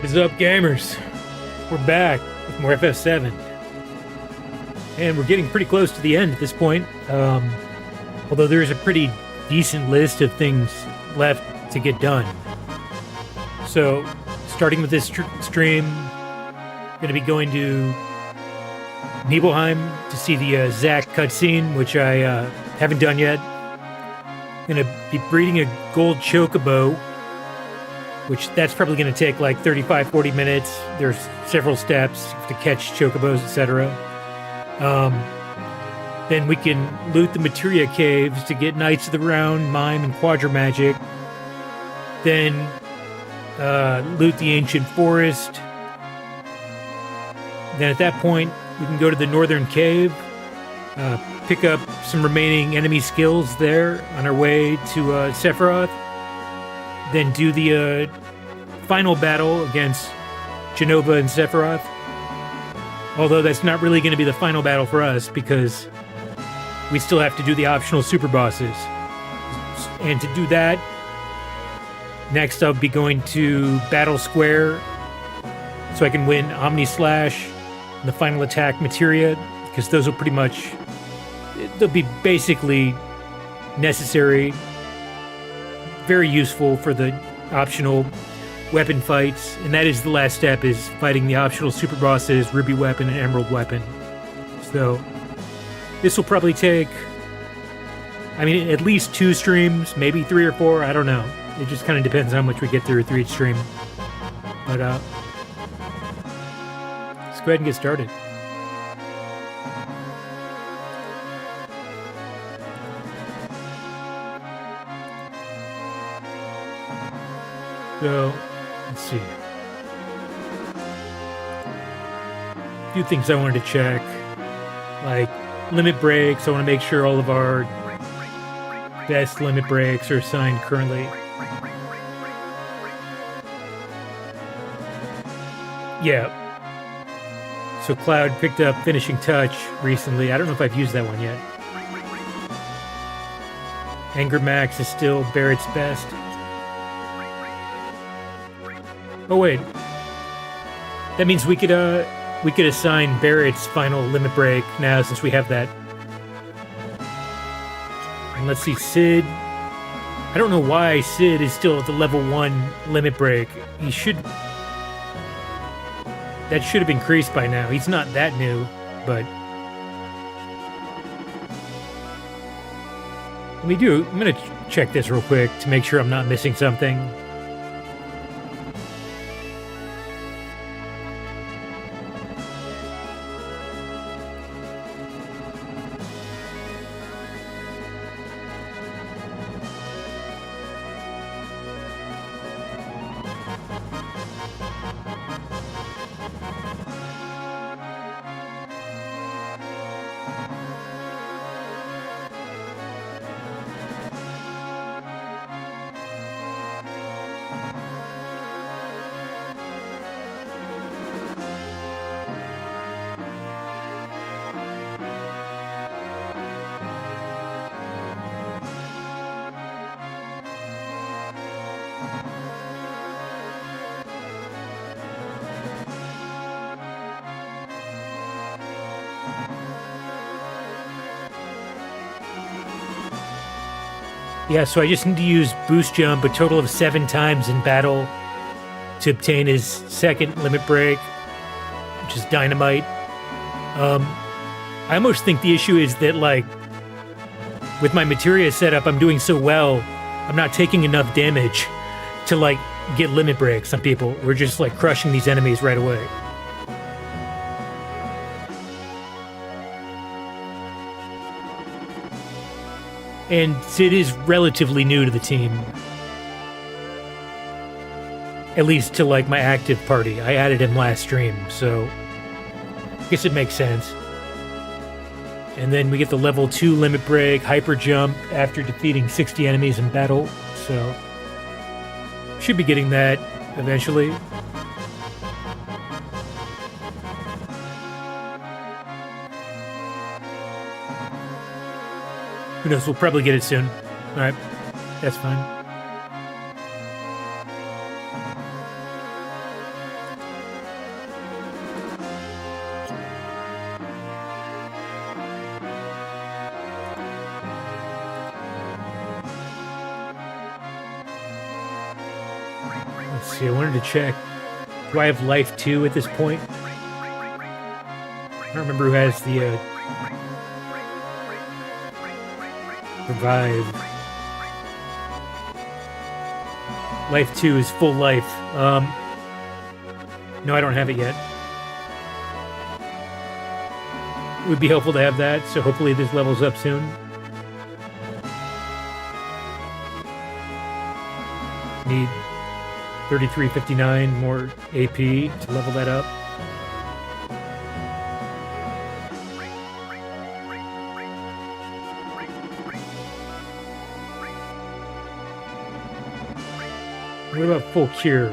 What's up, gamers? We're back with more FF7. And we're getting pretty close to the end at this point. Although there's a pretty decent list of things left to get done. So, starting with this stream, I'm going to be going to Nibelheim to see the Zack cutscene, which I haven't done yet. I'm going to be breeding a gold chocobo, which that's probably going to take like 35-40 minutes. There's several steps to catch chocobos, etc. Then we can loot the Materia Caves to get Knights of the Round, Mime, and Quadra Magic. Then loot the Ancient Forest. Then at that point, we can go to the Northern Cave, pick up some remaining enemy skills there on our way to Sephiroth. Then do the final battle against Genova and Sephiroth. Although that's not really going to be the final battle for us because we still have to do the optional super bosses. And to do that, next I'll be going to Battle Square so I can win Omni Slash and the final attack Materia, because those will pretty much, they'll be basically necessary, very useful for the optional weapon fights, and that is the last step, is fighting the optional super bosses, Ruby Weapon and Emerald Weapon. So this will probably take, I mean, at least 2 streams, maybe 3 or 4, I don't know. It just kind of depends on how much we get through each stream. But let's go ahead and get started. So, let's see. A few things I wanted to check, like limit breaks. I want to make sure all of our best limit breaks are assigned currently. Yeah. So Cloud picked up Finishing Touch recently. I don't know if I've used that one yet. Anger Max is still Barret's best. Oh wait, that means we could assign Barret's final limit break now, since we have that. And let's see, Sid. I don't know why Sid is still at the level 1 limit break. He should. that should have increased by now. He's not that new, but I'm gonna check this real quick to make sure I'm not missing something. Yeah, so I just need to use boost jump a total of 7 times in battle to obtain his second limit break, which is dynamite. I almost think the issue is that, like, with my materia setup, I'm doing so well, I'm not taking enough damage to, like, get limit breaks on people. We're just, like, crushing these enemies right away. And Sid is relatively new to the team. At least to, like, my active party. I added him last stream, so I guess it makes sense. And then we get the level 2 limit break, hyper jump after defeating 60 enemies in battle, so should be getting that eventually. Who knows, we'll probably get it soon. Alright, that's fine. Let's see, I wanted to check. Do I have life 2 at this point? I don't remember who has the revive. Life 2 is full life. No, I don't have it yet. It would be helpful to have that, so hopefully this levels up soon. Need 3359 more AP to level that up. What about full cure?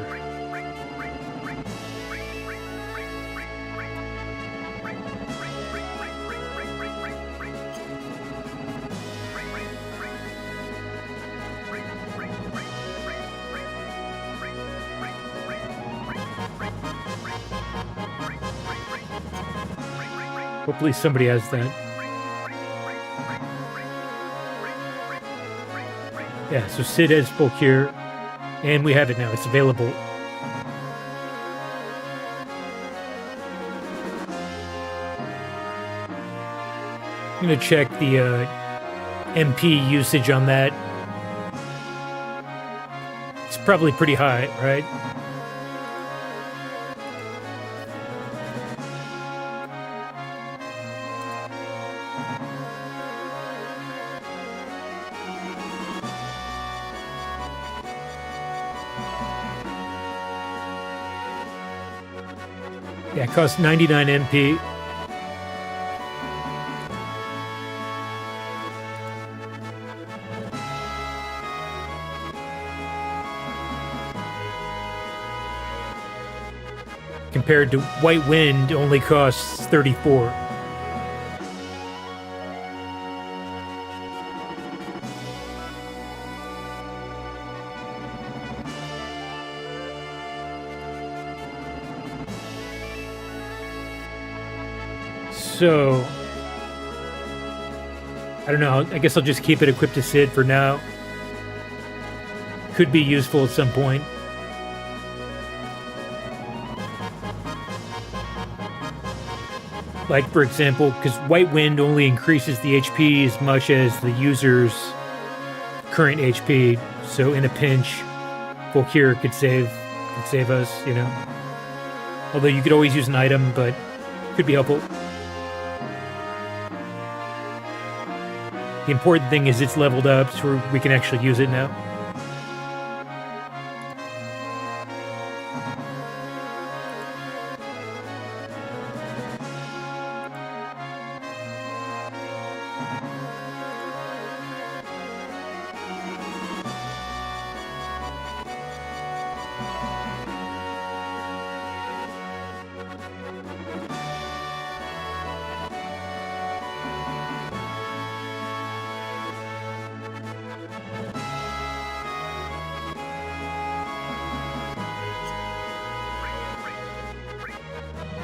Hopefully somebody has that. Yeah, so Sid has full cure. And we have it now. It's available. I'm going to check the MP usage on that. It's probably pretty high, right? Yeah, it costs 99 MP. Compared to White Wind, only costs 34. So, I don't know, I guess I'll just keep it equipped to Sid for now. Could be useful at some point. Like, for example, because White Wind only increases the HP as much as the user's current HP, so in a pinch, Volkir could save us, you know. Although you could always use an item, but could be helpful. The important thing is it's leveled up, so we can actually use it now.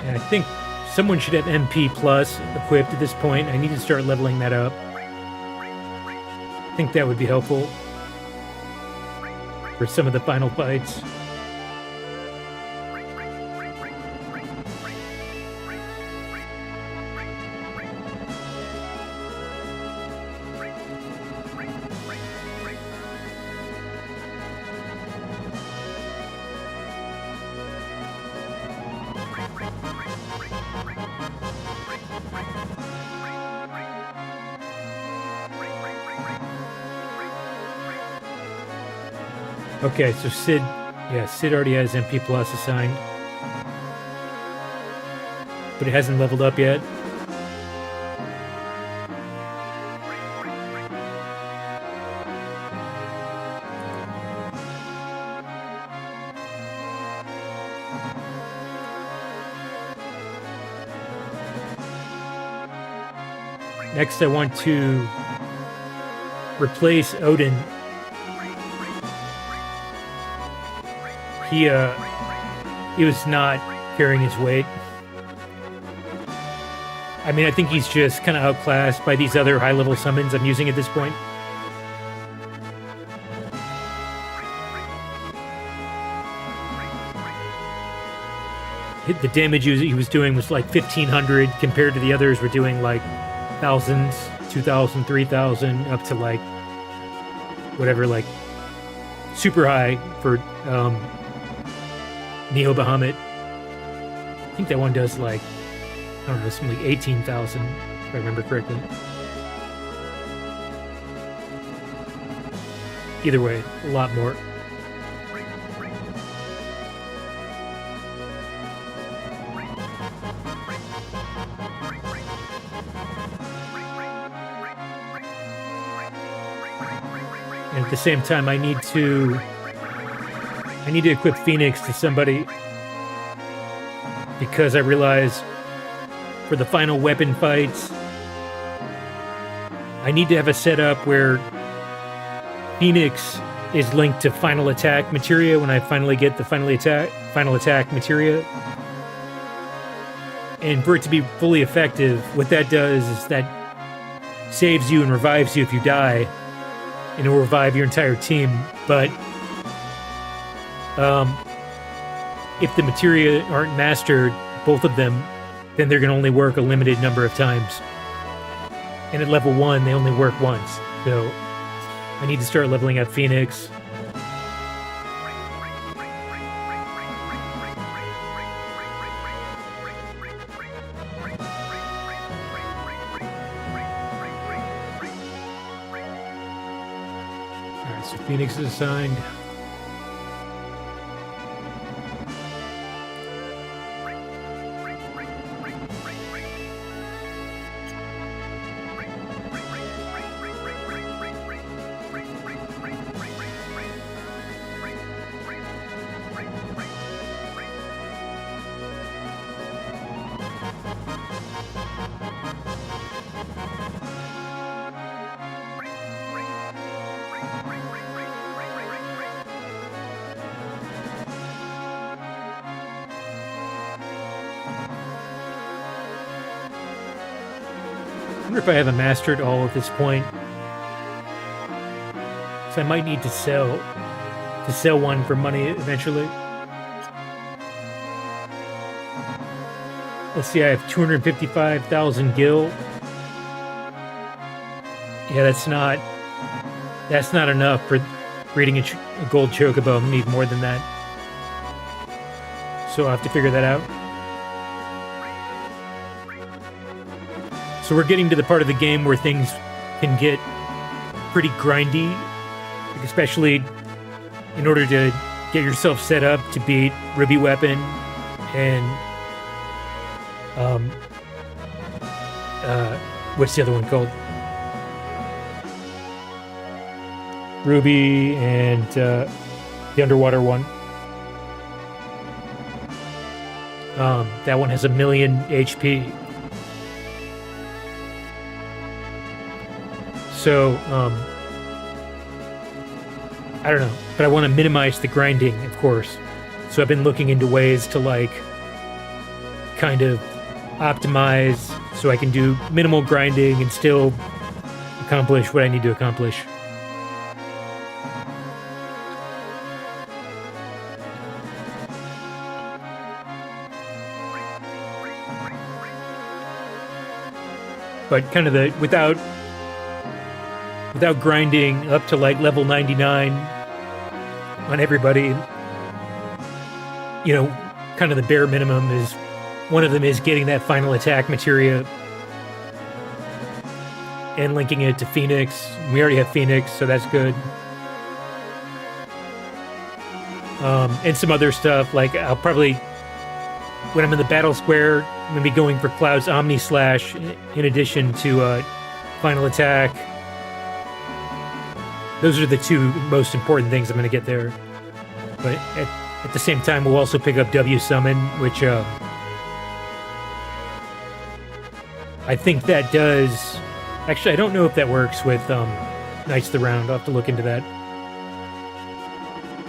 And I think someone should have MP Plus equipped at this point. I need to start leveling that up. I think that would be helpful for some of the final fights. Okay, so Sid already has MP Plus assigned. But it hasn't leveled up yet. Next, I want to replace Odin. He was not carrying his weight. I mean, I think he's just kind of outclassed by these other high-level summons I'm using at this point. The damage he was doing was like 1,500 compared to the others were doing like thousands, 2,000, 3,000, up to like whatever, like super high for Neo Bahamut. I think that one does like, I don't know, something like 18,000, if I remember correctly. Either way, a lot more. And at the same time, I need to equip Phoenix to somebody, because I realize for the final weapon fights, I need to have a setup where Phoenix is linked to final attack materia when I finally get the final attack materia. And for it to be fully effective, what that does is that saves you and revives you if you die, and it will revive your entire team. But if the materia aren't mastered, both of them, then they're going to only work a limited number of times. And at level 1, they only work once. So I need to start leveling up Phoenix. Alright, so Phoenix is assigned. I wonder if I haven't mastered all at this point. So I might need to sell one for money eventually. let's see, I have 255,000 gil. Yeah, that's not enough for breeding a gold chocobo. I need more than that. So I'll have to figure that out. So we're getting to the part of the game where things can get pretty grindy, especially in order to get yourself set up to beat Ruby Weapon and what's the other one called? Ruby and the underwater one. That one has 1 million HP. So, I don't know, but I want to minimize the grinding, of course. So I've been looking into ways to, like, kind of optimize so I can do minimal grinding and still accomplish what I need to accomplish. But kind of without grinding up to like level 99 on everybody, you know, kind of the bare minimum is, one of them is getting that final attack materia and linking it to Phoenix. We already have Phoenix, so that's good. And some other stuff, like I'll probably, when I'm in the battle square, I'm going to be going for Cloud's Omni Slash in addition to Final Attack. Those are the two most important things I'm going to get there. But at the same time, we'll also pick up W Summon, which I think that does... Actually, I don't know if that works with Knights of the Round. I'll have to look into that.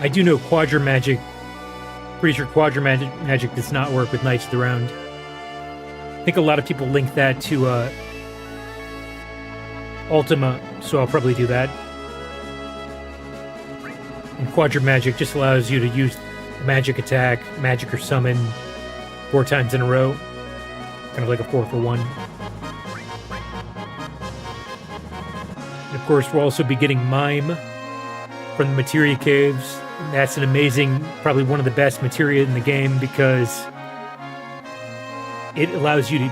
I do know Quadra Magic. Pretty sure Quadra Magic does not work with Knights of the Round. I think a lot of people link that to Ultima, so I'll probably do that. And Quadra Magic just allows you to use magic attack, magic or summon 4 times in a row. Kind of like a 4-for-1. And of course, we'll also be getting Mime from the Materia Caves. And that's an amazing, probably one of the best materia in the game because it allows you to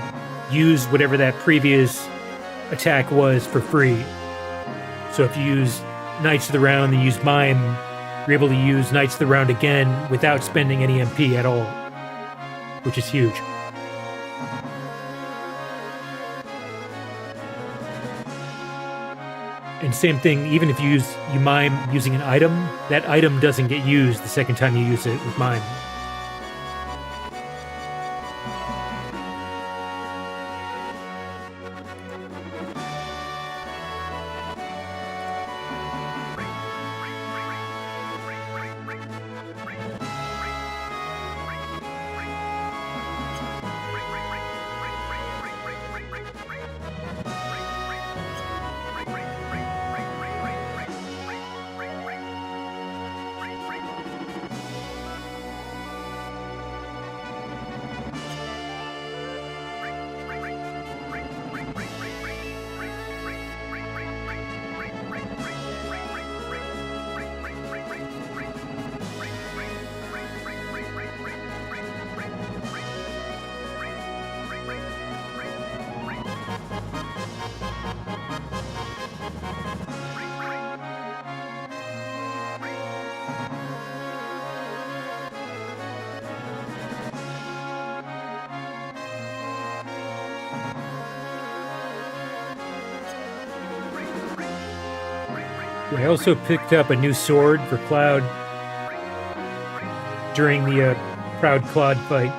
use whatever that previous attack was for free. So if you use Knights of the Round and use Mime, you're able to use Knights of the Round again without spending any MP at all, which is huge. And same thing, even if you mime using an item, that item doesn't get used the second time you use it with mime. I also picked up a new sword for Cloud during the Proud Claude fight,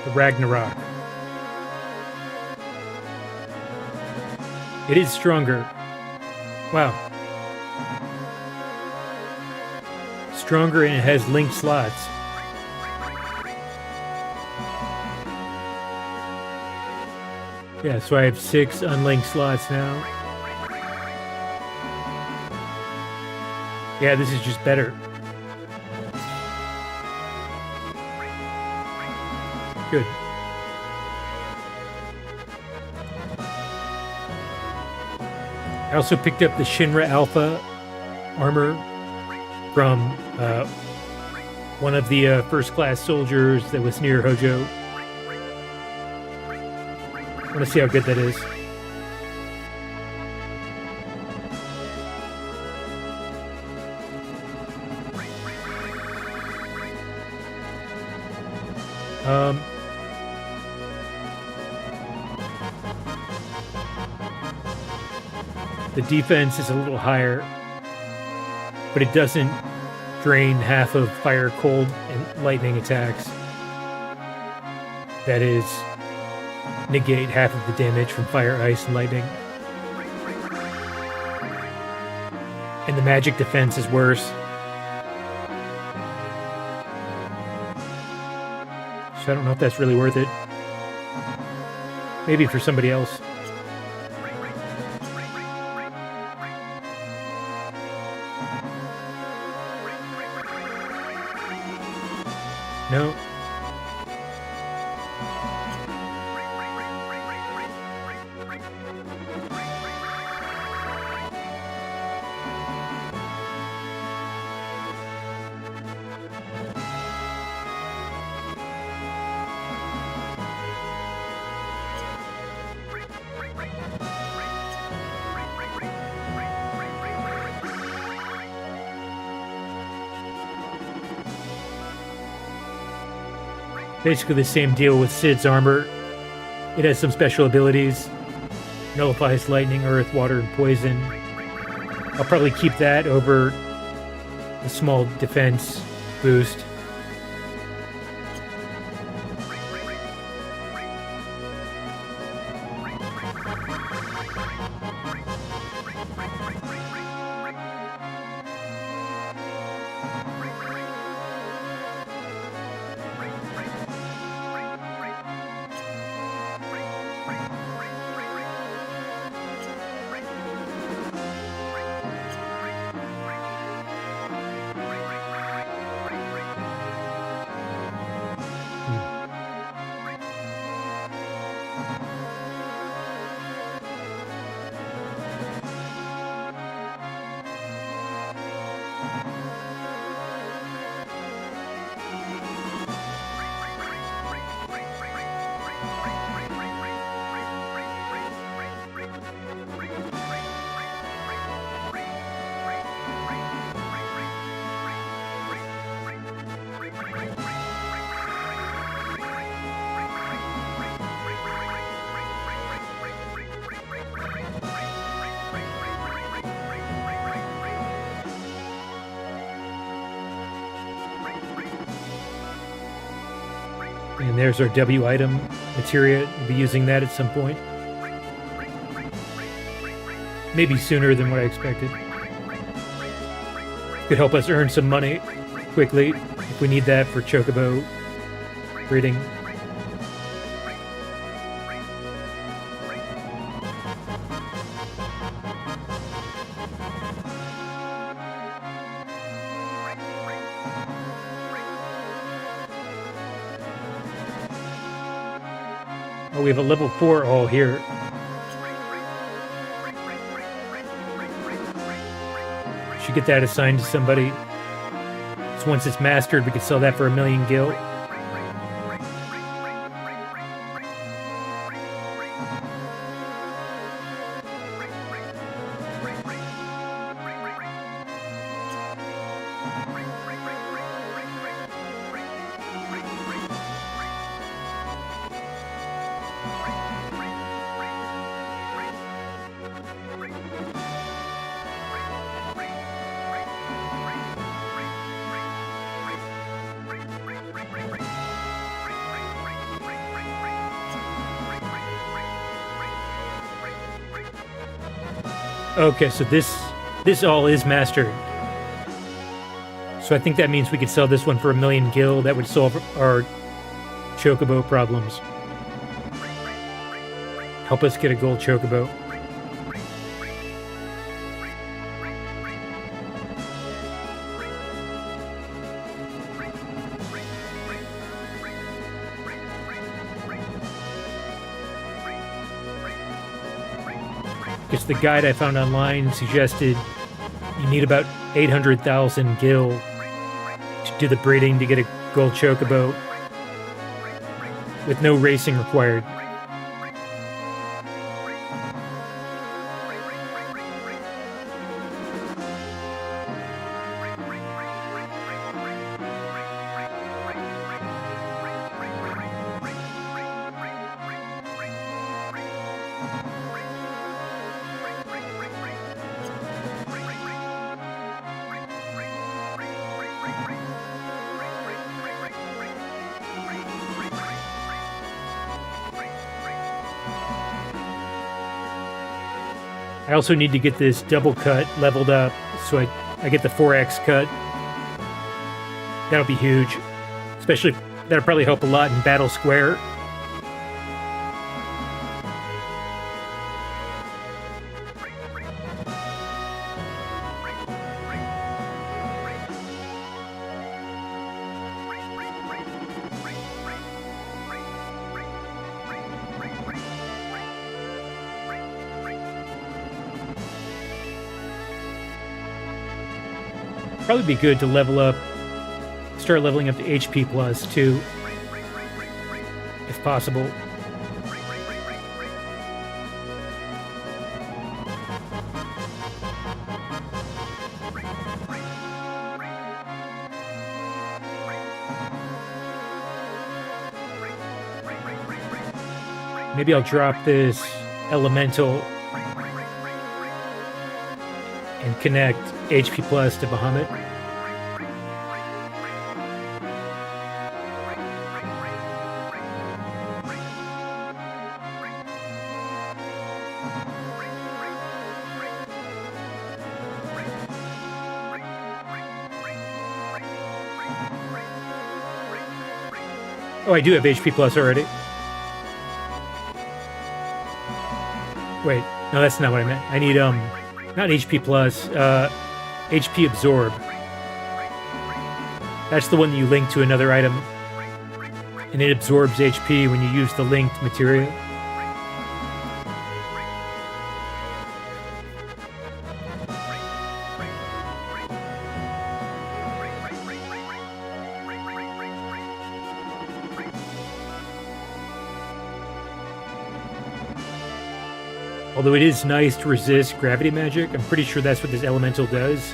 the Ragnarok. It is stronger. Wow. Stronger, and it has linked slots. Yeah, so I have 6 unlinked slots now. Yeah, this is just better. Good. I also picked up the Shinra Alpha armor from one of the first-class soldiers that was near Hojo. I want to see how good that is. The defense is a little higher, but it doesn't drain half of fire, cold, and lightning attacks. That is, negate half of the damage from fire, ice, and lightning. And the magic defense is worse. So I don't know if that's really worth it. Maybe for somebody else. No. Basically the same deal with Cid's armor. It has some special abilities. Nullifies lightning, earth, water, and poison. I'll probably keep that over the small defense boost. And there's our W item materia. We'll be using that at some point. Maybe sooner than what I expected. Could help us earn some money quickly if we need that for Chocobo breeding. Oh, we have a level 4 all here. Should get that assigned to somebody. So once it's mastered, we could sell that for 1,000,000 gil. Okay, so this all is mastered. So I think that means we could sell this one for 1,000,000 gil. That would solve our Chocobo problems. Help us get a gold Chocobo. Because the guide I found online suggested you need about 800,000 gil to do the breeding to get a gold chocobo, with no racing required. I also need to get this double cut leveled up so I get the 4x cut. That'll be huge. Especially, that'll probably help a lot in Battle Square. Probably be good to level up, start leveling up to HP plus too, if possible. Maybe I'll drop this elemental and connect HP plus to Bahamut. Oh, I do have HP plus already. Wait, no, that's not what I meant. I need, not HP plus, HP absorb. That's the one that you link to another item, and it absorbs HP when you use the linked material. Although it is nice to resist gravity magic, I'm pretty sure that's what this elemental does.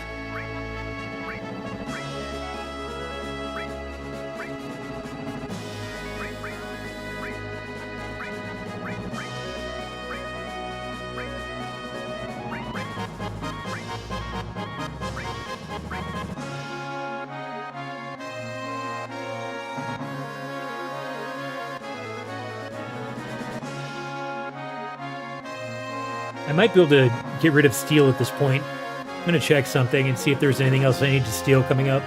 I might be able to get rid of steel at this point. I'm going to check something and see if there's anything else I need to steal coming up.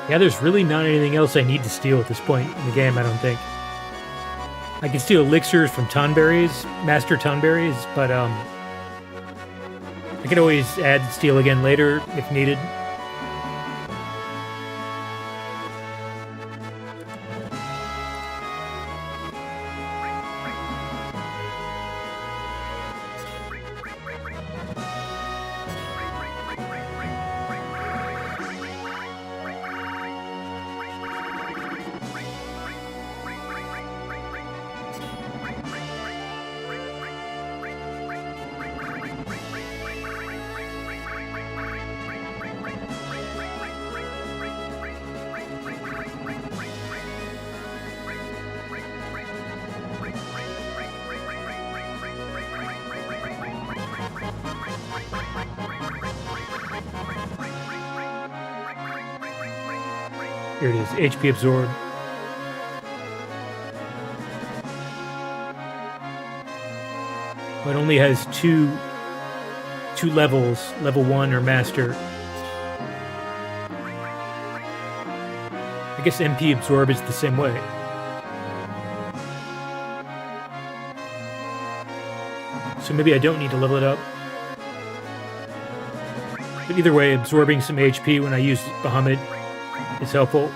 Yeah, there's really not anything else I need to steal at this point in the game, I don't think. I can steal elixirs from Tonberries, Master Tonberries, but I can always add and steal again later if needed. Here it is, HP absorb. It only has two levels, level 1 or master. I guess MP absorb is the same way. So maybe I don't need to level it up. But either way, absorbing some HP when I use Bahamut is helpful.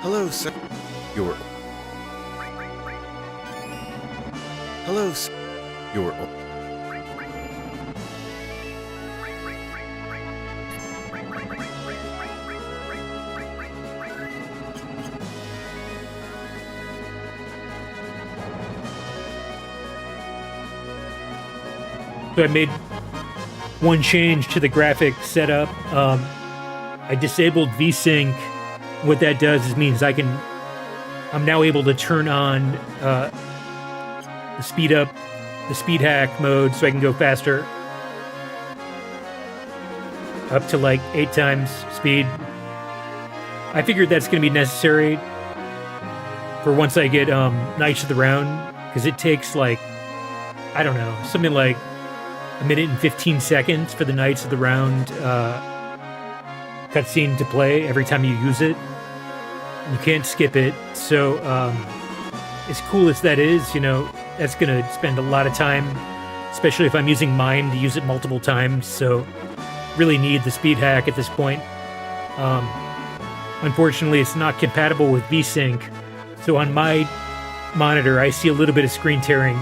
Hello, sir. Hello, sir. So I made one change to the graphic setup. I disabled VSync. What that does is means I'm now able to turn on the speed hack mode so I can go faster. Up to like 8 times speed. I figured that's going to be necessary for once I get Knights of the Round, because it takes like, I don't know, something like 1 minute and 15 seconds for the Knights of the Round cutscene to play every time you use it. You can't skip it. So as cool as that is, you know, that's going to spend a lot of time, especially if I'm using Mime to use it multiple times. So really need the speed hack at this point. Unfortunately, it's not compatible with VSync. So on my monitor, I see a little bit of screen tearing.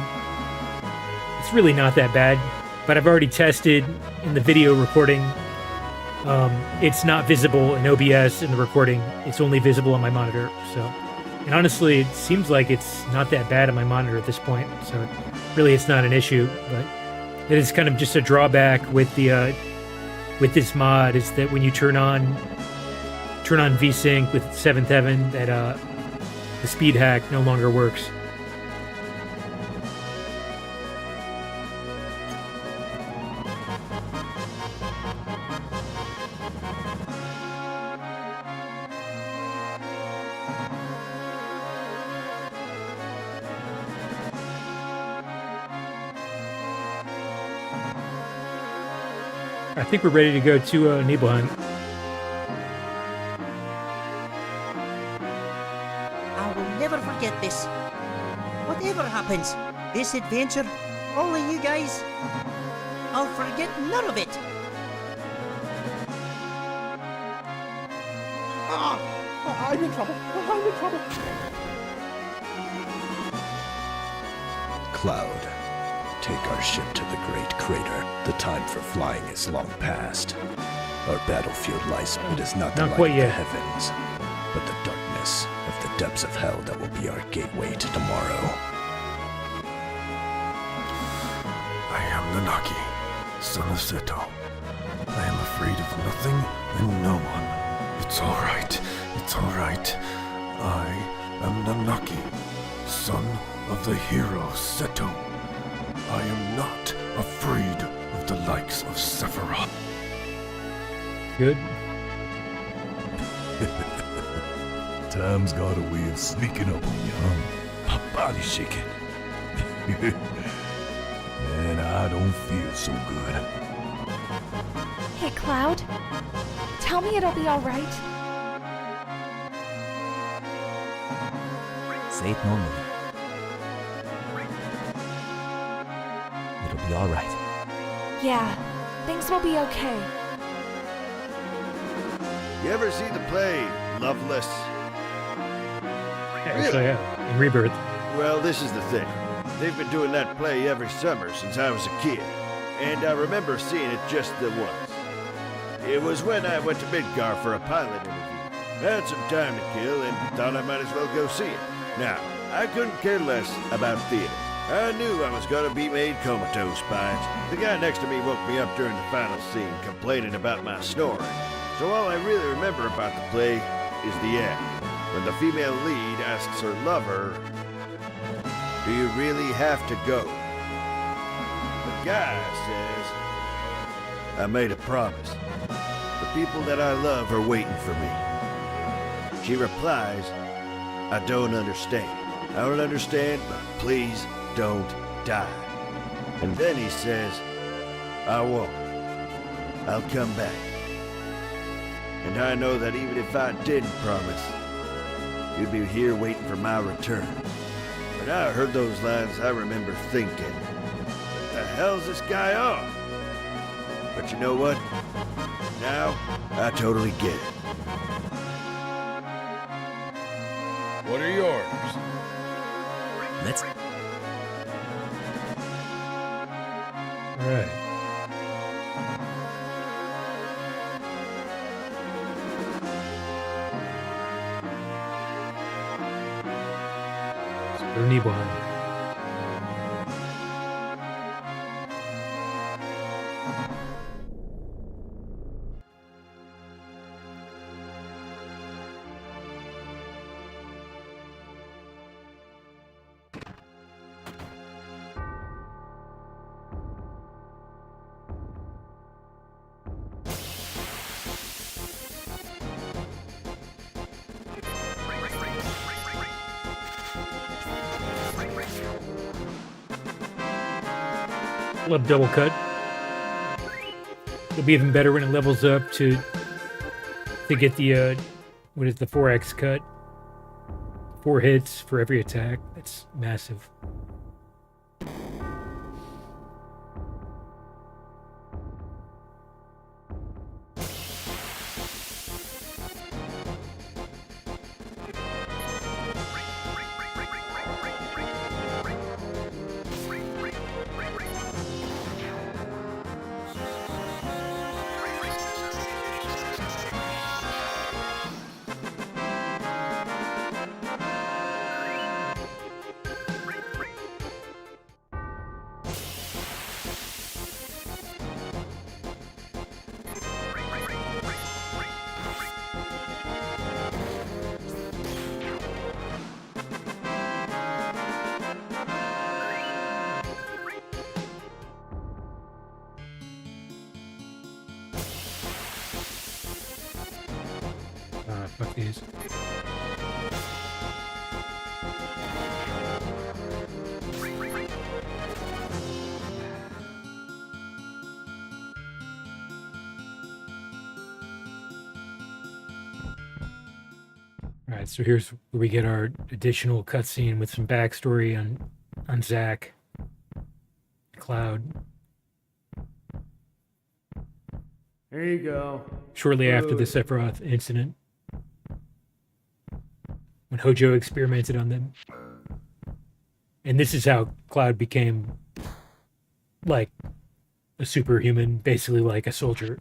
It's really not that bad, but I've already tested in the video recording. It's not visible in OBS in the recording. It's only visible on my monitor. So, and honestly, it seems like it's not that bad on my monitor at this point. So, really, it's not an issue. But it is kind of just a drawback with the with this mod is that when you turn on VSync with 7th Heaven, that the speed hack no longer works. I think we're ready to go to Nibelheim. I will never forget this. Whatever happens, this adventure, only you guys, I'll forget none of it. I'm in trouble. I'm in trouble. Cloud, take our ship to the Great Crater. The time for flying is long past. Our battlefield lies. It is not the light of the heavens, but the darkness of the depths of hell that will be our gateway to tomorrow. Nanaki, son of Seto. I am afraid of nothing and no one. It's all right. It's all right. I am Nanaki, son of the hero Seto. I am not afraid of the likes of Sephiroth. Good. Time's got a way of sneaking up on you, huh? My body's shaking. Man, I don't feel so good. Hey, Cloud. Tell me it'll be all right. Say it normally. It'll be all right. Yeah, things will be okay. You ever see the play Loveless? Actually, yeah. In Rebirth. Well, this is the thing. They've been doing that play every summer since I was a kid, and I remember seeing it just the once. It was when I went to Midgar for a pilot interview. I had some time to kill and thought I might as well go see it. Now, I couldn't care less about theater. I knew I was gonna be made comatose by it. The guy next to me woke me up during the final scene, complaining about my snoring. So all I really remember about the play is the end, when the female lead asks her lover, "Do you really have to go?" The guy says, "I made a promise. The people that I love are waiting for me." She replies, "I don't understand. I don't understand, but please don't die." And then he says, "I won't. I'll come back. And I know that even if I didn't promise, you'd be here waiting for my return." When I heard those lines, I remember thinking, what the hell's this guy on? But you know what? Now, I totally get it. What are your orders? Let's... All right. Ernie behind. Love double cut. It'll be even better when it levels up to get the what is the 4x cut? 4 hits for every attack. That's massive. Fuck these. Alright, so here's where we get our additional cutscene with some backstory on Zack, Cloud. Here you go. Shortly after the Sephiroth incident, when Hojo experimented on them. And this is how Cloud became like a superhuman, basically like a soldier.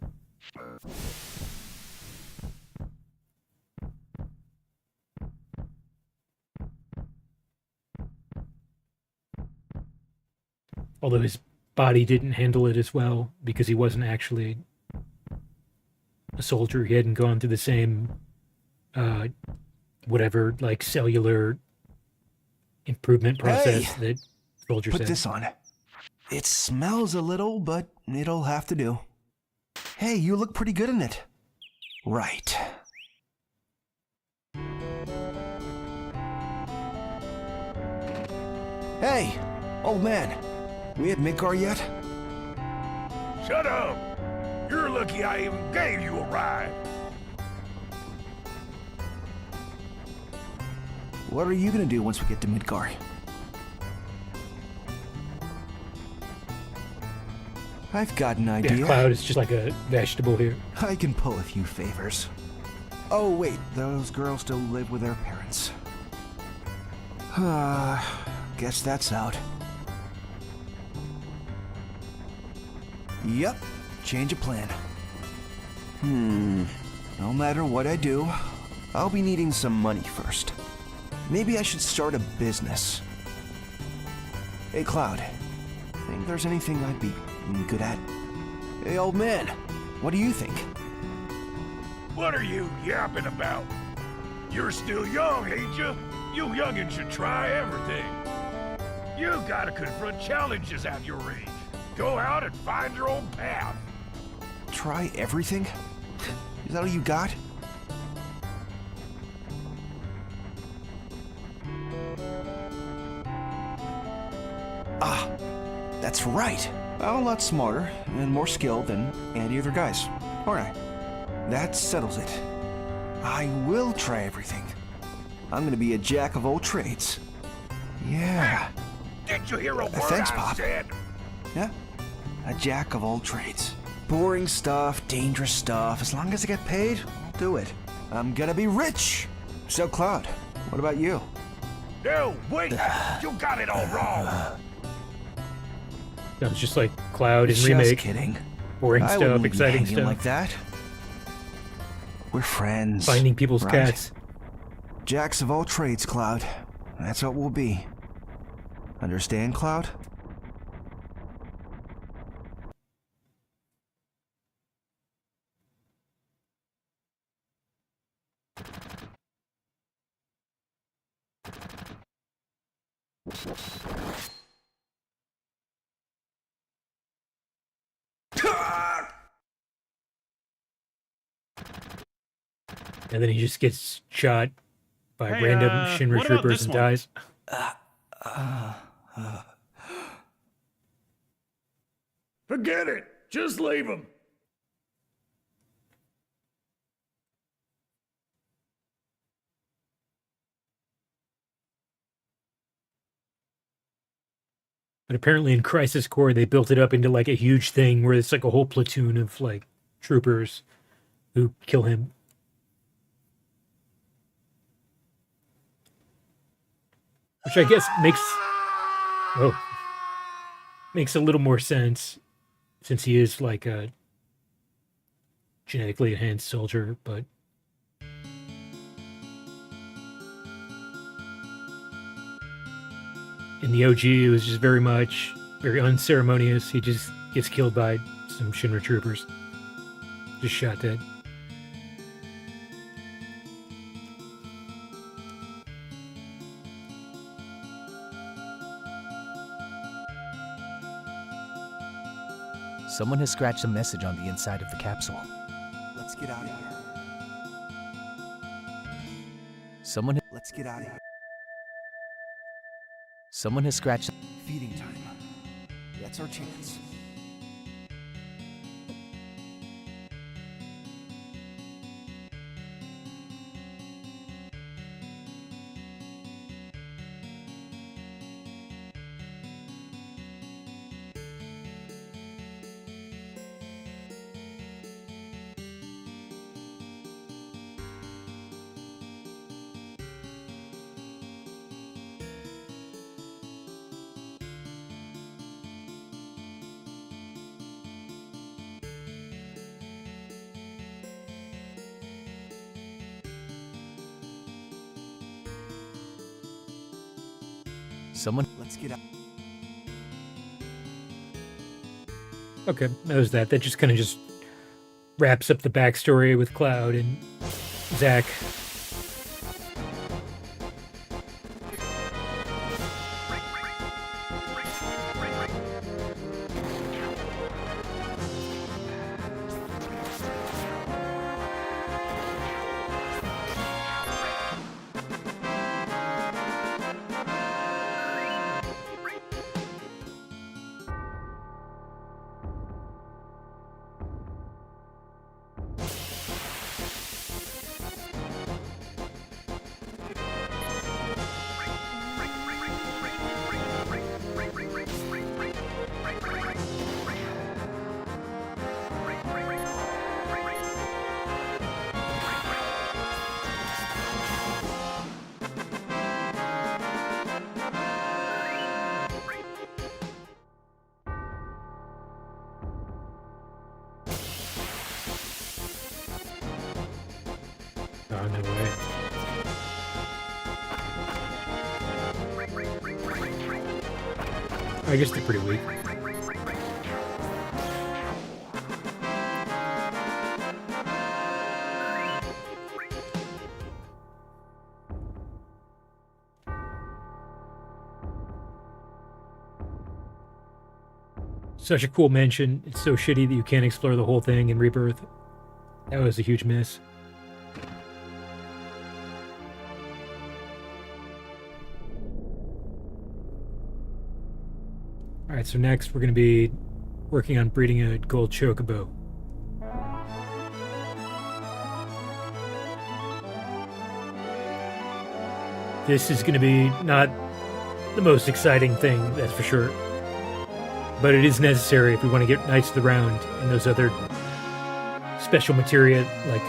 Although his body didn't handle it as well because he wasn't actually a soldier. He hadn't gone through the same, whatever, like cellular improvement process that soldiers Put had. this on. It smells a little, but it'll have to do. Hey, you look pretty good in it. Right. Hey, old man. We at Midgar yet? Shut up! You're lucky I even gave you a ride. What are you gonna do once we get to Midgar? I've got an idea. Yeah, Cloud is just like a vegetable here. I can pull a few favors. Oh wait, those girls still live with their parents. Guess that's out. Yep, change of plan. No matter what I do, I'll be needing some money first. Maybe I should start a business. Hey Cloud, think there's anything I'd be good at? Hey old man, what do you think? What are you yapping about? You're still young, ain't you? You youngins should try everything. You gotta confront challenges at your age. Go out and find your own path. Try everything? Is that all you got? Ah, that's right. I'm a lot smarter and more skilled than any other guys, aren't I? That settles it. I will try everything. I'm gonna be a jack of all trades. Yeah. Did you hear a word Thanks, I Pop. said? Yeah, a jack of all trades. Boring stuff, dangerous stuff. As long as I get paid, I'll do it. I'm gonna be rich. So, Cloud, what about you? No, wait! You got it all wrong! Sounds just like Cloud in Just Remake. kidding. Boring I stuff, wouldn't leave you exciting hanging stuff. like that. We're friends. Finding people's right? cats. Jacks of all trades, Cloud. That's what we'll be. Understand, Cloud? And then he just gets shot by random Shinra troopers and dies. Forget it! Just leave him! But apparently in Crisis Core, they built it up into like a huge thing where it's like a whole platoon of like troopers who kill him. Which I guess makes a little more sense since he is like a genetically enhanced soldier, but in the OG it was just very unceremonious. He just gets killed by some Shinra troopers. Just shot dead. Someone has scratched a message on the inside of the capsule. Let's get out of here. Let's get out of here. Someone has scratched. Feeding time. That's our chance. Someone. Let's get out. Okay, that was that. That just kind of just wraps up the backstory with Cloud and Zack. Oh, no way. I guess they're pretty weak. Such a cool mention. It's so shitty that you can't explore the whole thing in Rebirth. That was a huge miss. Alright, so next we're going to be working on breeding a gold chocobo. This is going to be not the most exciting thing, that's for sure. But it is necessary if we want to get Knights of the Round and those other special materia like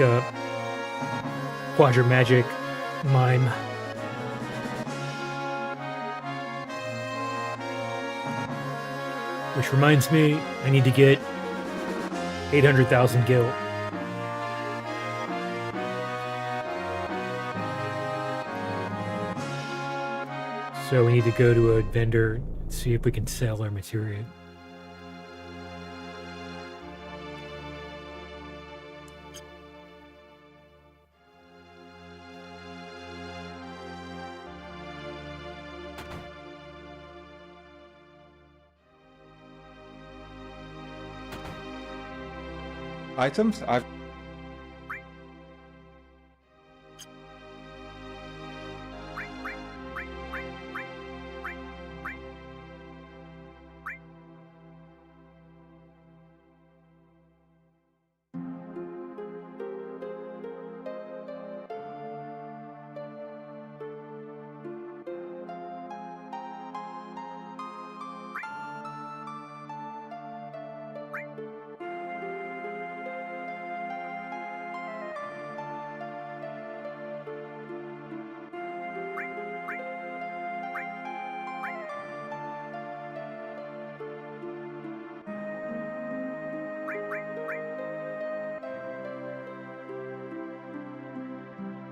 Quadra Magic, Mime. Which reminds me, I need to get 800,000 gil. So we need to go to a vendor and see if we can sell our materia. Items? I've...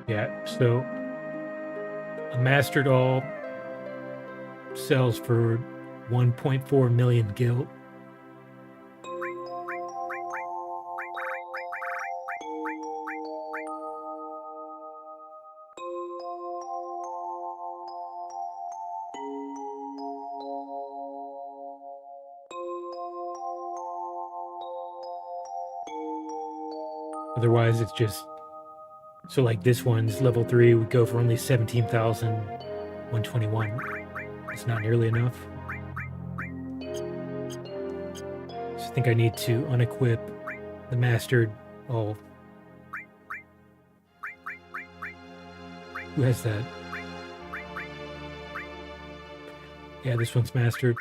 Yeah, so a mastered all sells for 1.4 million gil. Otherwise, it's just... So like this one's level 3 would go for only 17,121. It's not nearly enough. So I think I need to unequip the mastered all. Who has that? Yeah, this one's mastered.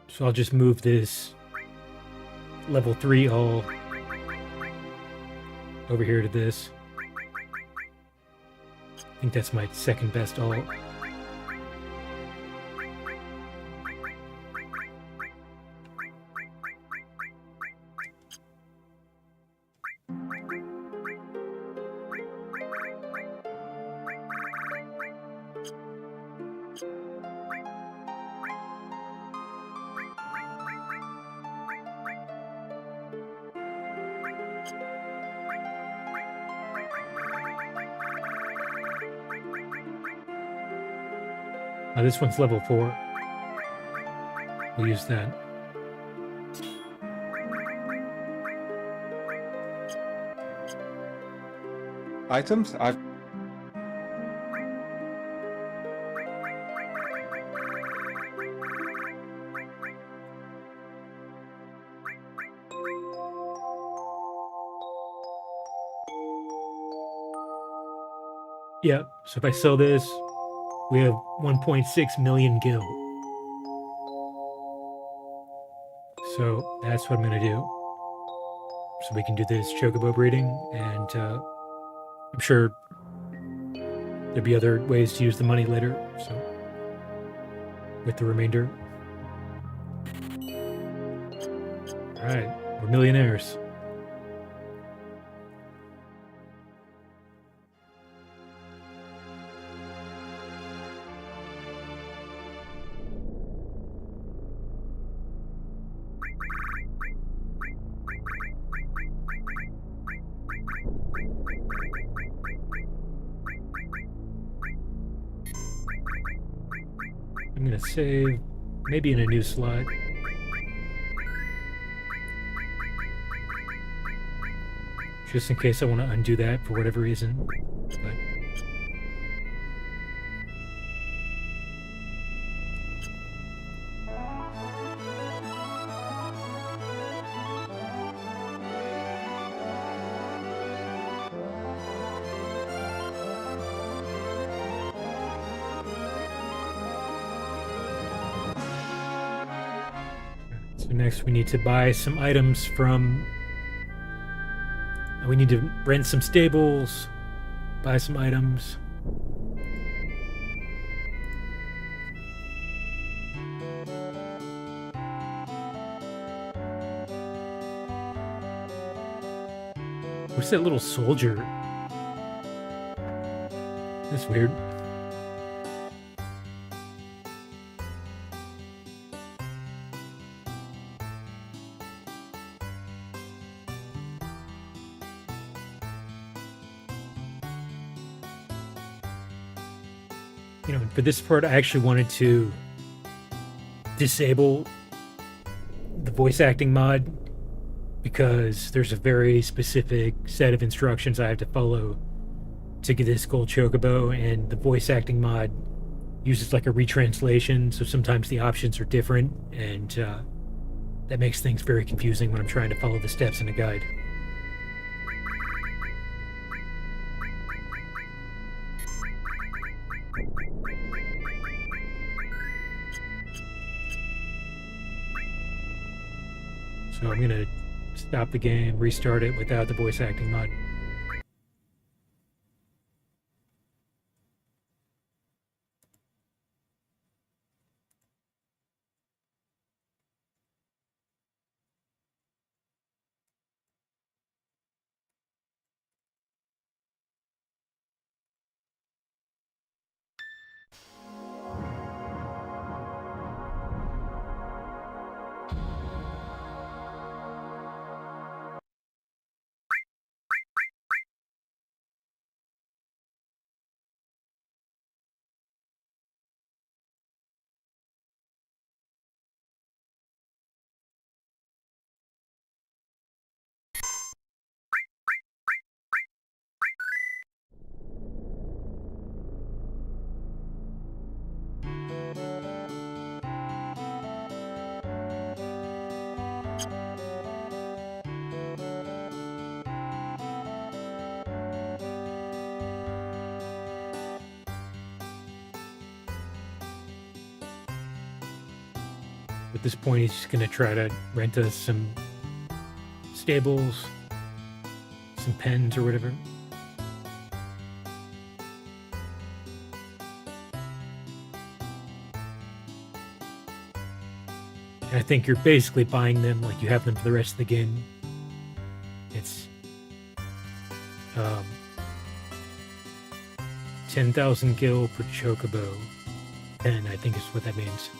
So I'll just move this level 3 all over here to this. I think that's my second best all. This one's level 4. We'll use that. Items? I've Yeah, so if I sell this, we have 1.6 million gil. So that's what I'm going to do. So we can do this chocobo breeding, and I'm sure there'll be other ways to use the money later, so with the remainder. Alright, we're millionaires. I'm gonna save, maybe in a new slot. Just in case I want to undo that for whatever reason. But so next we need to buy some items from... We need to rent some stables, buy some items. What's that little soldier? That's weird. You know, for this part, I actually wanted to disable the voice acting mod because there's a very specific set of instructions I have to follow to get this gold chocobo, and the voice acting mod uses like a retranslation, so sometimes the options are different, and that makes things very confusing when I'm trying to follow the steps in a guide. So I'm gonna stop the game, restart it without the voice acting mod. At this point, he's just gonna try to rent us some stables, some pens or whatever. And I think you're basically buying them like you have them for the rest of the game. It's 10,000 gil per chocobo, and I think is what that means.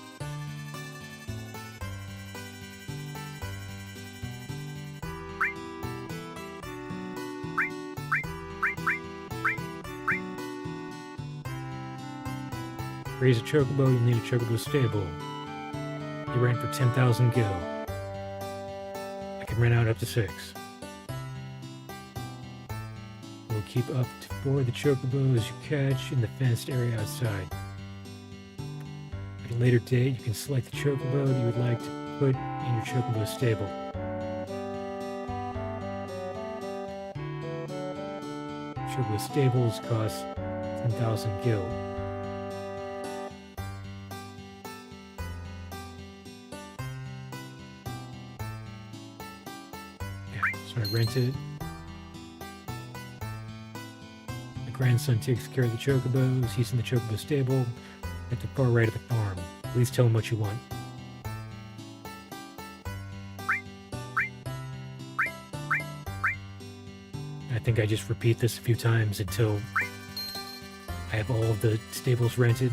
Raise a chocobo, you'll need a chocobo stable. You rent for 10,000 gil. I can rent out up to 6. We'll keep up to 4 of the chocobos you catch in the fenced area outside. At a later date, you can select the chocobo that you would like to put in your chocobo stable. Chocobo stables cost 10,000 gil. So I rented it. My grandson takes care of the chocobos. He's in the chocobo stable at the far right of the farm. Please tell him what you want. I think I just repeat this a few times until I have all of the stables rented.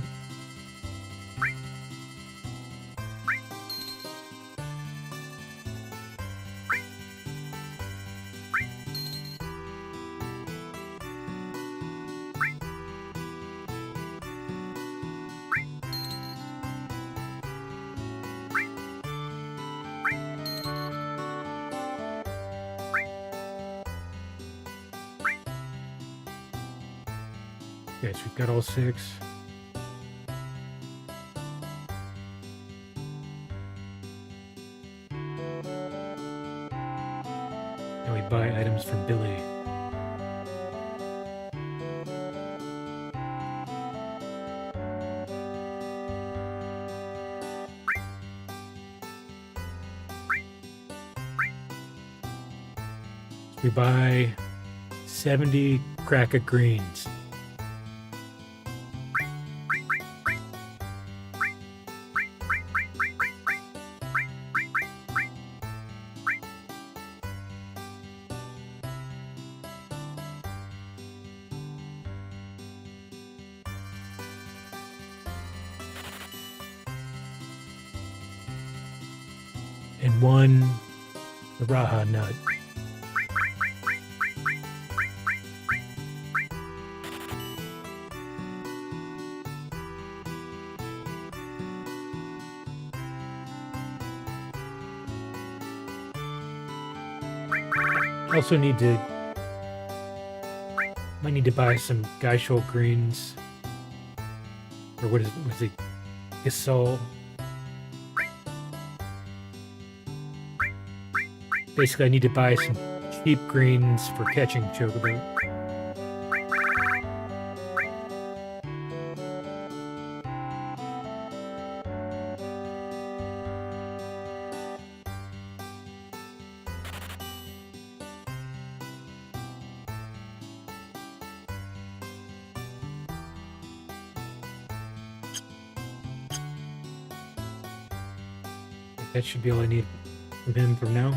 Okay, so we've got all 6. Now we buy items from Billy. So we buy 70 crack of greens. And 1 Raha nut. I also might need to buy some Gaishol greens. Or what is it? Gasol. Basically, I need to buy some cheap greens for catching chocobo. That should be all I need from him for now.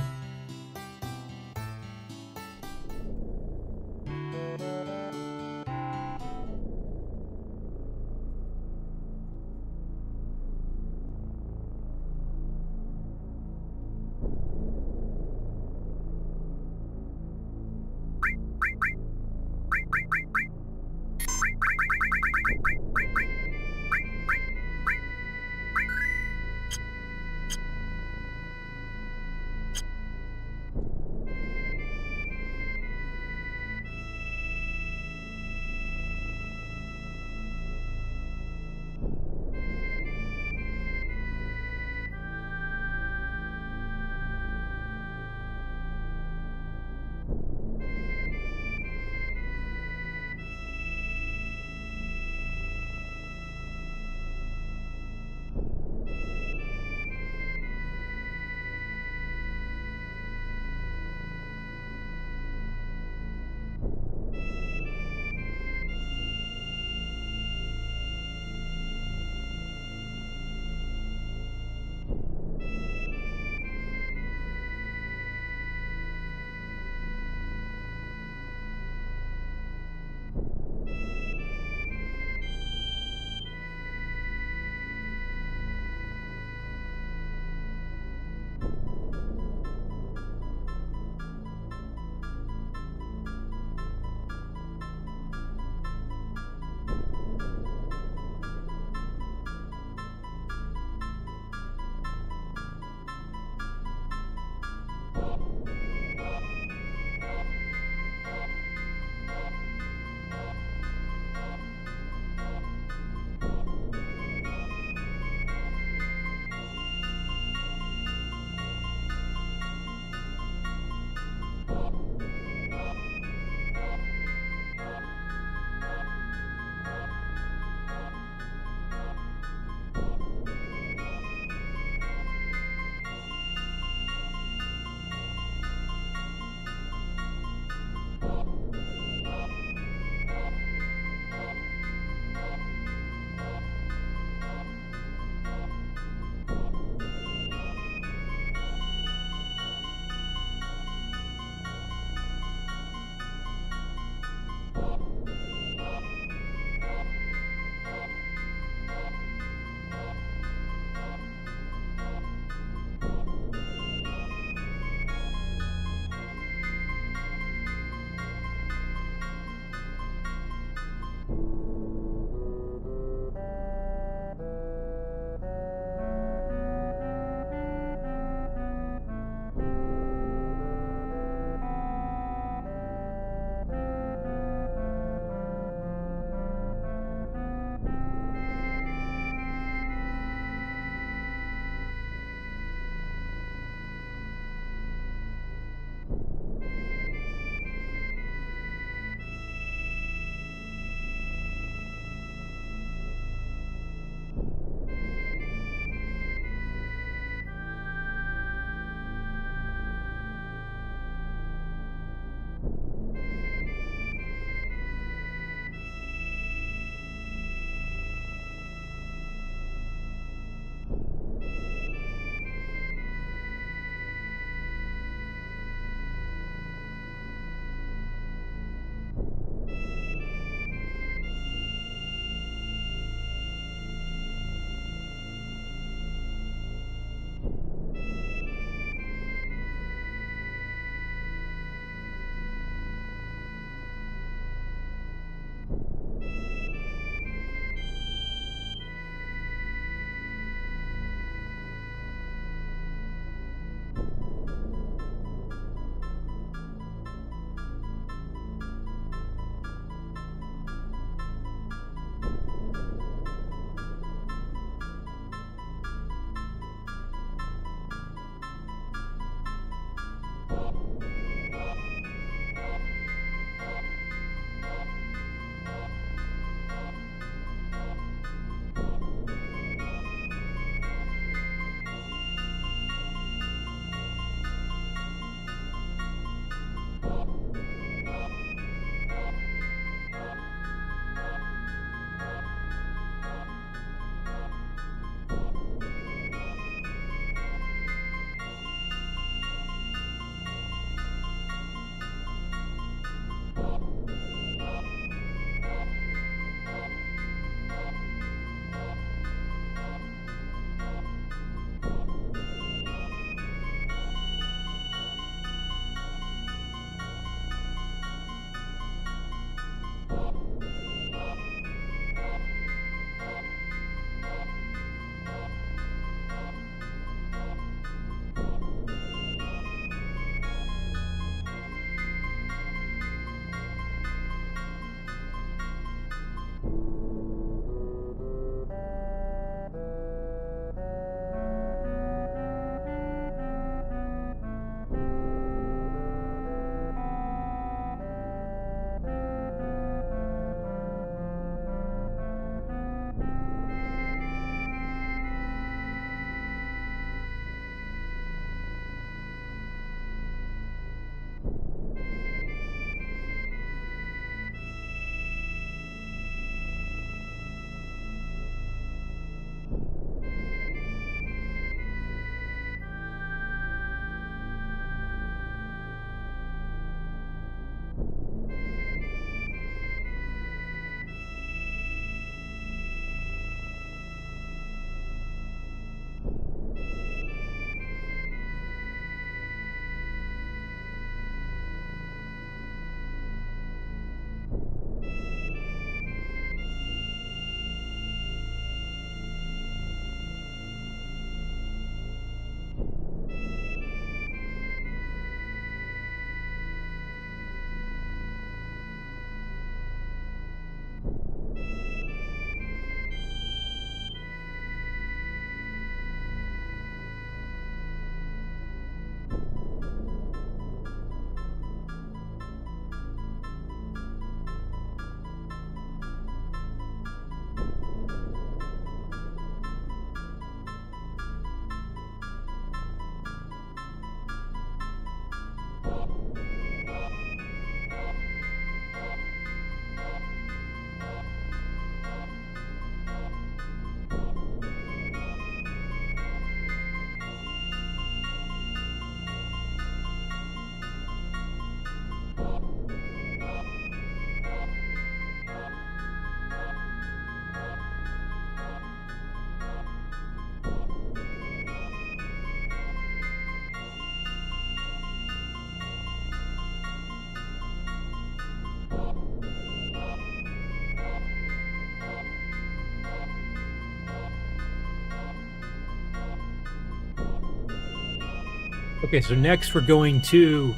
Okay, so next we're going to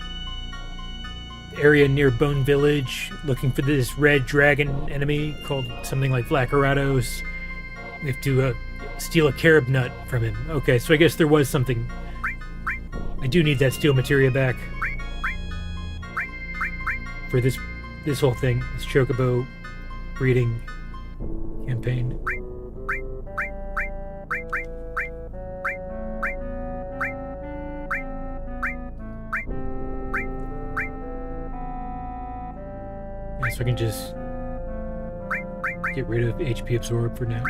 the area near Bone Village, looking for this red dragon enemy called something like Vlacarados. We have to steal a carob nut from him. Okay, so I guess there was something. I do need that steel materia back for this whole thing, this chocobo breeding campaign. Yeah, so I can just get rid of HP absorb for now.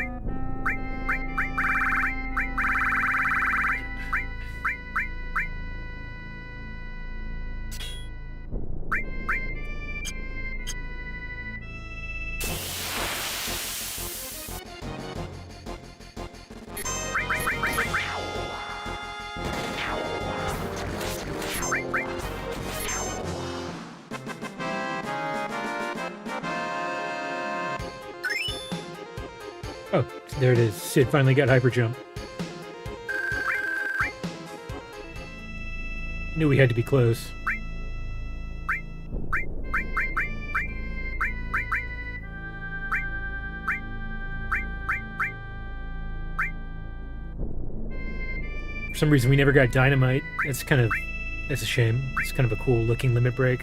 Oh, there it is. Sid finally got hyper jump. Knew we had to be close. For some reason we never got dynamite. That's a shame. It's kind of a cool looking limit break.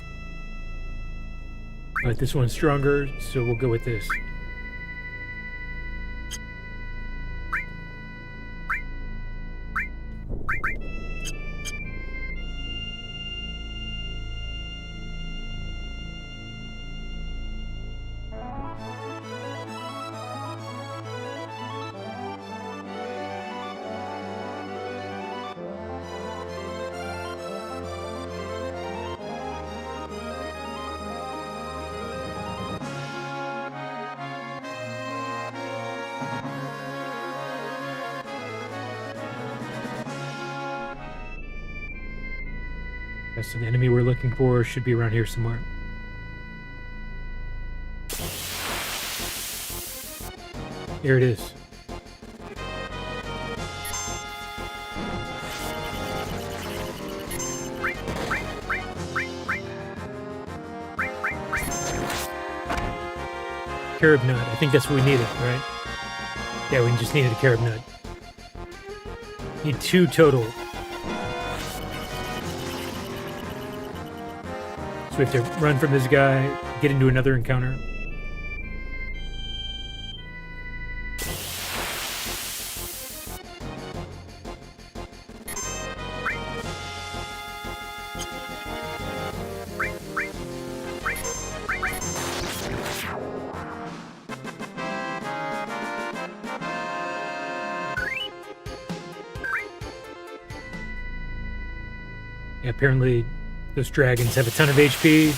But this one's stronger, so we'll go with this. So the enemy we're looking for should be around here somewhere. Here it is. Carob nut. I think that's what we needed, right? Yeah, we just needed a carob nut. Need 2 total. So we have to run from this guy, get into another encounter. Yeah, apparently those dragons have a ton of HP,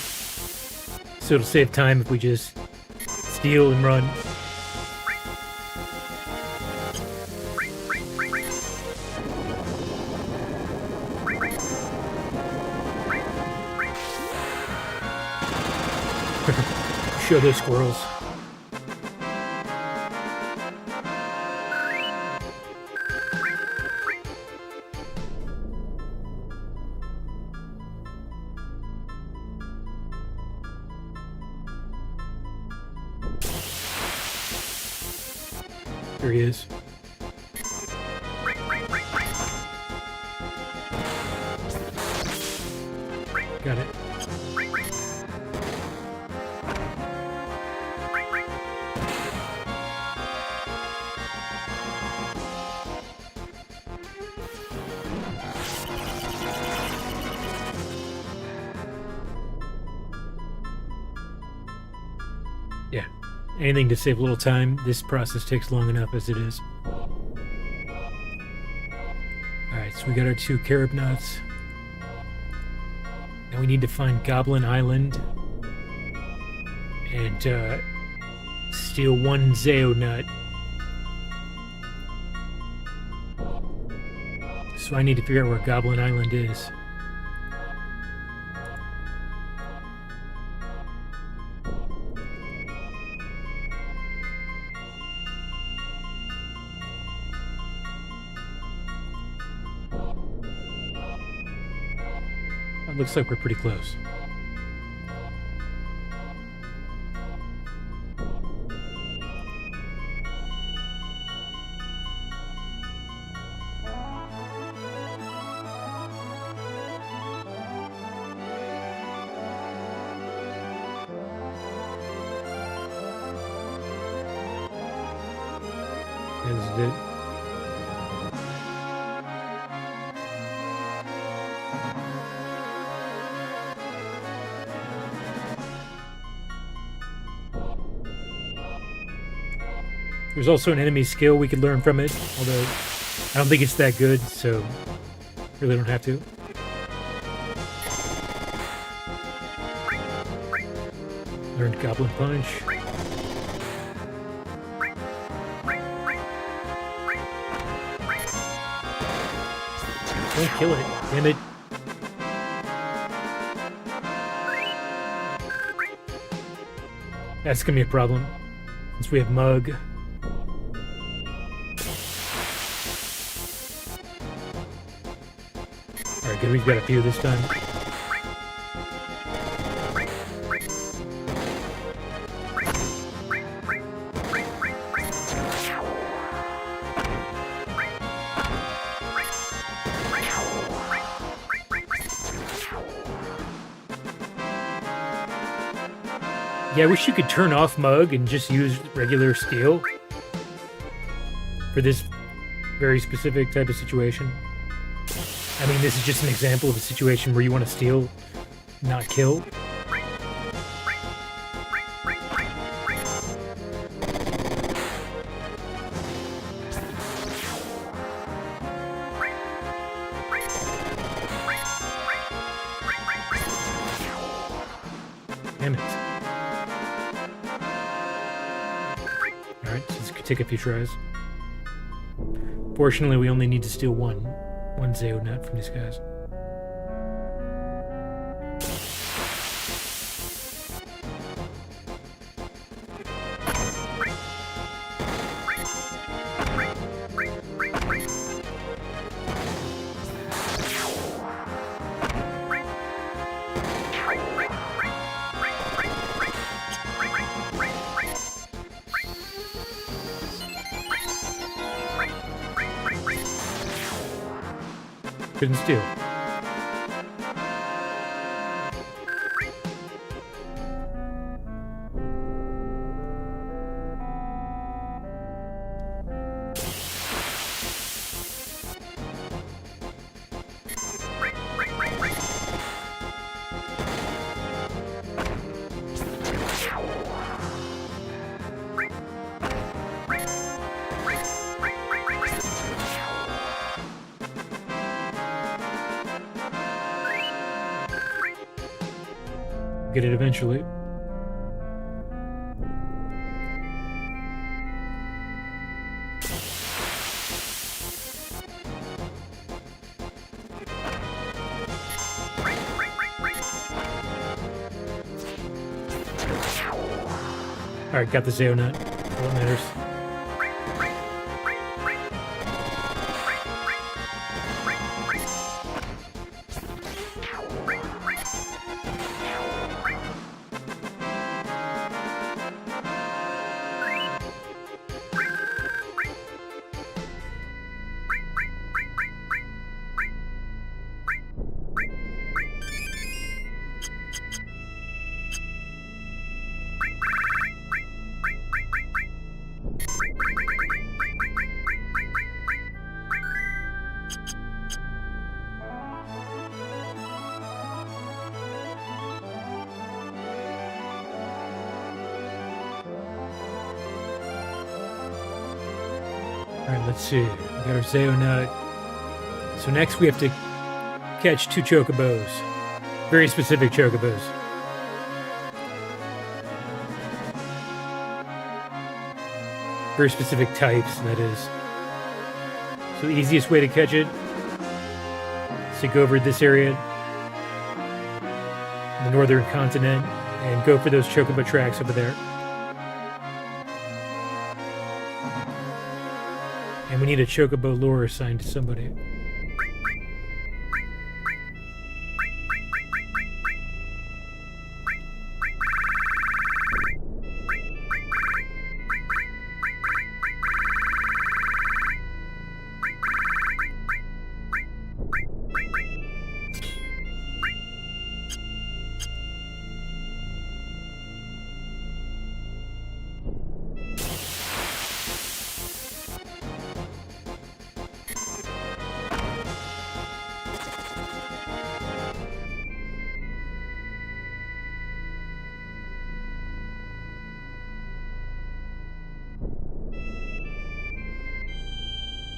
so it'll save time if we just steal and run. Show those squirrels. There he is. Got it. Yeah. Anything to save a little time. This process takes long enough as it is. Alright, so we got our 2 carob nuts. Now we need to find Goblin Island and steal 1 Zeo nut. So I need to figure out where Goblin Island is. It looks like we're pretty close. Is it? There's also an enemy skill we could learn from it, although I don't think it's that good, so really don't have to. Learned Goblin Punch. Don't kill it, damn it. That's gonna be a problem, since we have Mug. Alright, good, we've got a few this time. Yeah, I wish you could turn off Mug and just use regular steel for this very specific type of situation. I mean, this is just an example of a situation where you want to steal, not kill. Damn it. Alright, so this could take a few tries. Fortunately, we only need to steal one Zeo nut from these guys. Couldn't steal. Get it eventually. Alright, got the Zeo nut. All that matters. Alright, let's see. We got our Zeo nut. So next we have to catch 2 chocobos. Very specific chocobos. Very specific types, that is. So the easiest way to catch it is to go over this area, the northern continent, and go for those chocobo tracks over there. And we need a chocobo lure assigned to somebody.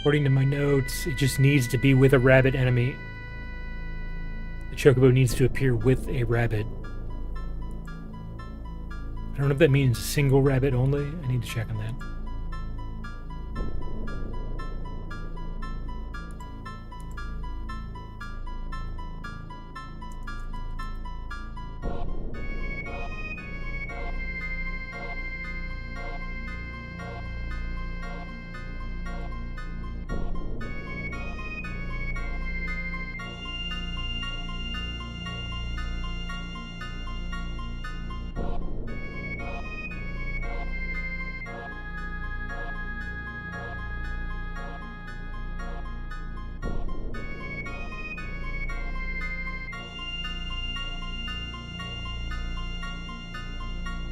According to my notes, it just needs to be with a rabbit enemy. The chocobo needs to appear with a rabbit. I don't know if that means single rabbit only. I need to check on that.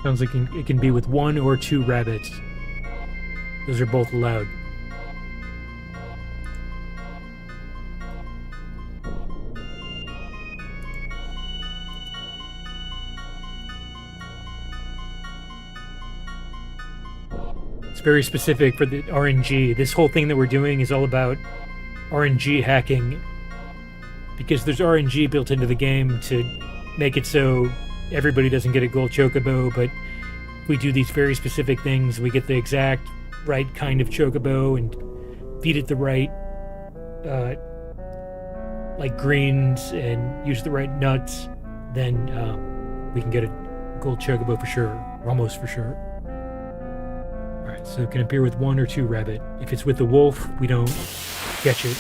Sounds like it can be with 1 or 2 rabbits. Those are both allowed. It's very specific for the RNG. This whole thing that we're doing is all about RNG hacking, because there's RNG built into the game to make it so everybody doesn't get a gold chocobo, but if we do these very specific things, we get the exact right kind of chocobo and feed it the right like greens and use the right nuts, then we can get a gold chocobo for sure, or almost for sure. Alright, so it can appear with 1 or 2 rabbit. If it's with the wolf, we don't catch it.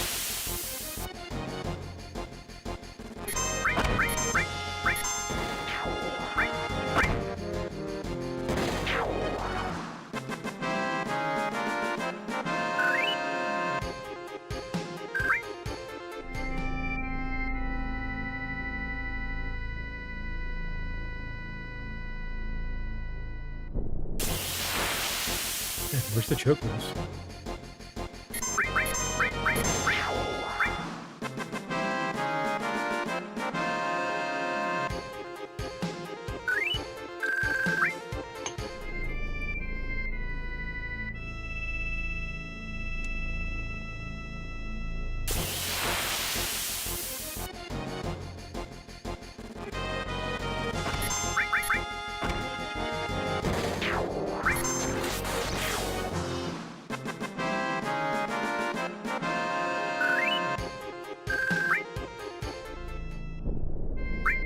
Where's the chocobos?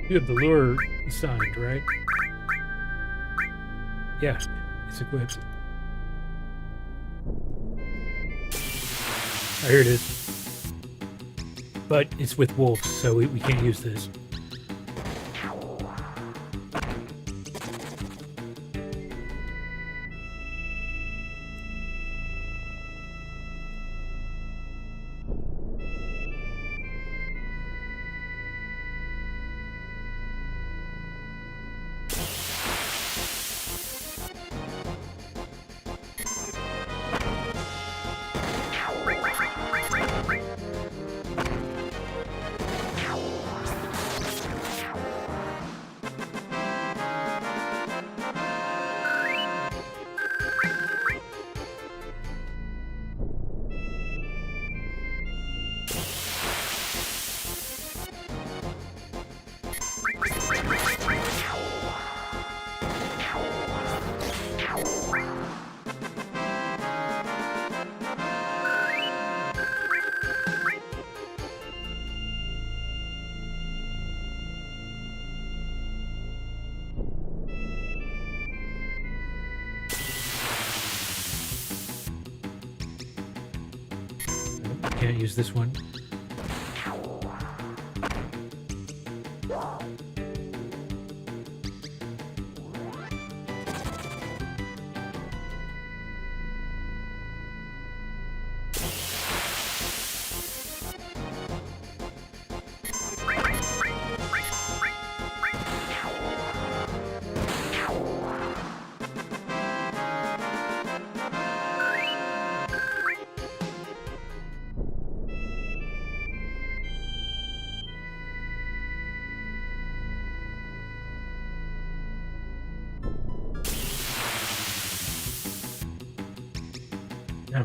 You have the lure assigned, right? Yeah, it's equipped. Oh, here it is. But it's with wolves, so we can't use this. Can't use this one.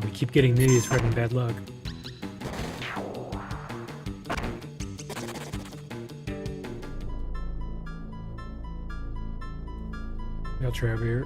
We keep getting these for having bad luck. try over here.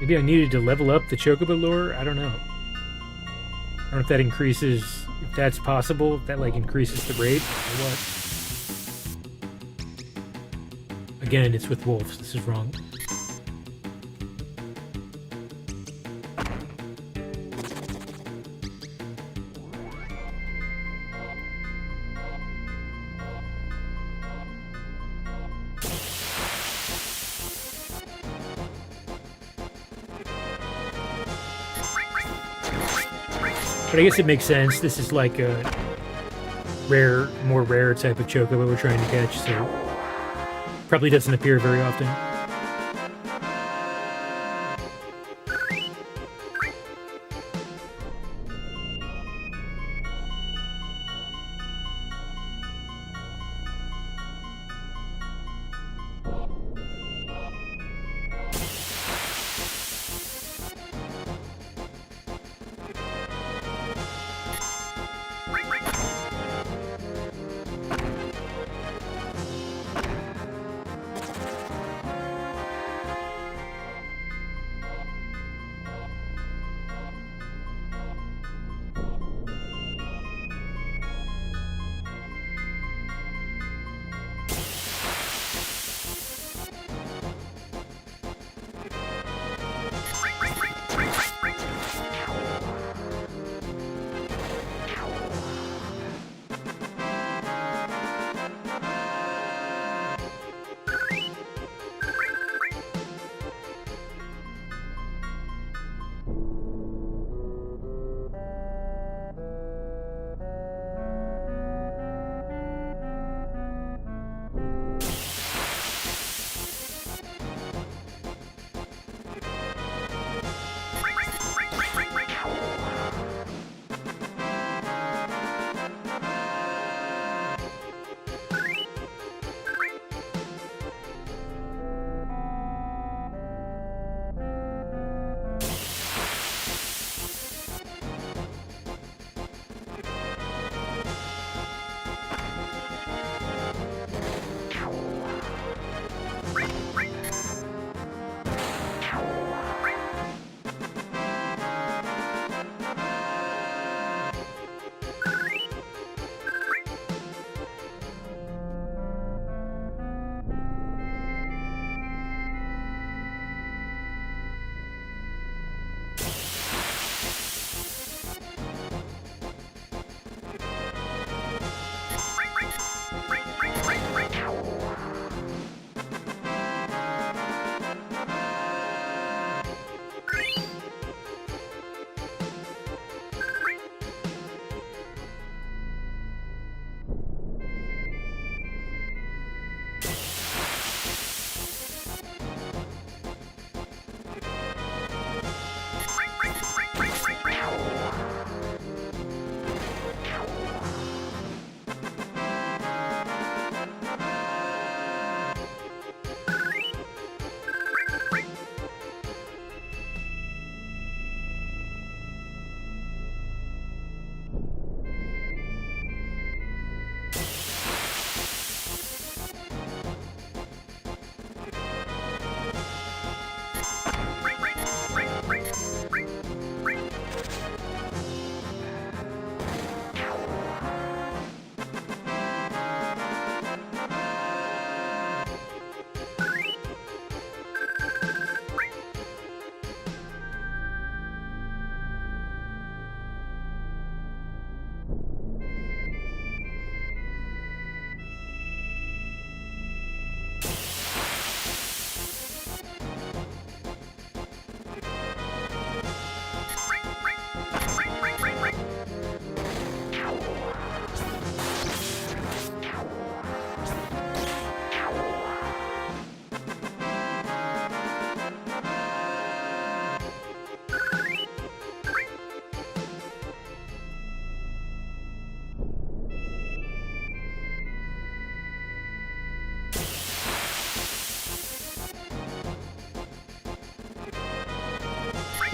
Maybe I needed to level up the Chocobo lure? I don't know. I don't know if that increases, if that's possible, if that like increases the rate or what. Again, it's with wolves. This is wrong. But I guess it makes sense. This is like a rare, more rare type of chocobo we're trying to catch, so probably doesn't appear very often.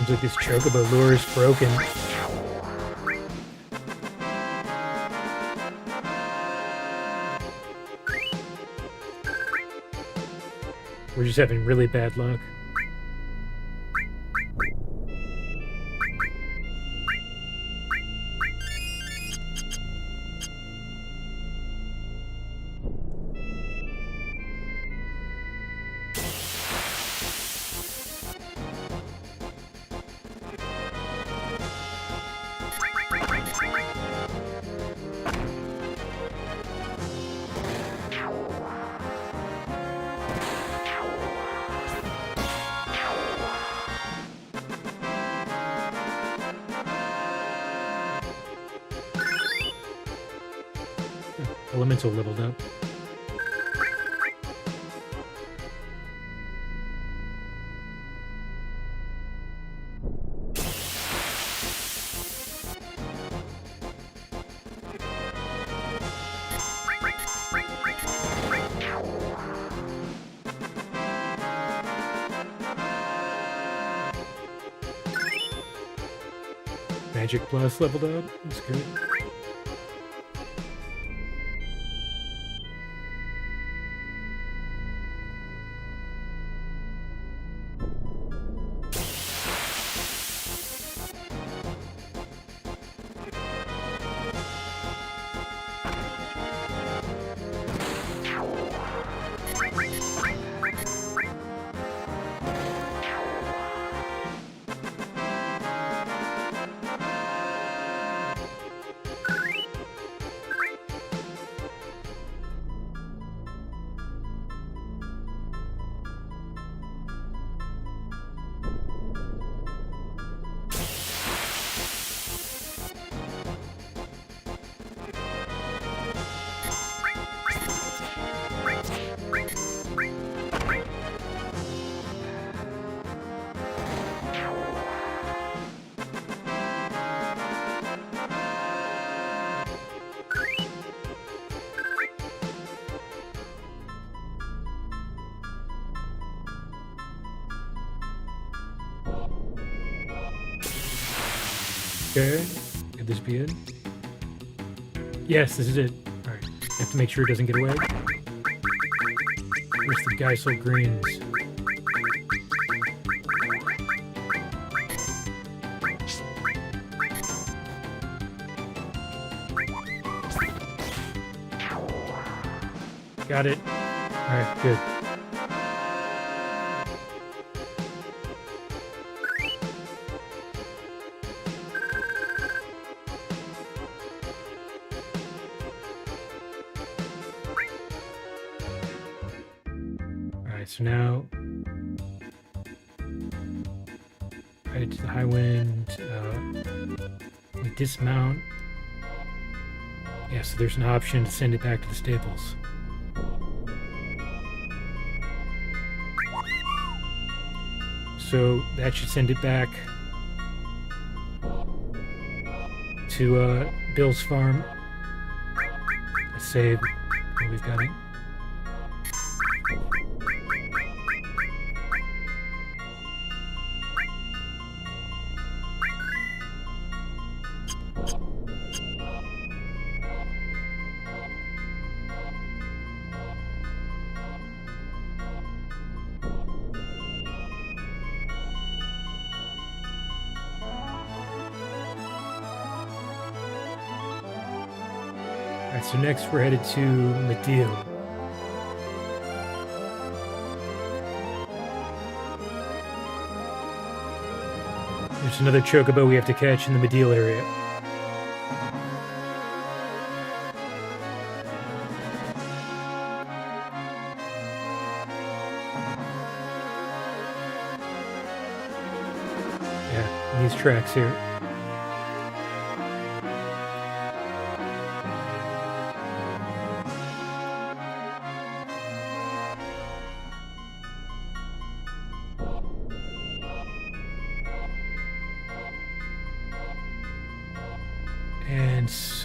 Seems like this chocobo lure is broken. We're just having really bad luck. Elemental leveled up. Magic Plus leveled up. That's good. Okay, could this be it? Yes, this is it. Alright, have to make sure it doesn't get away. Where's the Geisel greens? Got it. Alright, good. So now, right to the Highwind, we dismount. Yeah, so there's an option to send it back to the stables. So that should send it back to Bill's farm. Let's save. Oh, we've got it. So next we're headed to Medill. There's another chocobo we have to catch in the Medill area. Yeah, these tracks here.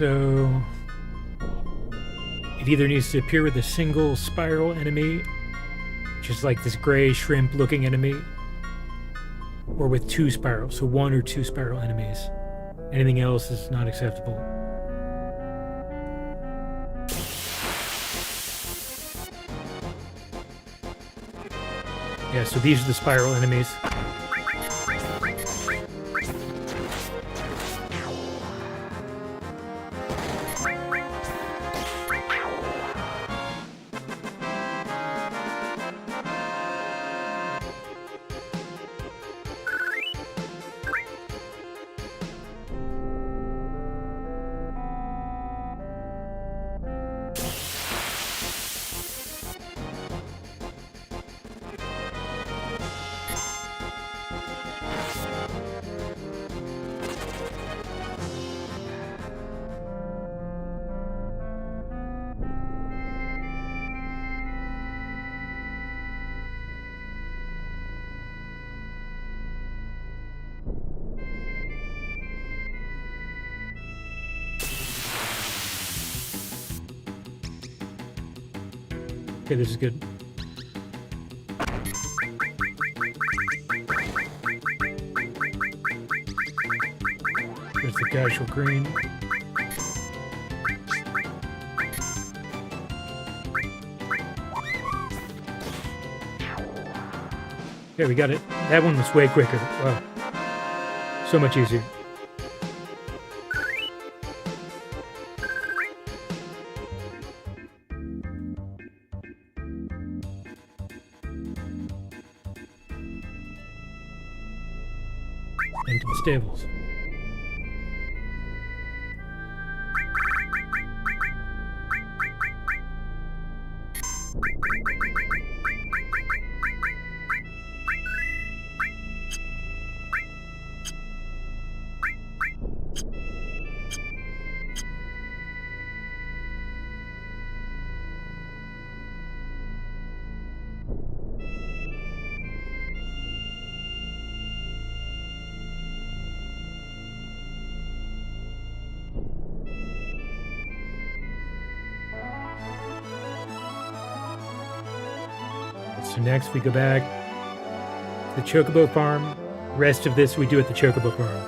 So it either needs to appear with a single spiral enemy, which is like this gray shrimp looking enemy, or with 2 spiral. So 1 or 2 spiral enemies. Anything else is not acceptable. Yeah, so these are the spiral enemies. Okay, this is good. There's the casual green. Okay, we got it. That one was way quicker. Wow. So much easier. Into the stables. So next we go back to the Chocobo farm. Rest of this we do at the Chocobo farm.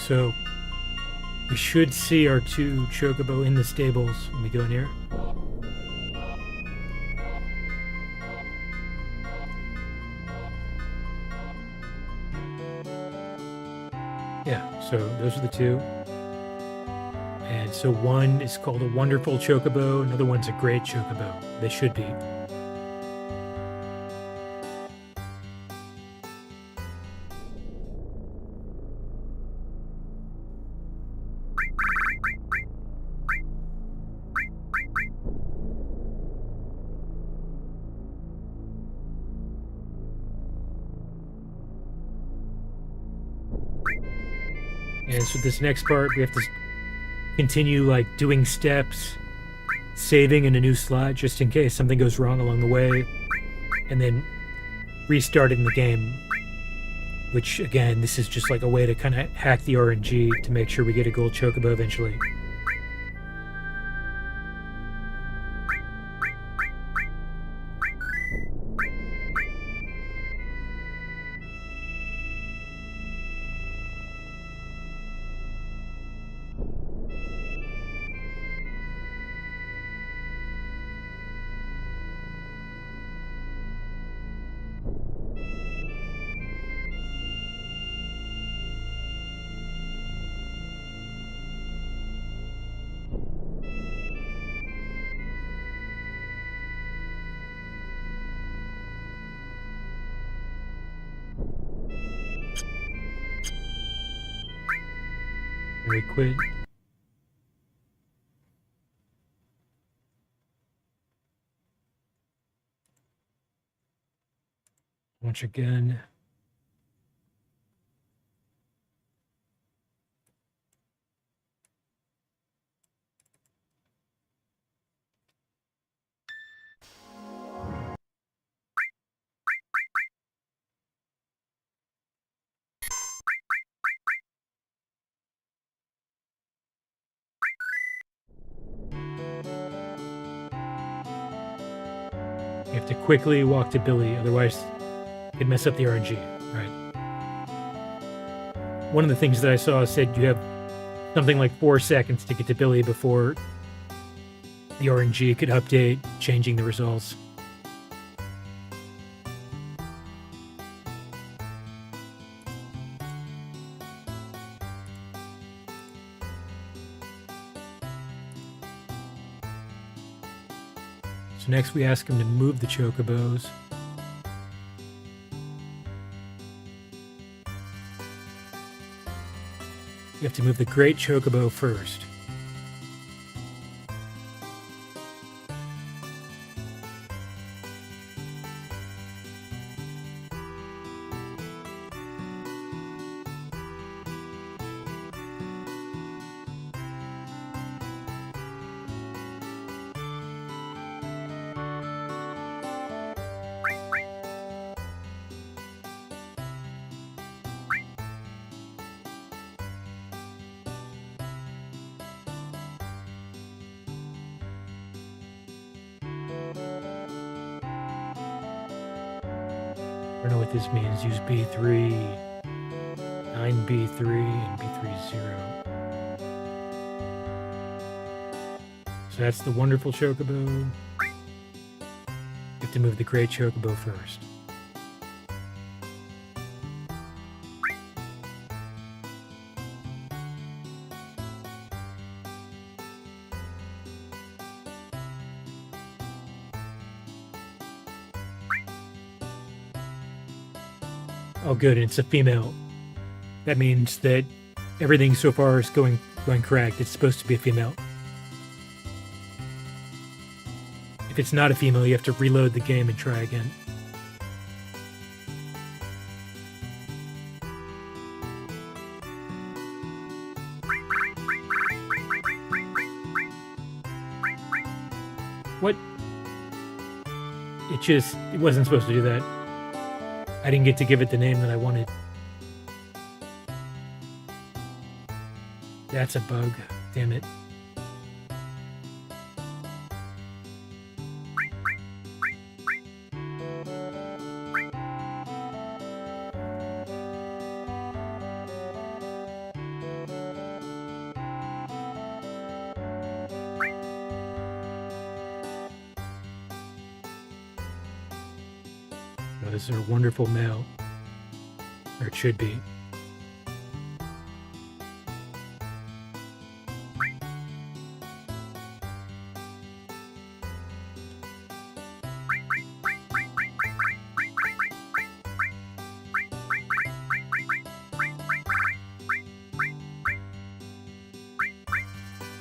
So we should see our 2 Chocobo in the stables when we go in here. Yeah, so those are the 2. And so one is called a Wonderful Chocobo, another one's a Great Chocobo. They should be. And so this next part, we have to continue like doing steps, saving in a new slot just in case something goes wrong along the way, and then restarting the game, which again, this is just like a way to kind of hack the RNG to make sure we get a gold Chocobo eventually. Really quit. Once again. You have to quickly walk to Billy, otherwise it could mess up the RNG, right? One of the things that I saw said you have something like 4 seconds to get to Billy before the RNG could update, changing the results. So next we ask him to move the chocobos. You have to move the great chocobo first. I don't know what this means. Use B3, 9B3, and B3 0. So that's the wonderful chocobo. You have to move the great chocobo first. Oh, good, and it's a female. That means that everything so far is going correct. It's supposed to be a female. If it's not a female, you have to reload the game and try again. What? It wasn't supposed to do that. I didn't get to give it the name that I wanted. That's a bug. Damn it. This is a wonderful male. Or it should be.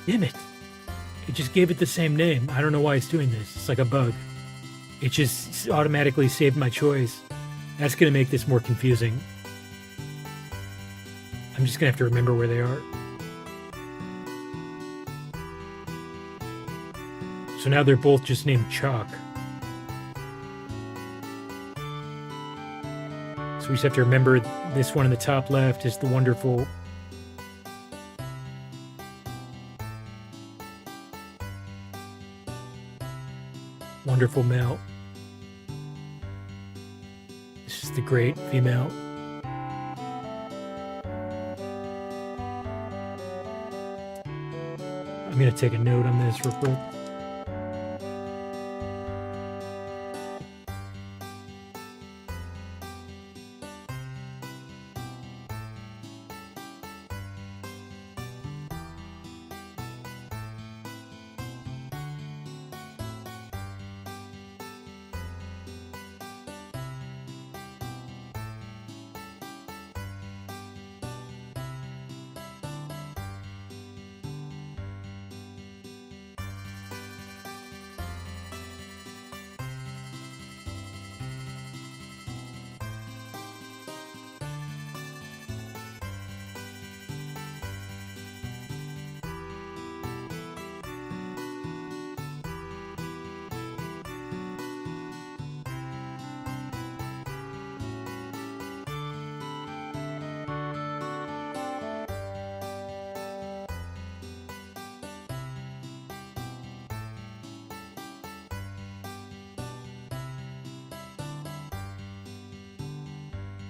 Damn it. It just gave it the same name. I don't know why it's doing this. It's like a bug. It just automatically saved my choice. That's going to make this more confusing. I'm just going to have to remember where they are. So now they're both just named Chalk. So we just have to remember this one in the top left is the wonderful male. This is the great female. I'm going to take a note on this real quick.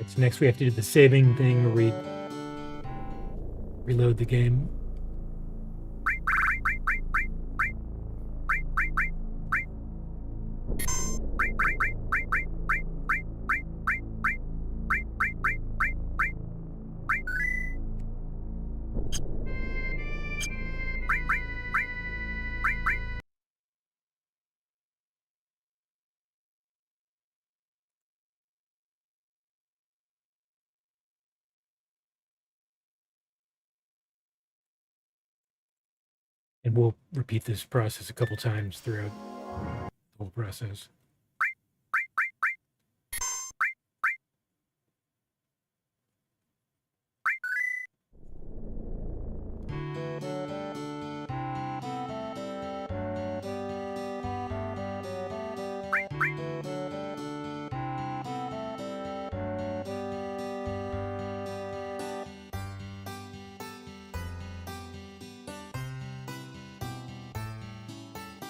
So next we have to do the saving thing where we reload the game. And we'll repeat this process a couple times throughout the whole process.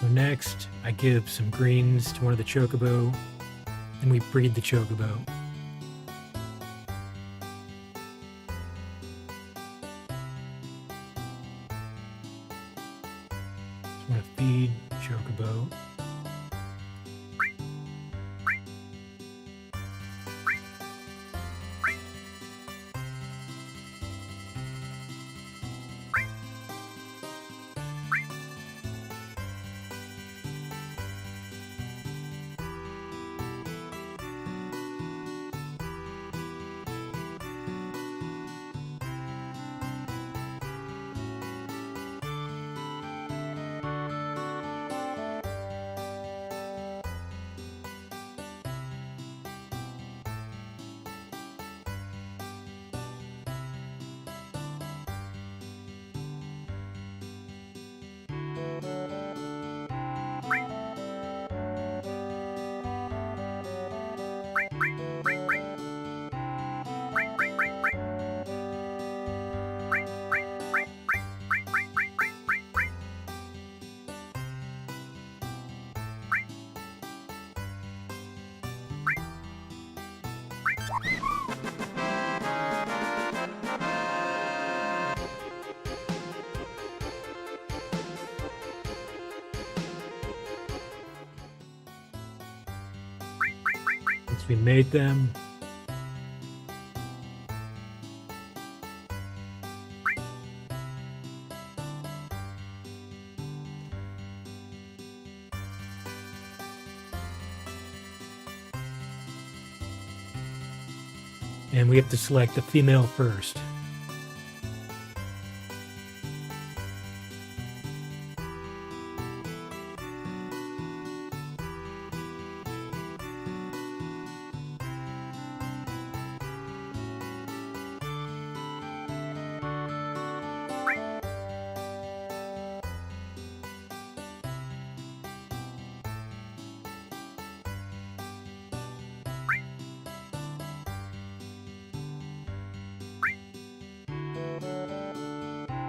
So next, I give some greens to one of the chocobo, and we breed the chocobo. So I'm going to feed chocobo. Once we made them, and we have to select the female first.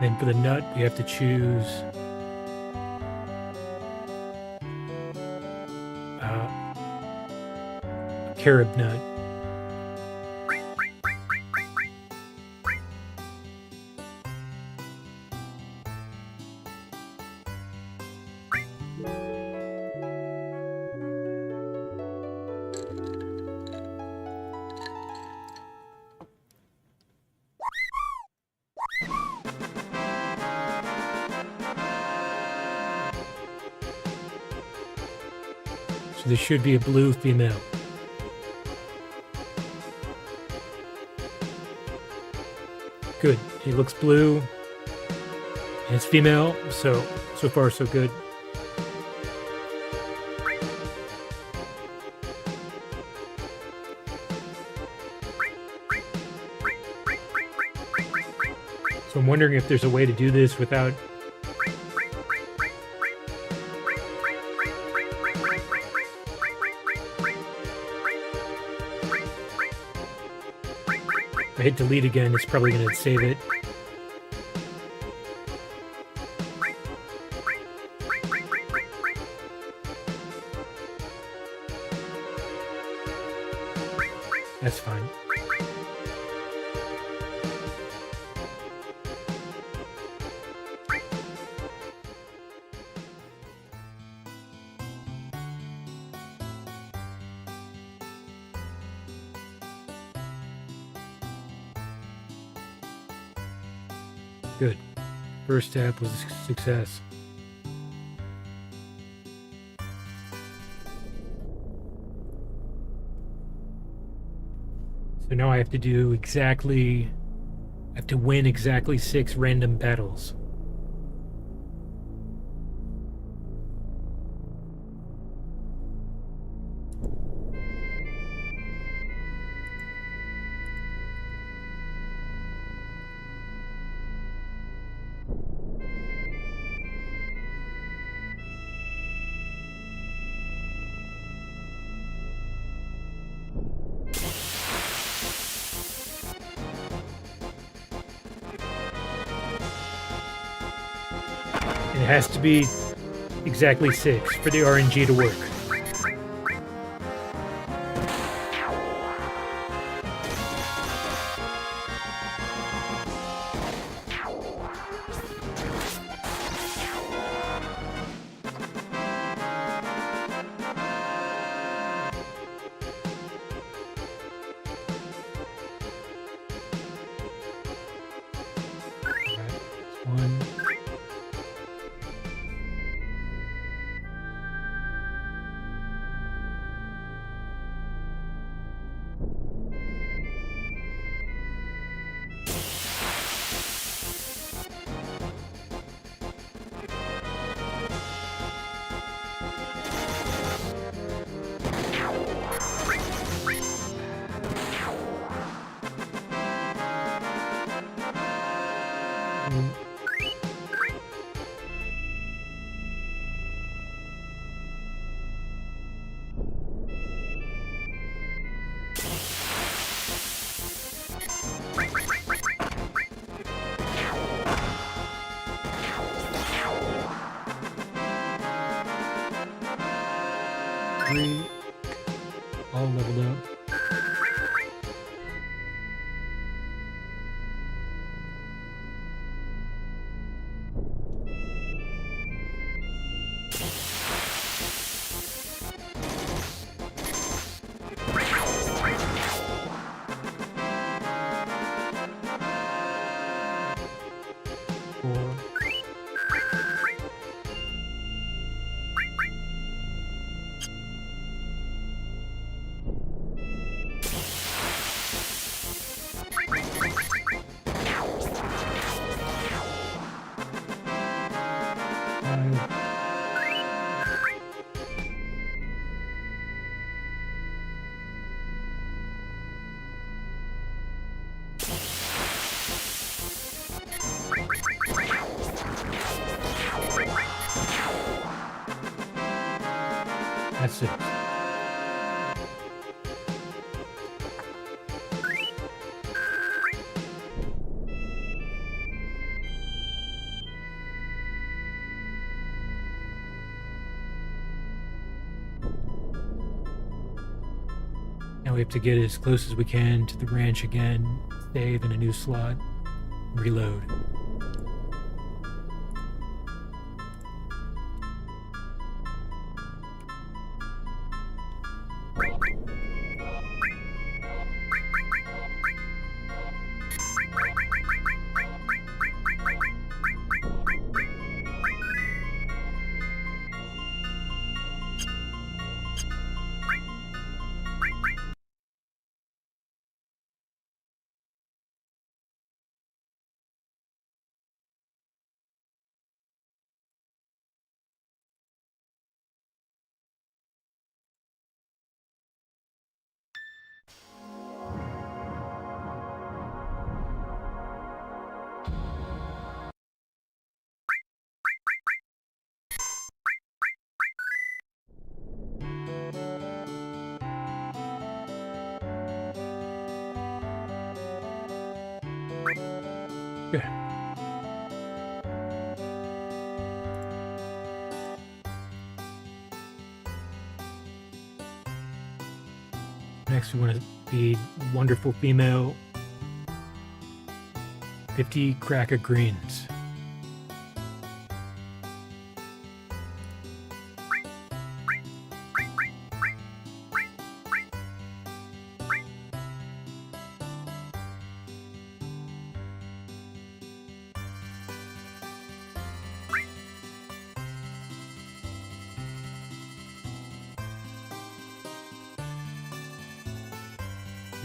Then for the nut, we have to choose a carob nut. So this should be a blue female. Good. It looks blue. And it's female, so far so good. So I'm wondering if there's a way to do this without if I hit delete again, it's probably going to save it. That's fine. Good. First step was a success. So now I have to do exactly... I have to win exactly 6 random battles. It has to be exactly 6 for the RNG to work. One. Three, all leveled up. Four. That's it. Now we have to get as close as we can to the ranch again, save in a new slot, reload. Okay. Next, we want to be wonderful female. 50 cracker greens.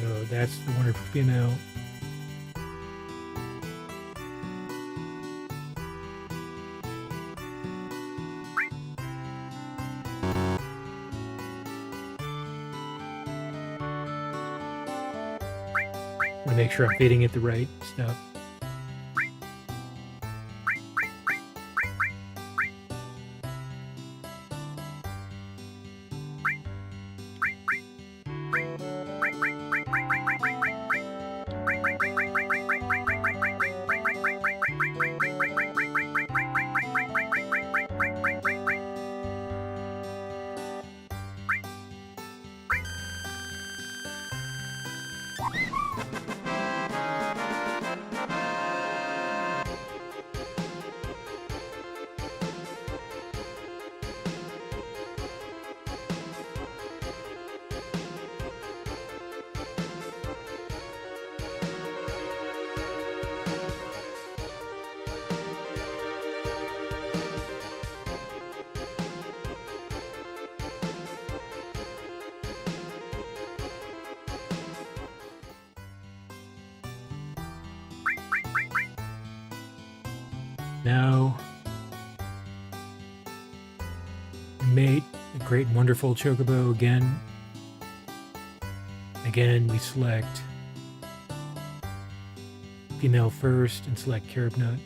So that's the wonderful female. Want to make sure I'm feeding it the right stuff. Now, mate, the great and wonderful Chocobo again. Again, we select female first and select carob nut.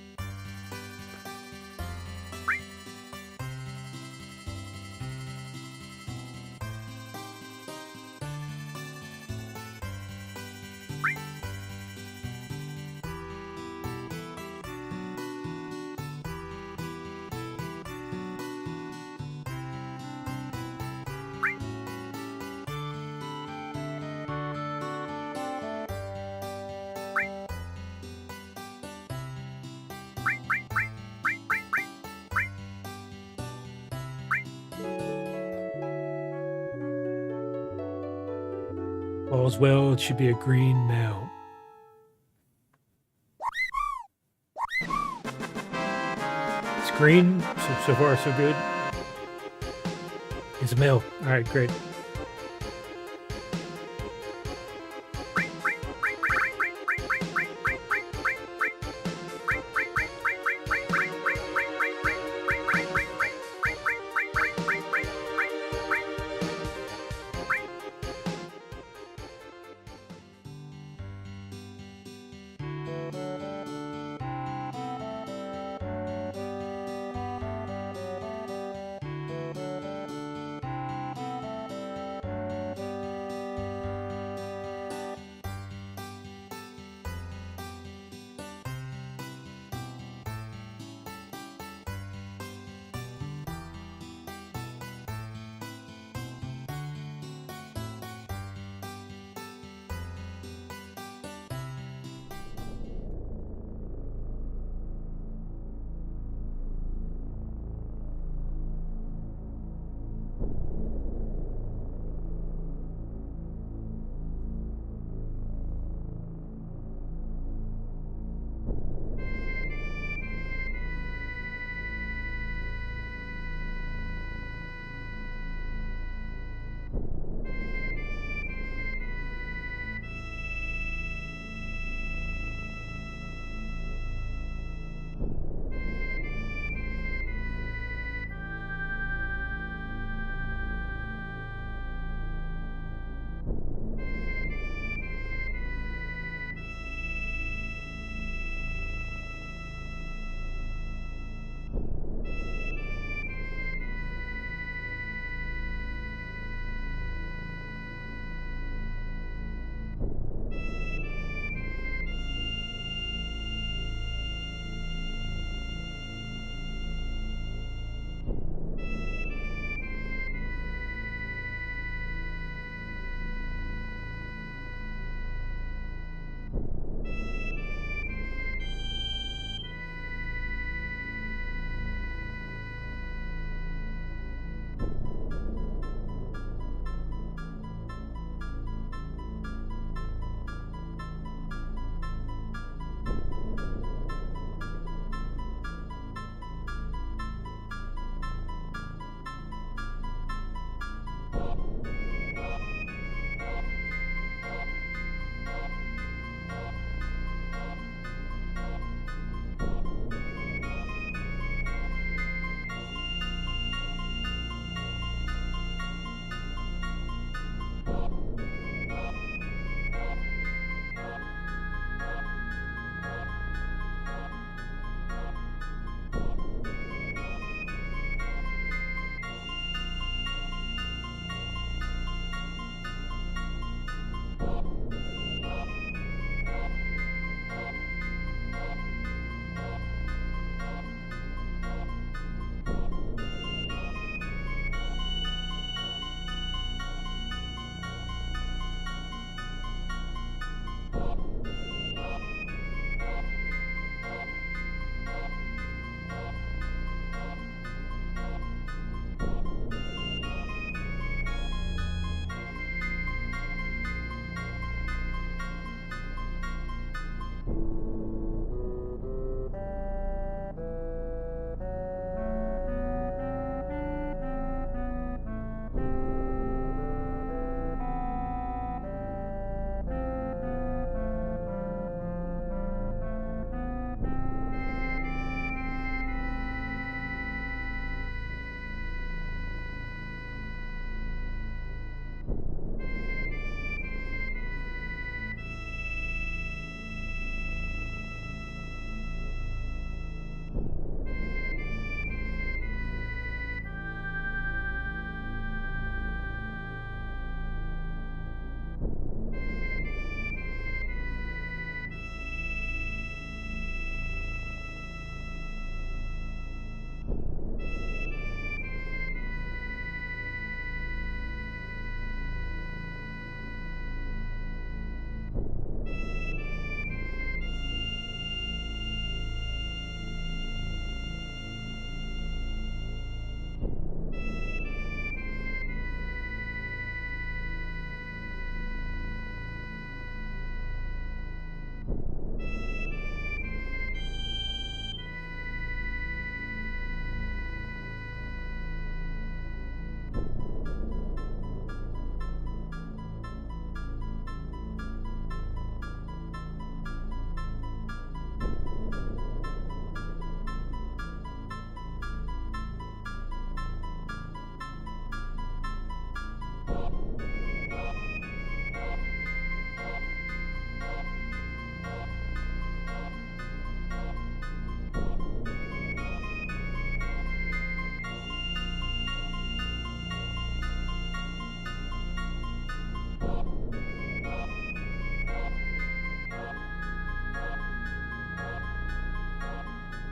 All's well, it should be a green male. It's green, so far so good. It's a male. Alright, great.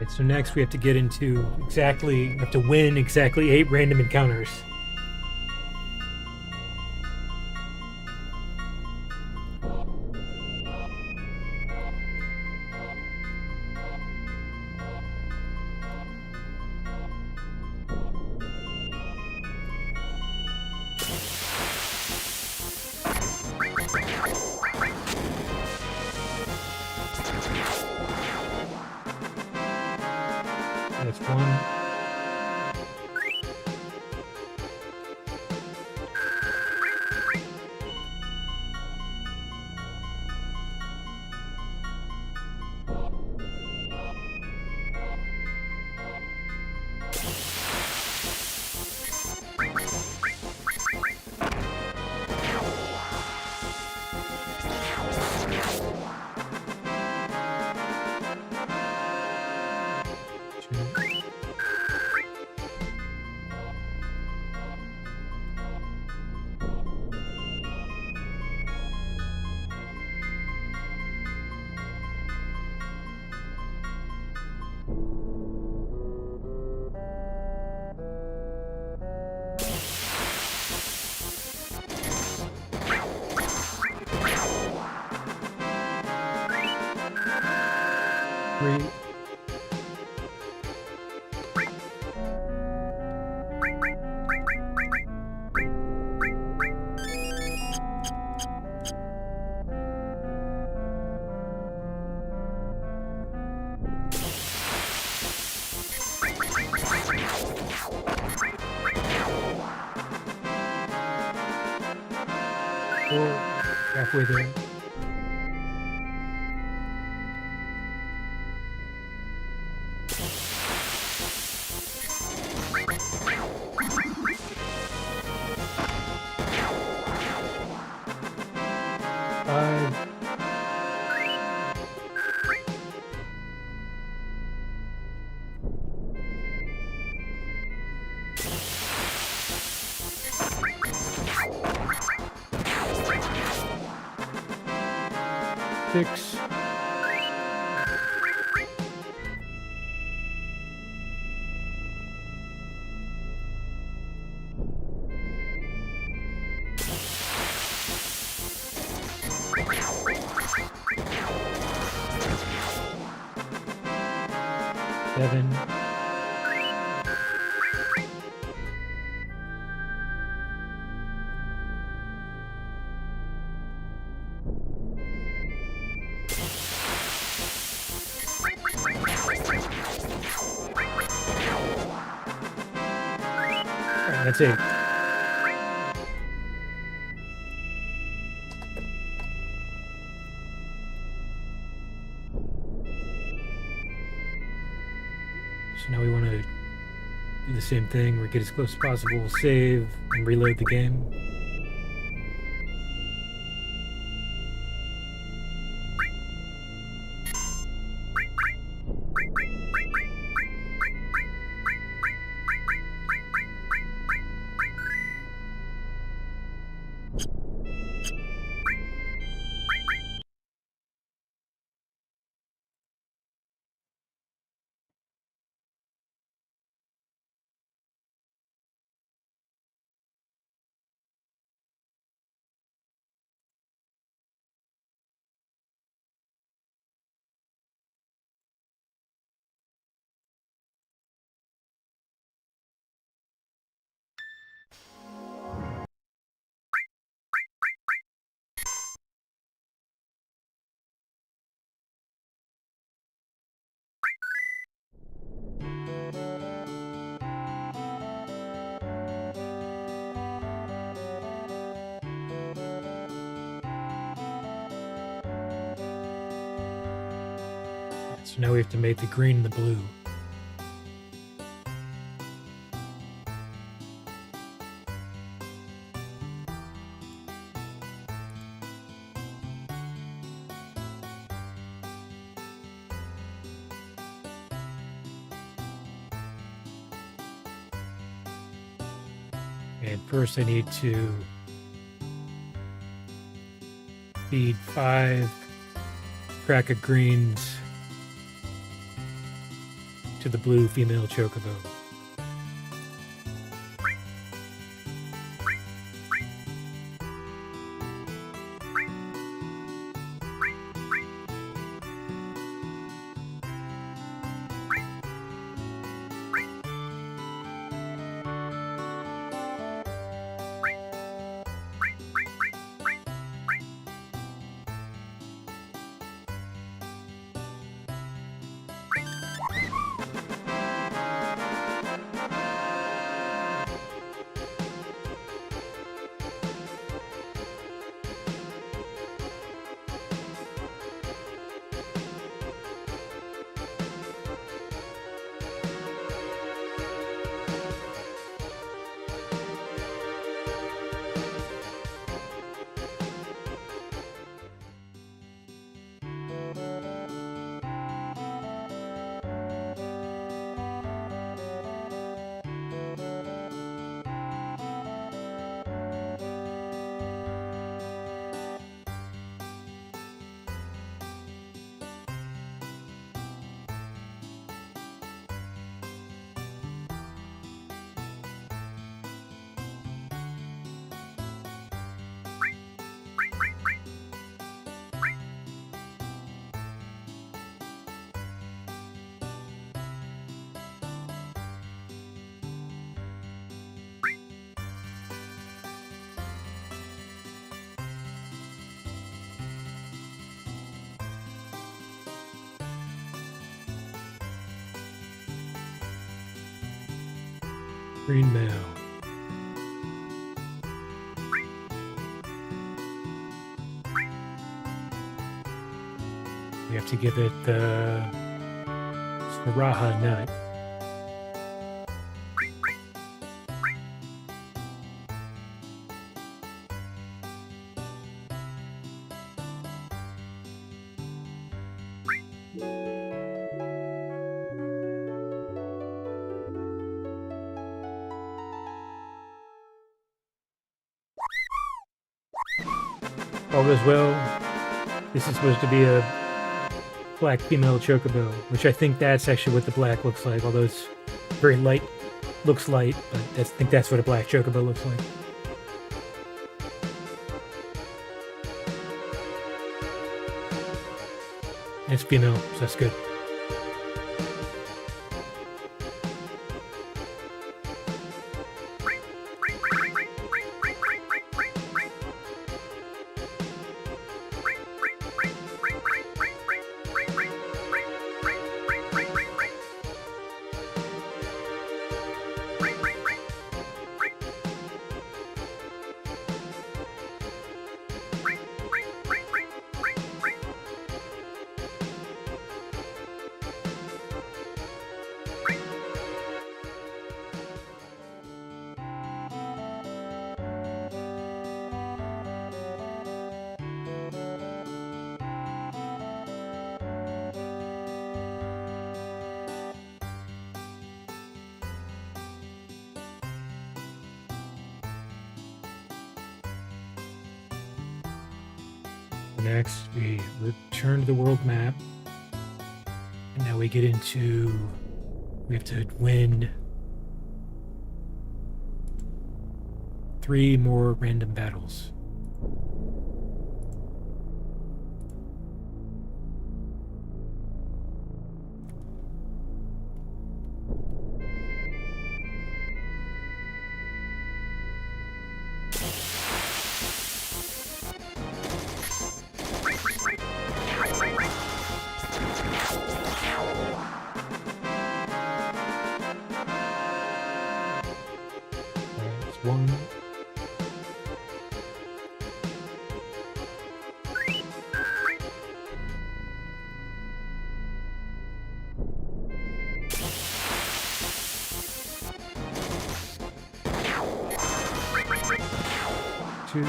Right, so next we have to get into we have to win exactly 8 random encounters. That's one. Three. Four. Halfway there. Five. Six. Seven. That's it. So now we want to do the same thing. We get as close as possible, save, and reload the game. So now we have to make the green and the blue. And first I need to feed 5 crack of greens to the blue female chocobo. Green Mail. We have to give it the Sriracha nut. All goes well. This is supposed to be a black female chocobo, which I think that's actually what the black looks like, although it's very light, looks light, but I think that's what a black chocobo looks like. And it's female, so that's good. Next, we return to the world map, and now we get into, we have to win 3 more random battles. One. Two.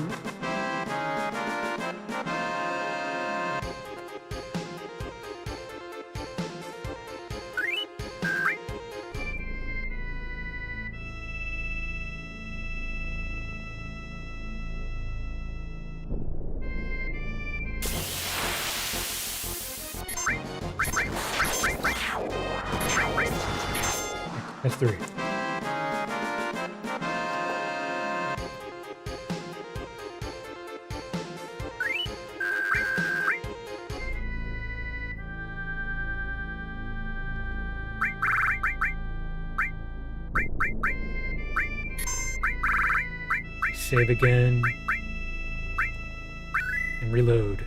That's 3. Save again. And reload.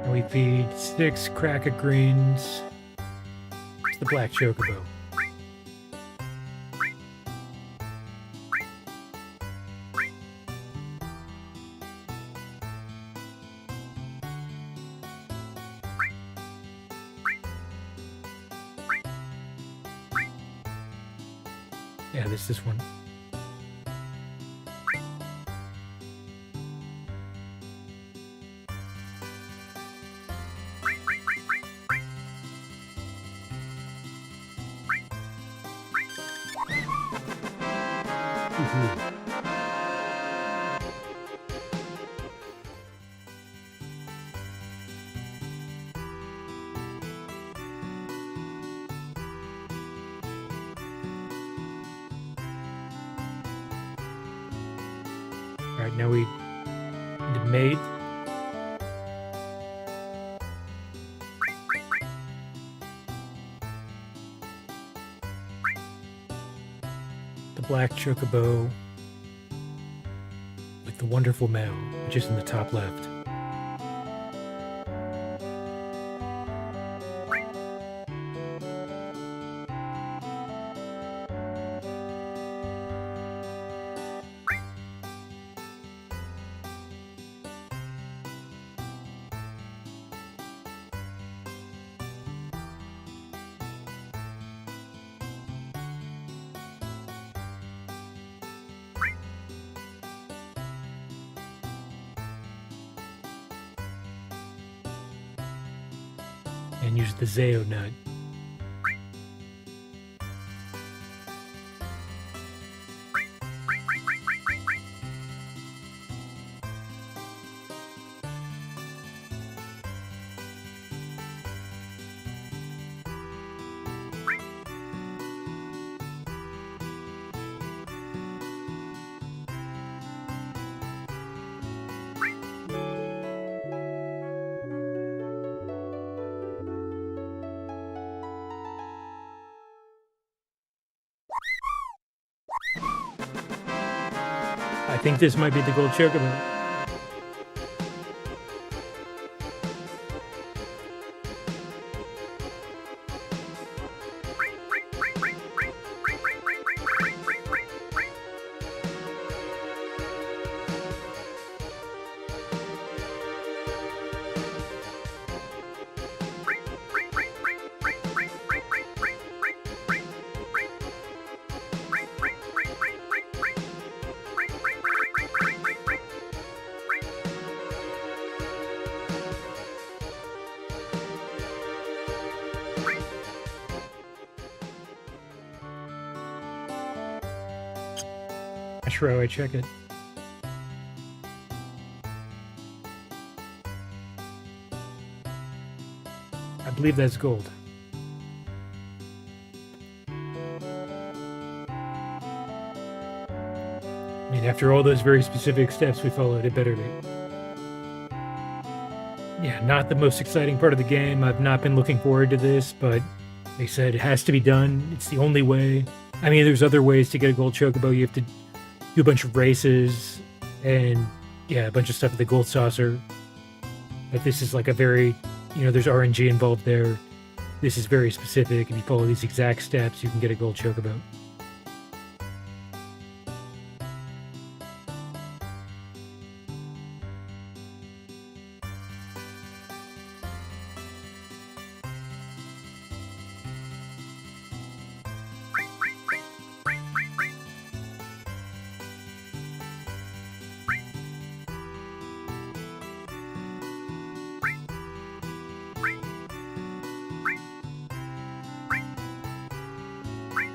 And we feed 6 cracker greens to the black chocobo. Yeah, this one. Alright, now we need mate. The black chocobo with the wonderful male, which is in the top left. And use the Zeo nut. I think this might be the gold chocobo. That's how I check it. I believe that's gold. I mean, after all those very specific steps we followed, it better be. Yeah, not the most exciting part of the game. I've not been looking forward to this, but they said it has to be done. It's the only way. I mean, there's other ways to get a gold chocobo. You have to do a bunch of races and, yeah, a bunch of stuff with the gold saucer. But this is like a very, you know, there's RNG involved there. This is very specific. If you follow these exact steps, you can get a gold chocobo.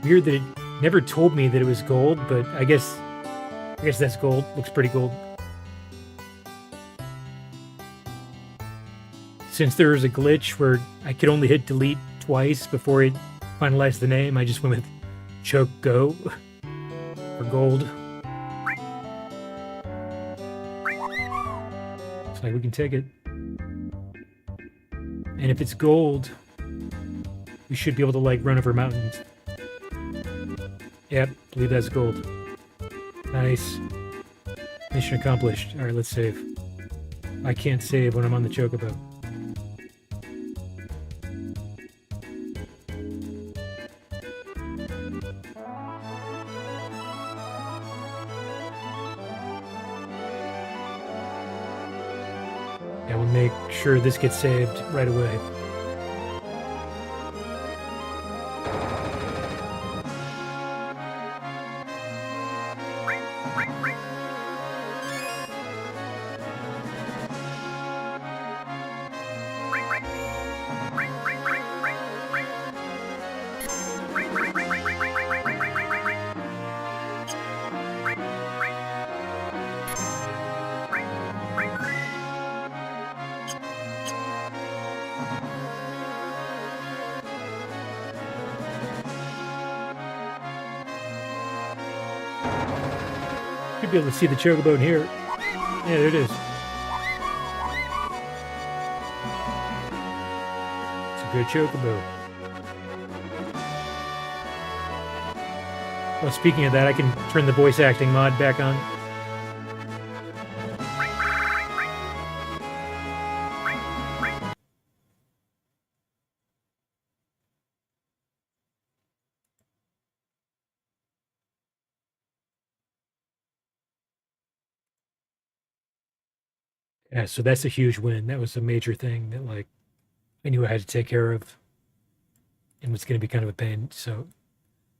Weird that it never told me that it was gold, but I guess that's gold. Looks pretty gold. Since there was a glitch where I could only hit delete twice before it finalized the name, I just went with Choke Go for gold. Looks like we can take it. And if it's gold, we should be able to, like, run over mountains. Yep, believe that's gold. Nice. Mission accomplished. Alright, let's save. I can't save when I'm on the chocobo. Yeah, we'll make sure this gets saved right away. Should be able to see the chocobo in here. Yeah, there it is. It's a good chocobo. Well, speaking of that, I can turn the voice acting mod back on. Yeah, so that's a huge win. That was a major thing that, like, I knew I had to take care of and was going to be kind of a pain, so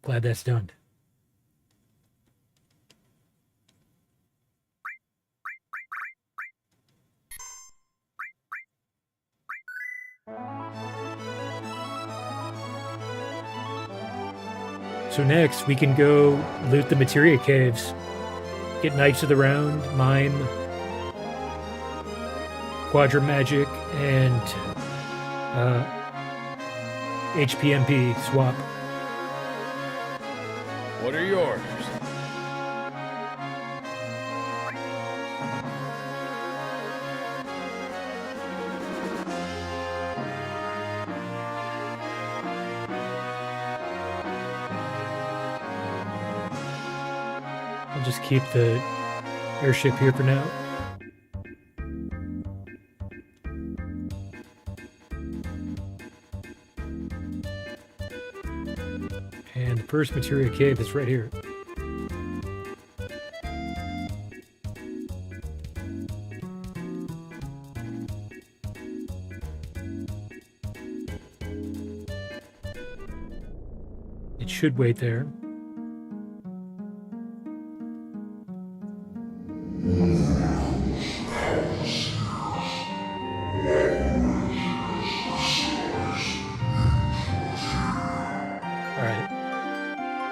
glad that's done. So next, we can go loot the materia caves, get Knights of the Round, Mime, Quadra Magic, and HPMP swap. What are yours? I'll just keep the airship here for now. And the first materia cave is right here. It should wait there.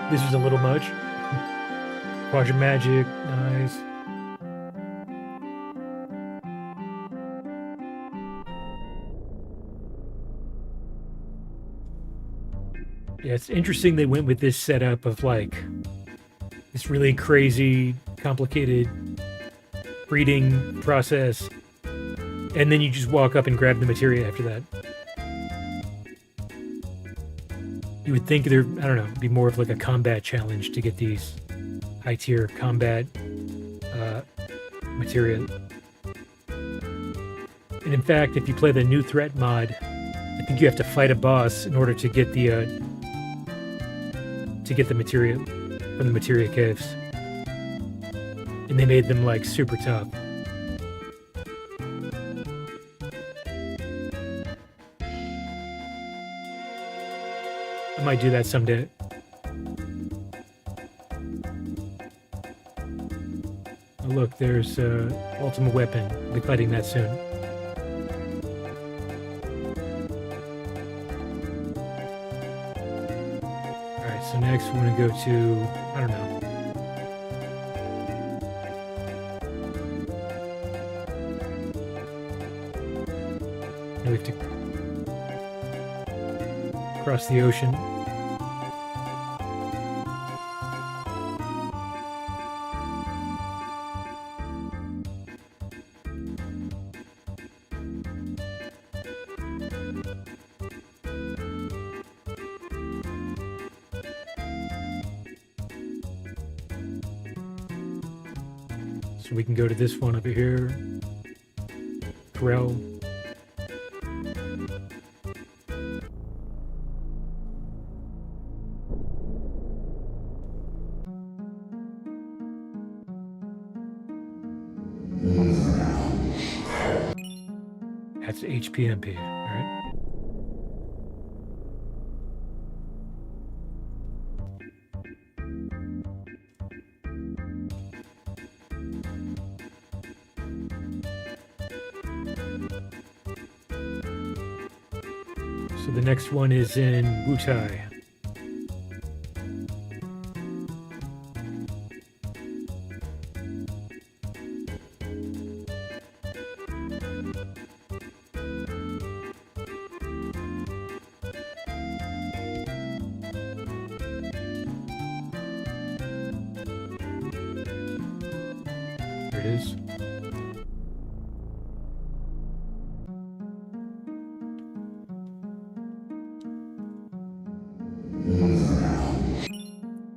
This is a little much. Quadra Magic, nice. Yeah, it's interesting they went with this setup of, like, this really crazy, complicated breeding process, and then you just walk up and grab the materia after that. You would think there, I don't know, be more of like a combat challenge to get these high-tier combat materia. And in fact, if you play the new threat mod, I think you have to fight a boss in order to get the materia from the materia caves. And they made them, like, super tough. I might do that someday. Oh, look, there's ultimate weapon. I'll be fighting that soon. Alright, So next we're going to go to, I don't know. Now we have to cross the ocean. So we can go to this one over here. Corral. That's HPMP, alright? So the next one is in Wutai. There it is.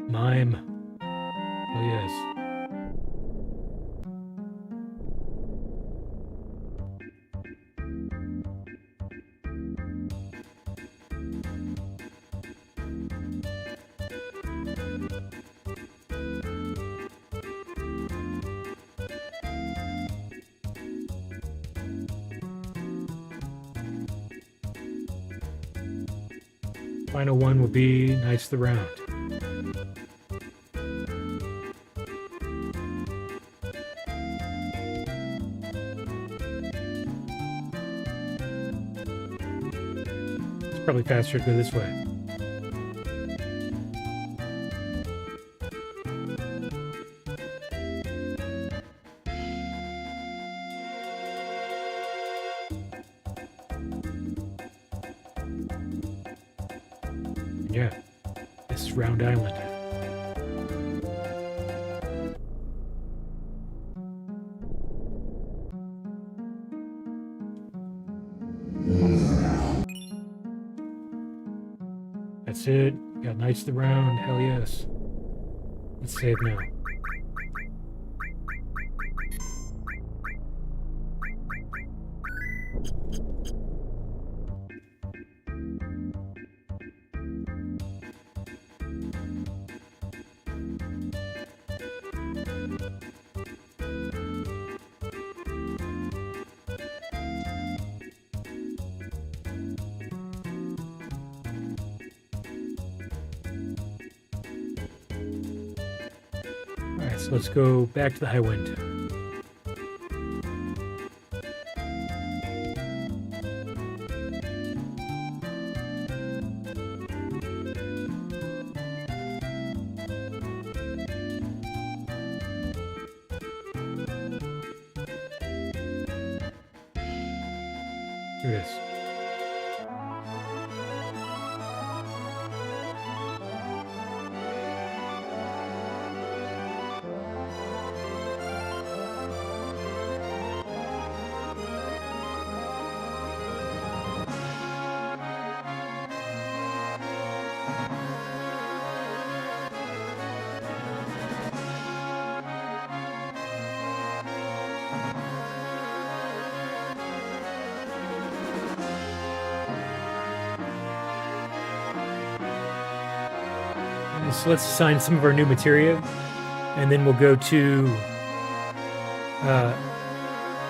Mime. Oh yes. Final one will be Knights of the Round. It's probably faster to go this way. Yeah, this is Round Island. That's it. Got Knights of the Round. Hell yes. Let's save now. Alright, so let's go back to the Highwind. Here it is. So let's assign some of our new materia, and then we'll go to the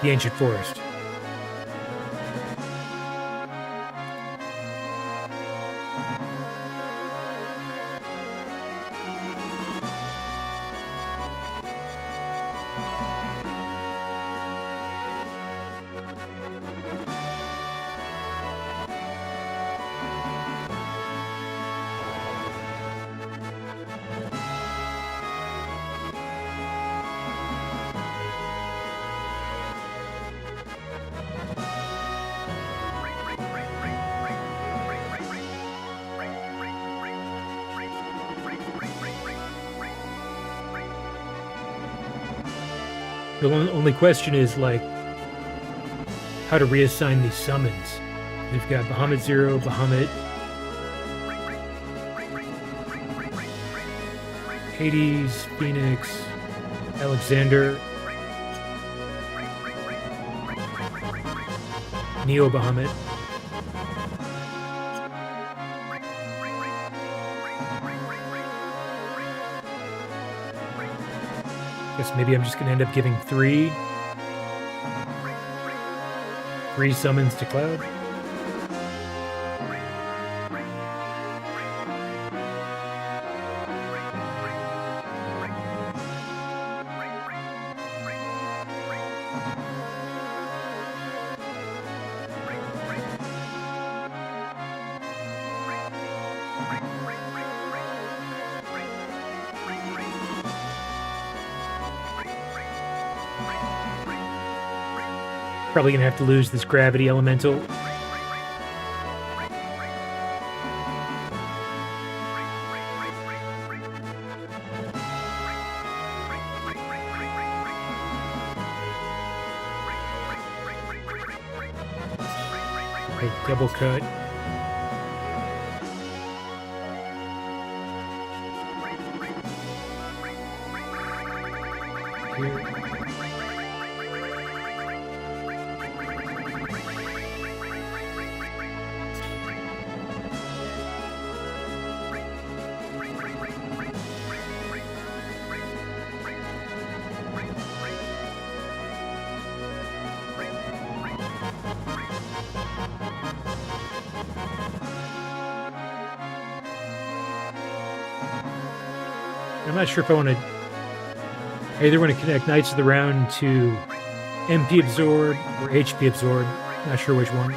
Ancient Forest. The only question is, like, how to reassign these summons. We've got Bahamut Zero, Bahamut, Hades, Phoenix, Alexander, Neo Bahamut. Guess maybe I'm just going to end up giving three summons to Cloud. Probably gonna have to lose this gravity elemental. Okay, double cut. Here. I'm not sure if I want to. I either want to connect Knights of the Round to MP Absorb or HP Absorb. Not sure which one.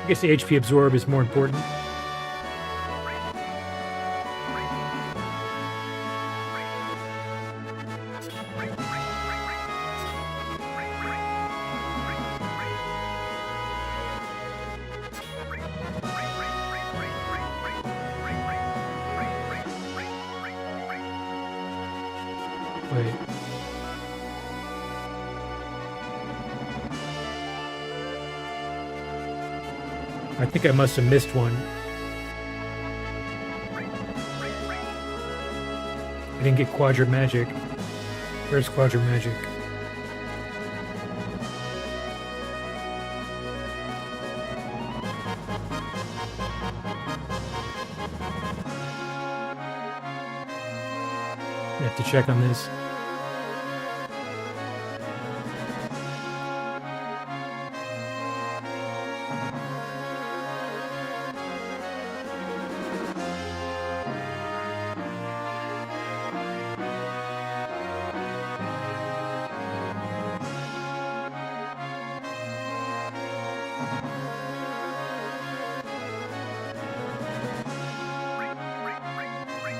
I guess the HP Absorb is more important. Wait. I think I must have missed one. I didn't get Quadra Magic. Where's Quadra Magic? I have to check on this.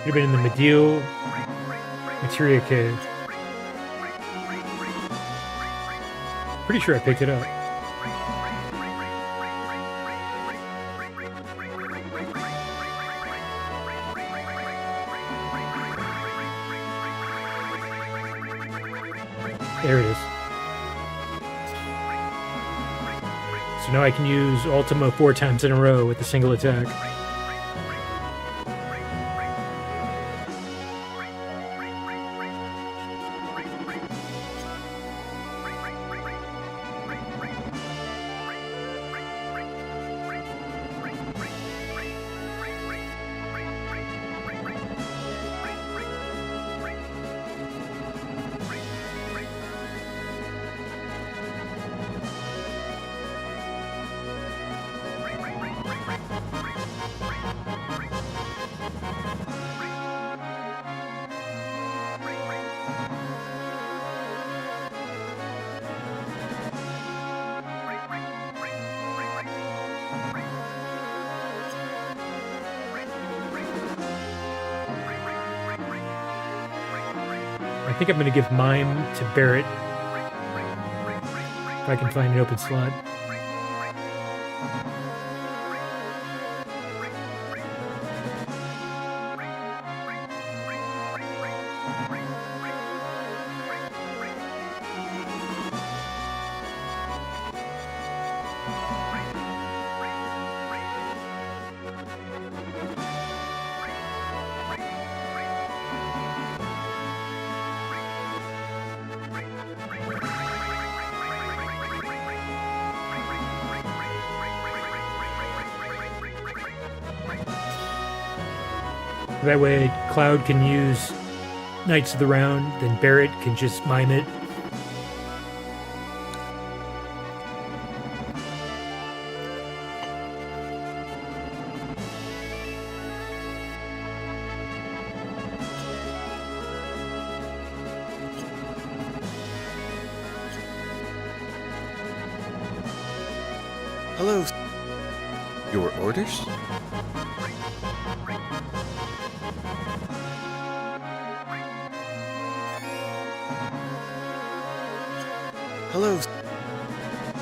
Could have been in the Medial Materia Cave. Pretty sure I picked it up. There it is. So now I can use Ultima 4 times in a row with a single attack. think I'm going to give Mime to Barret. If I can find an open slot. That way, Cloud can use Knights of the Round, then Barret can just mime it. Hello. Your orders? Hello.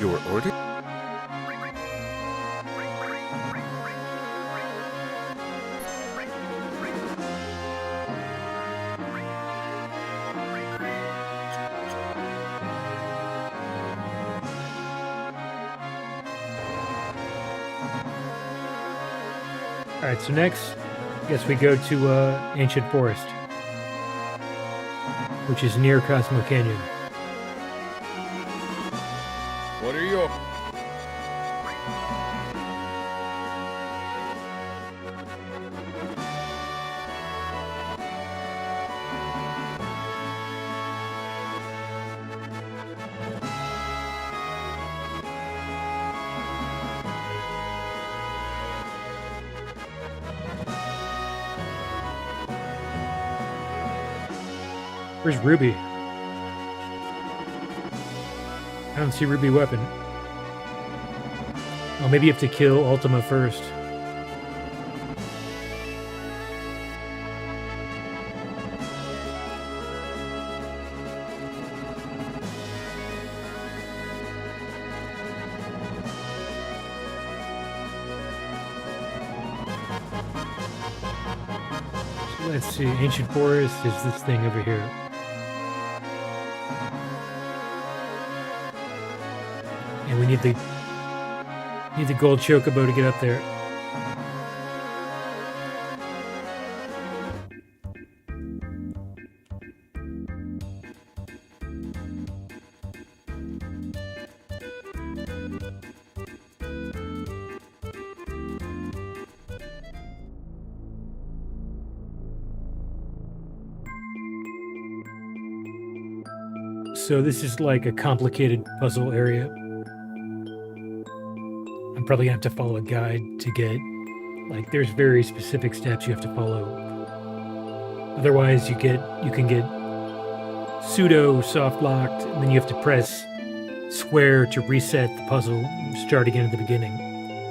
Your order? Alright, so next, I guess we go to Ancient Forest, which is near Cosmo Canyon. What are your... Where's Ruby? I don't see Ruby weapon. Oh, maybe you have to kill Ultima first. So let's see. Ancient Forest is this thing over here. And we need the gold chocobo to get up there. So this is like a complicated puzzle area. I'm probably gonna have to follow a guide to get, like, there's very specific steps you have to follow. Otherwise you can get pseudo soft locked, and then you have to press square to reset the puzzle and start again at the beginning.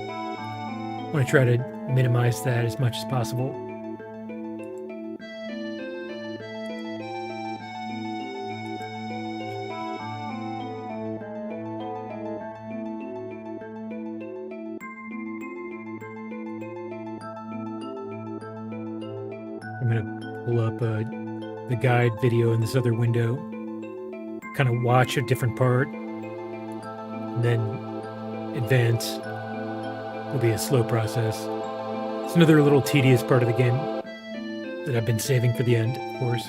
I want to try to minimize that as much as possible. I'm going to pull up the guide video in this other window, kind of watch a different part, and then advance. It'll be a slow process. It's another little tedious part of the game that I've been saving for the end, of course.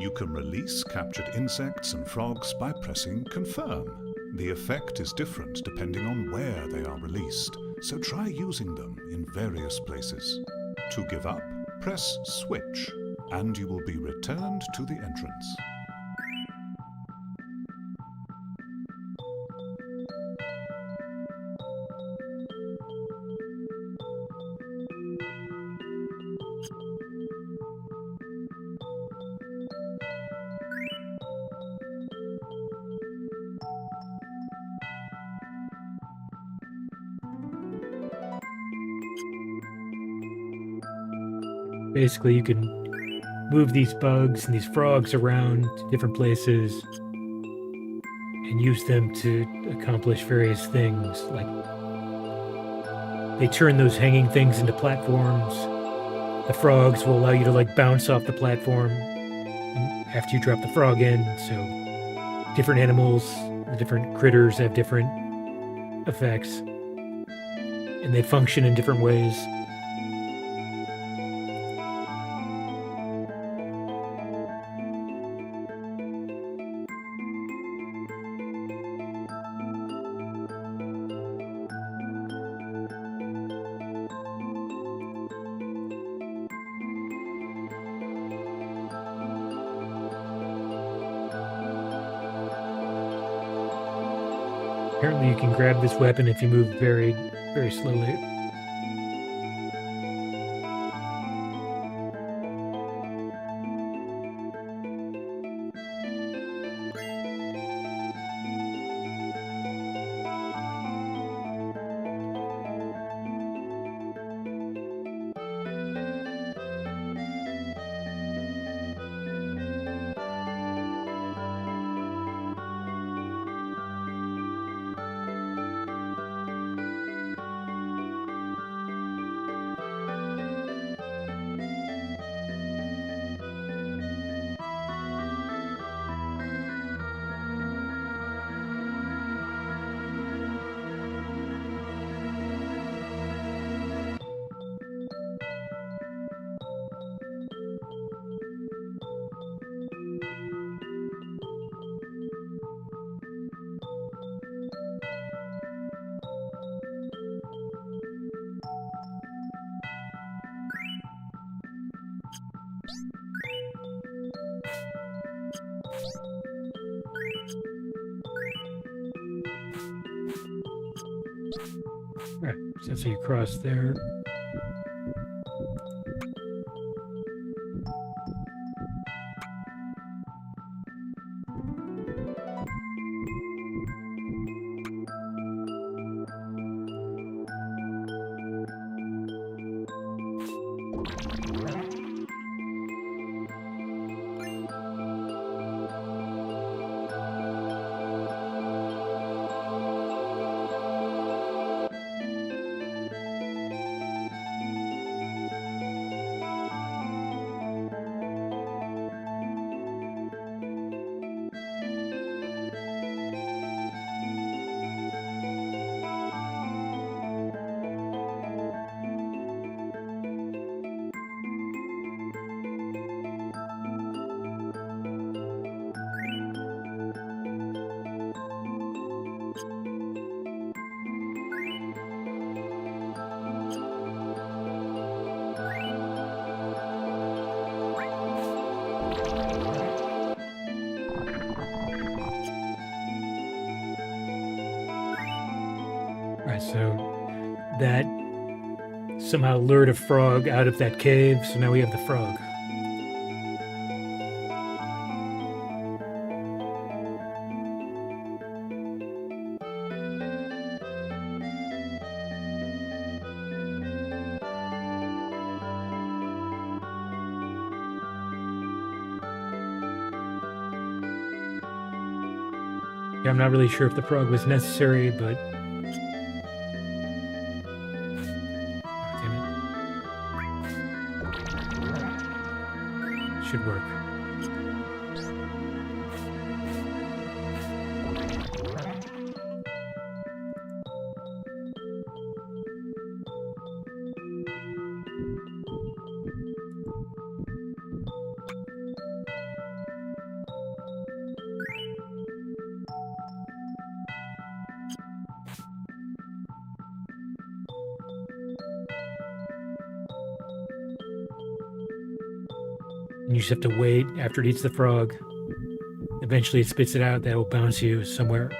You can release captured insects and frogs by pressing Confirm. The effect is different depending on where they are released, so try using them in various places. To give up, press Switch, and you will be returned to the entrance. Basically, you can move these bugs and these frogs around to different places and use them to accomplish various things. Like, they turn those hanging things into platforms. The frogs will allow you to, like, bounce off the platform after you drop the frog in. So, different animals, the different critters have different effects, and they function in different ways. Apparently you can grab this weapon if you move very, very slowly. Right, so you cross there. Right, so that somehow lured a frog out of that cave, so now we have the frog. Yeah, I'm not really sure if the frog was necessary, but should work. And you just have to wait after it eats the frog. Eventually it spits it out. That will bounce you somewhere.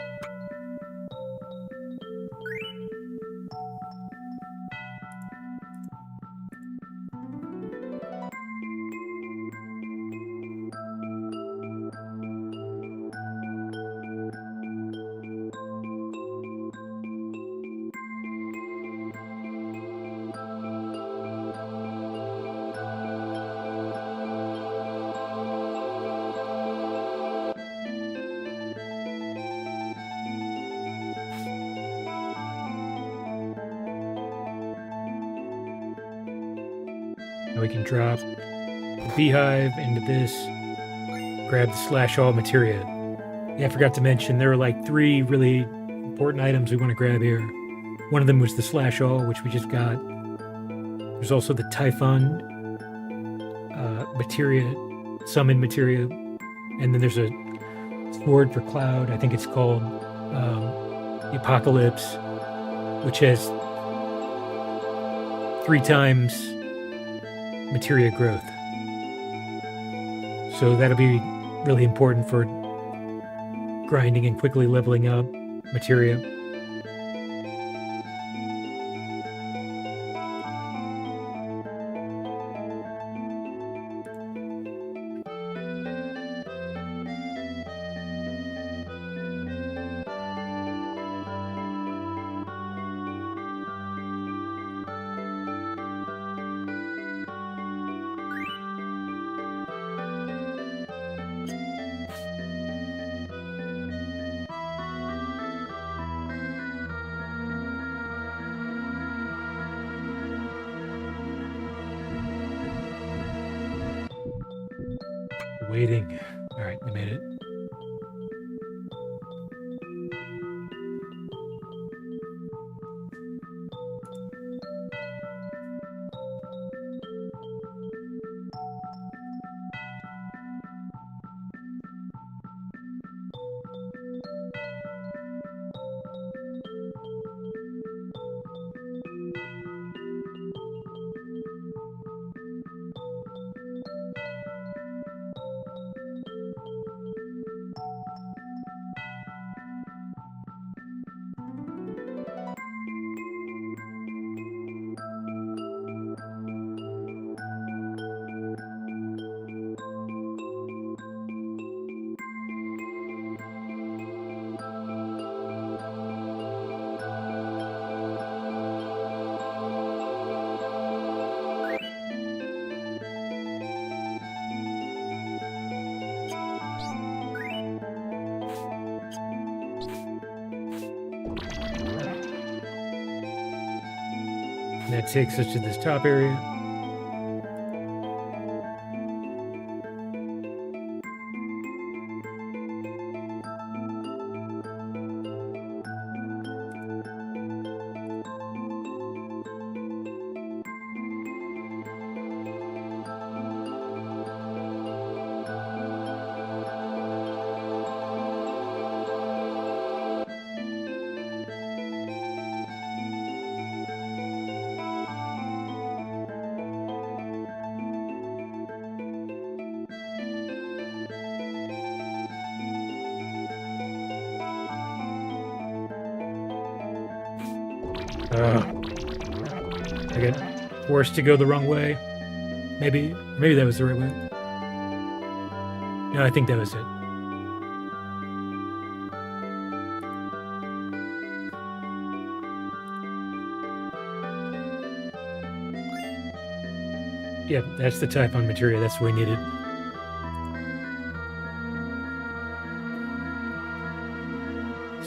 We can drop the beehive into this, grab the slash all materia. Yeah, I forgot to mention there are like 3 really important items we want to grab here. One of them was the slash all, which we just got. There's also the Typhon materia, summon materia, and then there's a sword for Cloud. I think it's called the Apocalypse, which has 3 times materia growth. So that'll be really important for grinding and quickly leveling up materia. Waiting. All right, we made it. And that takes us to this top area. I got forced to go the wrong way. Maybe that was the right way. No, I think that was it. Yeah, that's the Typhon materia. That's what we needed.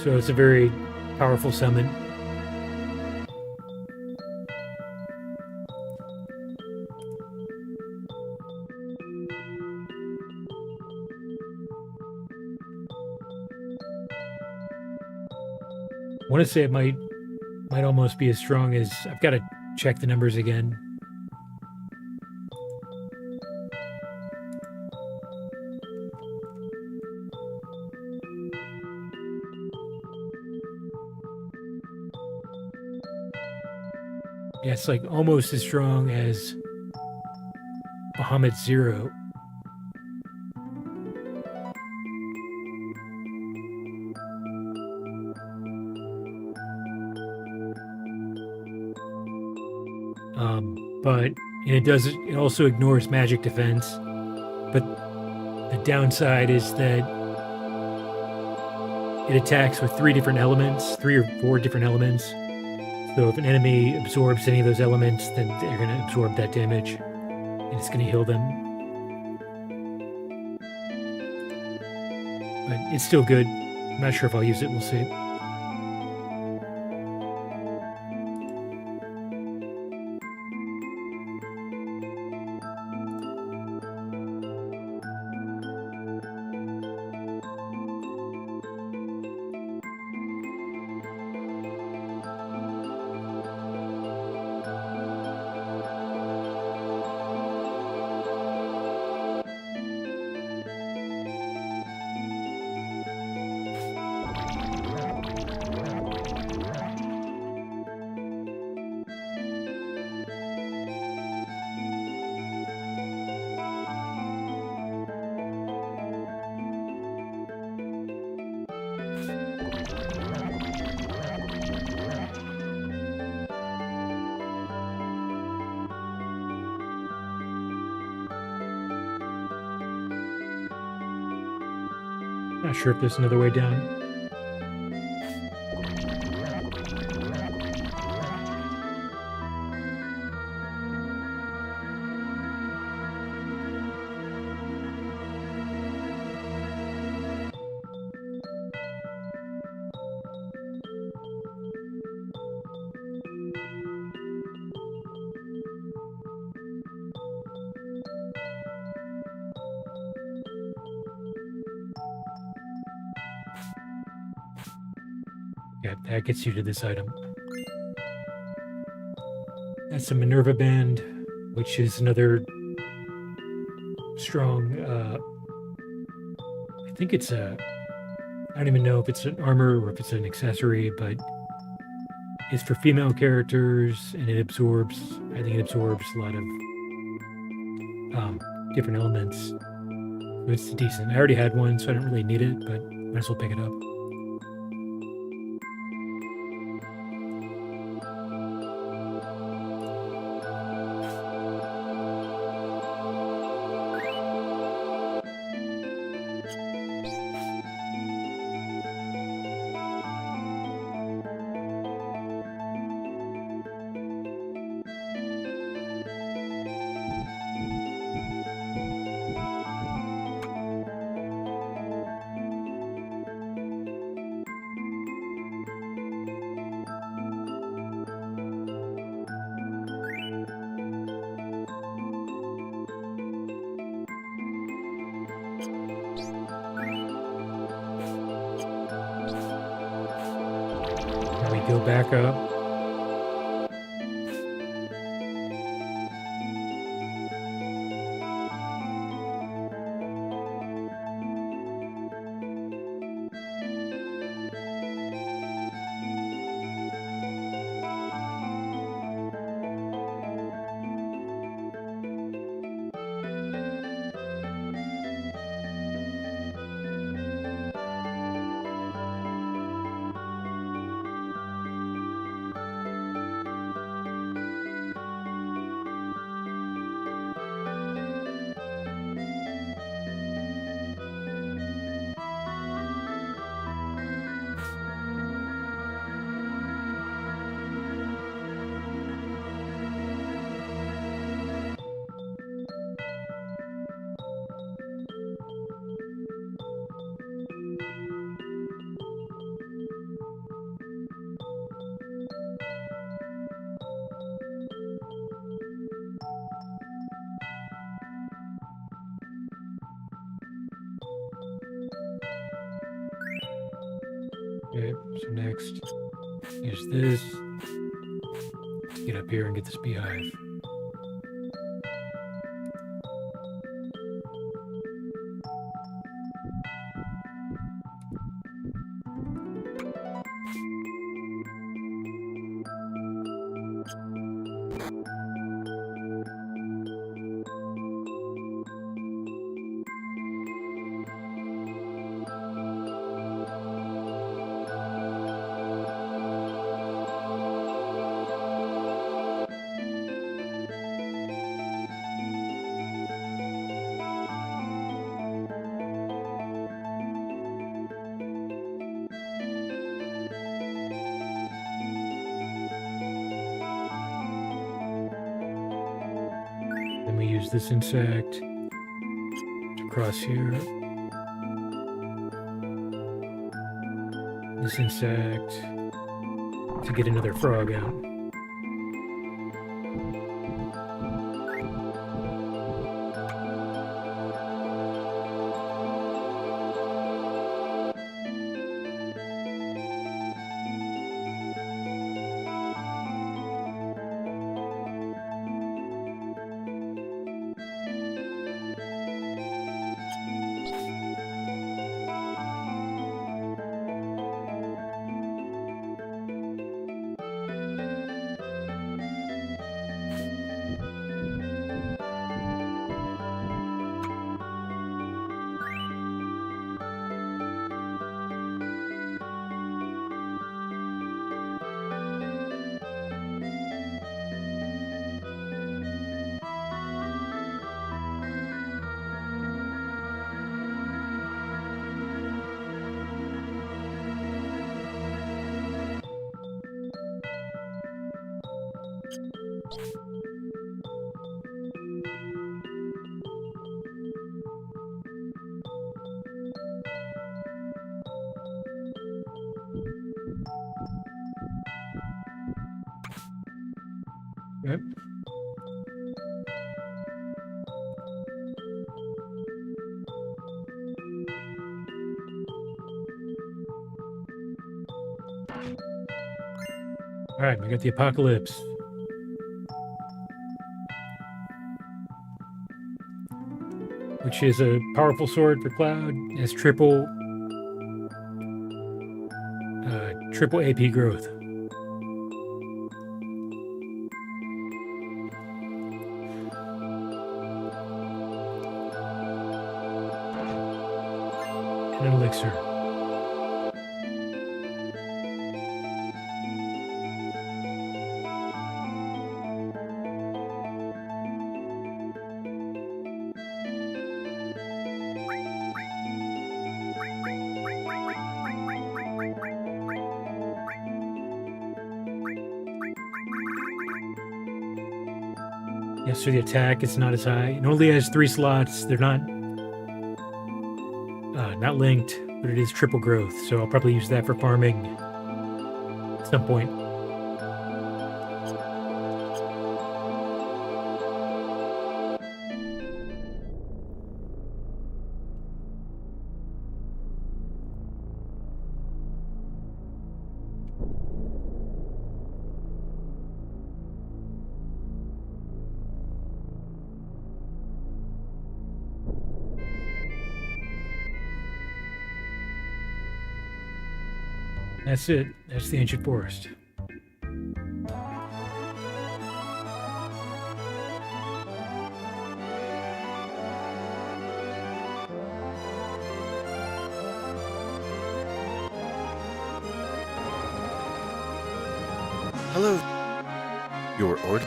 So it's a very powerful summon. I want to say it might almost be as strong as... I've got to check the numbers again. Yeah, it's like almost as strong as Bahamut Zero, but it also ignores magic defense. But the downside is that it attacks with 3 or 4 different elements. So if an enemy absorbs any of those elements, then they're going to absorb that damage, and it's going to heal them. But it's still good. I'm not sure if I'll use it. We'll see. Not sure if there's another way down. Yeah, that gets you to this item. That's a Minerva Band, which is another strong, I think it's I don't even know if it's an armor or if it's an accessory, but it's for female characters, and it absorbs a lot of different elements. It's decent. I already had one, so I don't really need it, but might as well pick it up. Go back up. Okay, so next, use this to get up here and get this beehive. Then we use this insect to cross here. This insect to get another frog out. Yep. All right, we got the Apocalypse. Which is a powerful sword for Cloud. It has triple AP growth. And an elixir. Yes, so the attack is not as high. It only has 3 slots. They're not linked, but it is triple growth. So I'll probably use that for farming at some point. That's it. That's the ancient forest. Hello. Your order?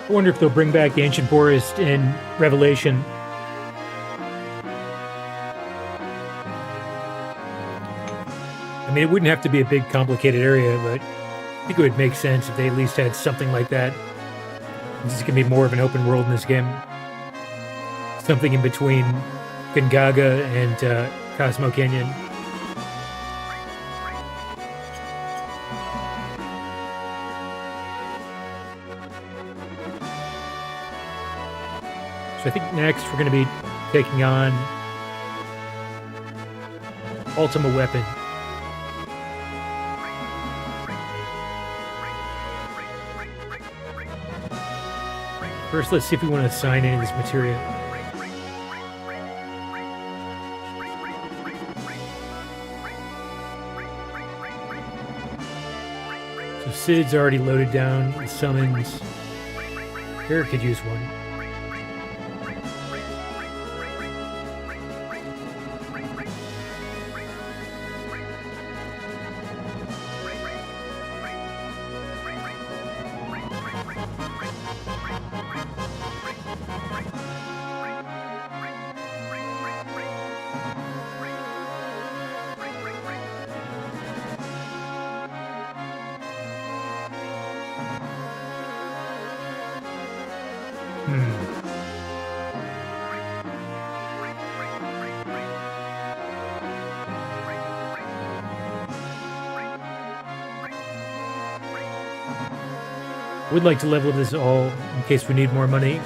I wonder if they'll bring back the ancient forest in Revelation. I mean, it wouldn't have to be a big, complicated area, but I think it would make sense if they at least had something like that. This is going to be more of an open world in this game. Something in between Gongaga and Cosmo Canyon. So I think next we're going to be taking on Ultima Weapon. First, let's see if we want to assign any of this materia. So Sid's already loaded down with summons. Aerith could use one. Would like to level this all in case we need more money.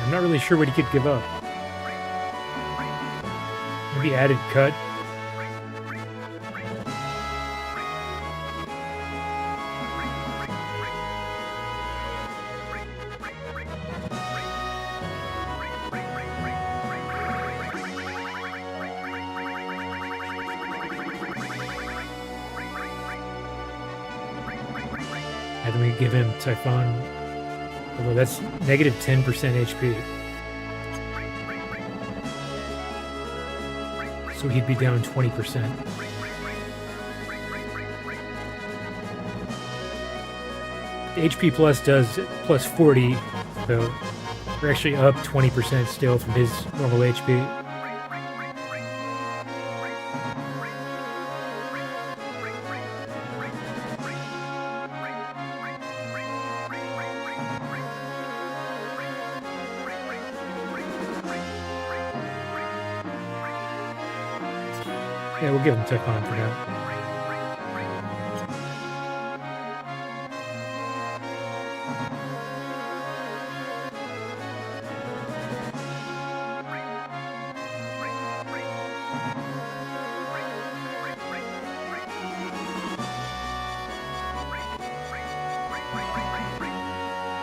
I'm not really sure what he could give up. Maybe added cut. And then we give him Typhon, although that's negative 10% HP. So he'd be down 20%. The HP plus does plus 40, so we're actually up 20% still from his normal HP. Yeah, we'll give him Typhon for now.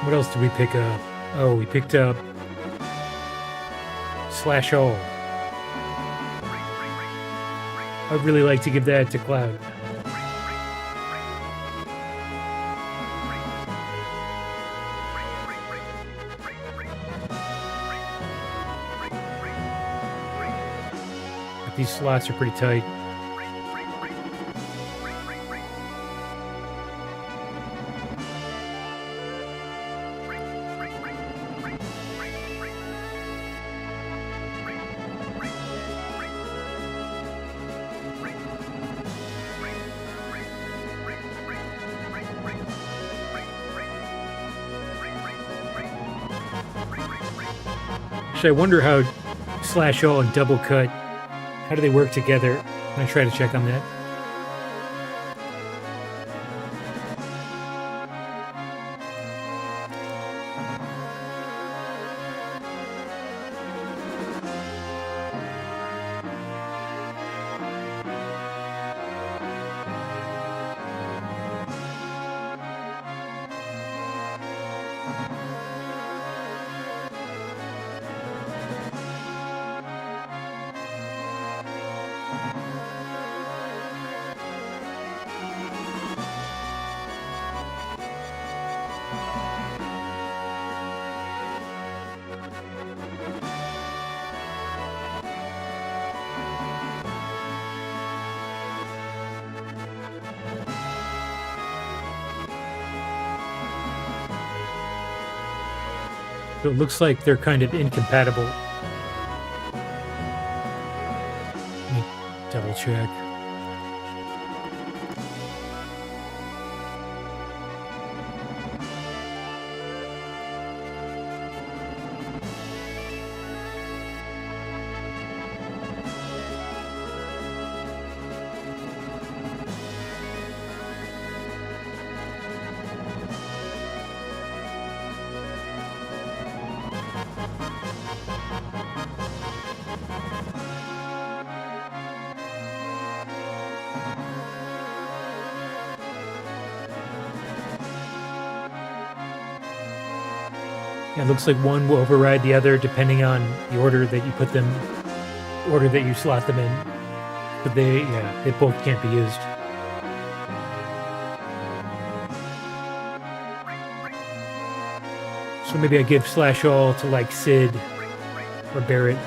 What else did we pick up? Oh, we picked up Slash All. I'd really like to give that to Cloud. But these slots are pretty tight. Actually, I wonder how Slash All and Double Cut, how do they work together? I'm going to try to check on that. So it looks like they're kind of incompatible. Let me double check. It looks like one will override the other depending on the order that you put them, order that you slot them in. But they both can't be used. So maybe I give Slash All to like Sid or Barret.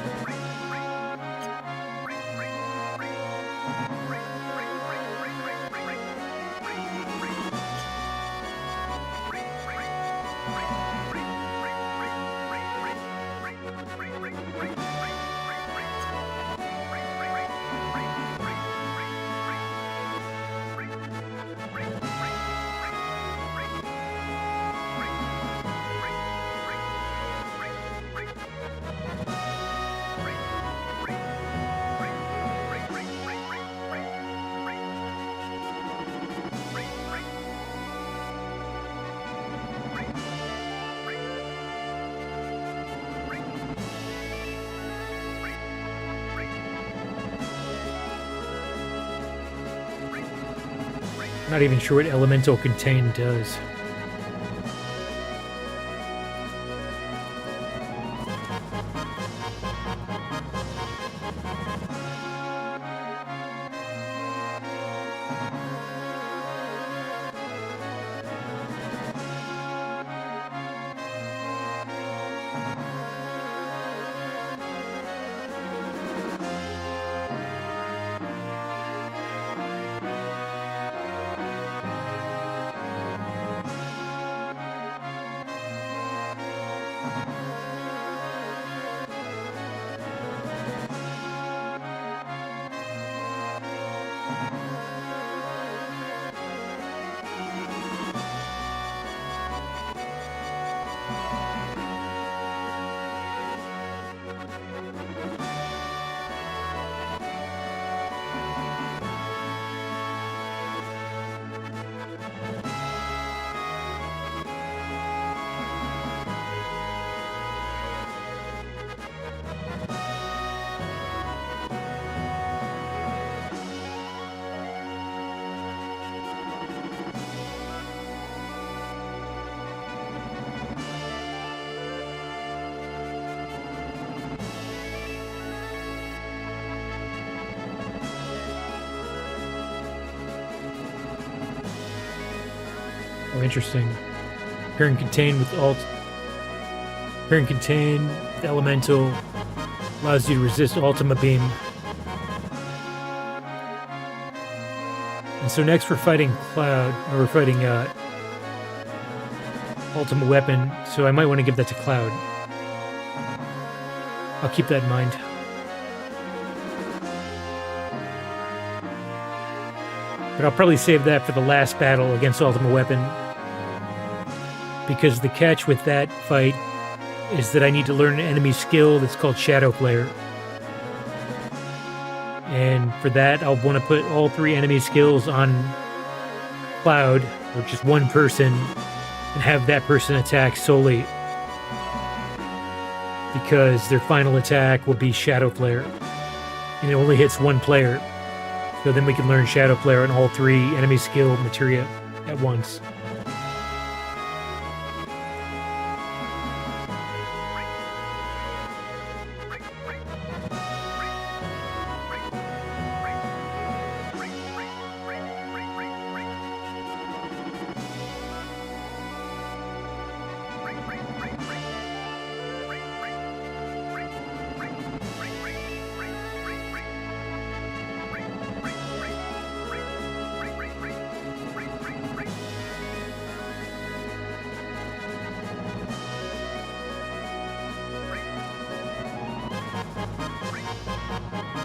Not even sure what elemental contain does. Oh, interesting. Here and contain with alt. Here and contain the elemental allows you to resist Ultima Beam. And so next we're fighting Cloud, or we're fighting Ultima Weapon, so I might want to give that to Cloud. I'll keep that in mind. But I'll probably save that for the last battle against Ultima Weapon, because the catch with that fight is that I need to learn an enemy skill that's called Shadow Flare. And for that, I'll want to put all 3 enemy skills on Cloud, or just one person, and have that person attack solely, because their final attack will be Shadow Flare, and it only hits one player. So then we can learn Shadow Flare on all 3 enemy skill materia at once.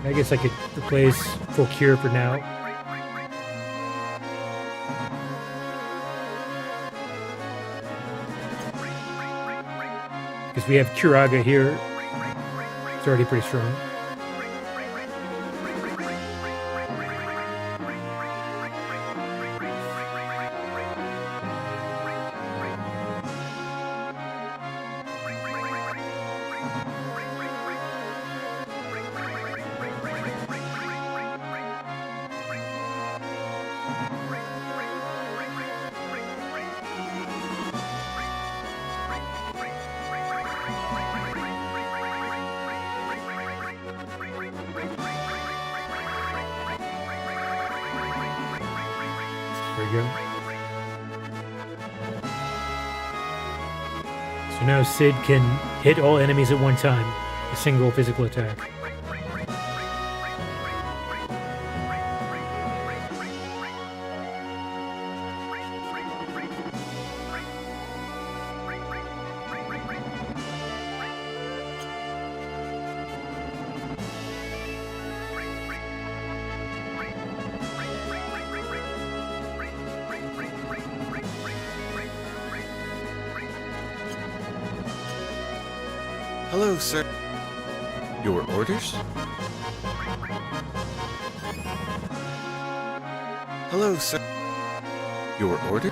I guess I could replace Full Cure for now. Because we have Curaga here. It's already pretty strong. There we go. So now Sid can hit all enemies at one time, a single physical attack. Hello, sir. Your orders? Hello, sir. Your order?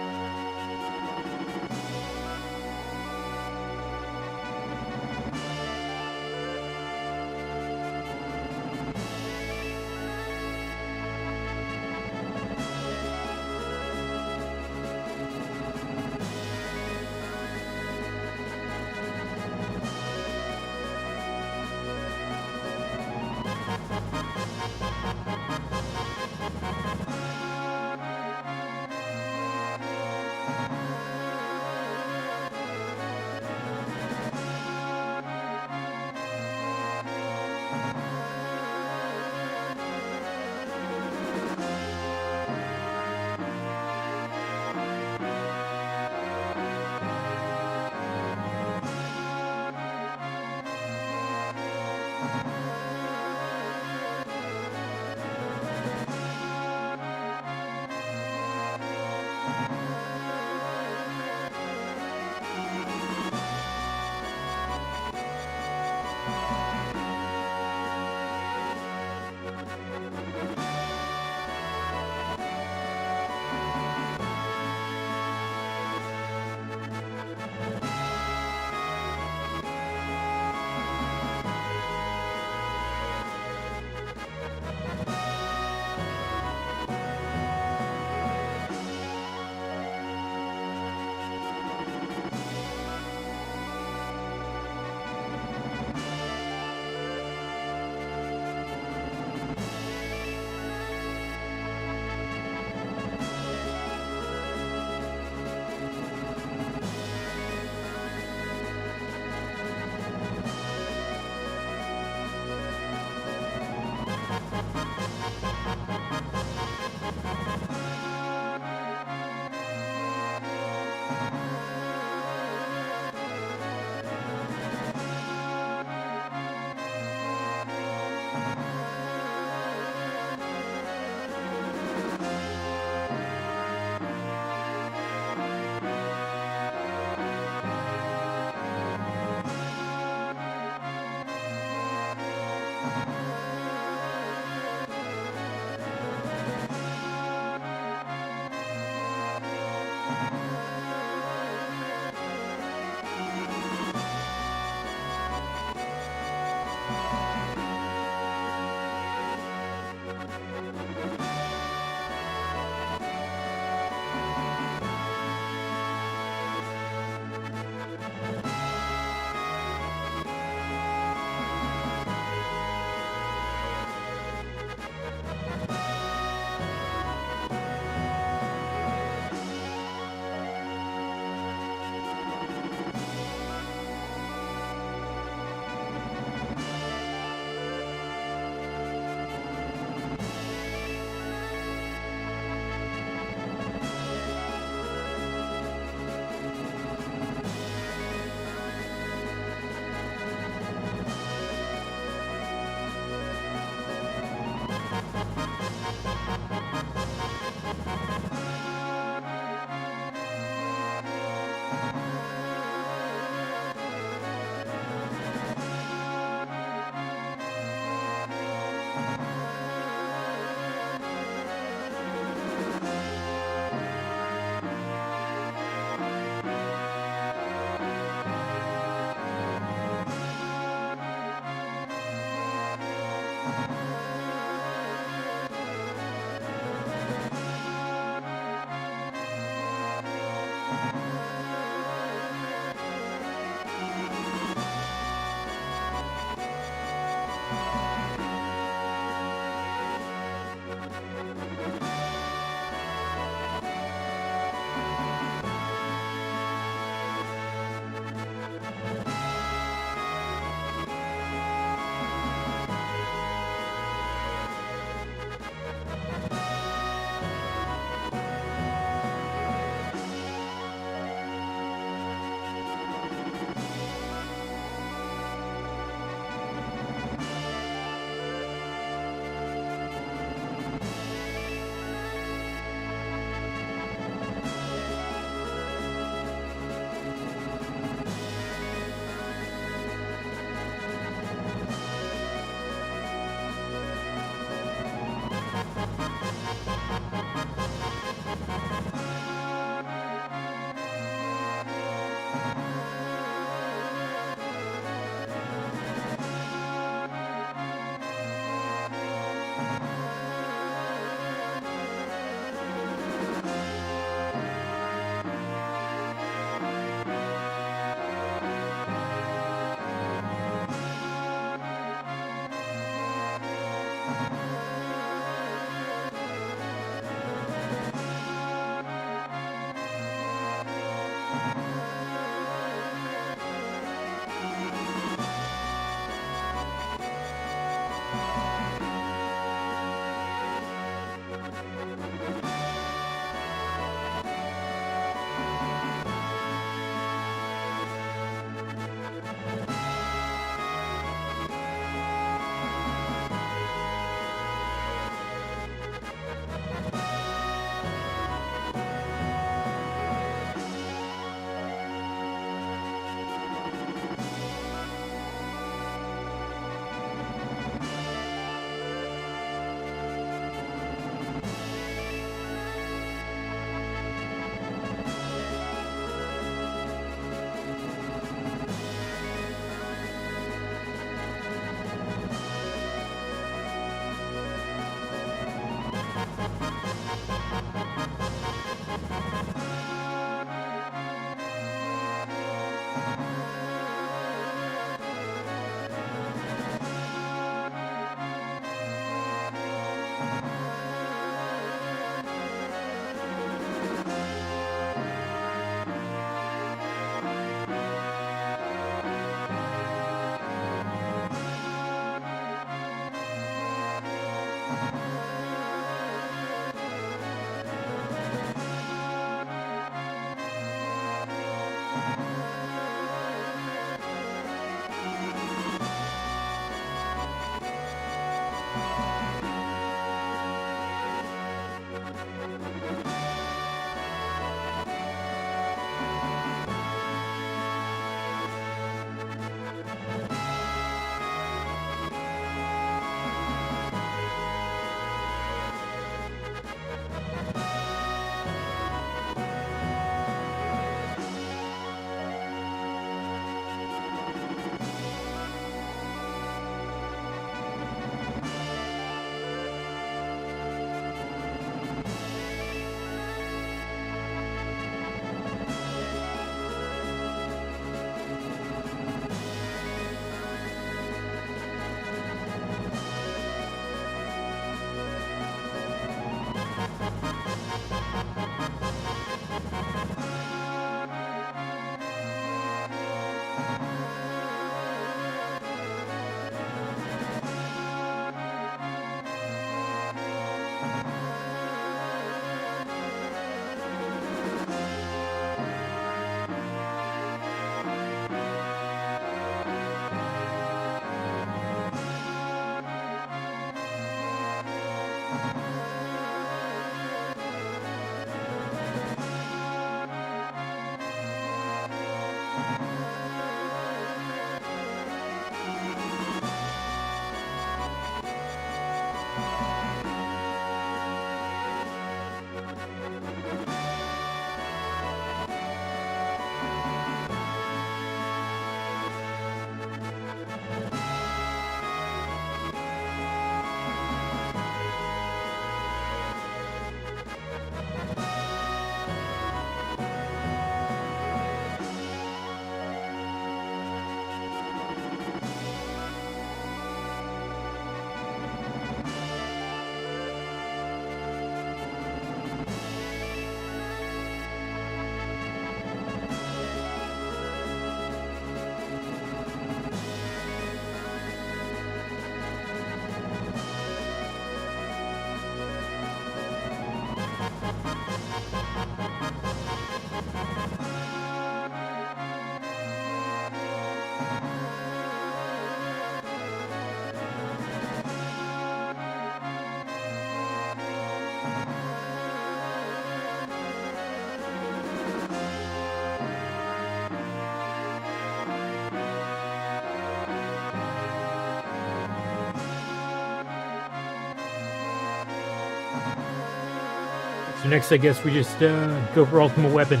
So next, I guess we just go for ultimate weapon.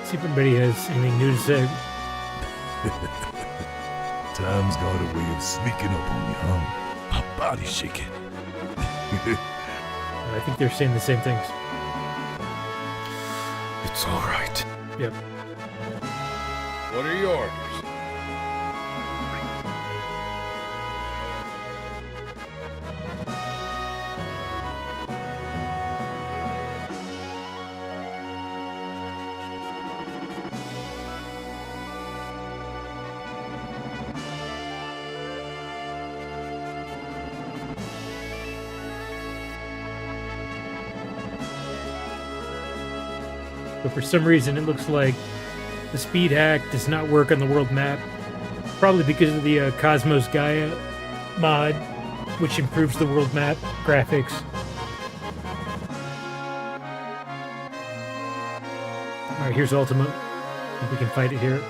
See if anybody has anything new to say. Time's got a way of sneaking up on you, huh? My body's shaking. I think they're saying the same things. It's all right. Yep. What are your orders? But for some reason, it looks like the speed hack does not work on the world map. Probably because of the Cosmos Gaia mod, which improves the world map graphics. Alright, here's Ultima. I think we can fight it here.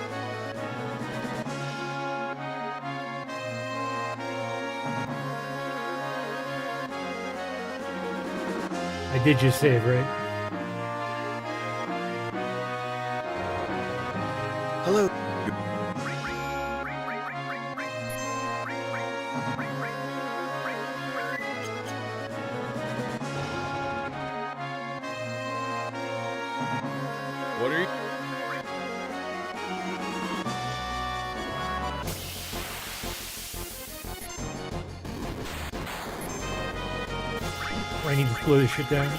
I did just save, right? Hello. What are you? I need to slow this shit down.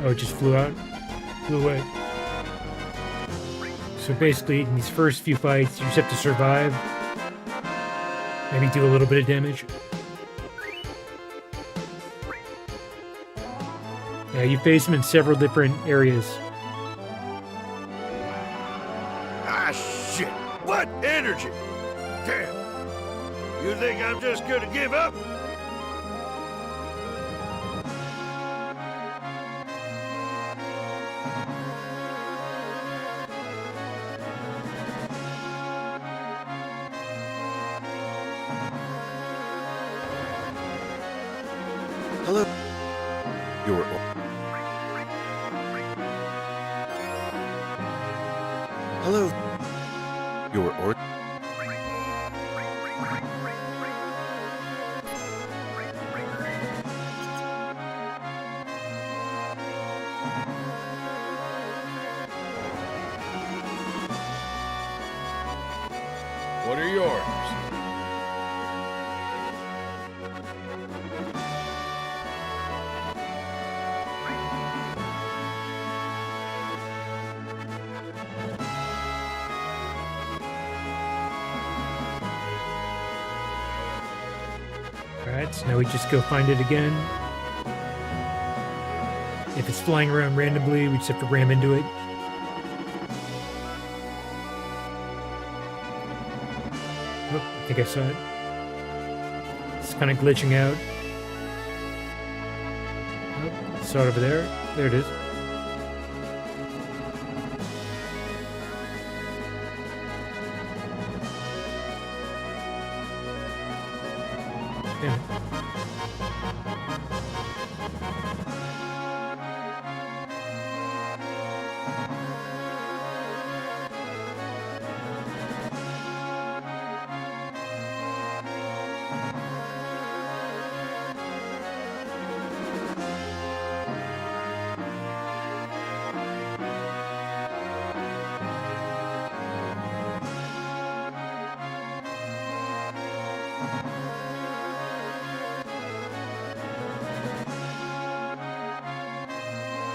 Oh, it just flew out. Flew away. So basically, in these first few fights, you just have to survive. Maybe do a little bit of damage. Yeah, you face them in several different areas. Ah, shit! What energy? Damn! You think I'm just gonna give up? Hello. Your Hello. Your order. What are yours? Alright, so now we just go find it again. If it's flying around randomly, we just have to ram into it. Oh, I think I saw it. It's kind of glitching out. Oh, saw it over there. There it is. Damn it.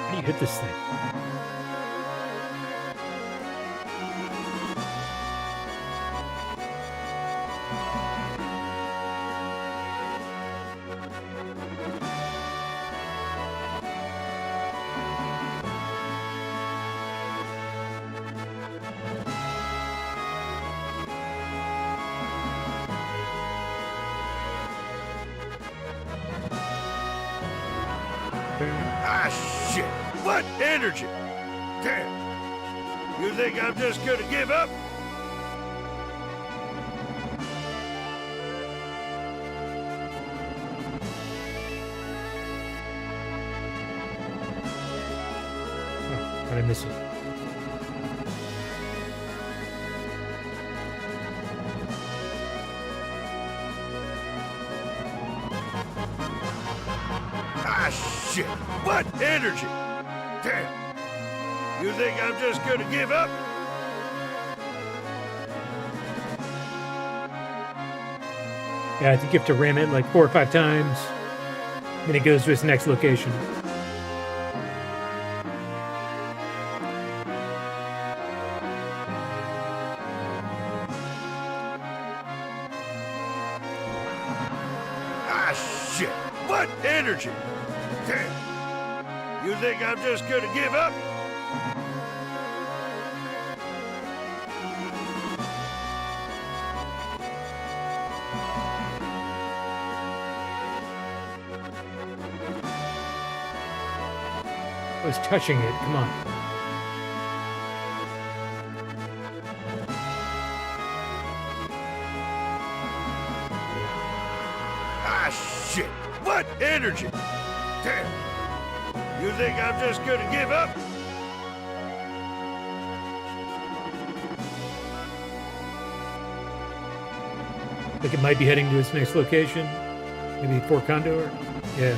How do you hit this thing? Ah, shit! What energy? Damn! You think I'm just gonna give up? How'd I miss it? Ah, shit! What energy? Damn! You think I'm just gonna give up? Yeah, I think you have to ram it like 4 or 5 times. Then it goes to its next location. Ah, shit! What energy? Damn! You think I'm just gonna give up? I was touching it. Come on. Ah, shit! What energy? Damn! You think I'm just gonna give up? I think it might be heading to its next location. Maybe Fort Condor. Yeah.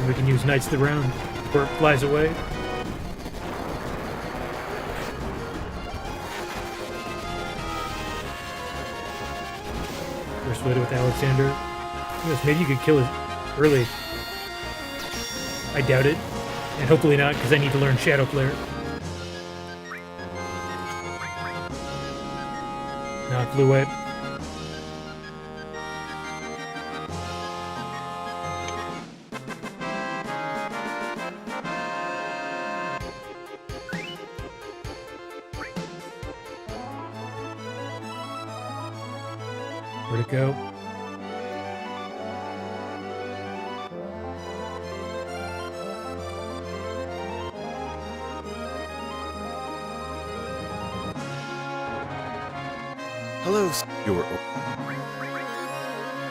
We can use Knights of the Round before it flies away. First Widow with Alexander. Yes, maybe you could kill it early. I doubt it. And hopefully not, because I need to learn Shadow Flare. No, it flew away. Where'd it go? Hello, your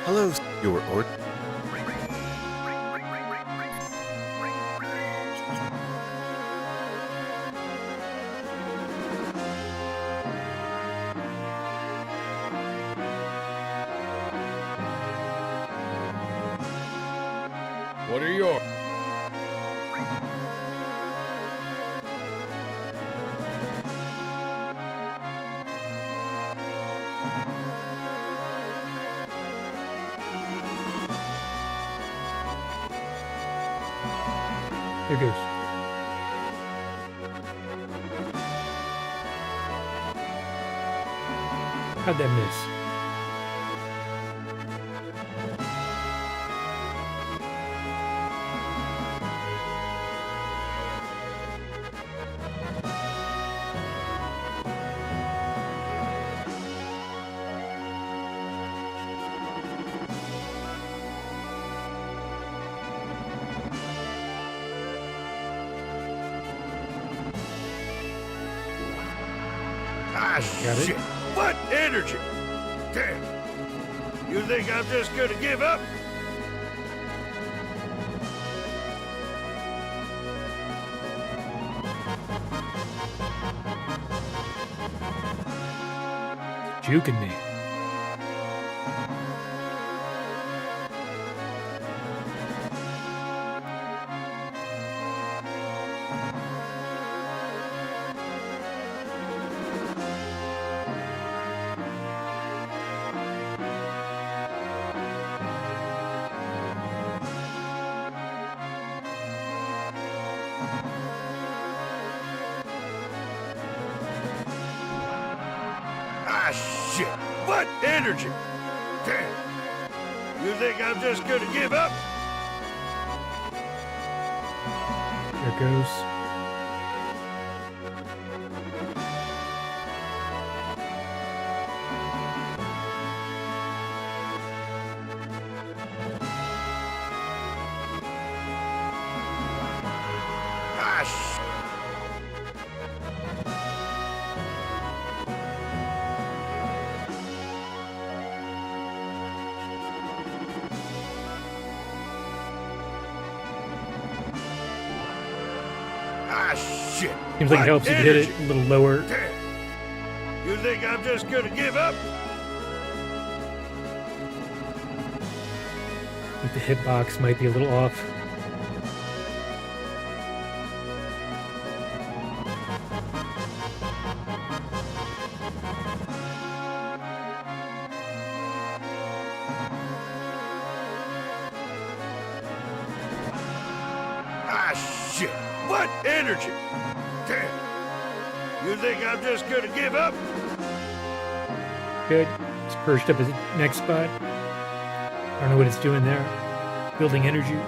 Hello, your ord. What are your... There it goes. How'd that miss? Ah, Got it. shit! What energy? Damn! You think I'm just gonna give up? Juking me. Ah, shit! What energy? Damn! You think I'm just gonna give up? There it goes. Ah, shit! Ah, shit! Seems like it What helps if you hit it energy? a little lower. Damn! You think I'm just gonna give up? I think the hitbox might be a little off. Ah, shit! What energy? Damn! You think I'm just gonna give up? Good. It's perched up at the next spot. I don't know what it's doing there. Building energy.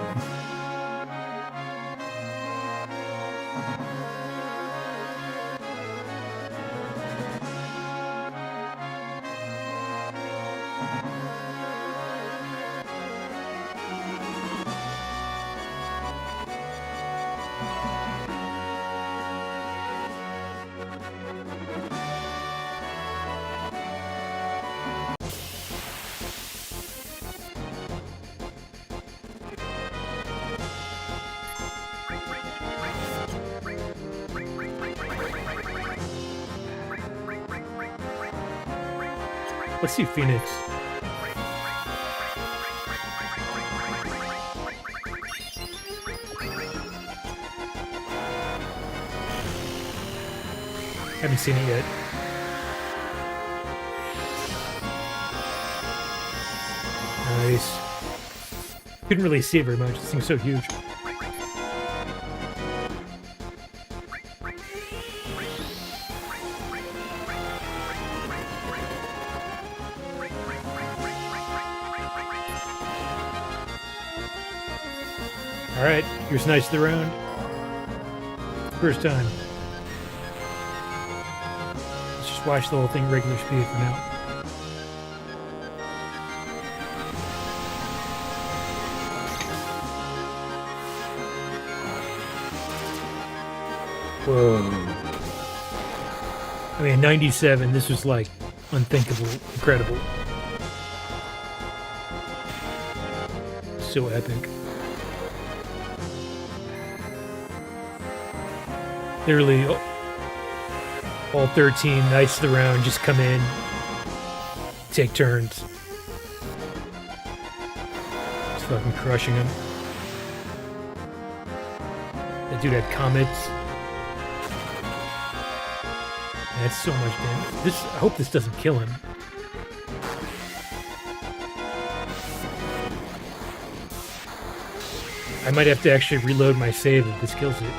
Let's see Phoenix. Haven't seen it yet. Nice. Couldn't really see it very much. This thing's so huge. Alright, here's nice of the round. First time. Let's just watch the whole thing regular speed for now. Whoa. I mean, 97, this was like unthinkable, incredible. So epic. Literally, all 13 knights of the round just come in, take turns. Just fucking crushing them. That dude had comets. That's so much damage. I hope this doesn't kill him. I might have to actually reload my save if this kills it.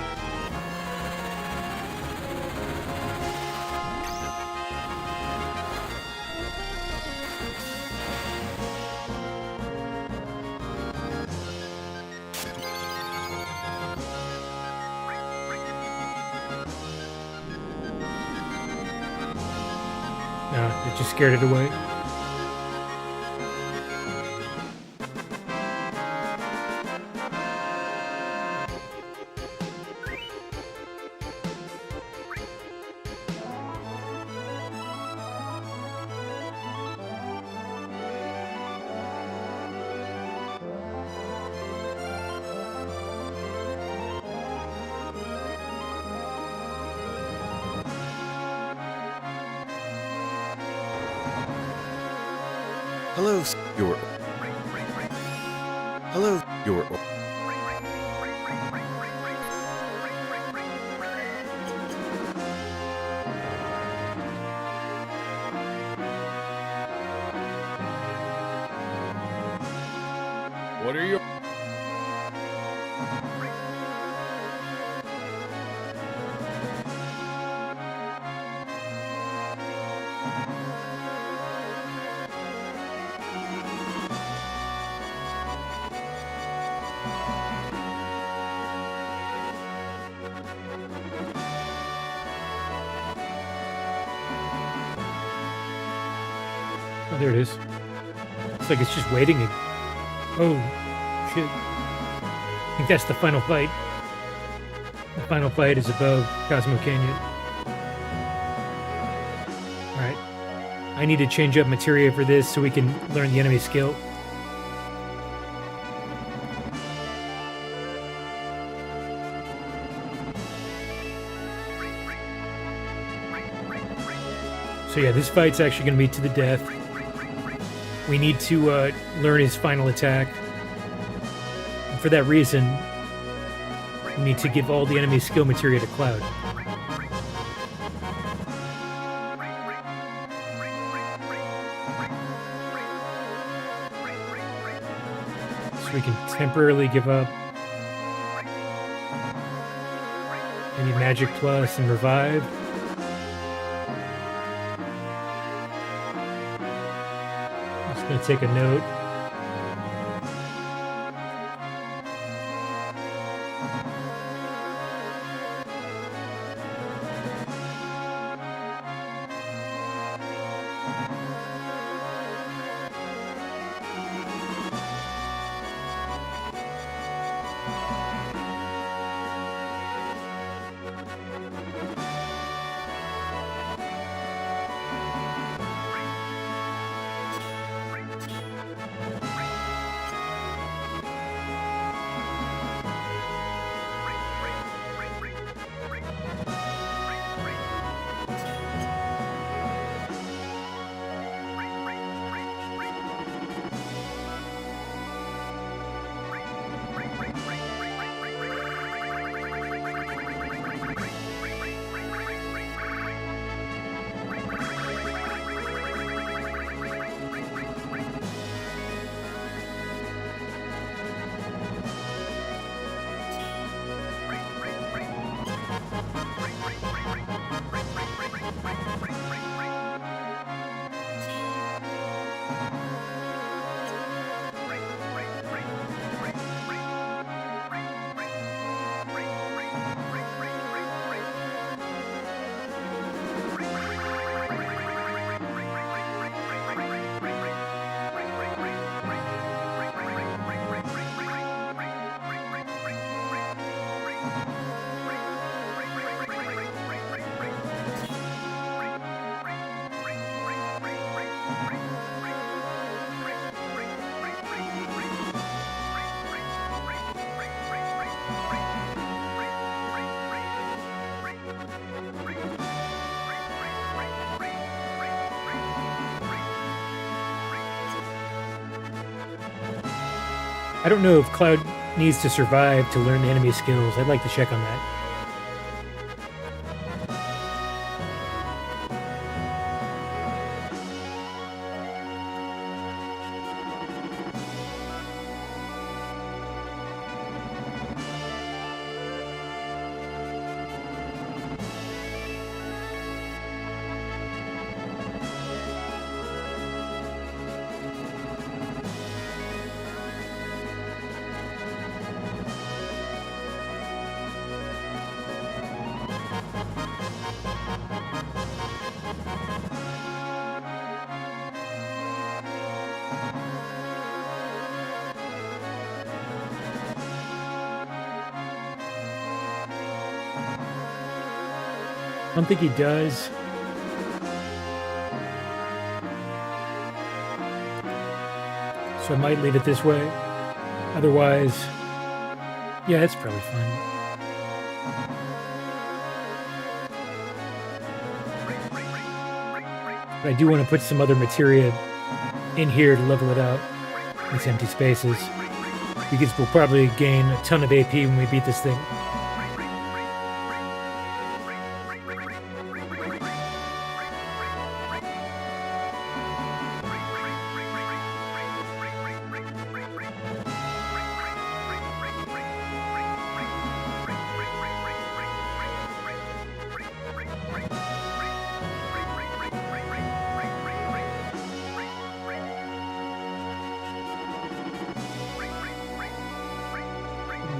It just scared it away. Hello, your... Hello, your... What are you... Oh, there it is. It's like it's just waiting. Oh, shit. I think that's the final fight. The final fight is above Cosmo Canyon. Alright. I need to change up materia for this so we can learn the enemy skill. So yeah, this fight's actually going to be to the death. We need to learn his final attack. And for that reason, we need to give all the enemy skill materia to Cloud. So we can temporarily give up any Magic Plus and Revive. Gonna take a note. I don't know if Cloud needs to survive to learn the enemy skills. I'd like to check on that. I don't think he does. So I might leave it this way. Otherwise, yeah, it's probably fine. But I do want to put some other materia in here to level it out. These empty spaces. Because we'll probably gain a ton of AP when we beat this thing.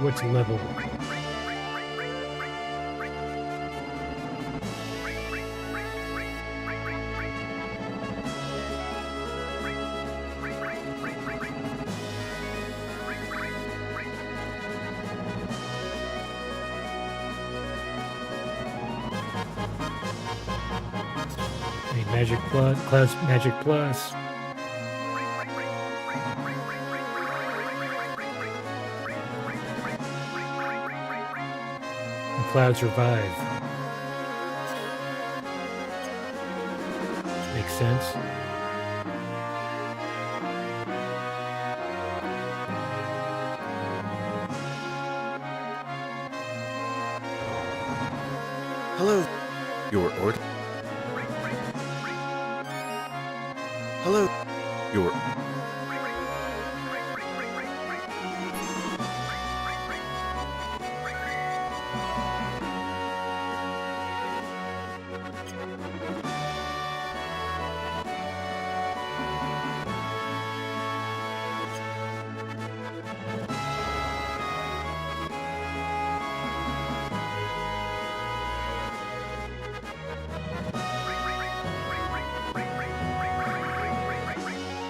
What's level? Hey, Magic Plus, Clouds Magic Plus. And Clouds Revive. Makes sense. Hello. Your order. Hello. Your.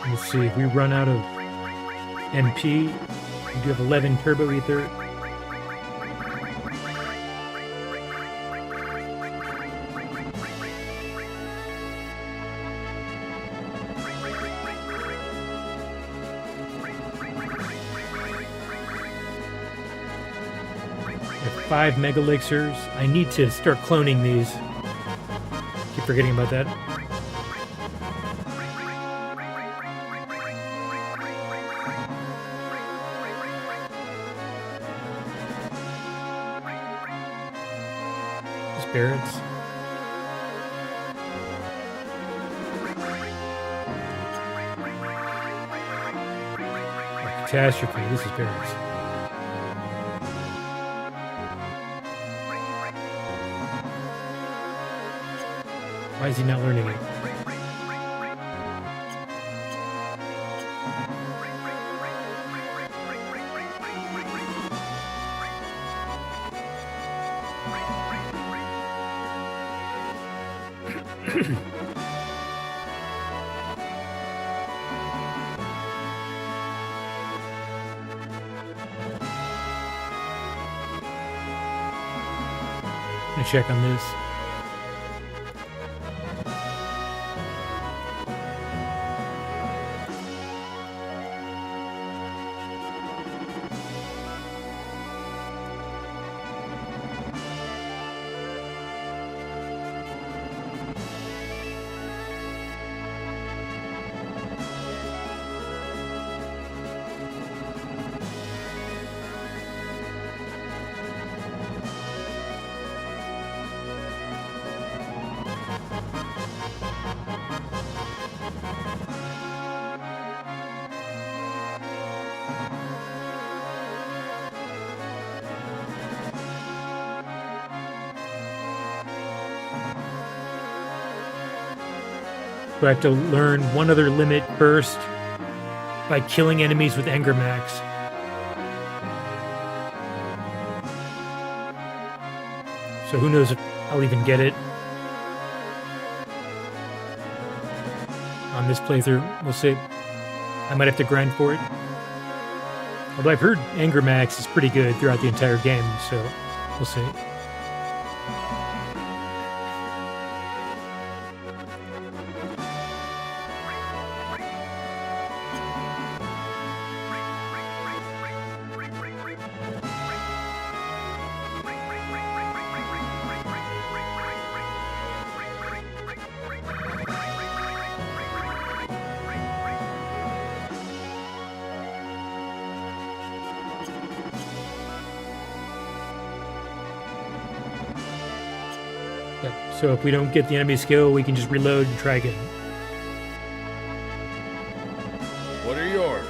Let's see, if we run out of MP, we do have 11 Turbo Ether. We have 5 Mega Elixirs. I need to start cloning these. Keep forgetting about that. Barret's. Catastrophe. This is Barret's. Why is he not learning it? Gonna check on this. So I have to learn one other limit first by killing enemies with Anger Max. So who knows if I'll even get it on this playthrough. We'll see. I might have to grind for it. Although I've heard Anger Max is pretty good throughout the entire game, so we'll see. So if we don't get the enemy skill, we can just reload and try again. What are your orders?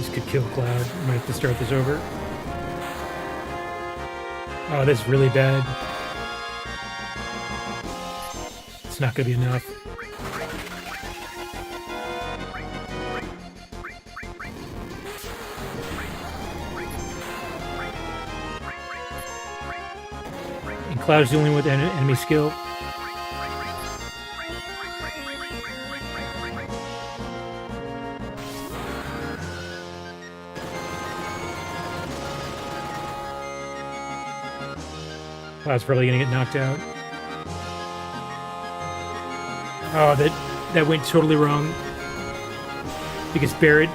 This could kill Cloud. Might have to start this over. Oh, that's really bad. It's not going to be enough. And Cloud's the only one with enemy skill. Cloud's probably gonna get knocked out. Oh, that went totally wrong. Because Barret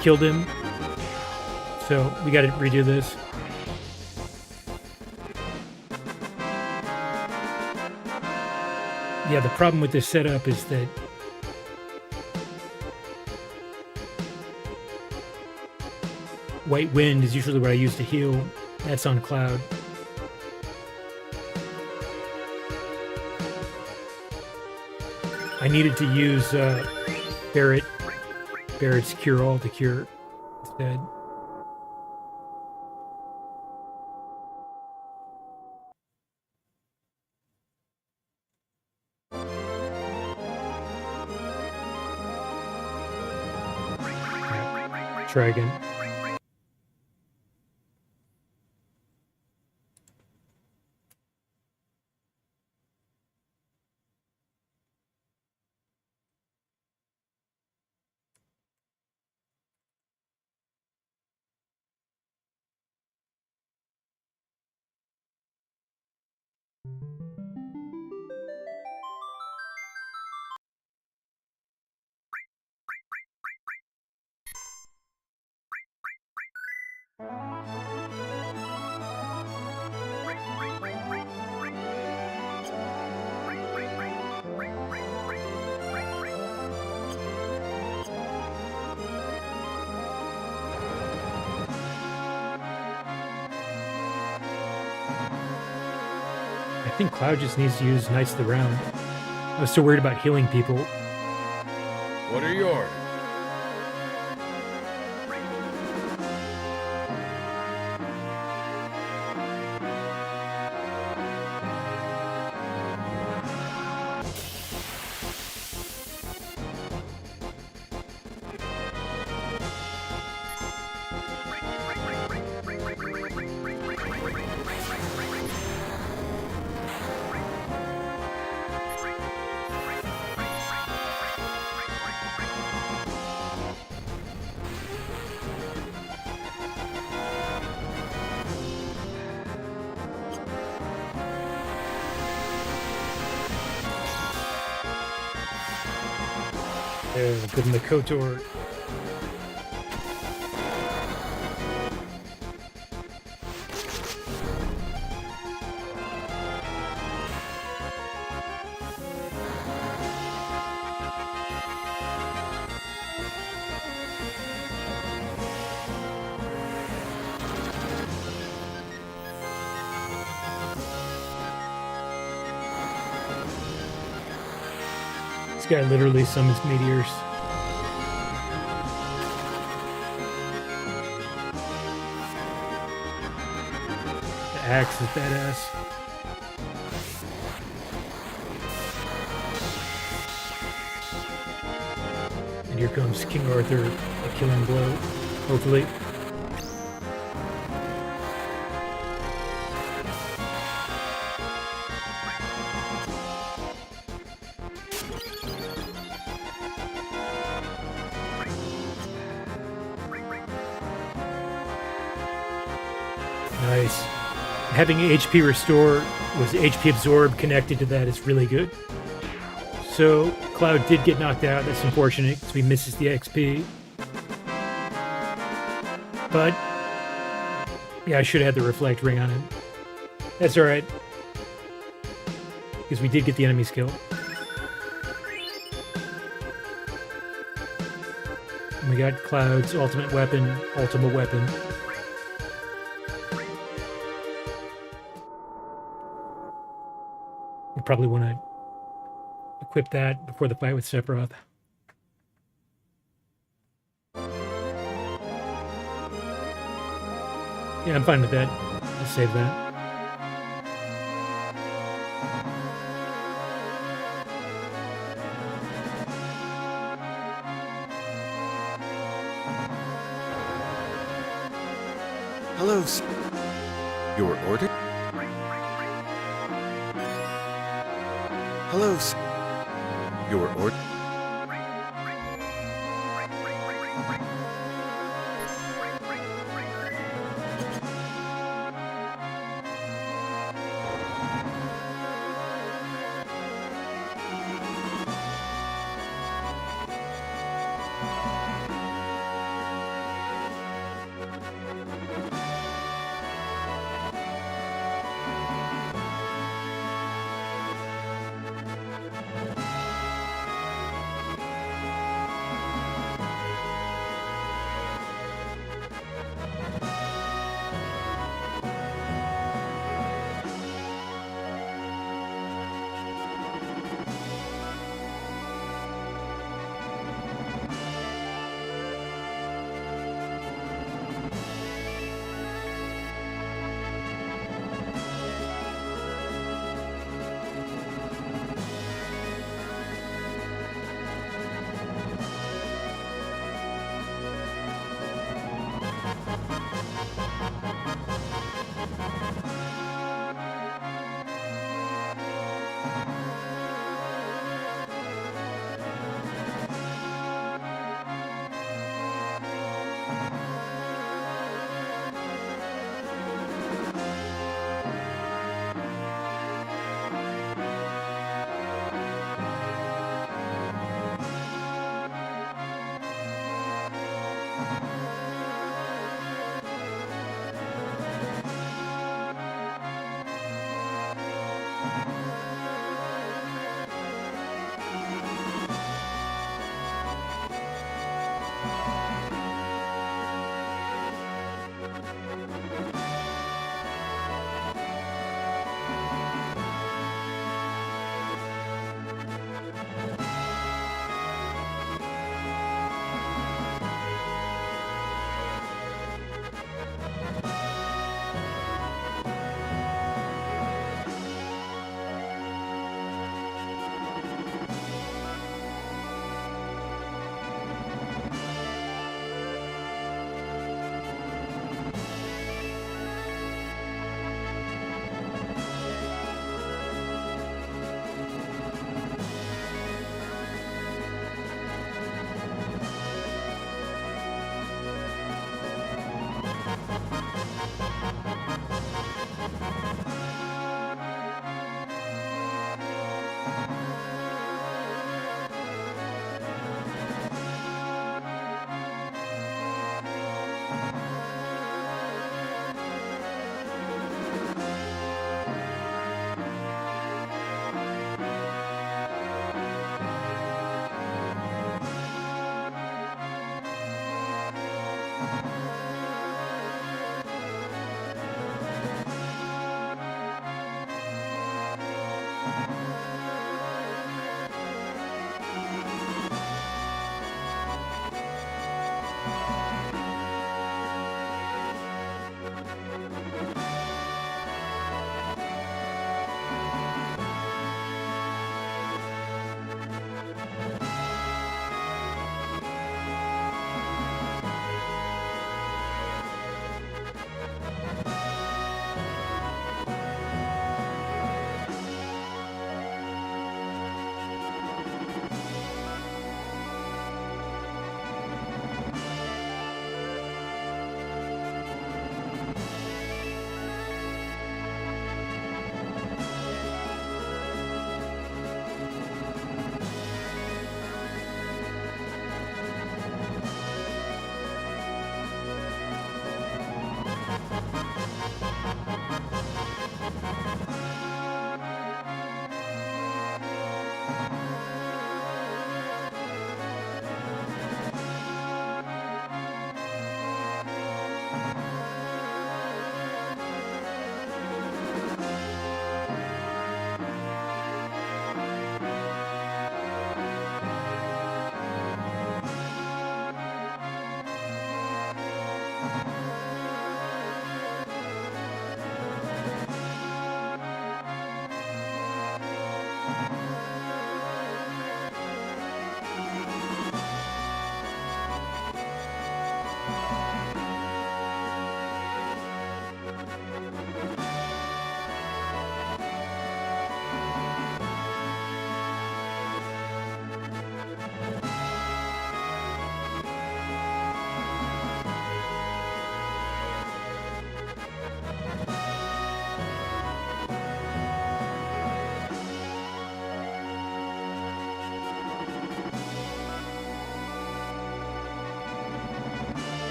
killed him. So we gotta redo this. Yeah, the problem with this setup is that White Wind is usually what I use to heal. That's on Cloud. I needed to use Barret's Cure All to cure instead. Right. Try again. I think Cloud just needs to use Knights of the Round. I was so worried about healing people. What are yours? Good in the KOTOR. This guy literally summons meteors. The axe is badass. And here comes King Arthur, a killing blow, hopefully. Nice. Having HP Restore with HP Absorb connected to that is really good. So, Cloud did get knocked out. That's unfortunate because he misses the XP. But, yeah, I should have had the Reflect Ring on him. That's alright. Because we did get the enemy skill. And we got Cloud's ultimate weapon, Ultima Weapon. We probably want to equip that before the fight with Sephiroth. Yeah, I'm fine with that. I'll save that. Hello, Your order? Hello, Your order?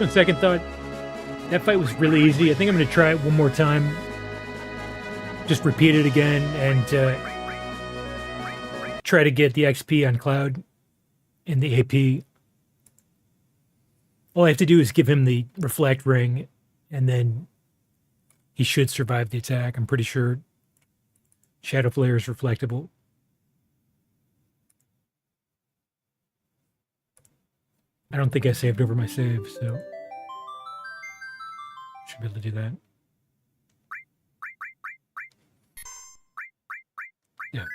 On second thought, that fight was really easy. I think I'm going to try it one more time. Just repeat it again and try to get the XP on Cloud and the AP. All I have to do is give him the reflect ring, and then he should survive the attack. I'm pretty sure Shadow Flare is reflectable. I don't think I saved over my save, so should be able to do that. Yeah.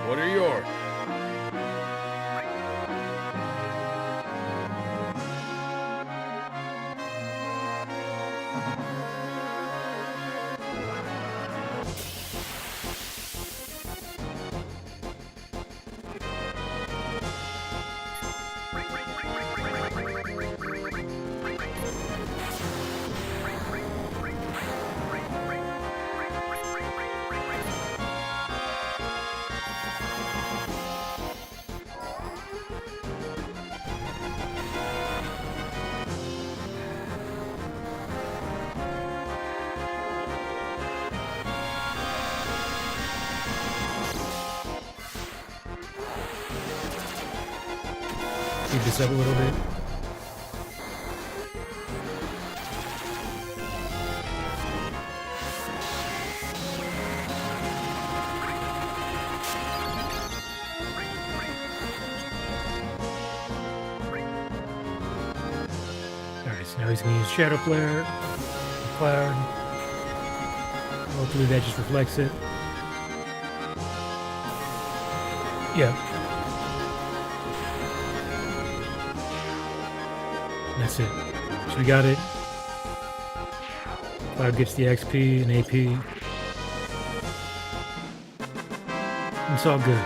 What are yours? Speed this up a little bit. Alright, so now he's going to use Shadow Flare, Cloud. Hopefully that just reflects it. Yeah. That's it. So we got it. Cloud gets the XP and AP. It's all good.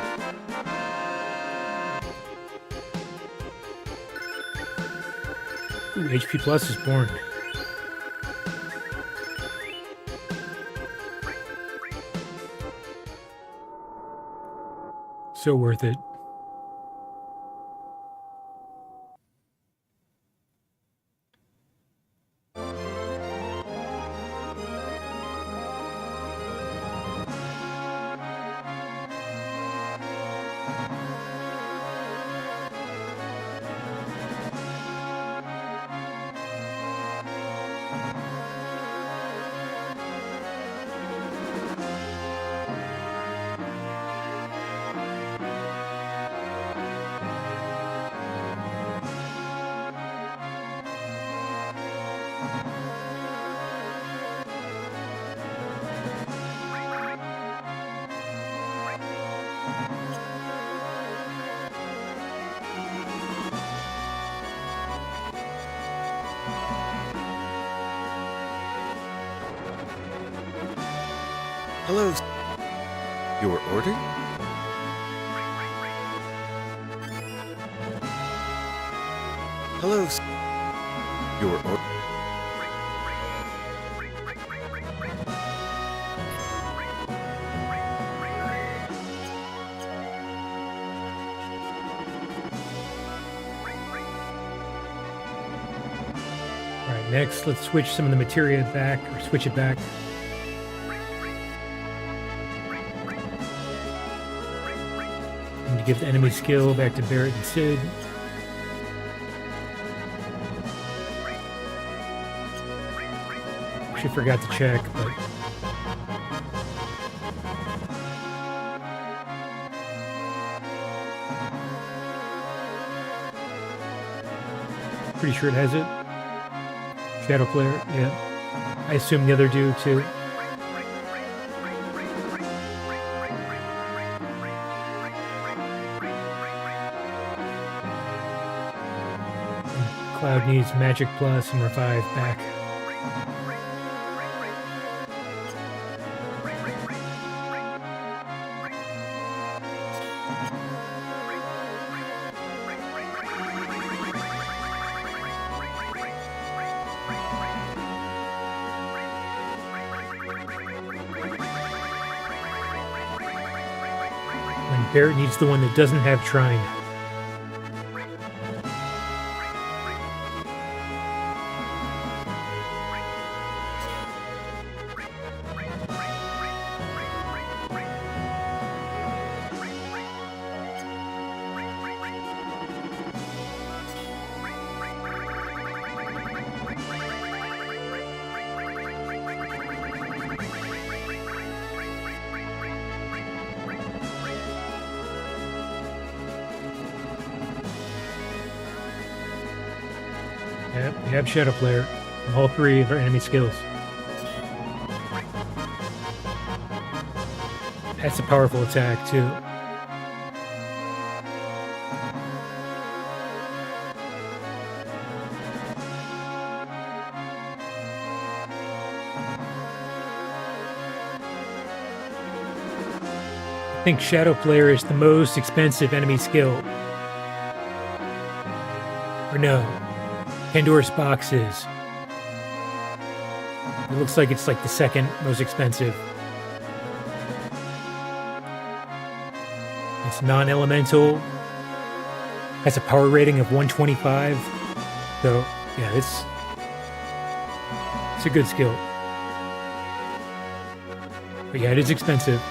Ooh, HP Plus is born. So worth it. Hello. Your order? Hello. Your order? Alright, next let's switch some of the materia back, or switch it back. To give the enemy skill back to Barret and Sid. Actually forgot to check, but pretty sure it has it. Shadow Flare, yeah. I assume the other do too. Cloud needs Magic Plus and Revive back. When Barret needs the one that doesn't have Trine. Yep, we have Shadow Flare from all three of our enemy skills. That's a powerful attack, too. I think Shadow Flare is the most expensive enemy skill. Or no. Pandora's Box is. It looks like it's like the second most expensive. It's non-elemental. Has a power rating of 125. So, yeah, it's a good skill. But yeah, it is expensive.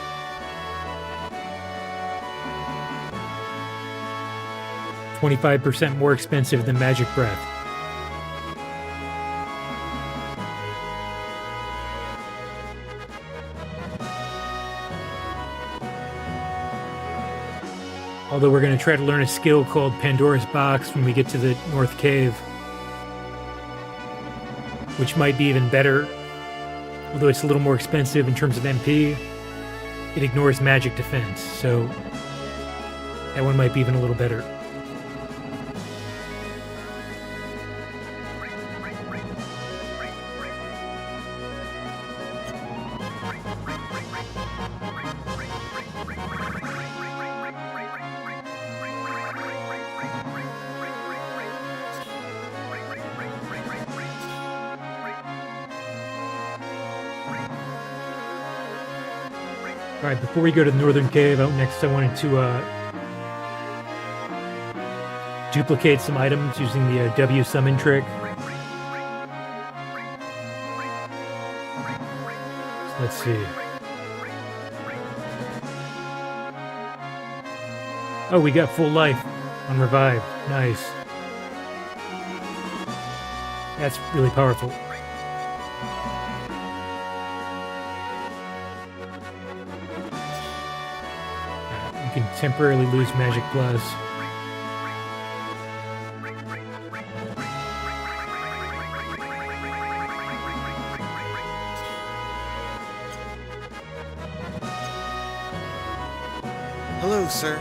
$25% more expensive than Magic Breath. Although we're going to try to learn a skill called Pandora's Box when we get to the North Cave. Which might be even better. Although it's a little more expensive in terms of MP. It ignores magic defense, so that one might be even a little better. Alright, before we go to the Northern Cave, out next I wanted to duplicate some items using the W summon trick. So let's see. Oh, we got full life on Revive. Nice. That's really powerful. You can temporarily lose Magic Plus. Hello, sir.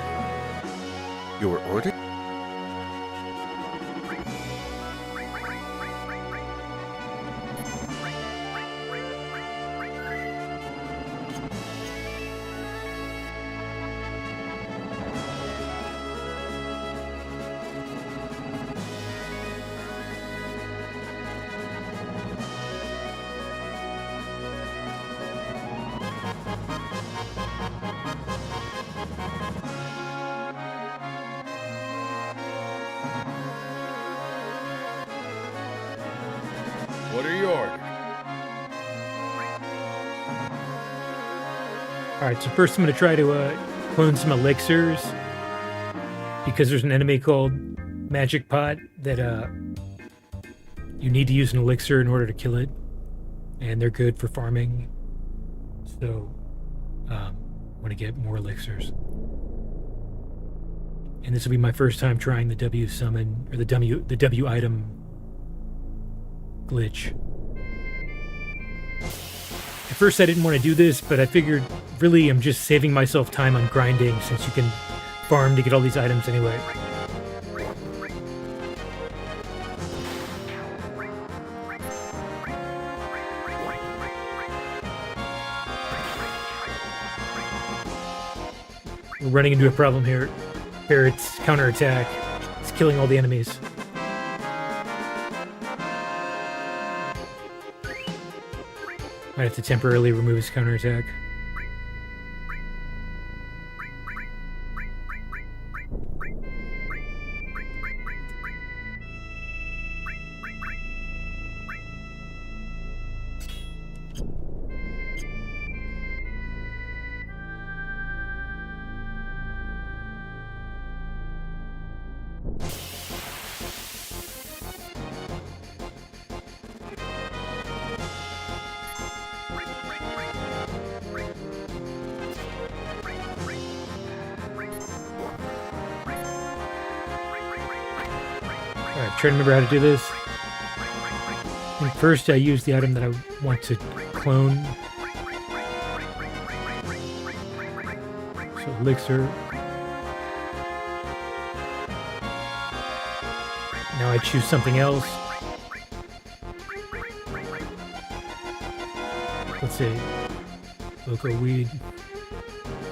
Your order? What are you ordering? Alright, so first I'm going to try to clone some elixirs. Because there's an enemy called Magic Pot that you need to use an elixir in order to kill it. And they're good for farming. So, I want to get more elixirs. And this will be my first time trying the W summon, or the W item glitch. At first I didn't want to do this, but I figured really I'm just saving myself time on grinding since you can farm to get all these items anyway. We're running into a problem here. Barret's counterattack is killing all the enemies. Might have to temporarily remove his counterattack. Alright, trying to remember how to do this. And first I use the item that I want to clone. So elixir. Now I choose something else. Let's say loco weed.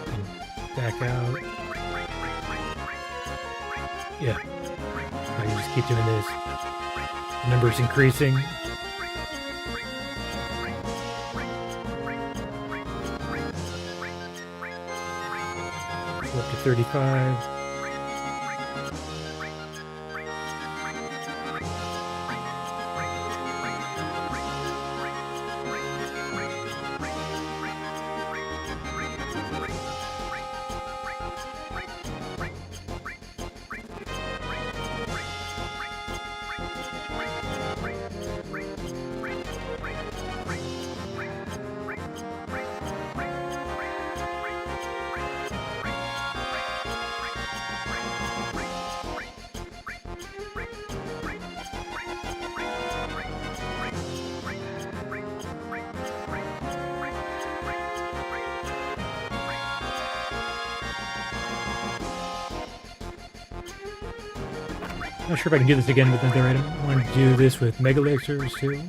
And back out. Yeah. I just keep doing this. The number's increasing. Go up to 35. Not sure if I can do this again with another item. I want to do this with Mega Elixirs too.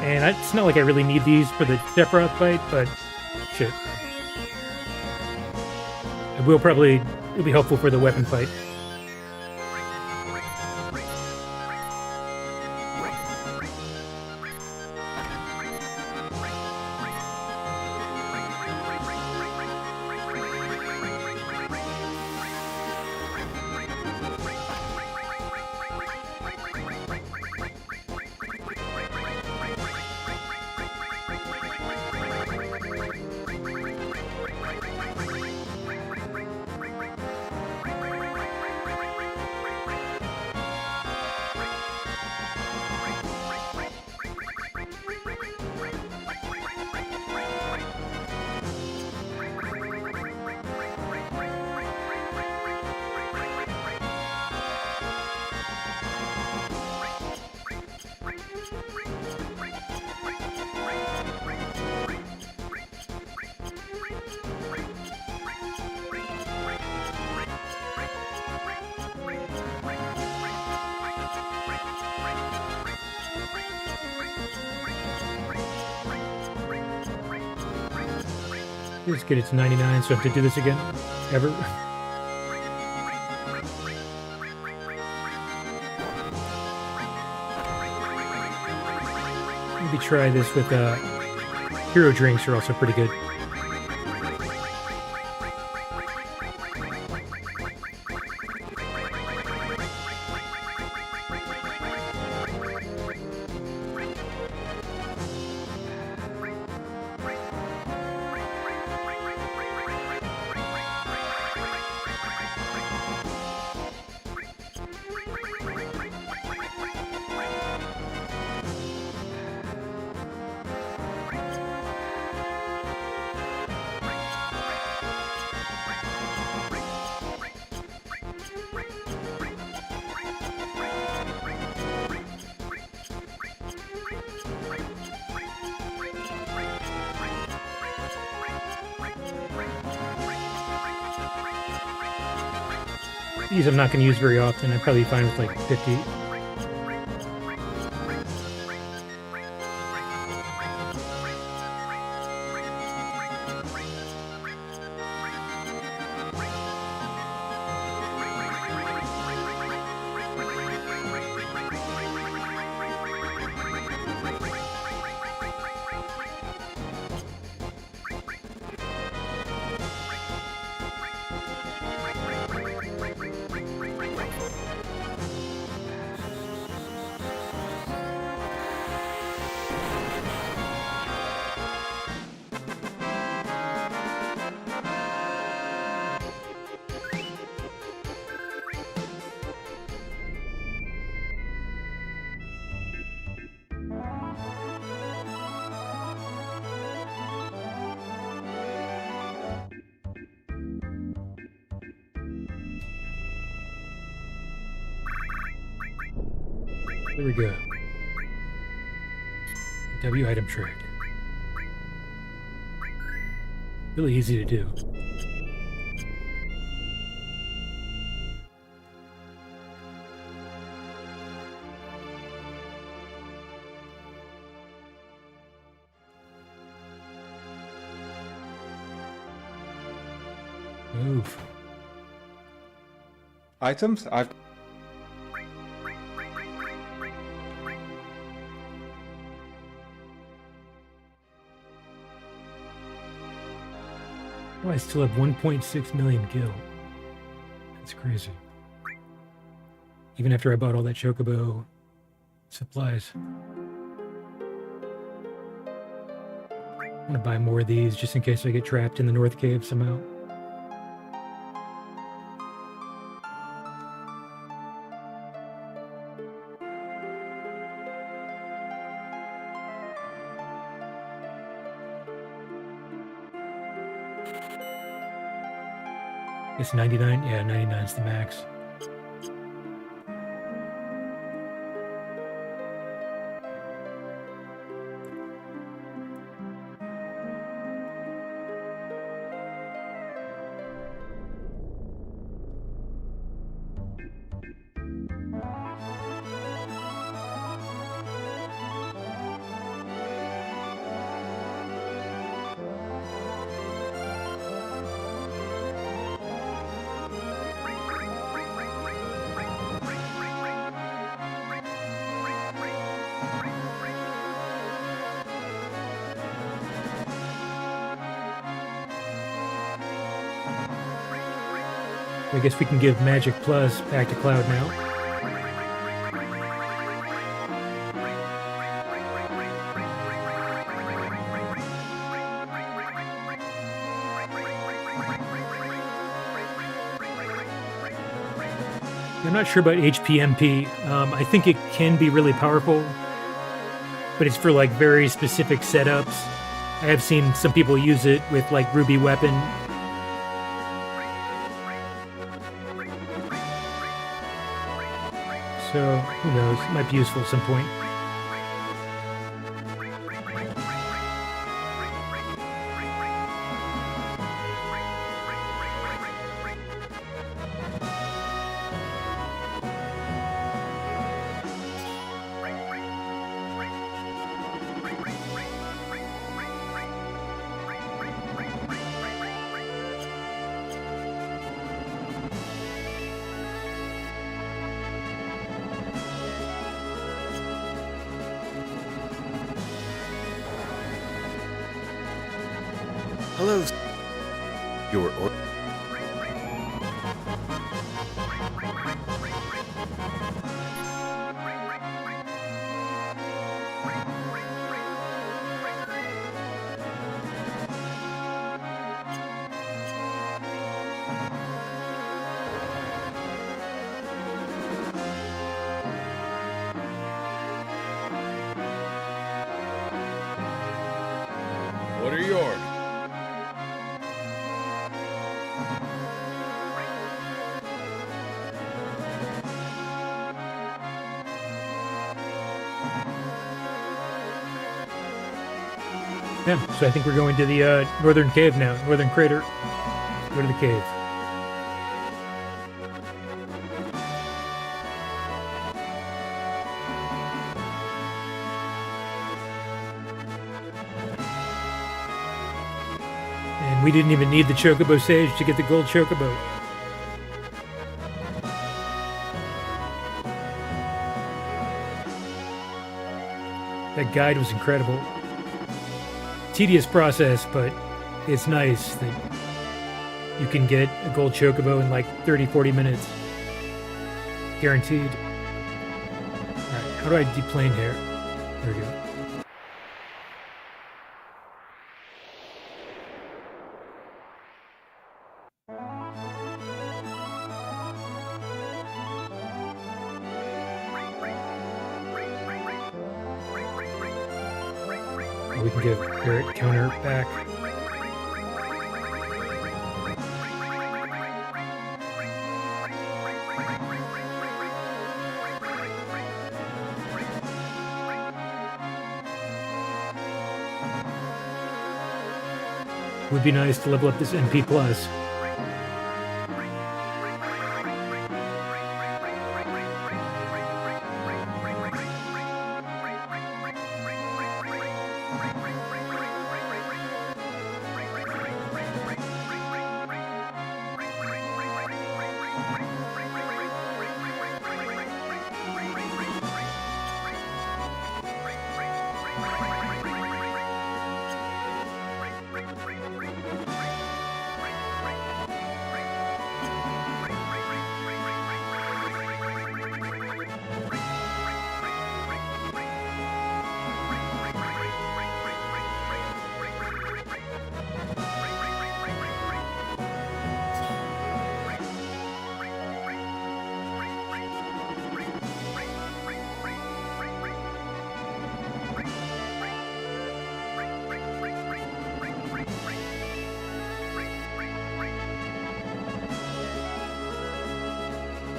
And it's not like I really need these for the Sephiroth fight, but shit. It'll be helpful for the weapon fight. Just get it to 99, so I have to do this again. Ever. Maybe try this with hero drinks are also pretty good. These I'm not going to use very often. I'd probably be fine with like 50. There we go. W item track. Really easy to do. Move. Items? I've... Oh, I still have 1.6 million gil. That's crazy. Even after I bought all that Chocobo supplies. I want to buy more of these just in case I get trapped in the North Cave somehow. It's 99? Yeah, 99 is the max. I guess we can give Magic Plus back to Cloud now. I'm not sure about HPMP. I think it can be really powerful, but it's for like very specific setups. I have seen some people use it with like Ruby Weapon. So, who knows, it might be useful at some point. Hello. Your order. What are yours? Yeah, so I think we're going to the northern cave now, northern crater. Go to the cave. And we didn't even need the Chocobo Sage to get the gold Chocobo. That guide was incredible. Tedious process, but it's nice that you can get a gold Chocobo in like 30-40 minutes. Guaranteed. Alright, how do I deplane here? There we go. We can give Barret counter back. Would be nice to level up this MP plus.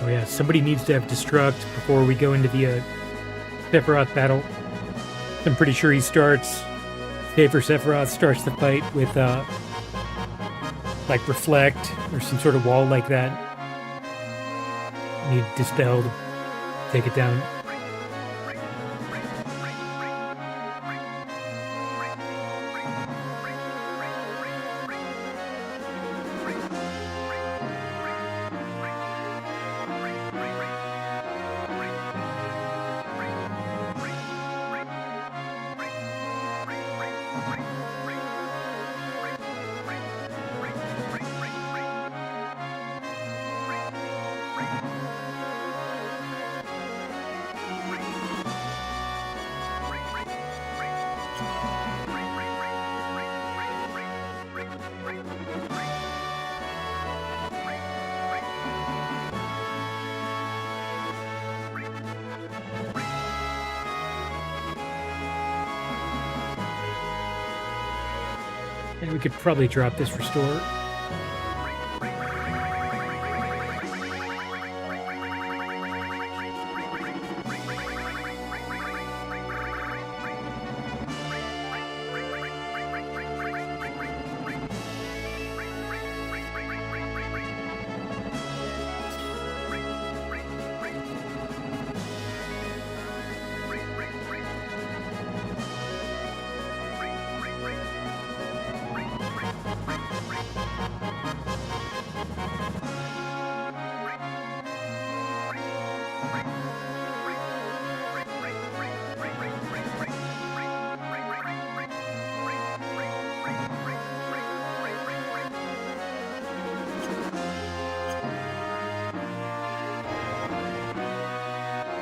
Oh yeah, somebody needs to have destruct before we go into the Sephiroth battle. I'm pretty sure he starts, Safer Sephiroth starts the fight with like reflect or some sort of wall like that. Need dispelled, take it down. And we could probably drop this restore.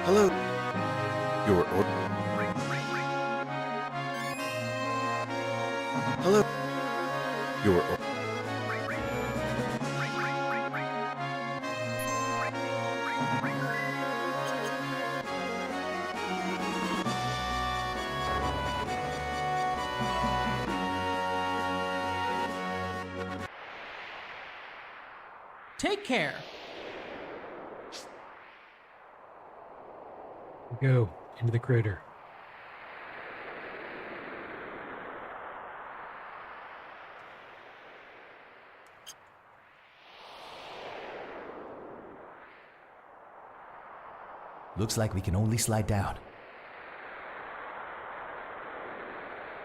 Hello. Your order. Hello. Your order. Take care. We go into the crater. Looks like we can only slide down.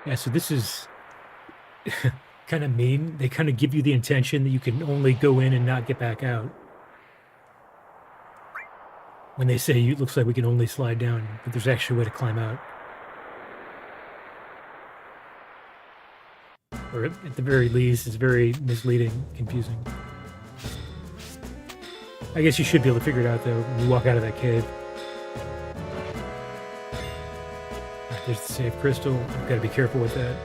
Yeah, so this is kind of mean. They kind of give you the intention that you can only go in and not get back out. When they say it looks like we can only slide down, but there's actually a way to climb out. Or at the very least, it's very misleading, confusing. I guess you should be able to figure it out though when you walk out of that cave. There's the safe crystal. You've got to be careful with that.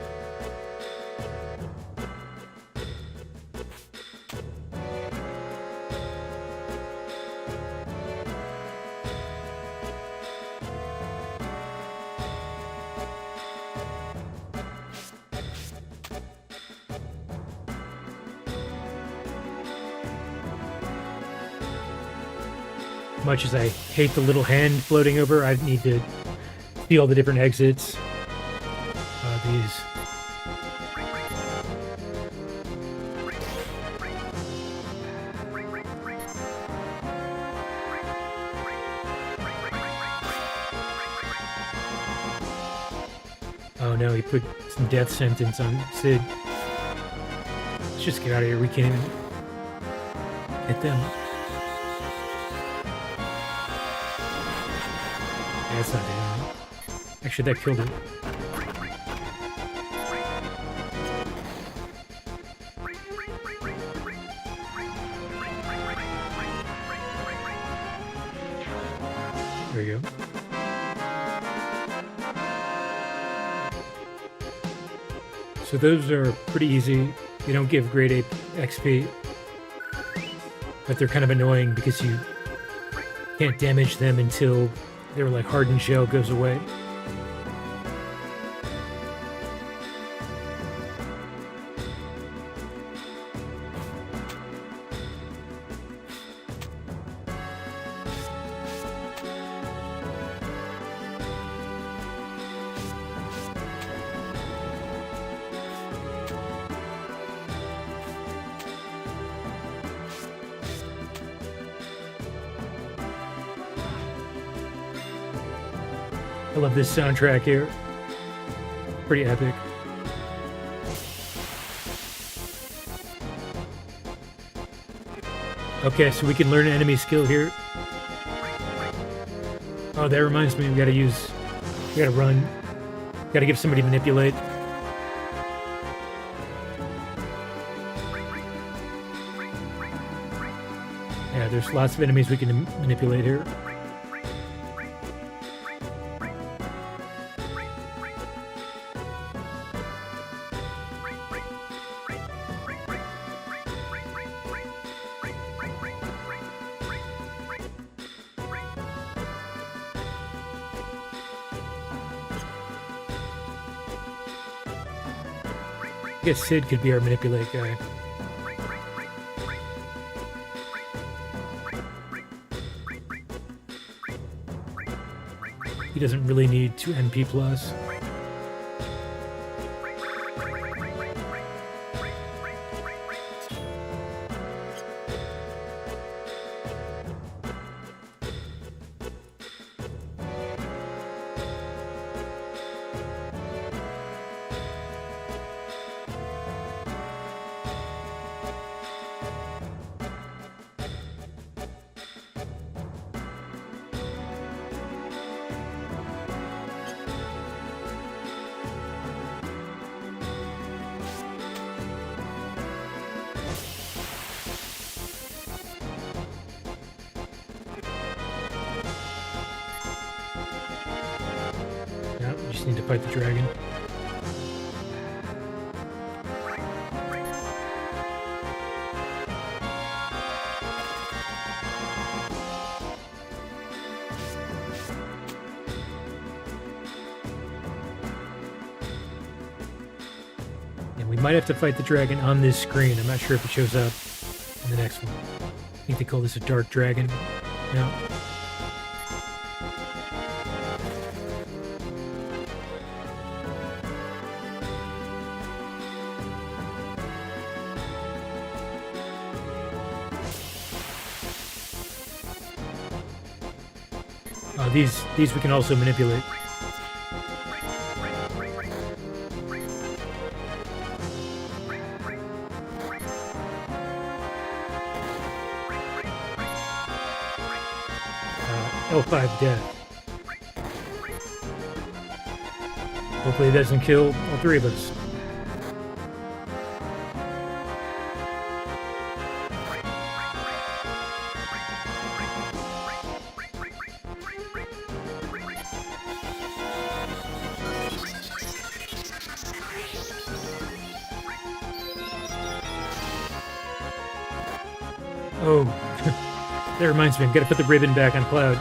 Much as I hate the little hand floating over, I need to see all the different exits. These. Oh no, he put some death sentence on Sid. Let's just get out of here. We can't even hit them. Yeah, that's not doing it. Actually, that killed it. There you go. So those are pretty easy. They don't give grade 8 XP, but they're kind of annoying because you can't damage them until their like hardened shell goes away. I love this soundtrack here. Pretty epic. Okay, so we can learn an enemy skill here. Oh, that reminds me, we gotta run. Gotta give somebody manipulate. Yeah, there's lots of enemies we can manipulate here. I guess Sid could be our manipulate guy. He doesn't really need 2 NP plus. just need to fight the dragon. And we might have to fight the dragon on this screen. I'm not sure if it shows up in the next one. I think they call this a dark dragon. No. These we can also manipulate. L5 death. Hopefully it doesn't kill all three of us. Oh, that reminds me, I've got to put the ribbon back on Cloud.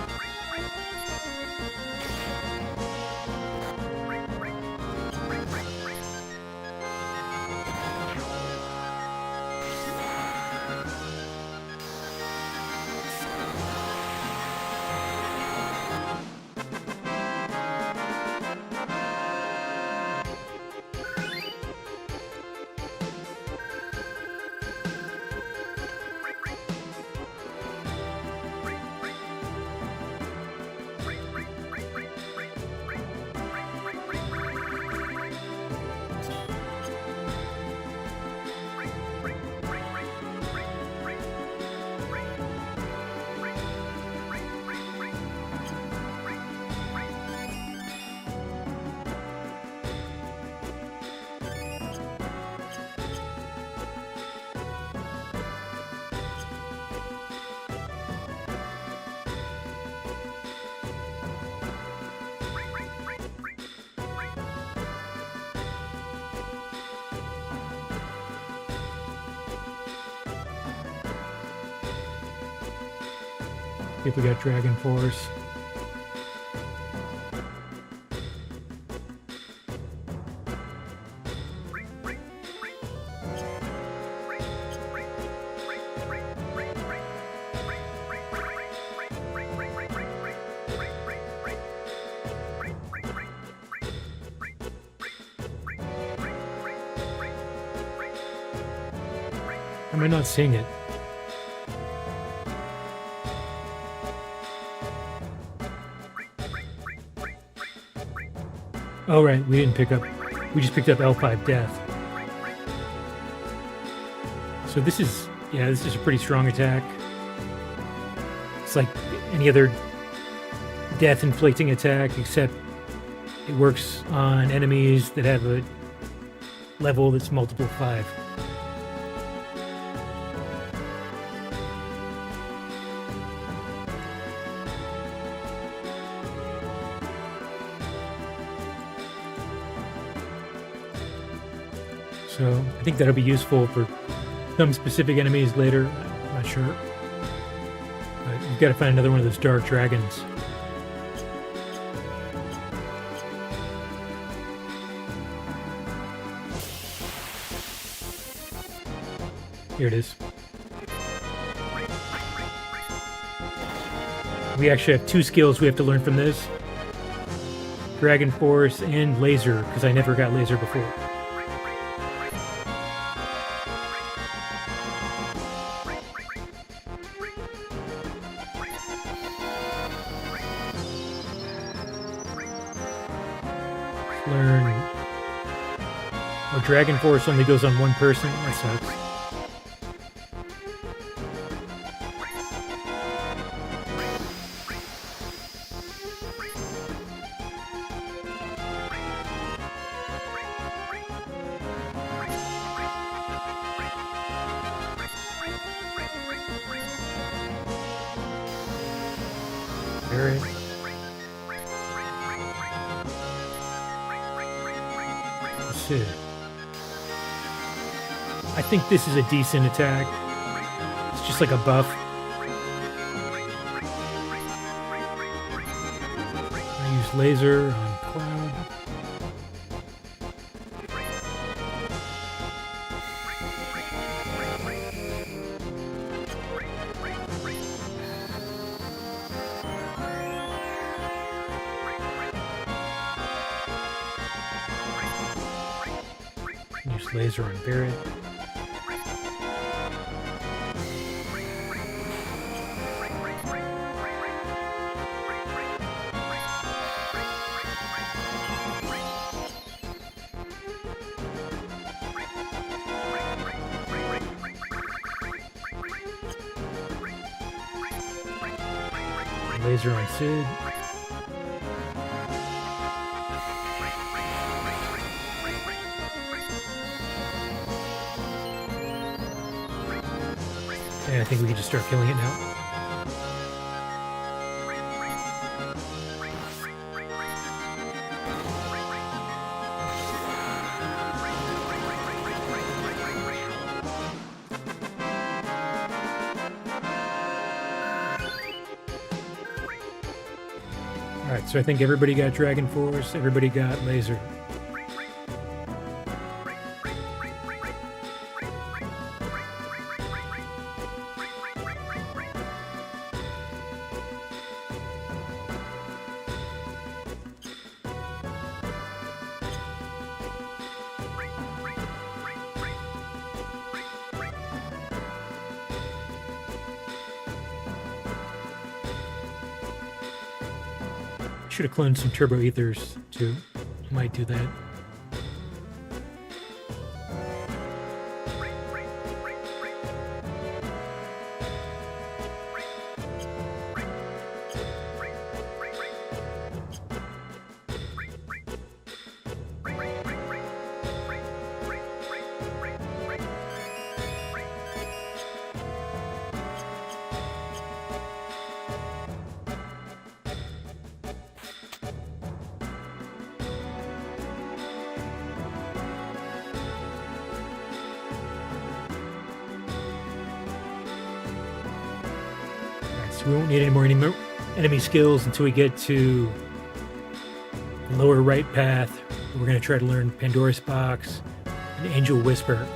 See if we got Dragon Force. Am I not seeing it? Oh right, we didn't pick up, we just picked up L5 Death. So this is, yeah, this is a pretty strong attack. It's like any other death inflicting attack, except it works on enemies that have a level that's multiple 5. So I think that'll be useful for some specific enemies later. I'm not sure. But you've got to find another one of those dark dragons. Here it is. We actually have 2 skills we have to learn from this. Dragon Force and Laser, because I never got Laser before. Learn. Oh, Dragon Force only goes on one person. That sucks. Barret. Sith. I think this is a decent attack. It's just like a buff. I use laser on Cloud. Use laser on Barret. Laser on Sid. And I think we can just start killing it now. Alright, so I think everybody got Dragon Force, everybody got Laser. Should have cloned some Turbo Ethers too. Might do that. So we won't need any more enemy skills until we get to the lower right path. We're going to try to learn Pandora's Box and Angel Whisper.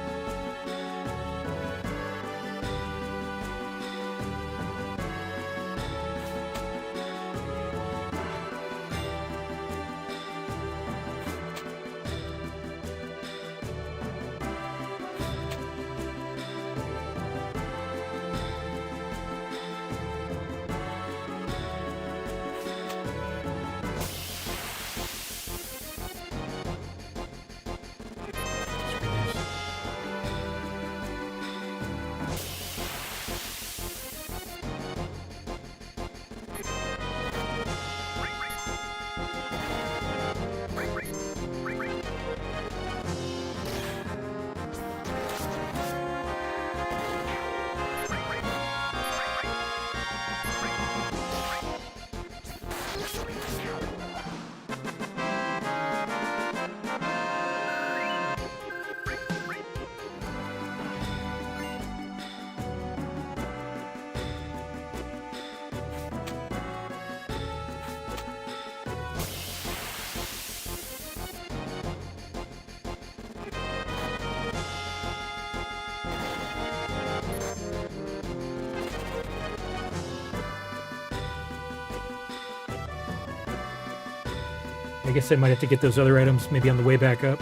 I guess I might have to get those other items maybe on the way back up.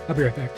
I'll be right back.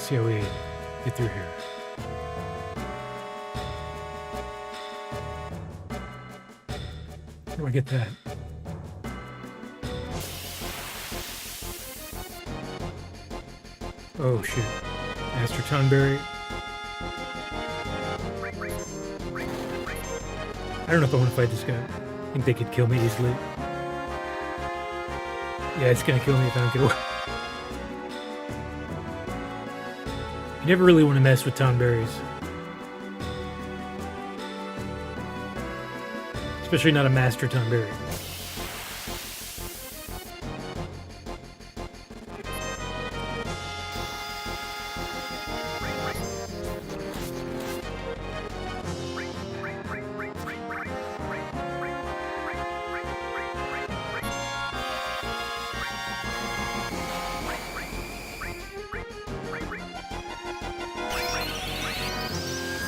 see how we get through here. How do I get that? Oh shit. Master Tonberry. I don't know if I want to fight this guy. I think they could kill me easily. Yeah, it's gonna kill me if I don't get away. You never really want to mess with Tonberries. Especially not a Master Tonberry.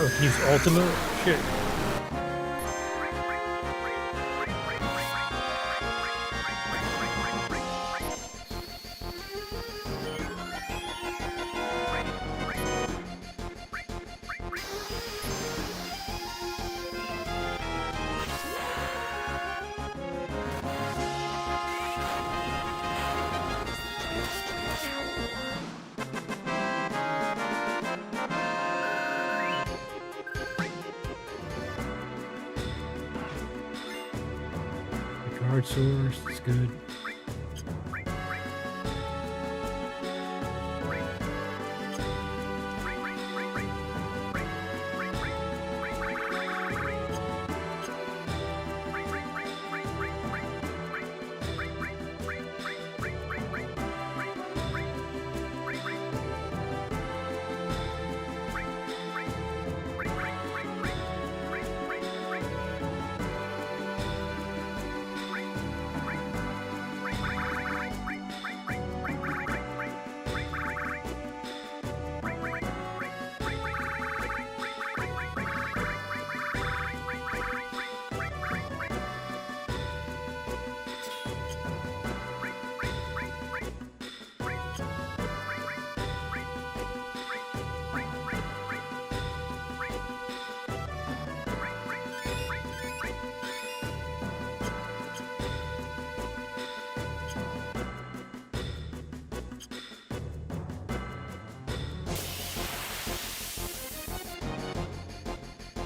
Oh, can use Ultima? Shit. Hard source, it's good.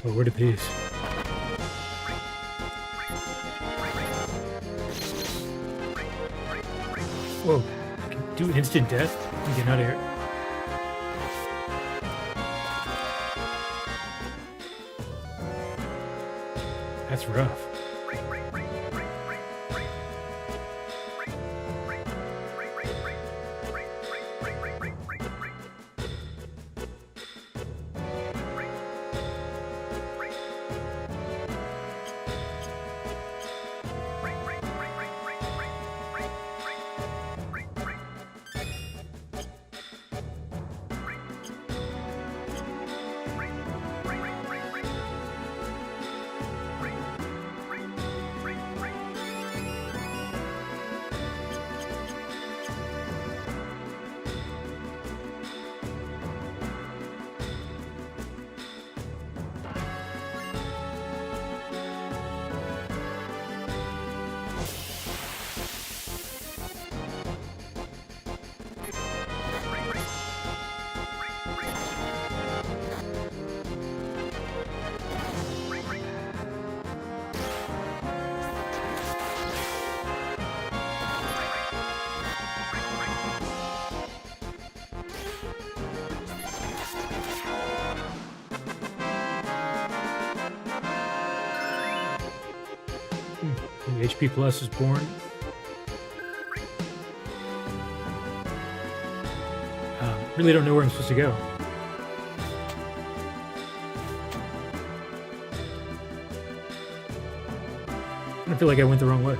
Oh, word of peace. Whoa, I can do instant death? I'm getting out of here. That's rough. HP Plus is born. Really don't know where I'm supposed to go. I feel like I went the wrong way.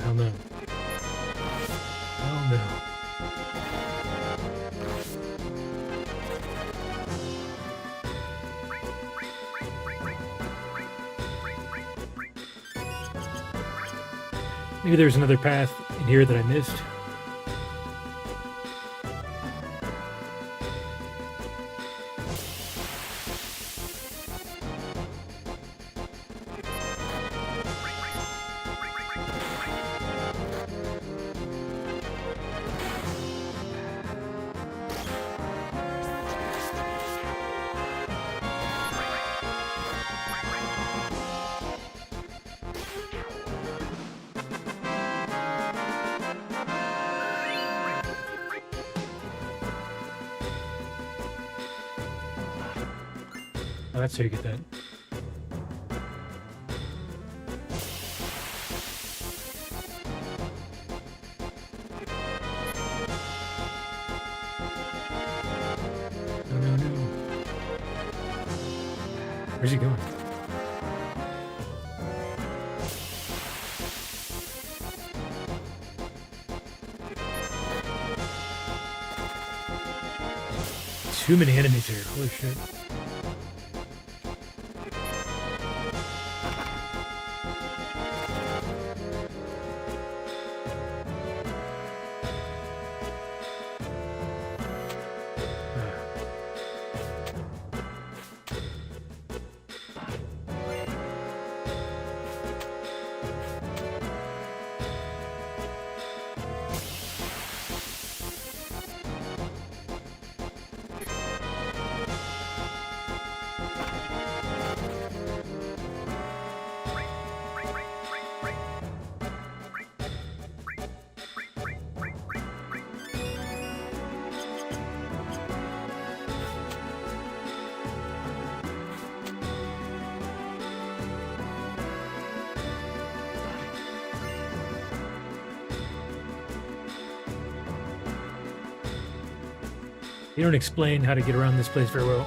hell no. Hell no. Maybe there's another path in here that I missed. Oh, that's how you get that. No, no, no. Where's he going? Too many enemies here. Holy shit. You don't explain how to get around this place very well.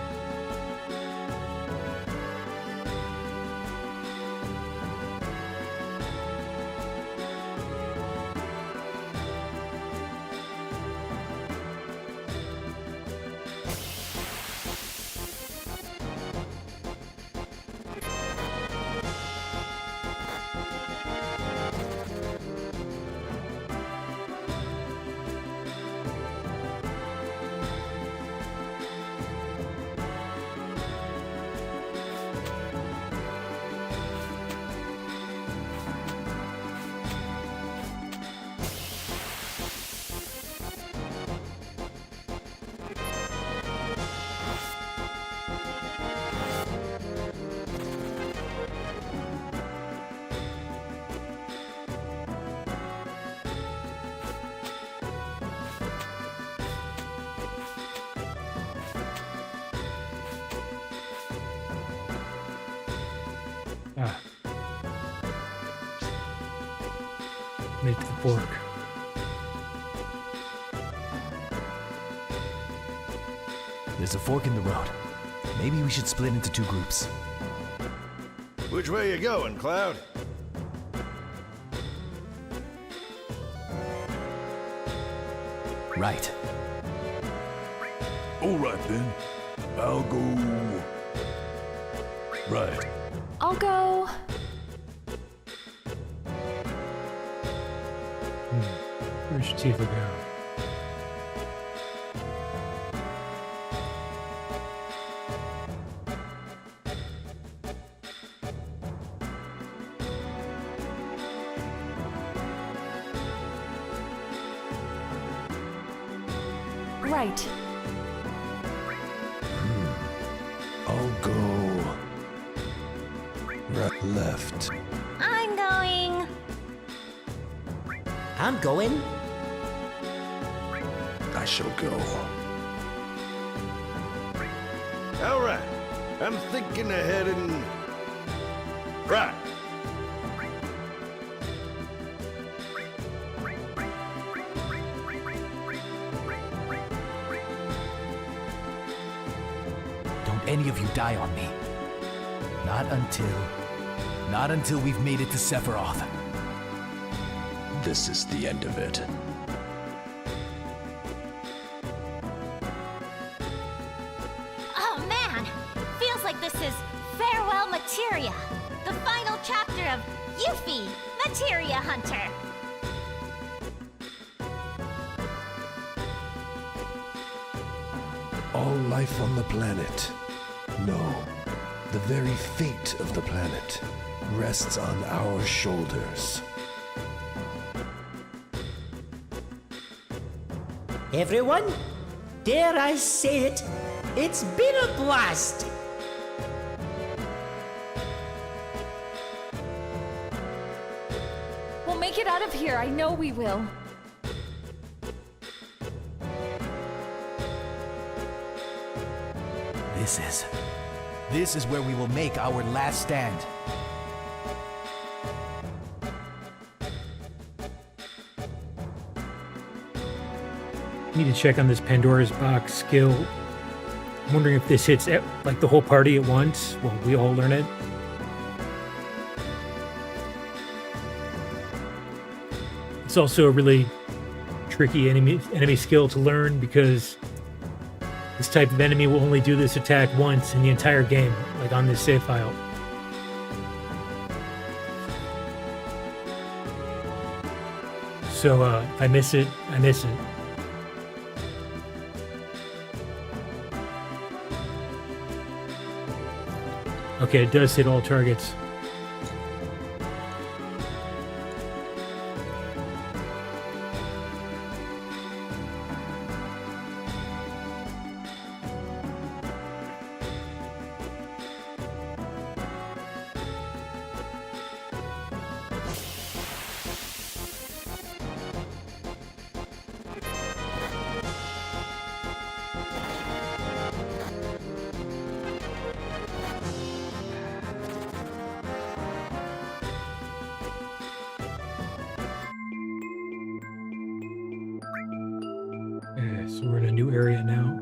Ah. Made it to the fork. There's a fork in the road. Maybe we should split into two groups. Which way you going, Cloud? Right. All right then. I'll go right. I'll go. Where should Tifa go? Right. I'll go right, left. I'm going. I'm going. I shall go. All right. I'm thinking ahead and... Right. Don't any of you die on me. Not until we've made it to Sephiroth. this is the end of it. Oh man! Feels like this is Farewell Materia, the final chapter of Yuffie, Materia Hunter. All life on the planet, no, the very fate of the planet rests on our shoulders. Everyone, dare I say it, it's been a blast! We'll make it out of here, I know we will. This is where we will make our last stand. Need to check on this Pandora's box skill. I'm wondering if this hits like the whole party at once. Well, we all learn it. It's also a really tricky enemy skill to learn because this type of enemy will only do this attack once in the entire game, like on this save file. So if I miss it, I miss it. Okay, it does hit all targets. So we're in a new area now.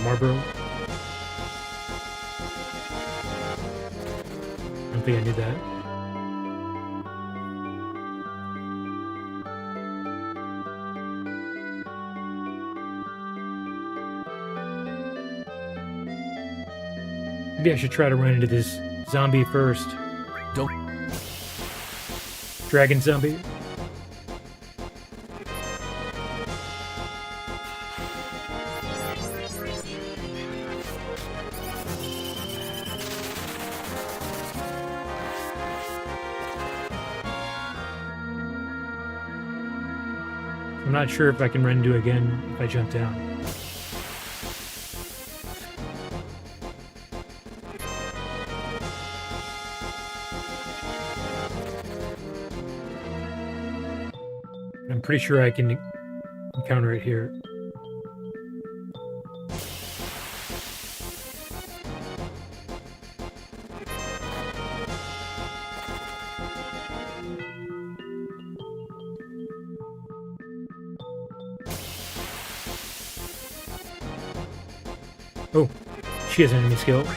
Marlboro. I don't think I did that. Maybe I should try to run into this zombie first. Don't. Dragon zombie. I'm not sure if I can run into it again if I jump down. I'm pretty sure I can encounter it here. Oh, she has an enemy skill.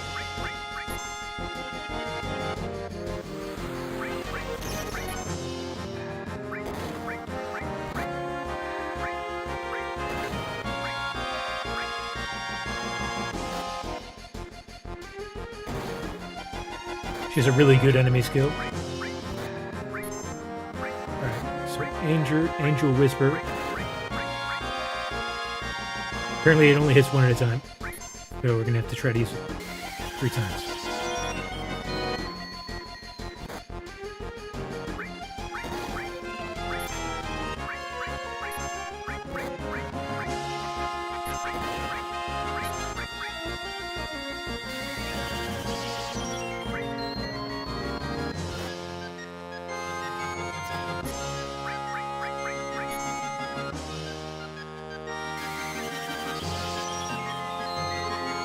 She has a really good enemy skill. Alright, so Angel Whisper. Apparently it only hits one at a time. So we're gonna have to try to use it 3 times.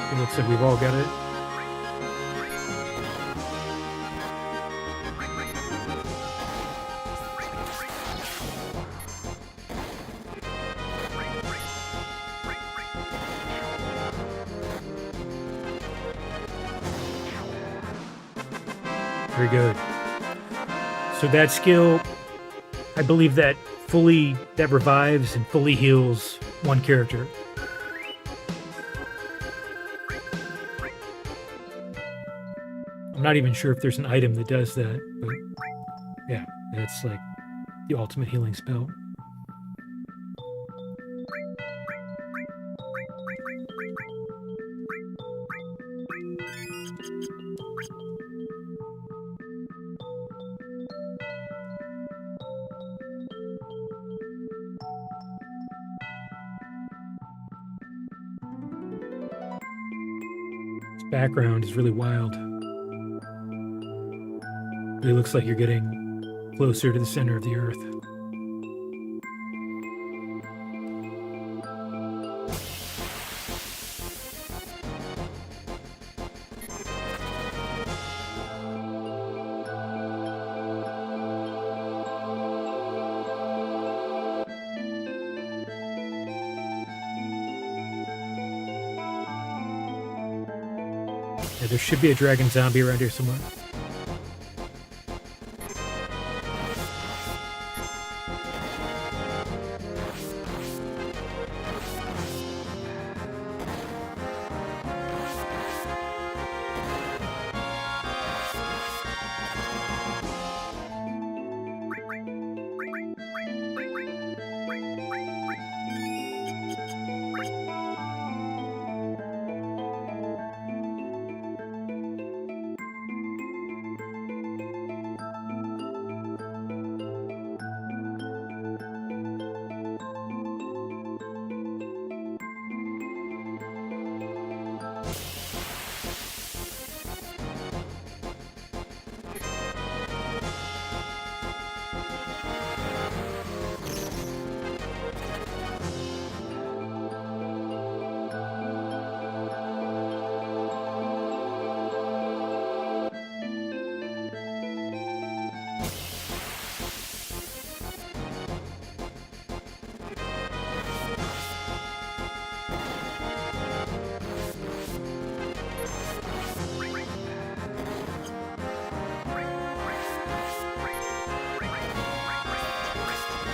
It looks like we've all got it. Very good. So that skill, I believe that revives and fully heals one character. I'm not even sure if there's an item that does that, but yeah, that's like the ultimate healing spell. This background is really wild. It looks like you're getting closer to the center of the Earth. Yeah, there should be a dragon zombie around here somewhere.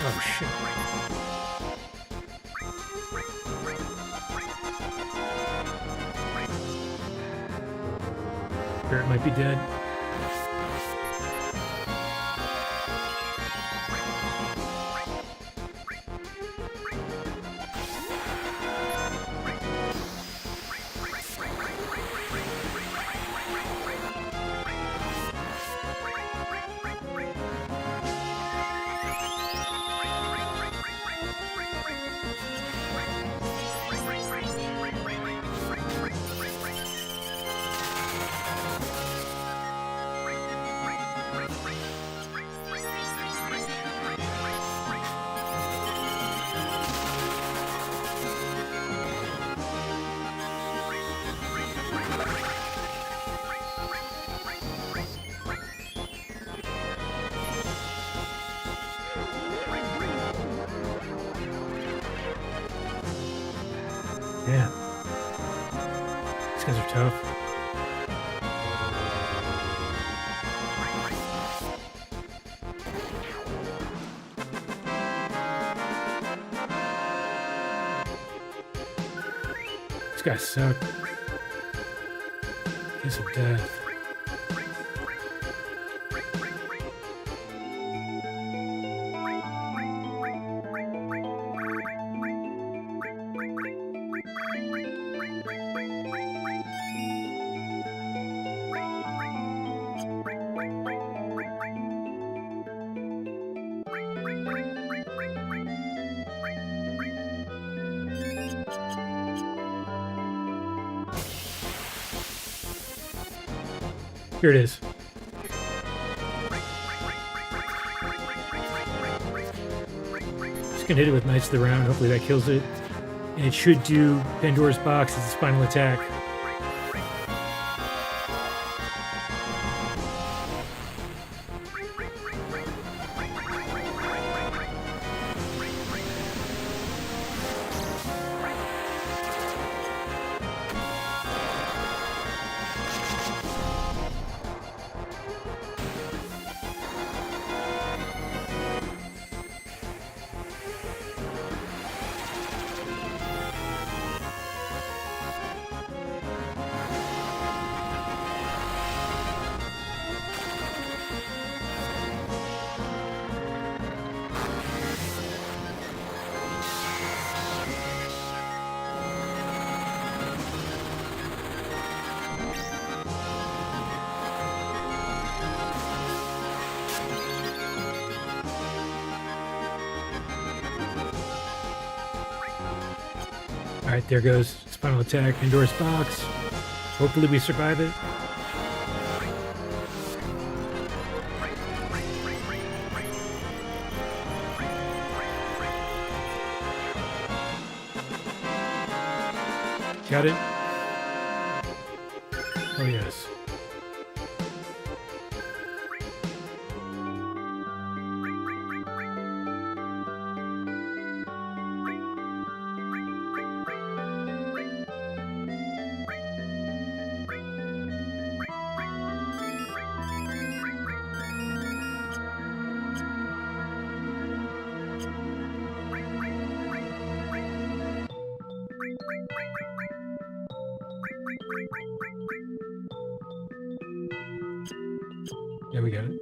Oh shit. Barret might be dead. Yeah. These guys are tough. These guys suck. Kiss of death. Here it is. Just gonna hit it with Knights of the Round. Hopefully that kills it. And it should do Pandora's Box as its final attack. Alright, there goes its final attack, Pandora's Box. Hopefully we survive it. Got it? Oh yes. Yeah, we got it.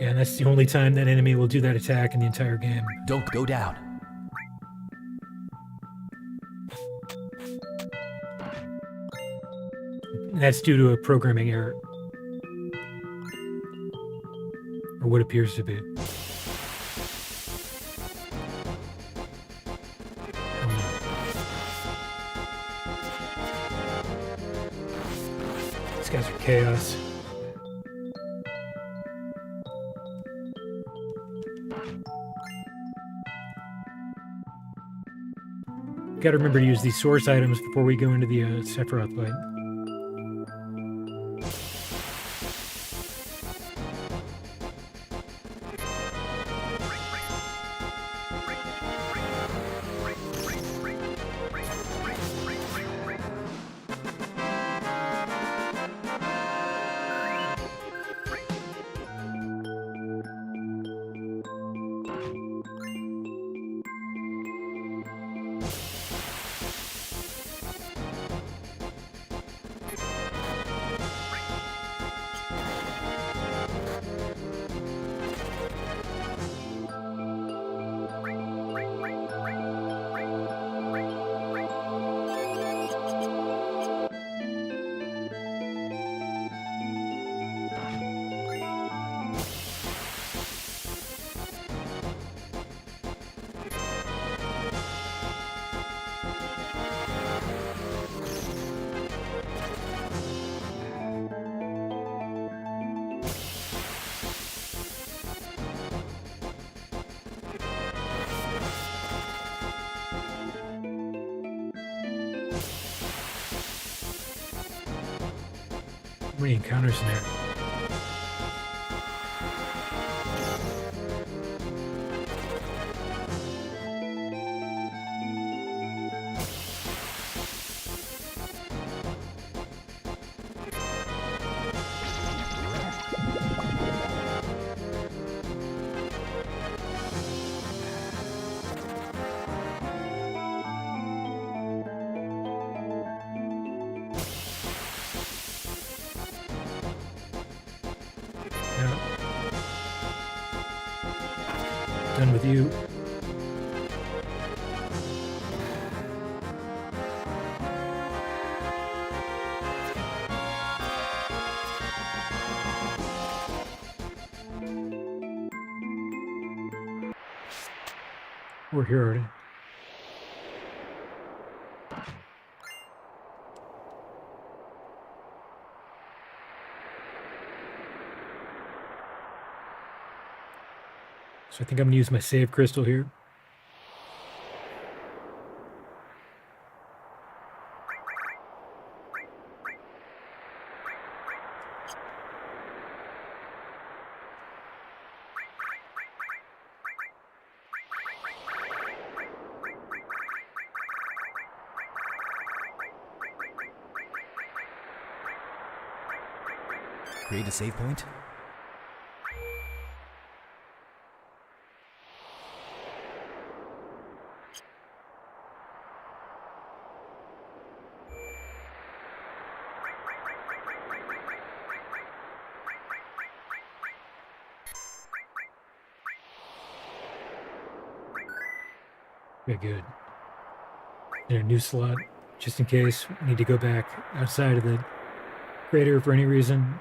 Yeah, and that's the only time that enemy will do that attack in the entire game. Don't go down. And that's due to a programming error. Or what appears to be. These guys are chaos. Gotta remember to use these source items before we go into the Sephiroth fight. How many encounters in there? Done with you. We're here already. So I think I'm going to use my save crystal here. Create a save point? Very good. And a new slot, just in case we need to go back outside of the crater for any reason.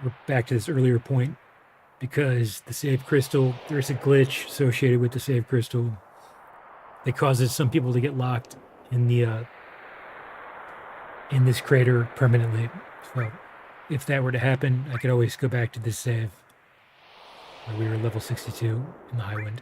We're back to this earlier point because the save crystal, there's a glitch associated with the save crystal that causes some people to get locked in the in this crater permanently. So if that were to happen, I could always go back to this save where we were level 62 in the Highwind.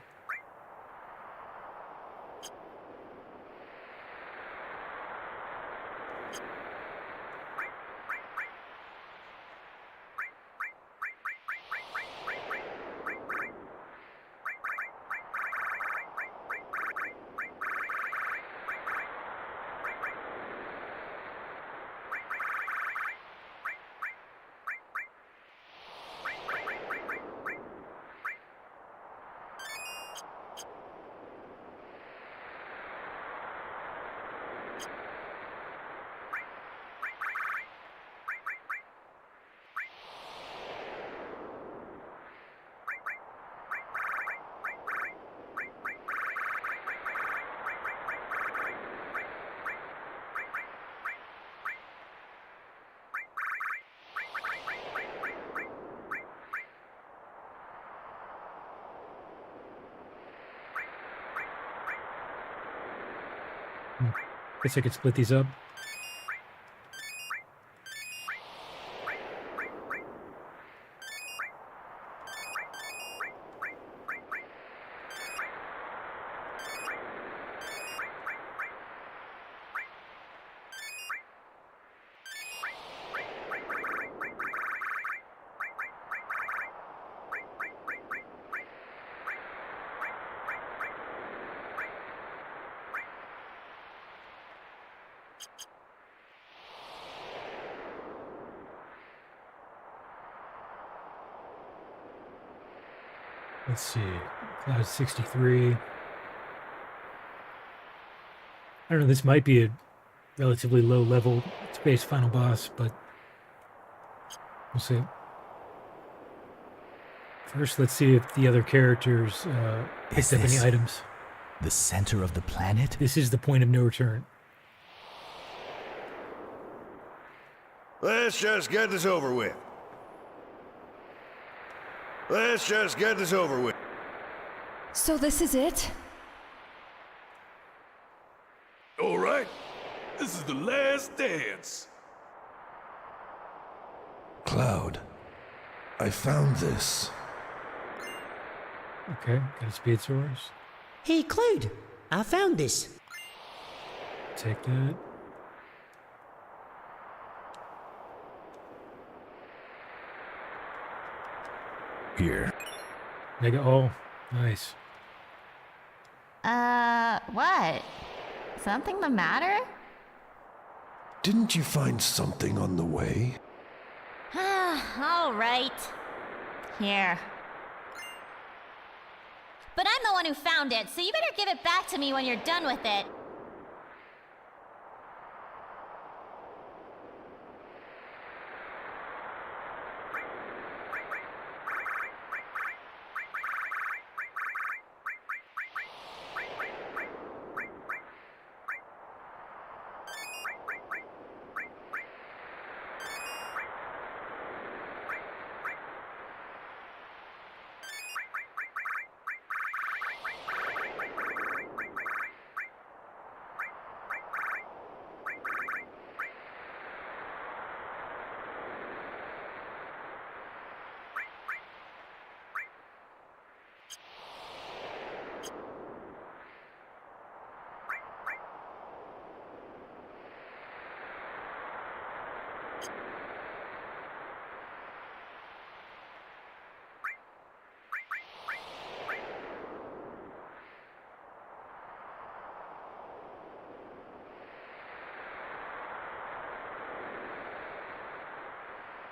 Guess I could split these up. Let's see, Cloud 63. I don't know, this might be a relatively low level space final boss, but we'll see. First, let's see if the other characters picked up any items. The center of the planet? This is the point of no return. Let's just get this over with. Let's just get this over with. So this is it? All right, this is the last dance. Cloud, I found this. Okay, got a speed source. Hey, Cloud, I found this. Take that. Here. Mega. Oh, nice. What? Something the matter? Didn't you find something on the way? All right. Here. But I'm the one who found it, so you better give it back to me when you're done with it.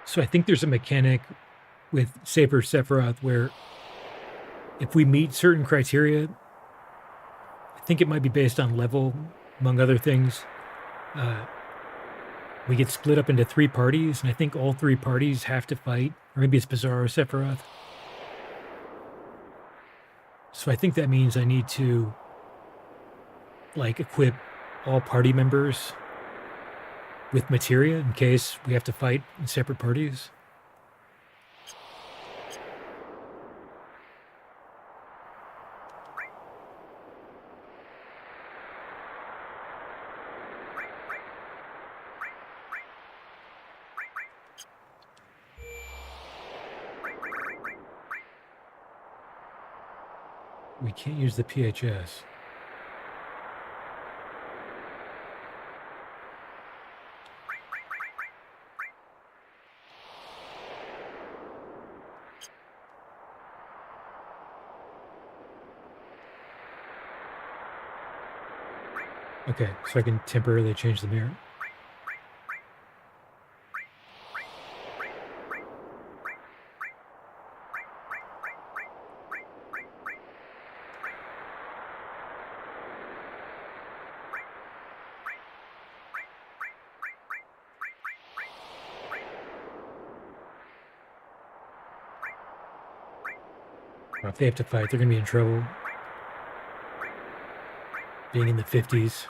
So I think there's a mechanic with Saber Sephiroth where if we meet certain criteria, I think it might be based on level, among other things. We get split up into 3 parties, and I think all 3 parties have to fight. Or maybe it's Bizarro Sephiroth. So I think that means I need to, like, equip all party members with materia in case we have to fight in separate parties. We can't use the PHS. Okay, so I can temporarily change the mirror. If they have to fight, they're going to be in trouble. Being in the 50s.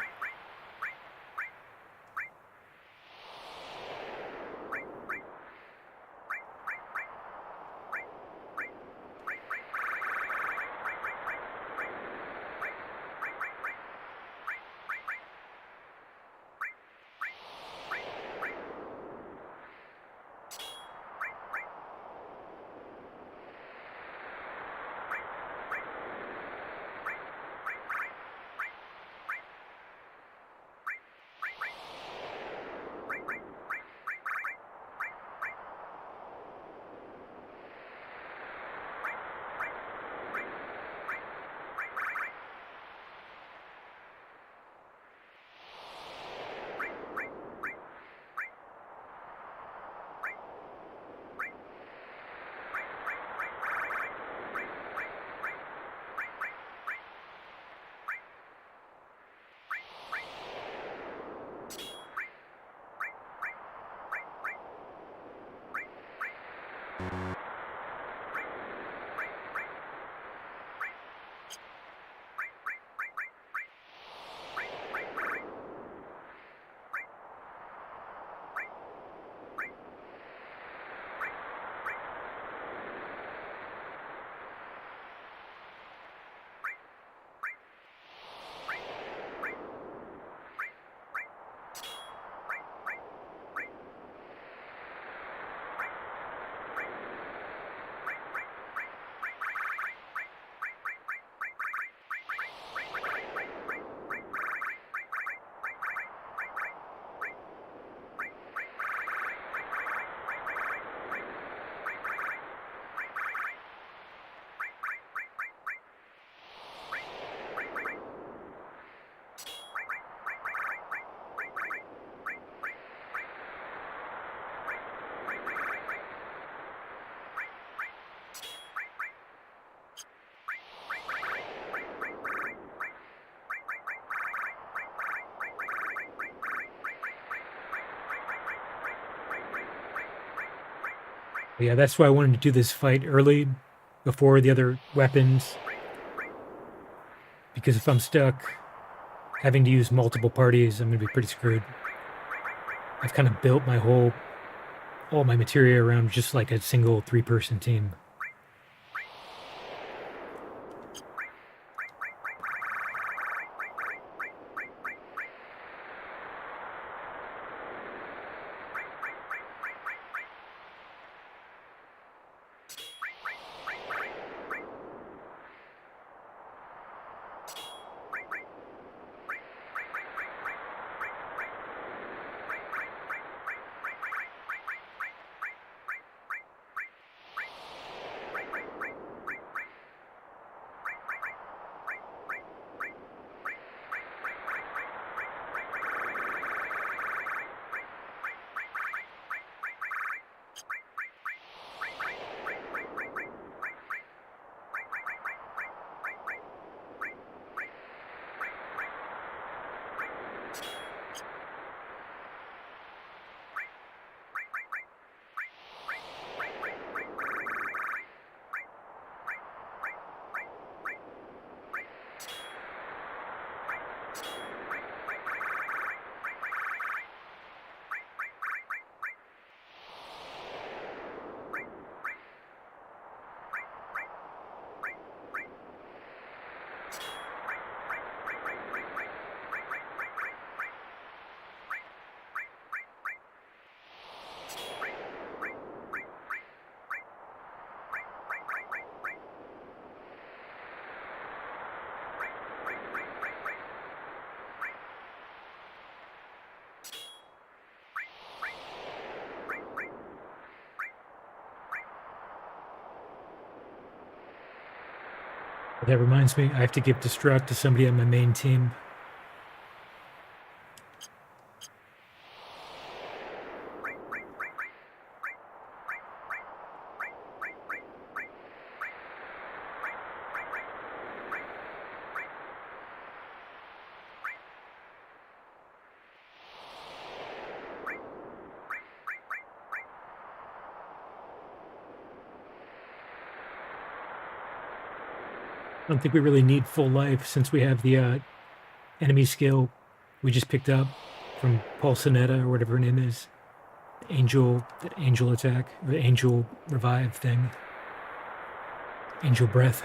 Yeah, that's why I wanted to do this fight early, before the other weapons. Because if I'm stuck having to use multiple parties, I'm going to be pretty screwed. I've kind of built all my materia around just like a single 3-person team. that reminds me, I have to give Destruct to somebody on my main team. I don't think we really need full life since we have the enemy skill we just picked up from Paulsonetta or whatever her name is. Angel attack, or the angel revive thing. Angel breath.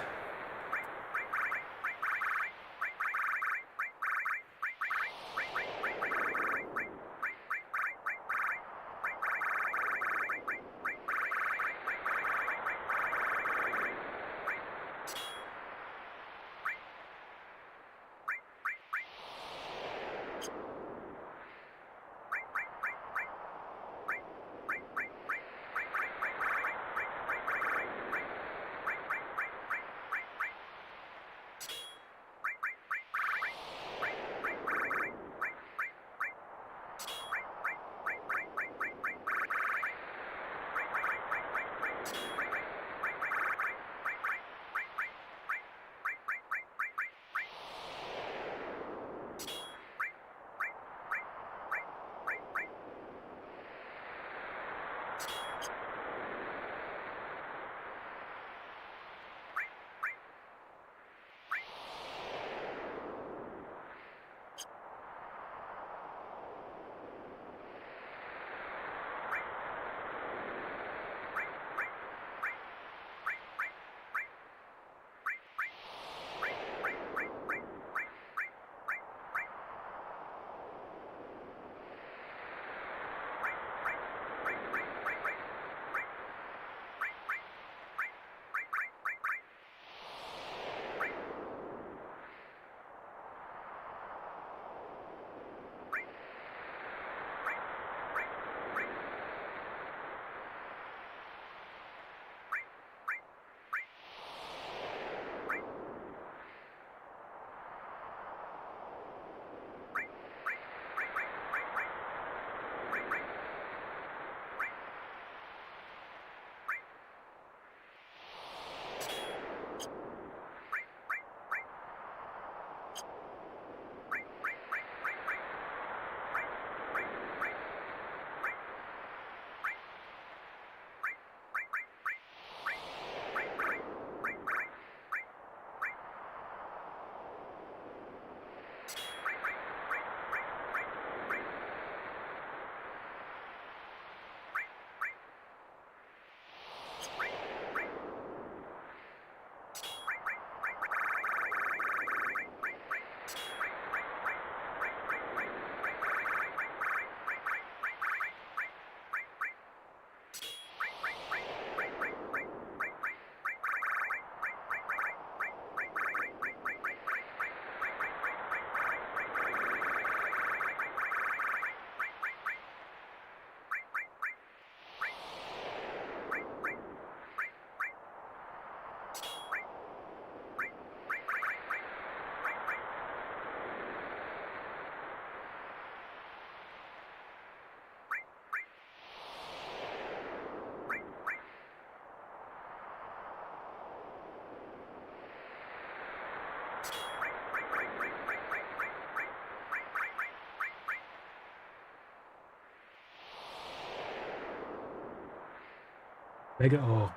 Mega. Oh.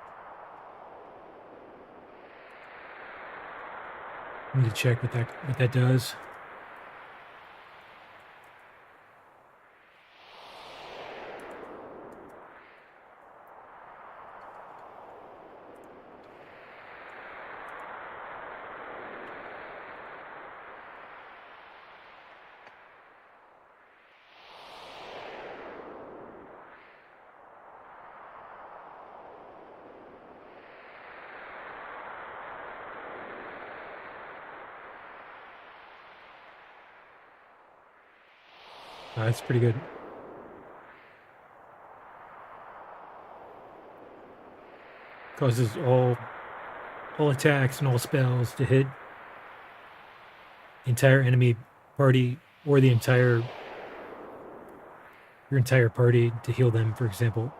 I need to check what that does. That's pretty good. Causes all all attacks and all spells to hit the entire enemy party or your entire party to heal them, for example.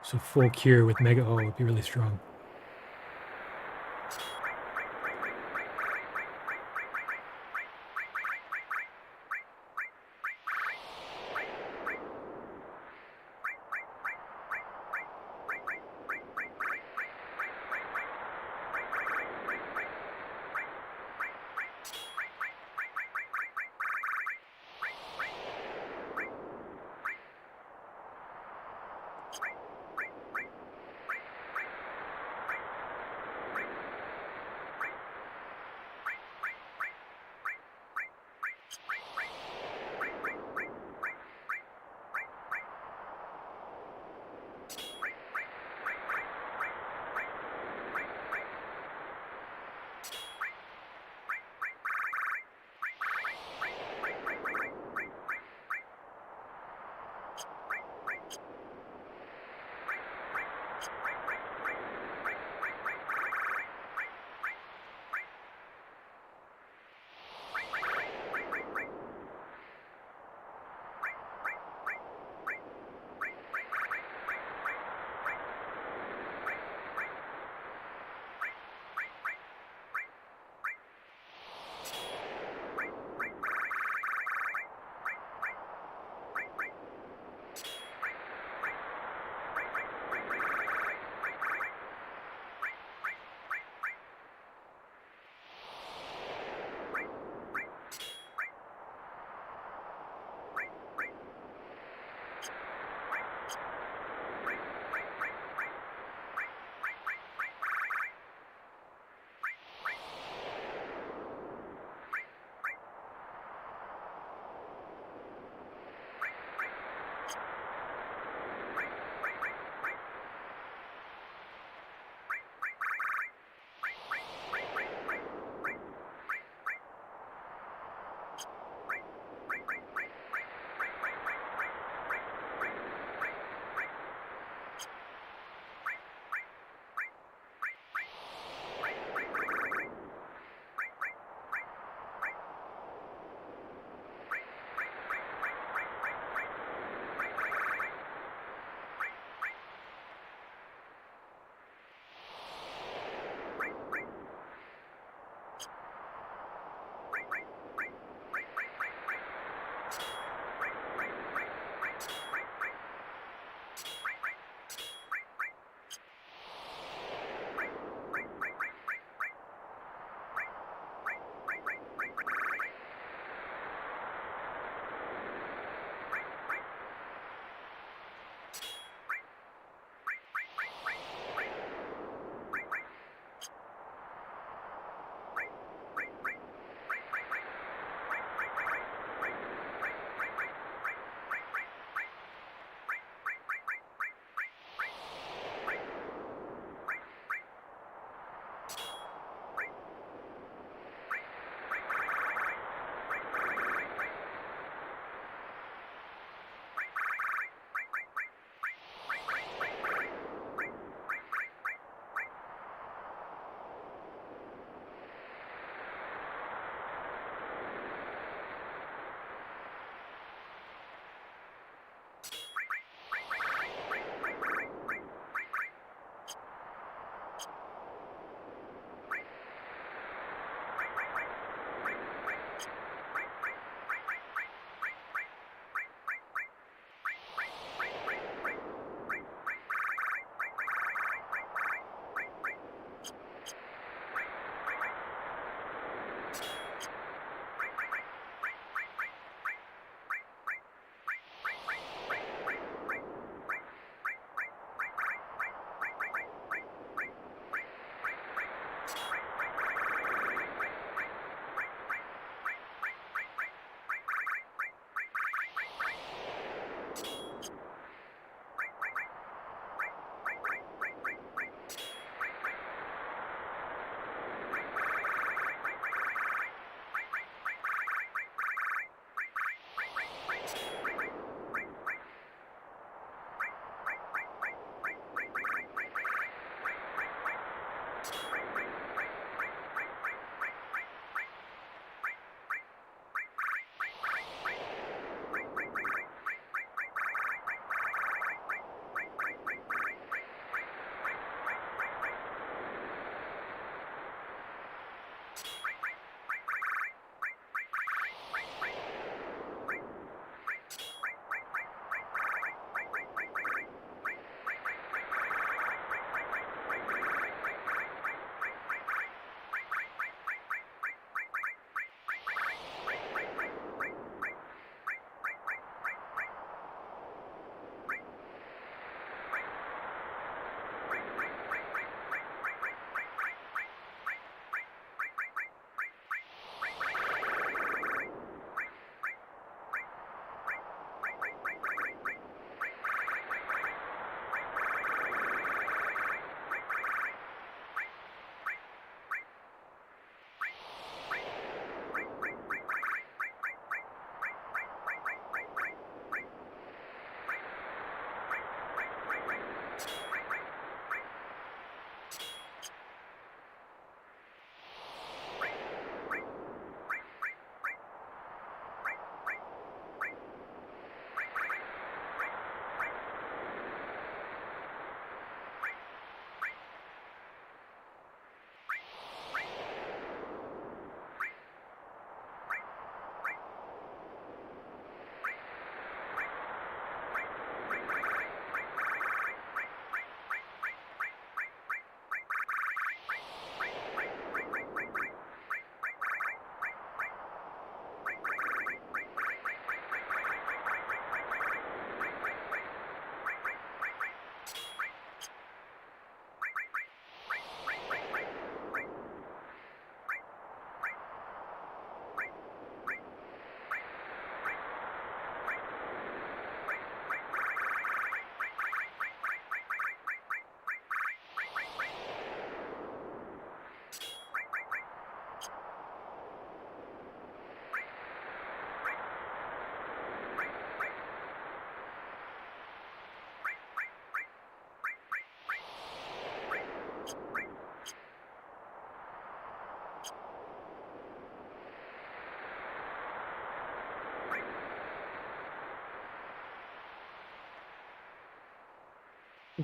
So full cure with Mega O would be really strong.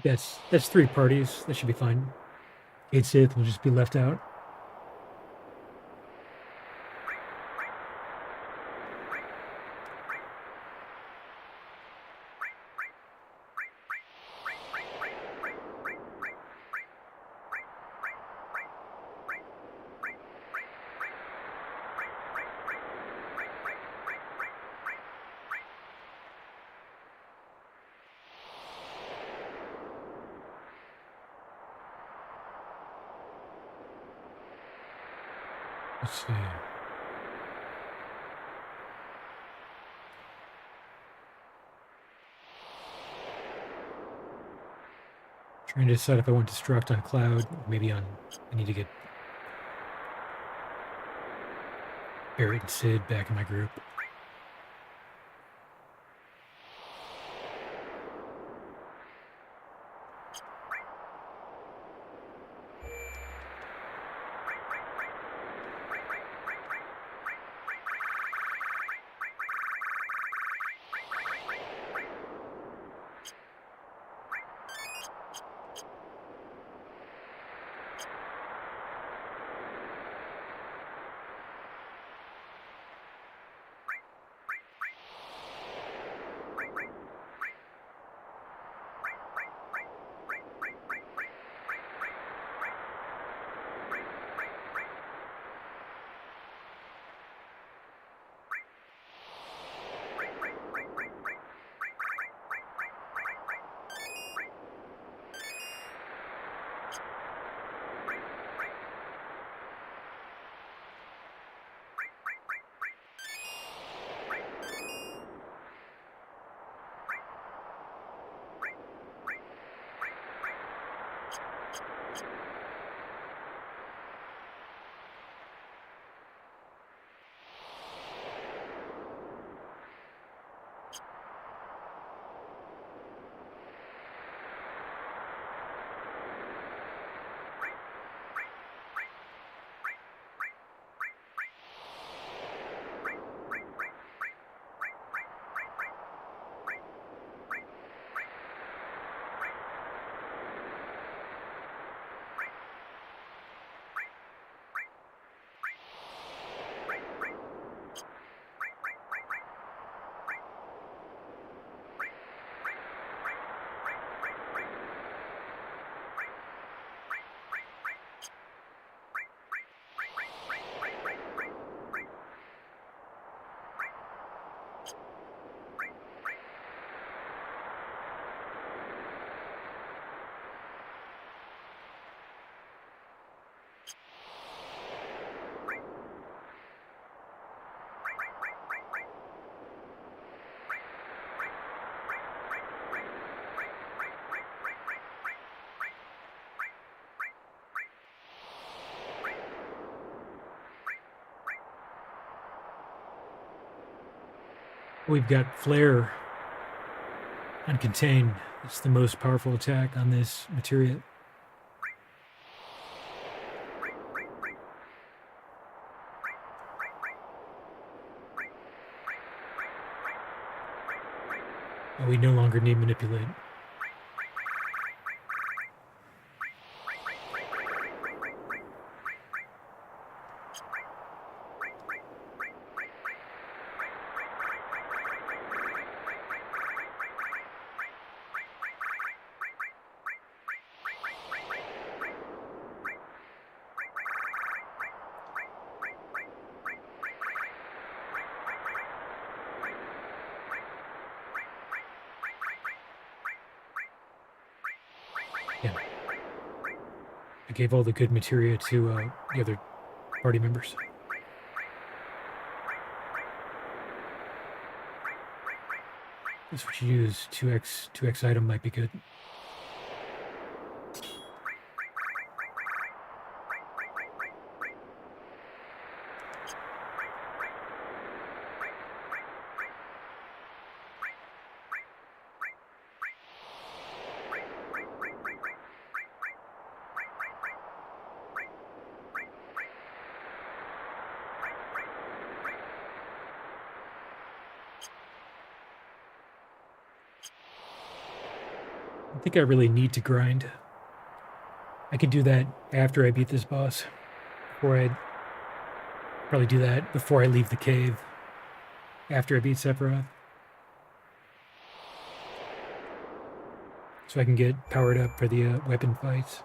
That's 3 parties. That should be fine. 8 Sith will just be left out. Let's see. Trying to decide if I want Destruct on Cloud, maybe on. I need to get Barret and Sid back in my group. We've got Flare on Contain. It's the most powerful attack on this materia. Oh, we no longer need Manipulate. I gave all the good materia to the other party members. This what you use. 2x item might be good. I think I really need to grind. I can do that after I beat this boss. Probably do that before I leave the cave. After I beat Sephiroth. So I can get powered up for the weapon fights.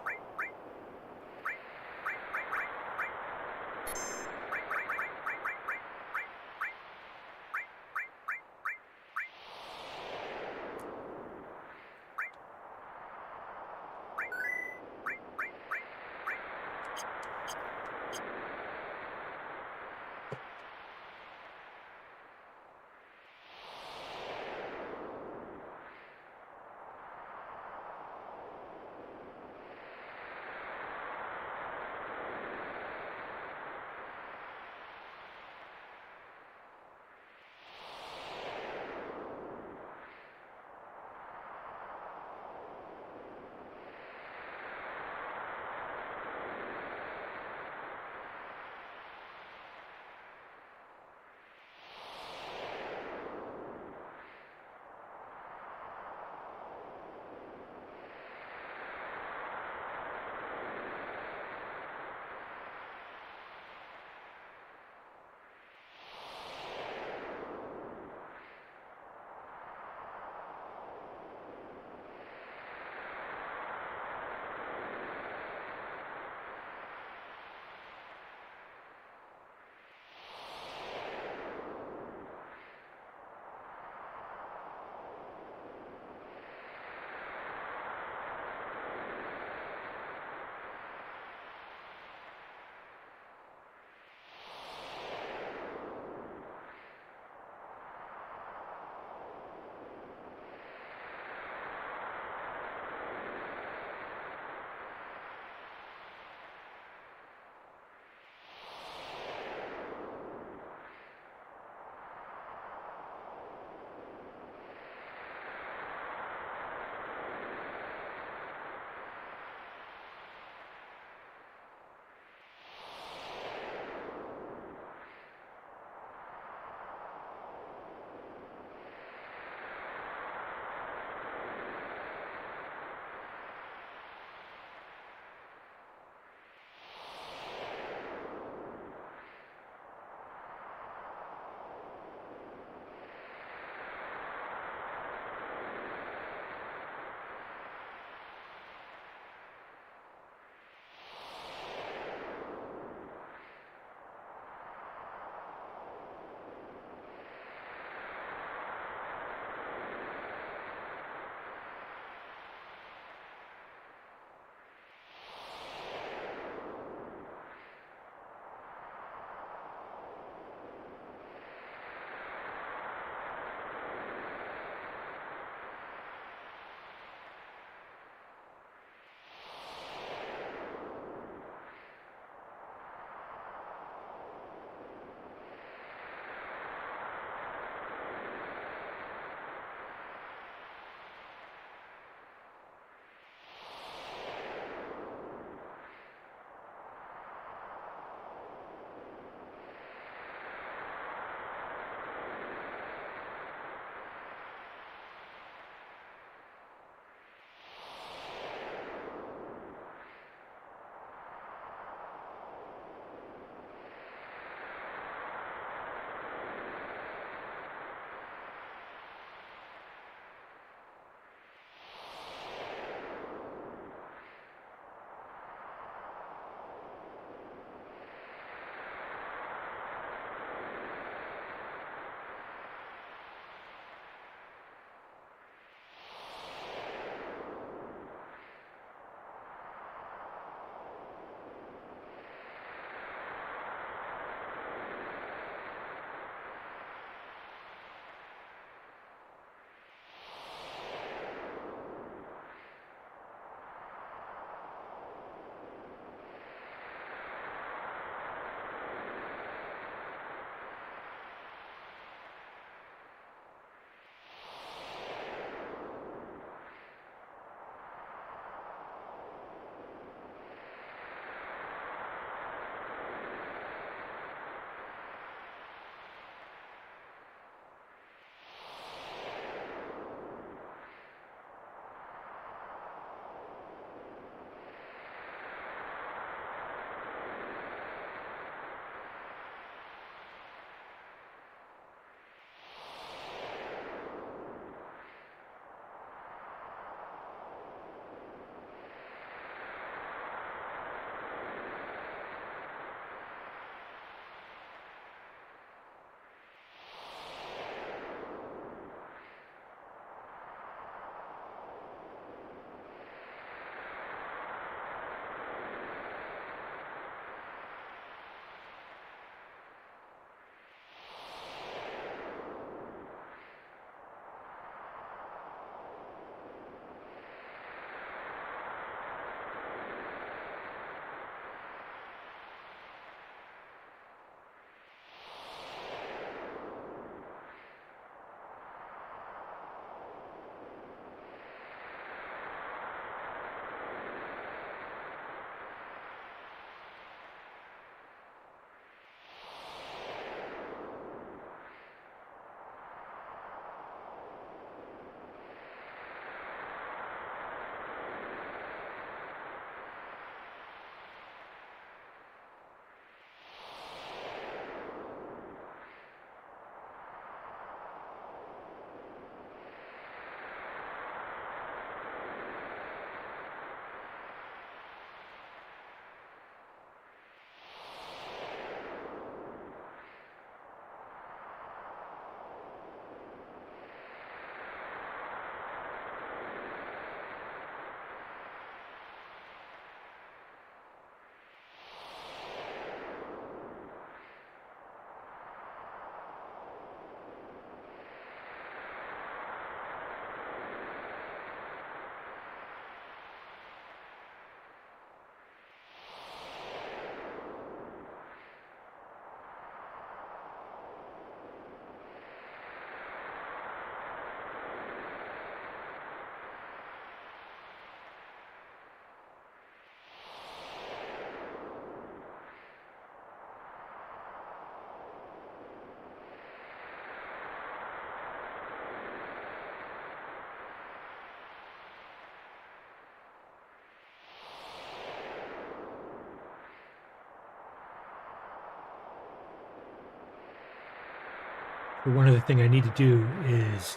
But one other thing I need to do is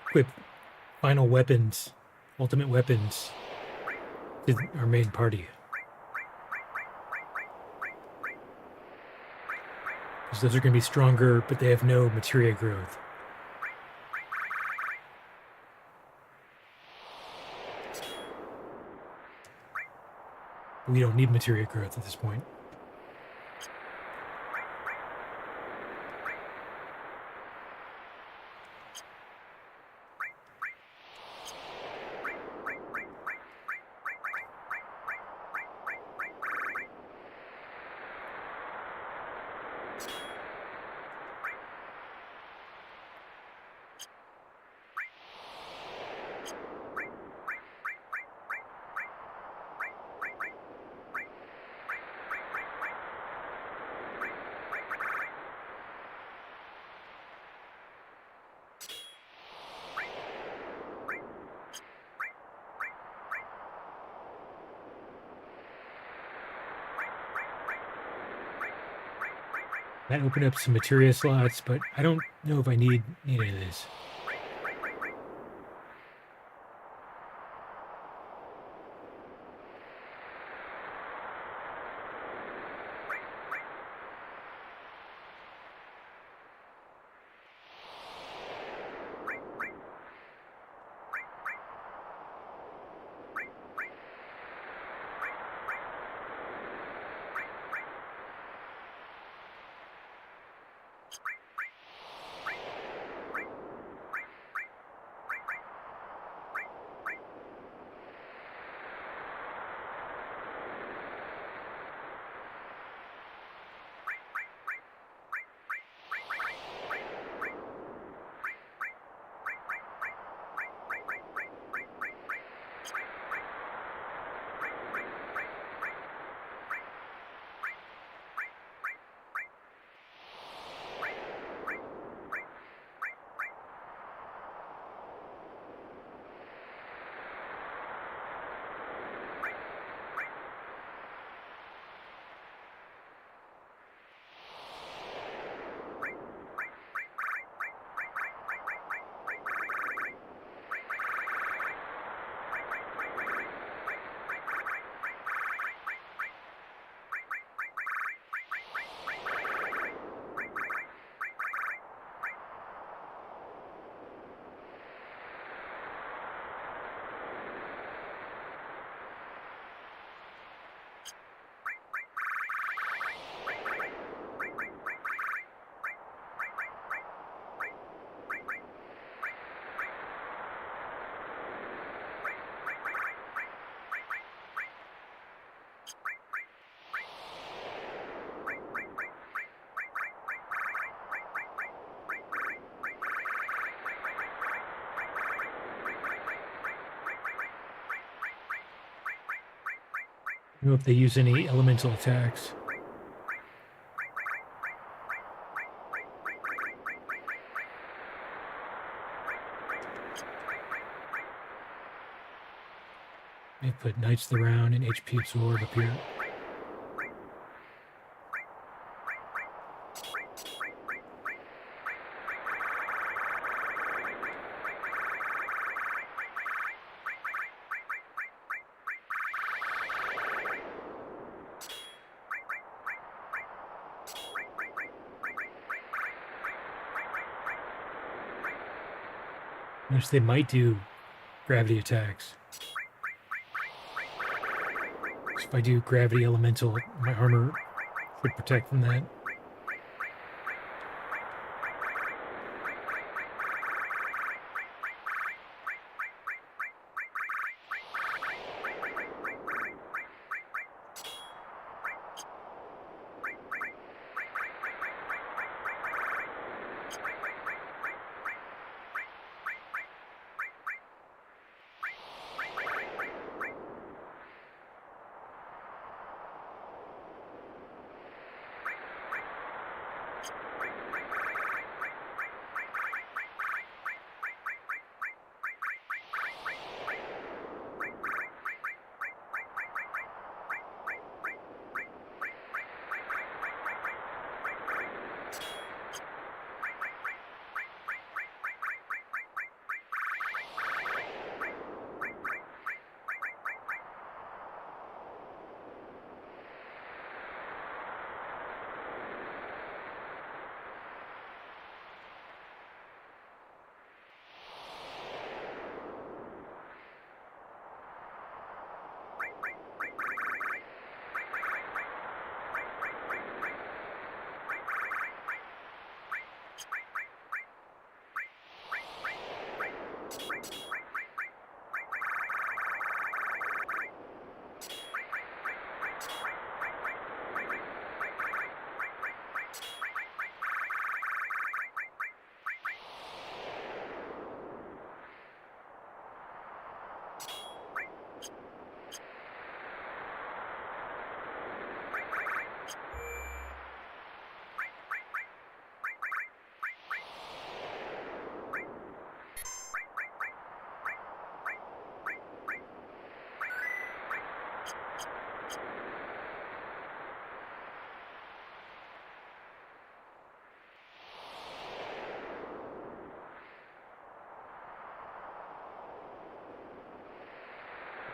equip final weapons, ultimate weapons, to our main party. Because those are going to be stronger, but they have no materia growth. We don't need materia growth at this point. That opened up some materia slots, but I don't know if I need any of this. I don't know if they use any elemental attacks. They put Knights of the Round and HP Absorb up here. Notice they might do gravity attacks. So if I do gravity elemental, my armor should protect from that.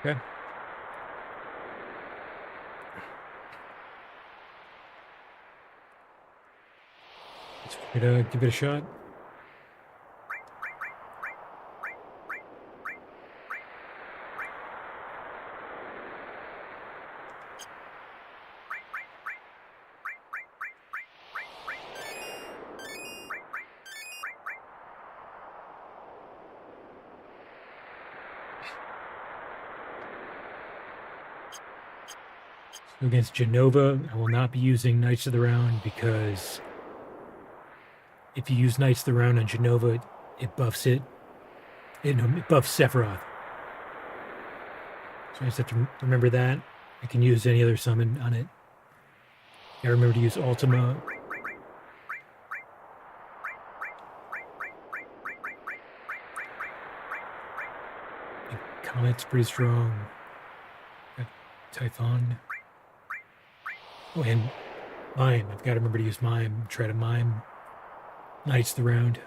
Okay. Let's give it a shot. Against Genova, I will not be using Knights of the Round because if you use Knights of the Round on Genova, it buffs it. It buffs Sephiroth. So I just have to remember that. I can use any other summon on it. I remember to use Ultima. And Comet's pretty strong. Got Typhon. Oh, and Mime. I've got to remember to use Mime. Try to Mime Knights of the Round.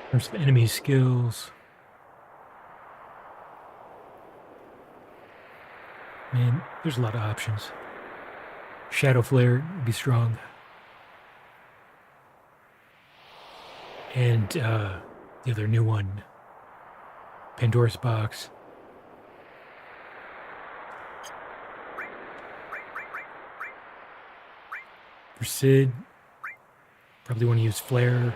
There's some enemy skills. Man, there's a lot of options. Shadow Flare would be strong. And the other new one, Pandora's Box. For Sid, probably want to use Flare.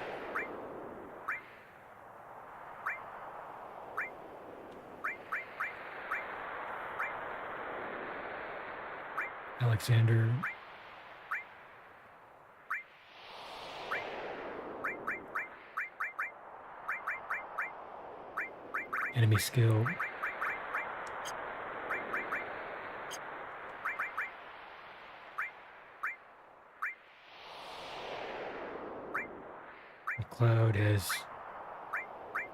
Alexander. Enemy skill. Cloud has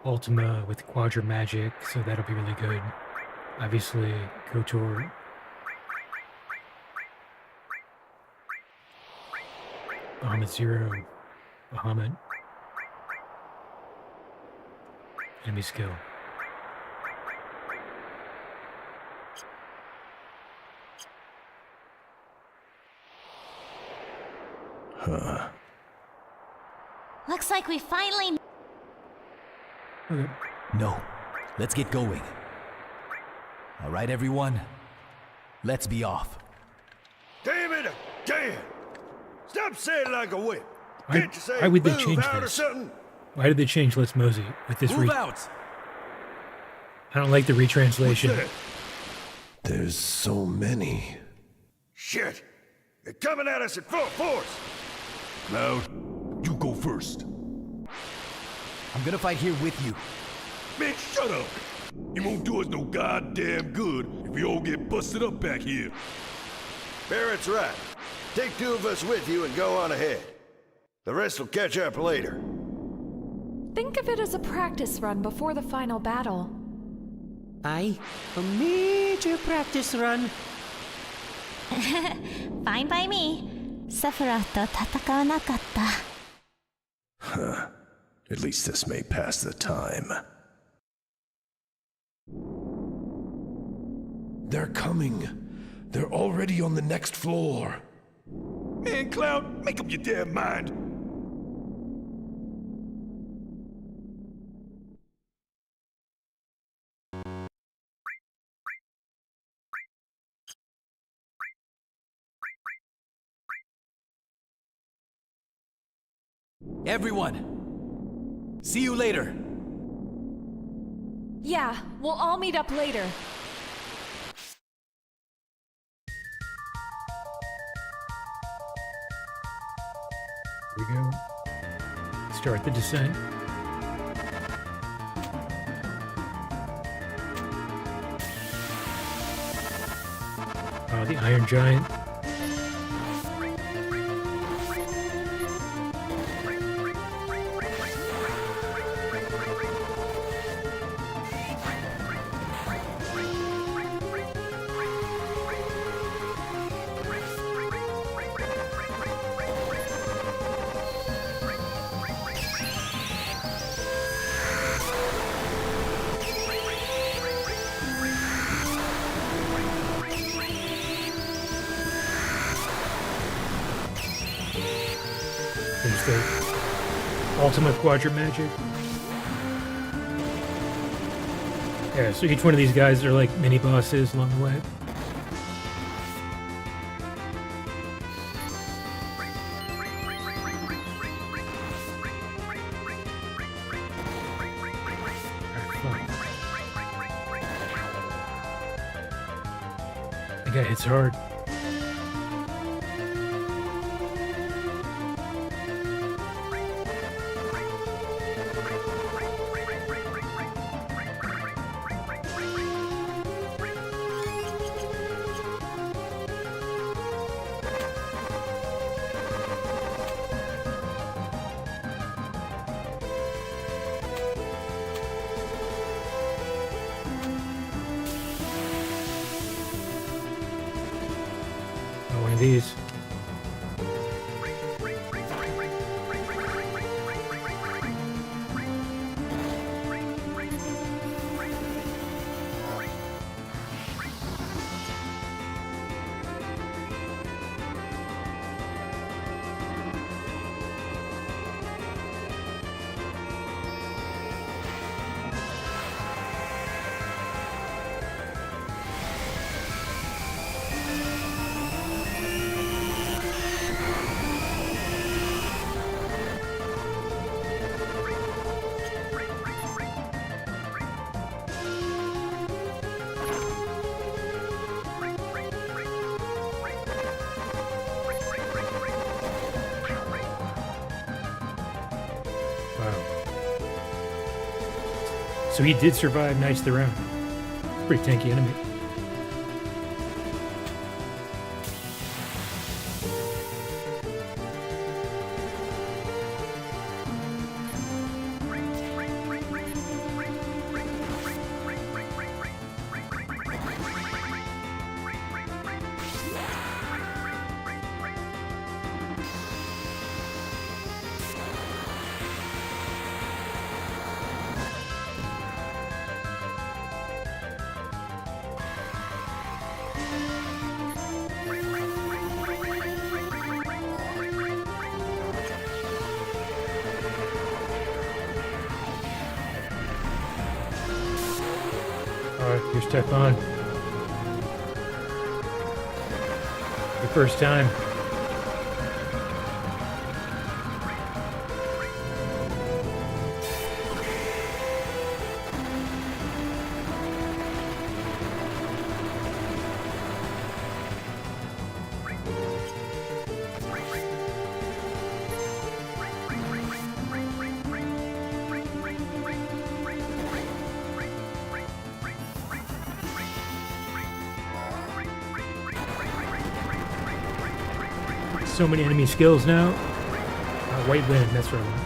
Ultima with Quadra Magic, so that'll be really good. Obviously, KOTOR. Bahamut Zero, Bahamut. Enemy skill. Huh. Looks like we finally... Okay. No, let's get going. All right, everyone, let's be off. Damn it again! Stop saying like a whip. Can't you say Why would they move change out or this? something? Why did they change Let's Mosey with this? Move out! I don't like the retranslation. What's that? There's so many. Shit! They're coming at us at full force! Cloud, you go first. I'm gonna fight here with you. Man, shut up! It won't do us no goddamn good if we all get busted up back here. Barrett's right. Take two of us with you and go on ahead. The rest will catch up later. Think of it as a practice run before the final battle. Aye, a major practice run. Fine by me. Sephiroth to tatakao nakatta. Huh. At least this may pass the time. They're coming. They're already on the next floor. Man, Cloud, make up your damn mind. Everyone, See you later. Yeah, we'll all meet up later. Here we go. Start the descent. Oh, the Iron Giant. There's the ultimate quadrant magic. Yeah, so each one of these guys are like mini bosses along the way. The guy hits hard. One of these. So he did survive Knights of the Round. Pretty tanky enemy. Alright, here's Stefan. Your first time. So many enemy skills now. White Wind, that's what I want.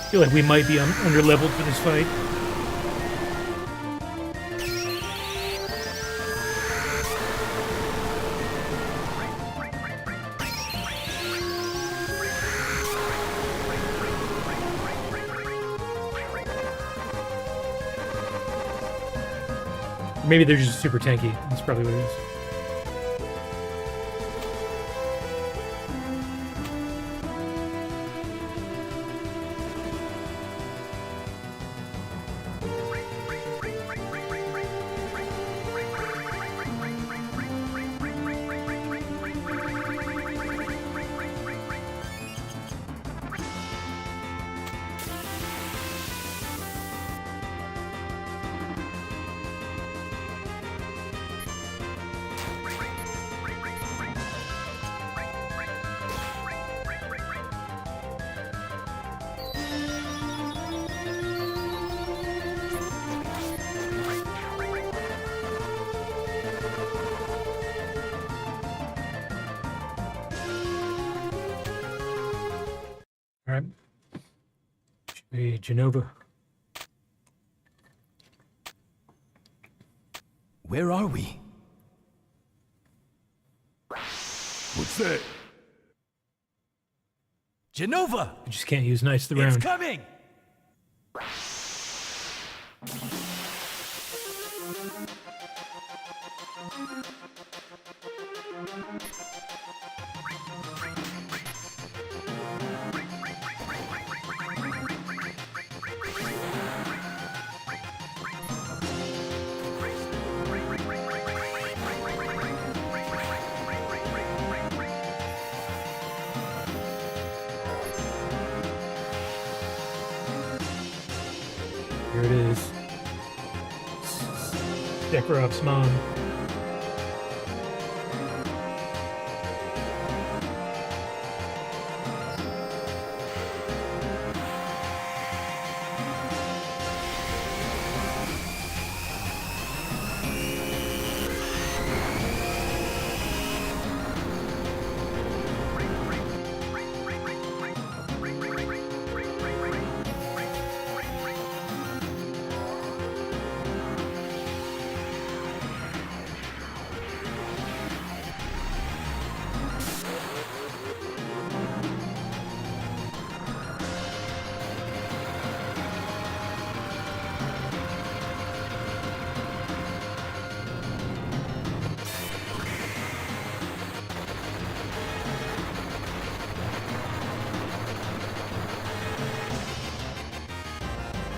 feel like we might be under-leveled for this fight. Maybe they're just super tanky. That's probably what it is. All right. Should be Genova. Where are we? What's that? Genova! I just can't use Knights of the It's Round. coming! Here it is. Sephiroth's mom.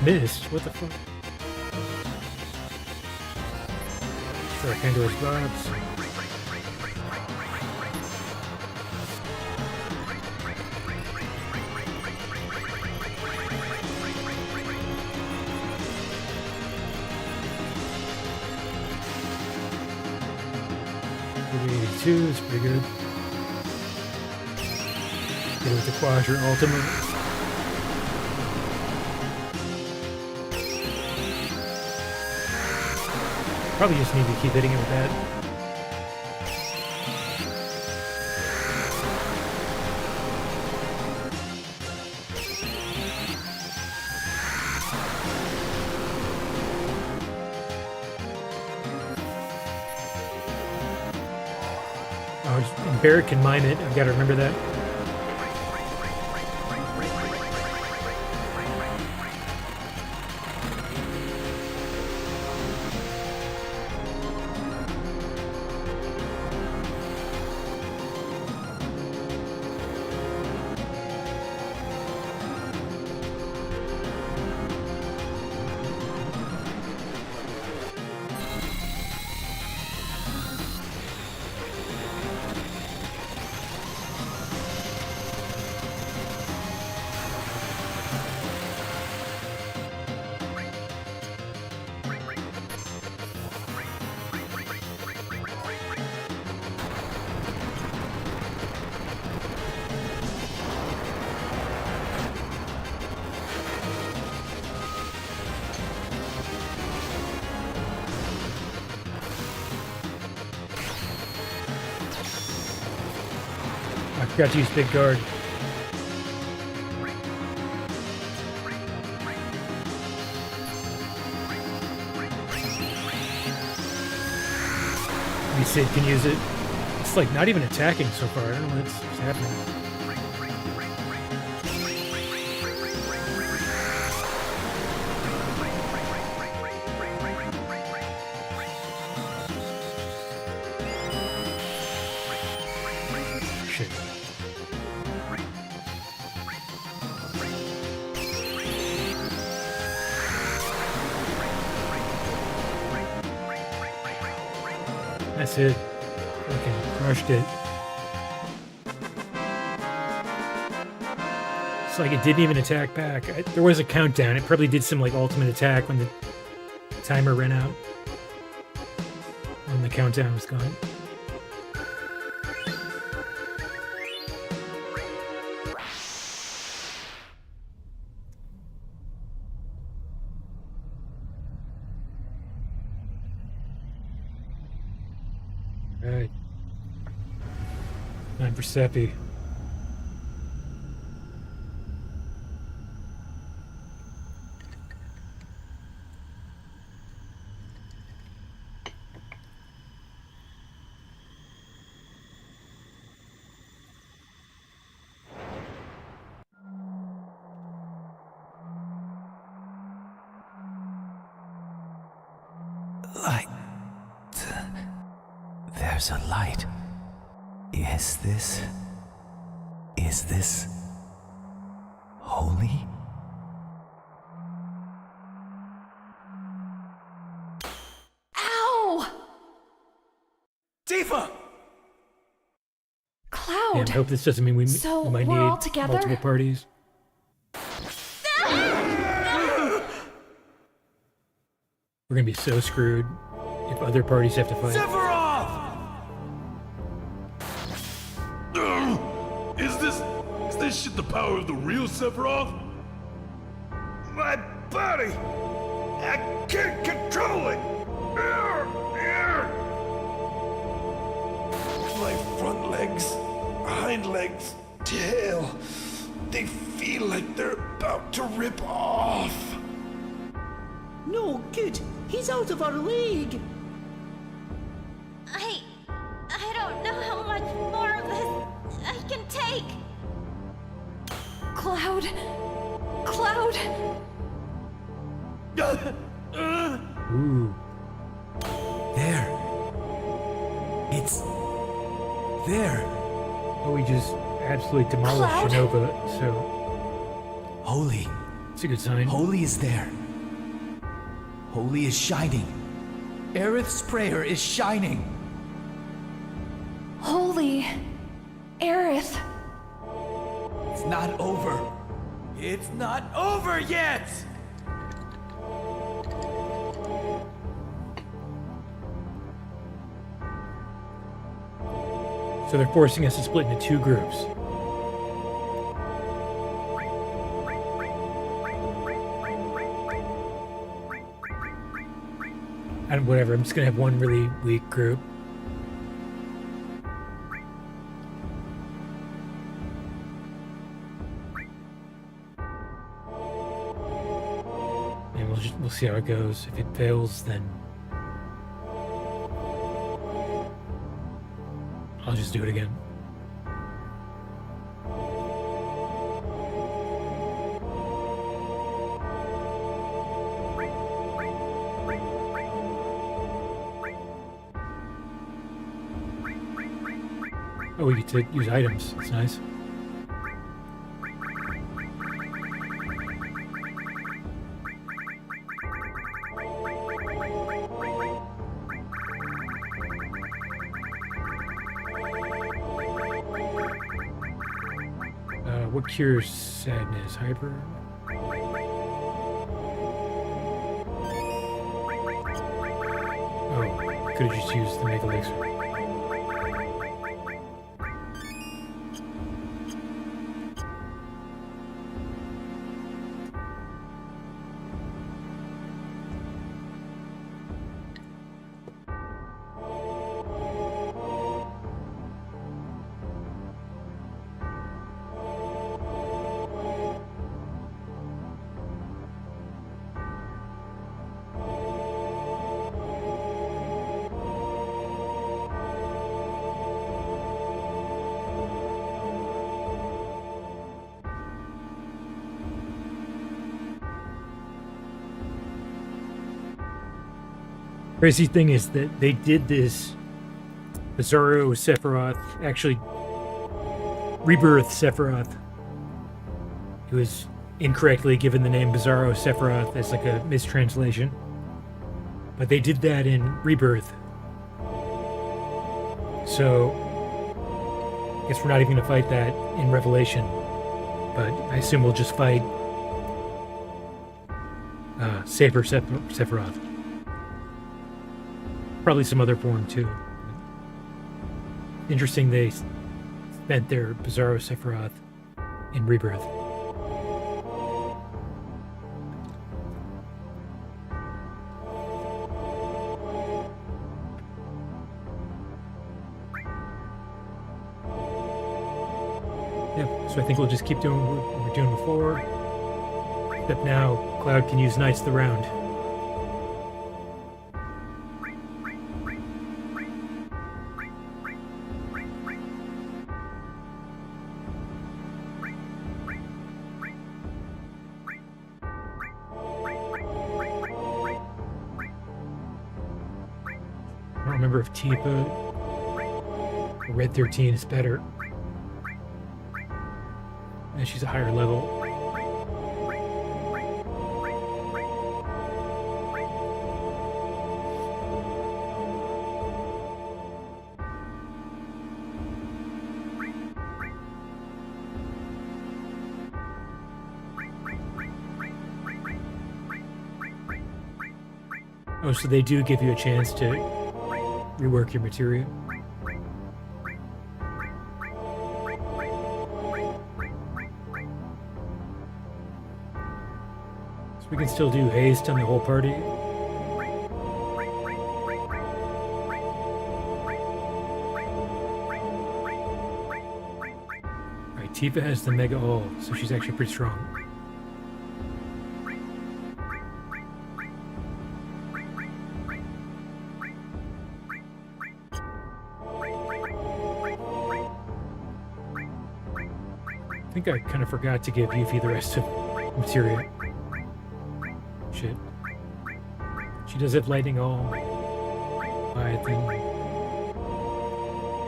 Missed? What the fuck? Sure, I can't do his box. $82 is pretty good. Get it with the Quadra Ultima. Probably just need to keep hitting it with that. Oh, and Barret can mime it. I've got to remember that. I forgot to use big guard. Vincent can use it. It's like not even attacking so far. I don't know what's happening. Shit. That's it. Okay, crushed it. It's like it didn't even attack back. There was a countdown. It probably did some like ultimate attack when the timer ran out. When the countdown was gone. Right. Time for Seppi. Light. There's a light. Is this holy? Ow! Tifa! Cloud! Yeah, I hope this doesn't mean we So might we're need all together? multiple parties. We're gonna be so screwed if other parties have to fight. Sephiroth! Is this shit the power of the real Sephiroth? My body! I can't control it! My front legs, hind legs, tail, they feel like they're about to rip off. No, good. He's out of our league. I don't know how much more of this I can take. Cloud! Cloud! Ooh. There. It's there. Oh, we just absolutely demolished Cloud? Shinoba, so Holy. it's a good sign. Holy is there. Holy is shining. Aerith's prayer is shining. Holy Aerith! It's not over. It's not over yet! So they're forcing us to split into two groups. And whatever, I'm just gonna have one really weak group. And we'll see how it goes. If it fails, then I'll just do it again. Oh, we get to use items. That's nice. What cures sadness? Hyper? Oh, could have just used the Mega Elixir. Crazy thing is that they did this Bizarro Sephiroth, actually Rebirth Sephiroth. He was incorrectly given the name Bizarro Sephiroth as like a mistranslation. But they did that in Rebirth. So, I guess we're not even going to fight that in Revelation. But I assume we'll just fight Saber Sephiroth. Probably some other form too. Interesting they spent their Bizarro Sephiroth in Rebirth. Yep, so I think we'll just keep doing what we were doing before. Except now, Cloud can use Knights of the Round. I don't remember if Tifa or Red 13 is better. And she's a higher level. Oh, so they do give you a chance to rework your materia? So we can still do haste on the whole party? Alright, Tifa has the Mega All, so she's actually pretty strong. I think I kind of forgot to give Yuffie the rest of materia. Shit. She does have lightning all. Leviathan.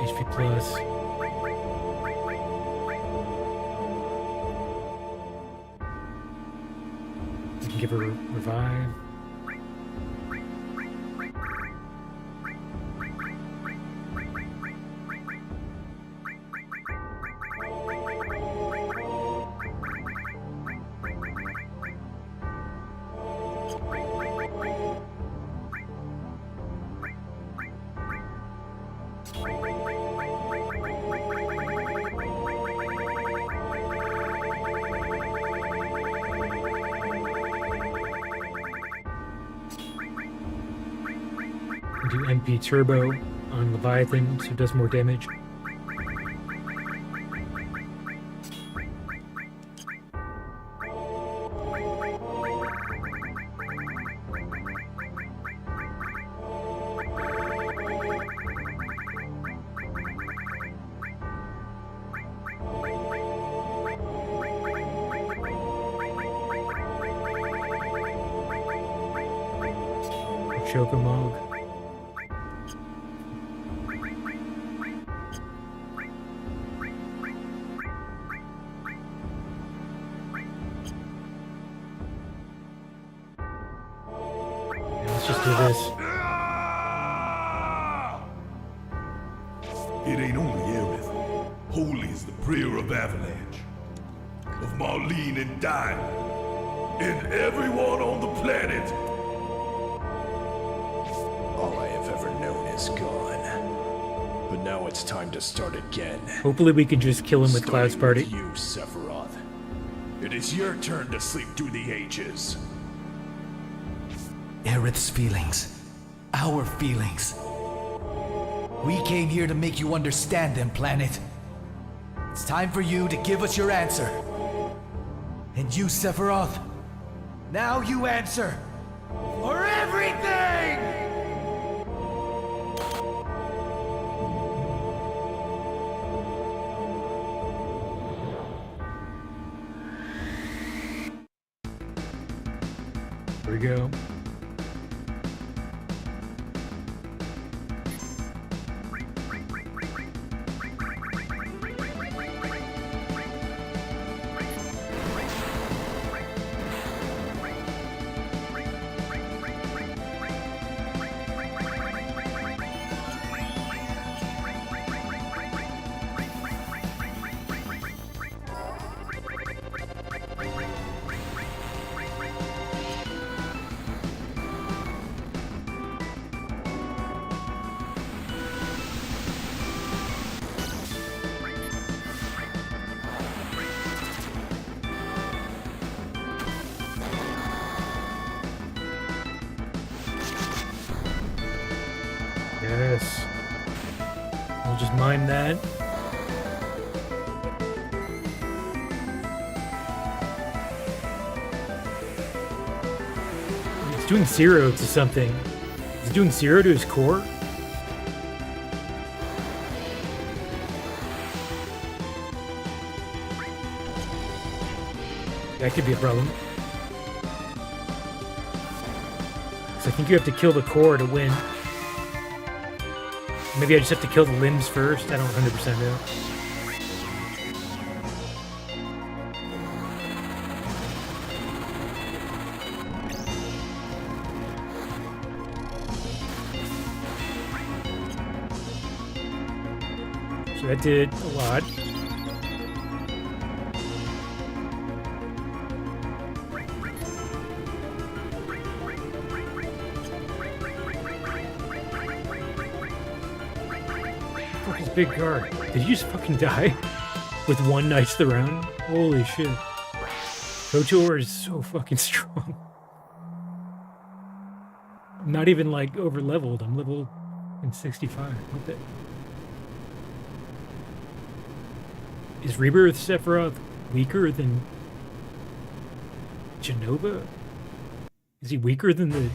HP plus. We can give her revive. Do MP Turbo on Leviathan, so it does more damage. Chokomog. Let's just do this. It ain't only Aerith. Holy is the prayer of Avalanche, of Marlene and Diamond, and everyone on the planet. All I have ever known is gone. But now it's time to start again. Hopefully we can just kill him with Cloud's party. You, Sephiroth. It is your turn to sleep through the ages. Aerith's feelings. Our feelings. We came here to make you understand them, planet. It's time for you to give us your answer. And you, Sephiroth, now you answer for everything! Here we go. just mime that. It's doing 0 to something. Is it doing 0 to his core? That could be a problem. So I think you have to kill the core to win. Maybe I just have to kill the limbs first. I don't 100% know. So that did a lot. Big guard. Did you just fucking die with one Knights the round? Holy shit. KOTOR is so fucking strong. I'm not even like over leveled. I'm level in 65. What the? Is Rebirth Sephiroth weaker than Genova? Is he weaker than the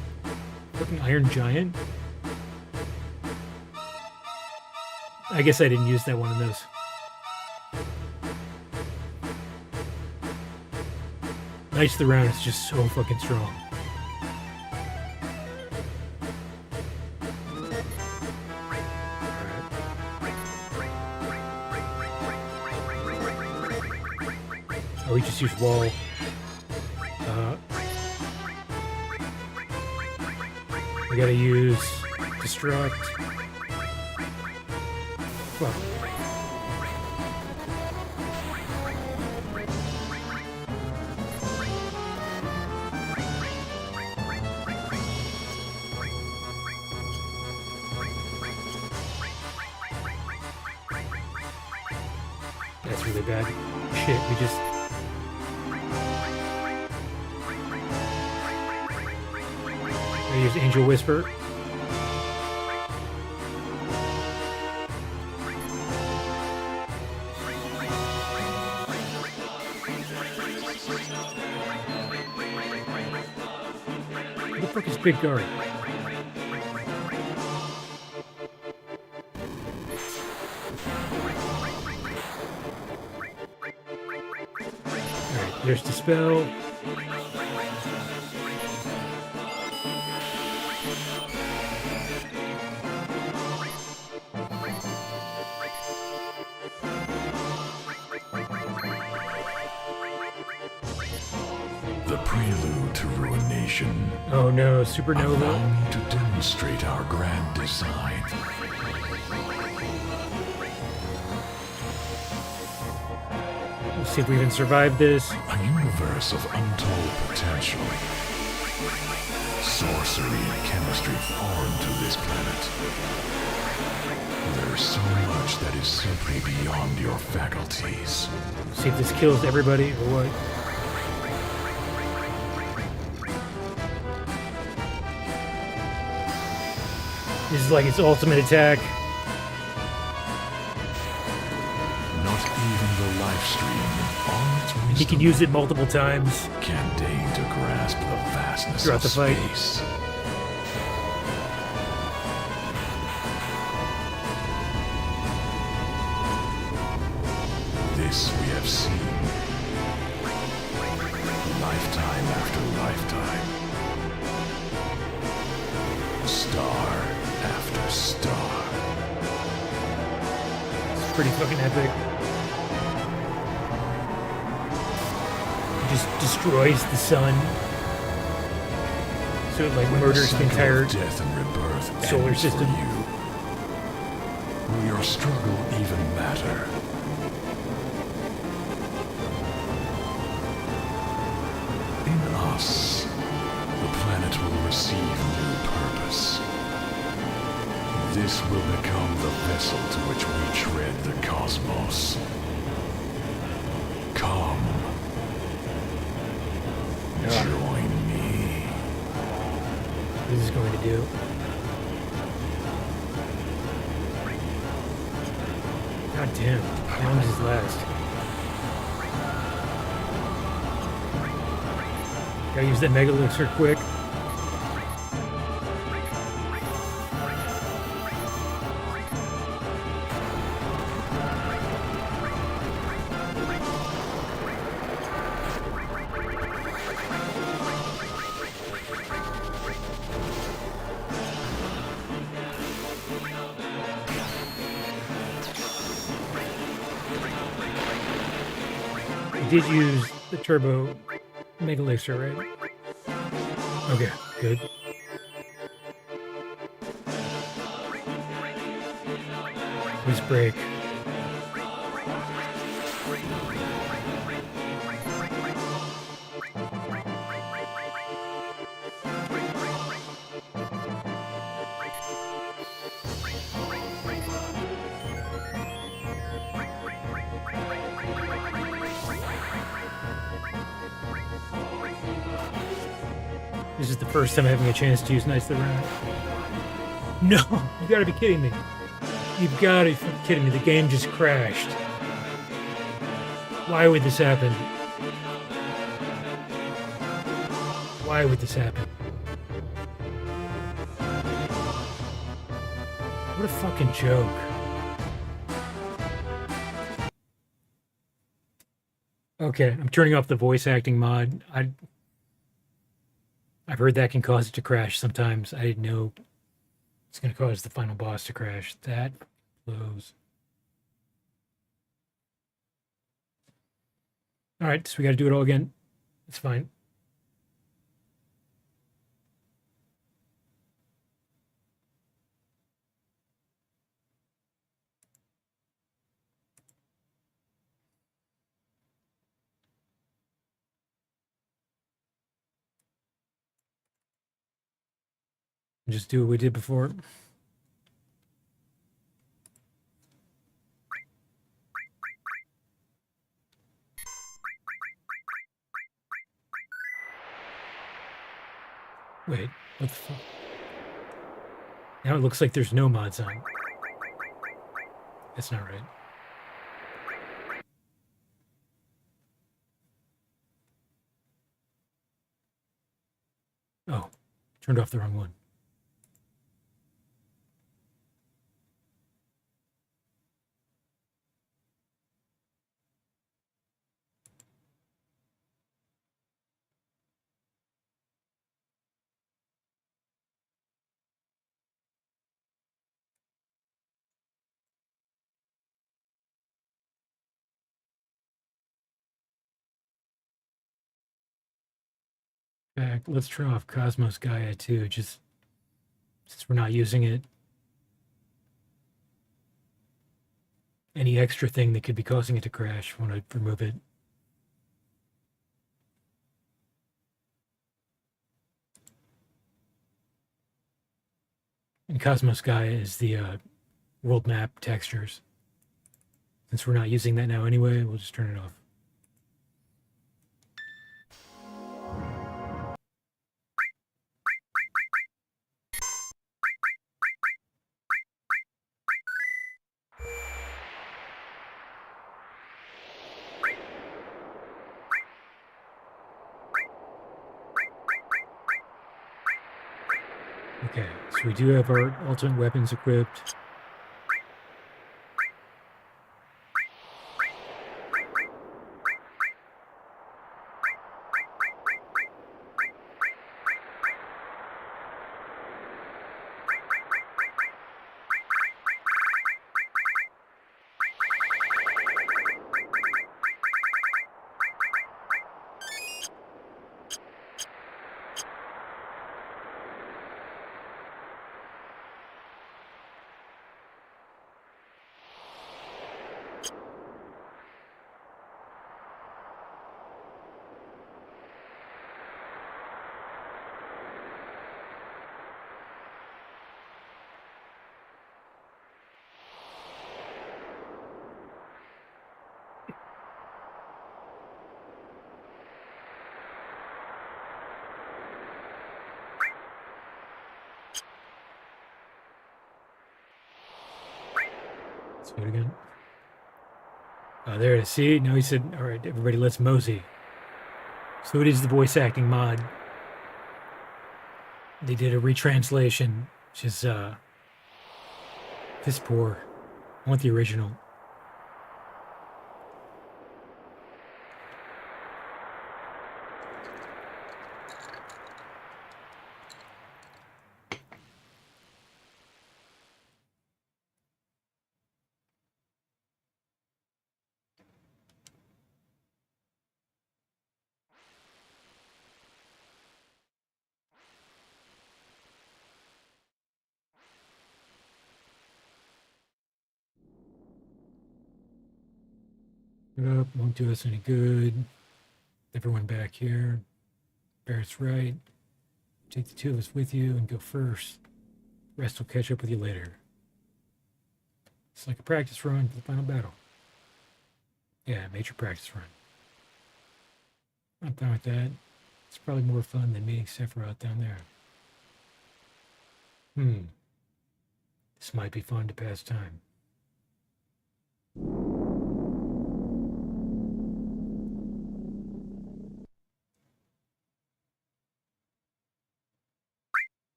fucking Iron Giant? I guess I didn't use that one of those. Knights the round is just so fucking strong. Oh, he just used wall. We gotta use destruct. Fuck. That's really bad. Shit, we just... I use Angel Whisper. Big guard. Alright, there's Dispel. The prelude to ruination. Oh no, Supernova. Allow me to demonstrate our grand design. Let's see if we can survive this. A universe of untold potential. Sorcery and chemistry foreign to this planet. There's so much that is simply beyond your faculties. See if this kills everybody or what. This is like its ultimate attack. Not even the life stream, all its wisdom, He can use it multiple times. Can deign to grasp the vastness throughout of the fight. space. This we have seen. Lifetime after lifetime. Star after star. It's pretty fucking epic. It just destroys the sun. So it like murders the entire death and rebirth solar ends system. For you. Will your struggle even matter? In us, the planet will receive new purpose. This will become the vessel to which we tread the cosmos. Come. Join me. What is this going to do? God damn. How long does this last? Gotta use that Mega Elixir quick. Did use the turbo Mega Elixir, right? Okay, good. Please break. This is the first time having a chance to use Knights of the Round. No! You gotta be kidding me. You've gotta be kidding me. The game just crashed. Why would this happen? Why would this happen? What a fucking joke. Okay, I'm turning off the voice acting mod. I've heard that can cause it to crash sometimes. I didn't know it's going to cause the final boss to crash. That blows. All right, so we got to do it all again. It's fine. Just do what we did before. Wait, what the fuck? Now it looks like there's no mods on. That's not right. Oh, turned off the wrong one. Let's turn off Cosmos Gaia too, just since we're not using it. Any extra thing that could be causing it to crash, want to remove it. And Cosmos Gaia is the world map textures. Since we're not using that now anyway, we'll just turn it off. Okay, so we do have our ultimate weapons equipped. Let's do it again. Oh, there it is. See? Now he said, all right, everybody, let's mosey. So it is the voice acting mod. They did a retranslation, which is, piss poor. I want the original. Up, won't do us any good. Everyone back here. Barret's right. Take the two of us with you and go first. Rest will catch up with you later. It's like a practice run for the final battle. Yeah, major practice run. I'm fine with that. It's probably more fun than meeting Sephiroth down there. This might be fun to pass time.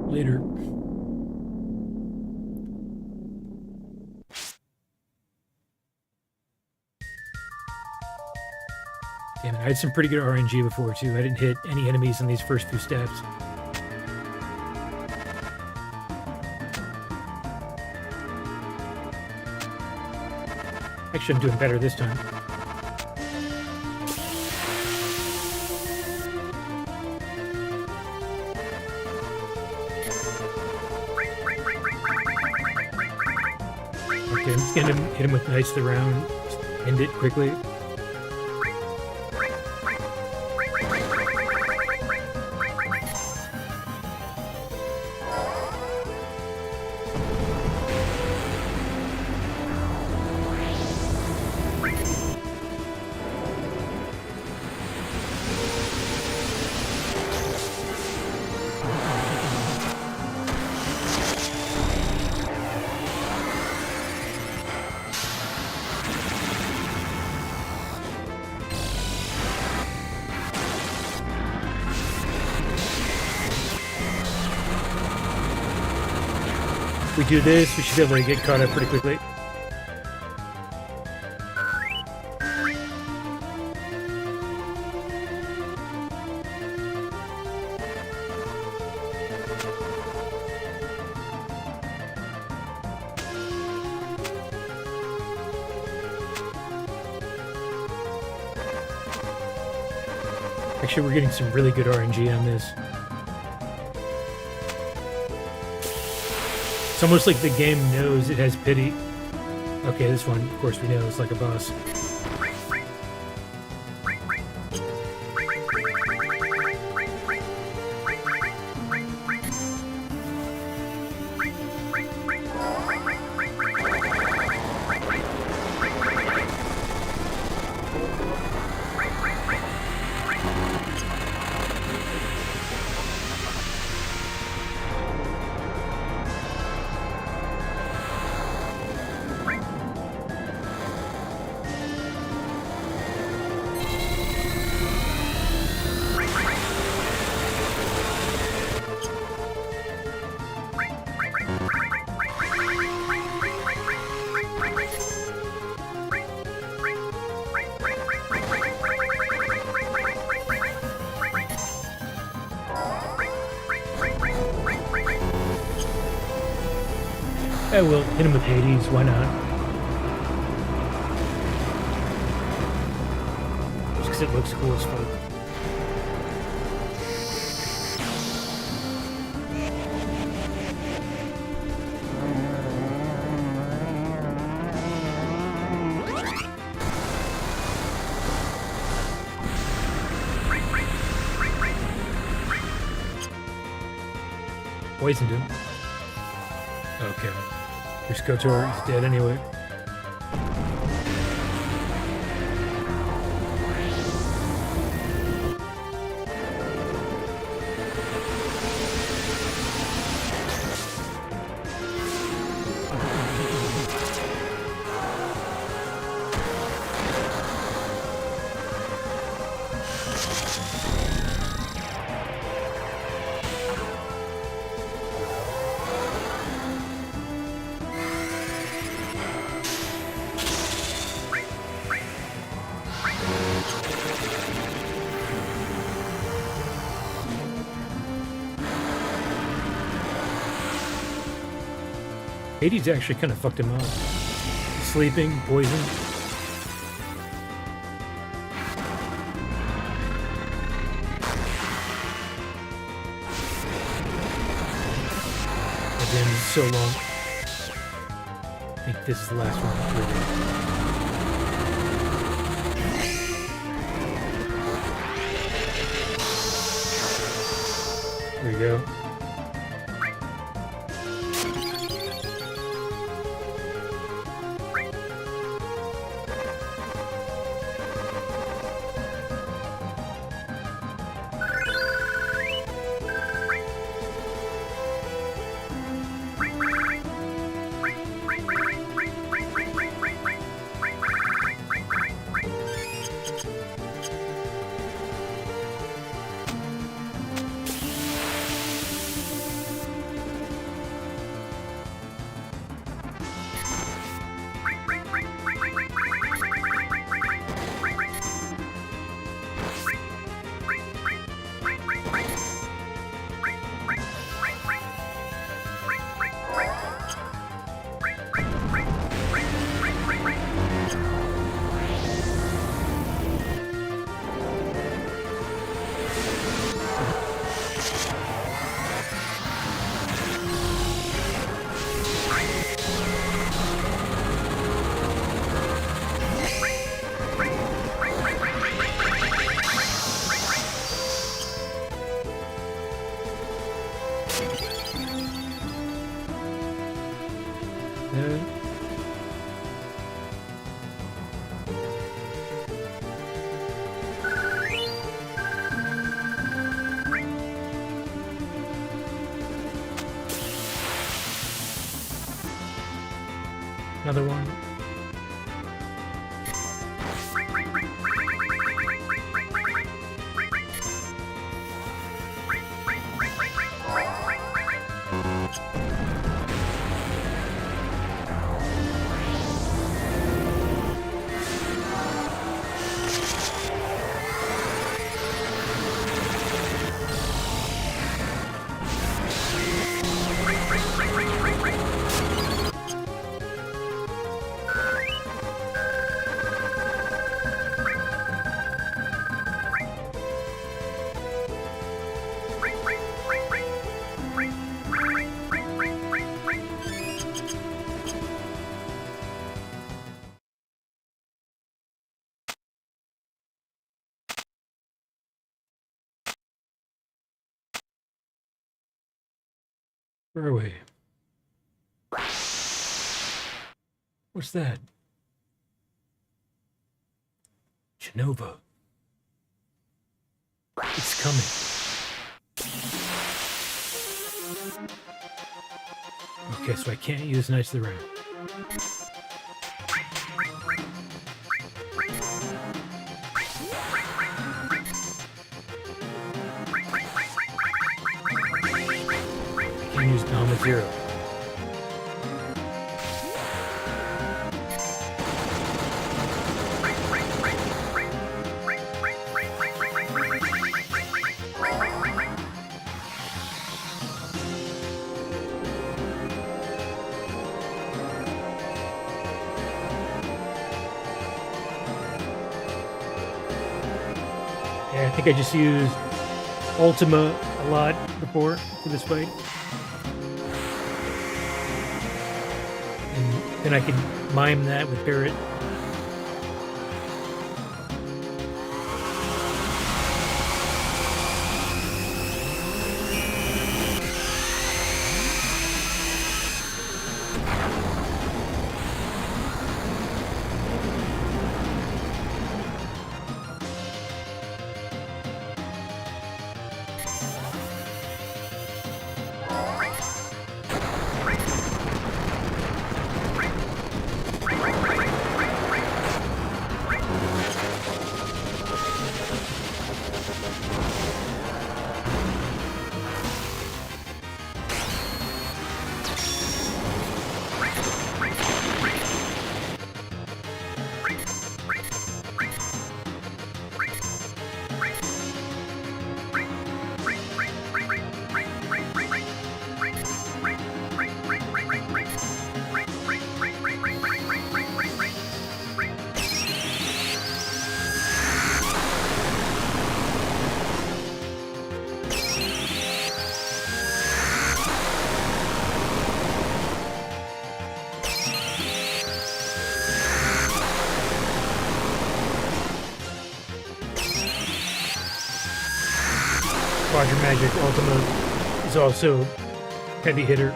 Later. Damn it, I had some pretty good RNG before too. I didn't hit any enemies in these first few steps. Actually, I'm doing better this time. Okay, I'm just gonna hit him with Knights of the Round. Just end it quickly. If we do this, we should be able to get caught up pretty quickly. Actually, we're getting some really good RNG on this. It's almost like the game knows it has pity. Okay, this one, of course we know, it's like a boss. I will hit him with Hades, why not? Just because it looks cool as fuck. Poisoned him. Okay. Here's KOTOR, he's dead anyway. Hades actually kind of fucked him up. Sleeping, poison. Again, this is so long. I think this is the last one. There we go. Another one. Where are we? What's that? Genova. It's coming. Okay, so I can't use Knights of the Round. I can use Dama Zero. I think I just used Ultima a lot before for this fight. And then I can mime that with Barret. Conjure Magic Ultima is also heavy hitter.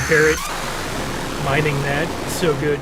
Barret mining that is so good.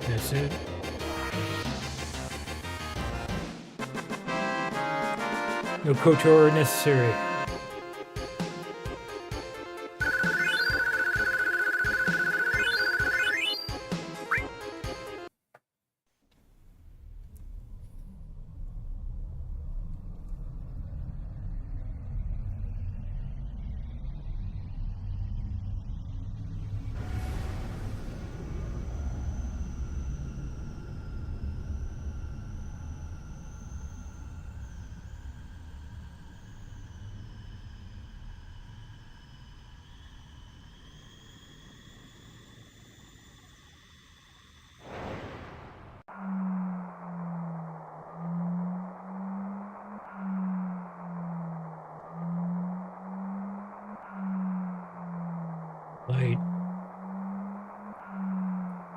That's it. No KOTOR necessary. Light.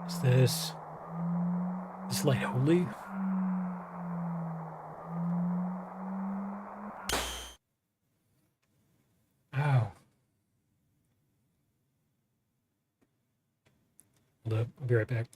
Is this light holy? Ow. Hold up, I'll be right back.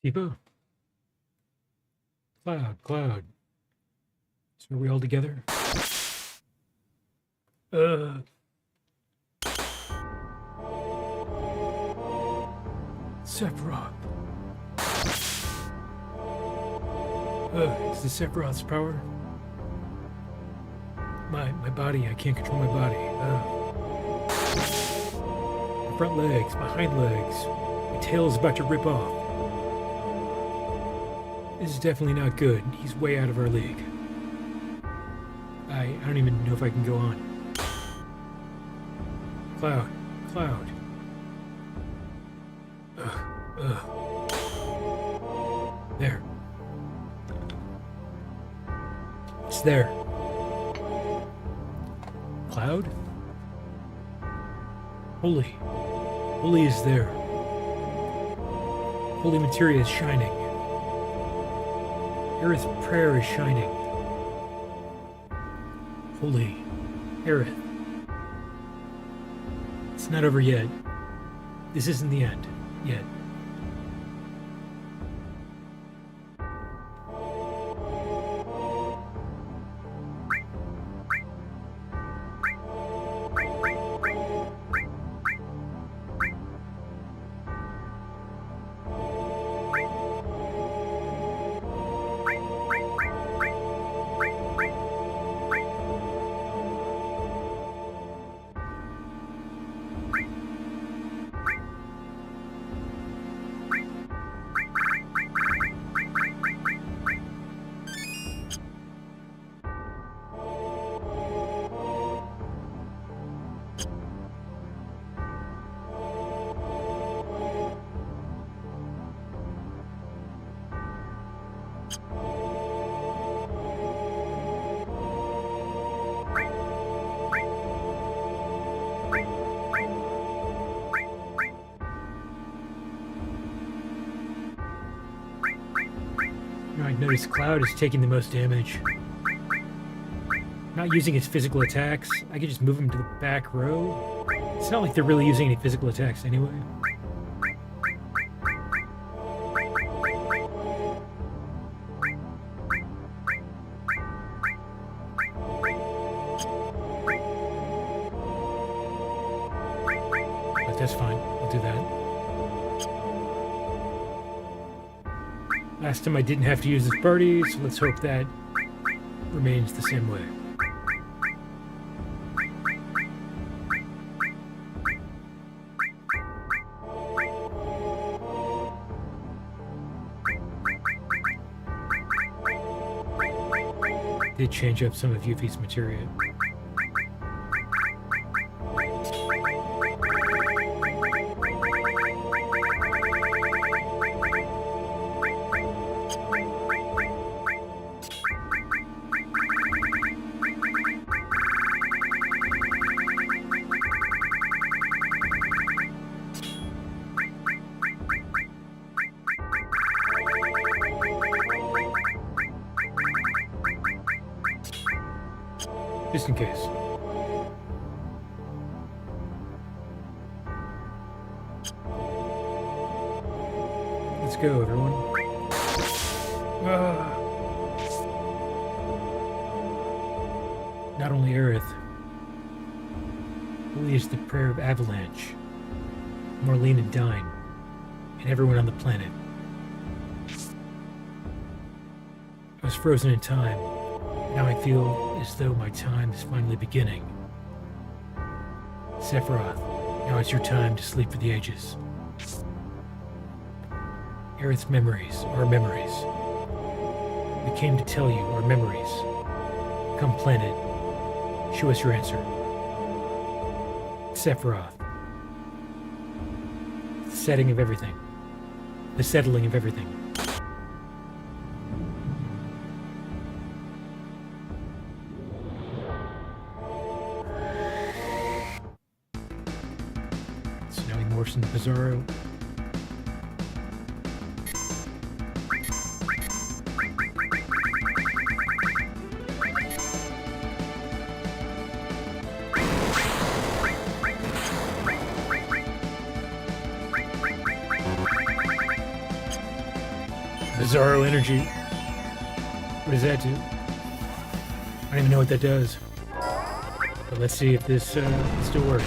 Tifa? Cloud. So are we all together? Sephiroth. Is this Sephiroth's power? My body, I can't control my body. My front legs, my hind legs. My tail is about to rip off. This is definitely not good. He's way out of our league. I don't even know if I can go on. Cloud. There. It's there. Cloud? Holy is there. Holy materia is shining. Aerith's prayer is shining. Holy Aerith. It's not over yet. This isn't the end yet. I notice Cloud is taking the most damage. Not using his physical attacks. I could just move him to the back row. It's not like they're really using any physical attacks anyway. But that's fine. I'll do that. Last time I didn't have to use this party, so let's hope that remains the same way. Did change up some of Yuffie's materia. Just in case. Let's go, everyone. Not only Aerith, Holy is the prayer of Avalanche, Marlene and Dine, and everyone on the planet. I was frozen in time. Now I feel as though my time is finally beginning. Sephiroth, now it's your time to sleep for the ages. Aerith's memories, our memories. We came to tell you our memories. Come planet, show us your answer. Sephiroth. The setting of everything. The settling of everything. In the Bizarro. Bizarro energy. What does that do? I don't even know what that does. But let's see if this still works.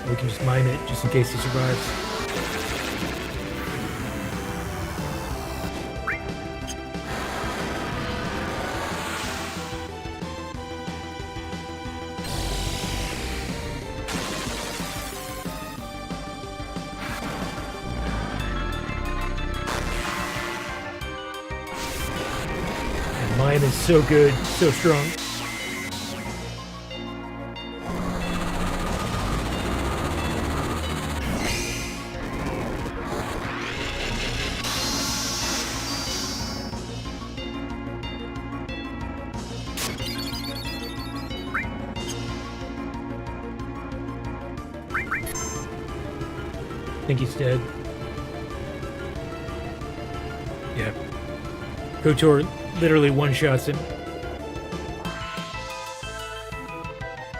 We can just mine it, just in case he survives. And mine is so good, so strong. I think he's dead. Yeah. KOTOR literally one-shots him.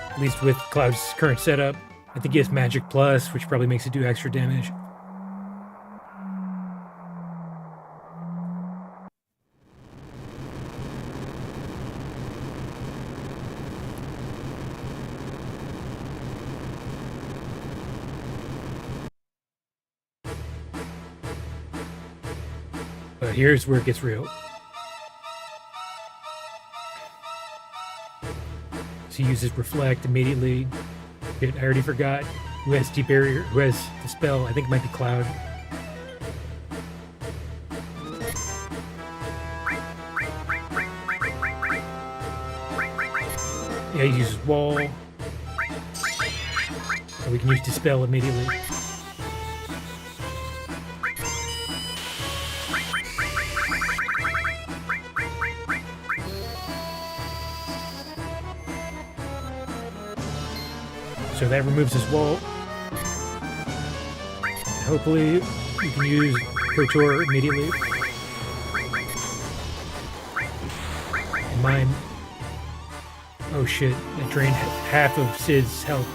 At least with Cloud's current setup. I think he has Magic Plus, which probably makes it do extra damage. But here's where it gets real. So he uses Reflect immediately. Shit, I already forgot who has Deep Barrier, who has the spell. I think it might be Cloud. Yeah, he uses Wall. So we can use Dispel immediately. So that removes his wall. And hopefully we can use KOTOR immediately. And mine. Oh shit, that drained half of Sid's health.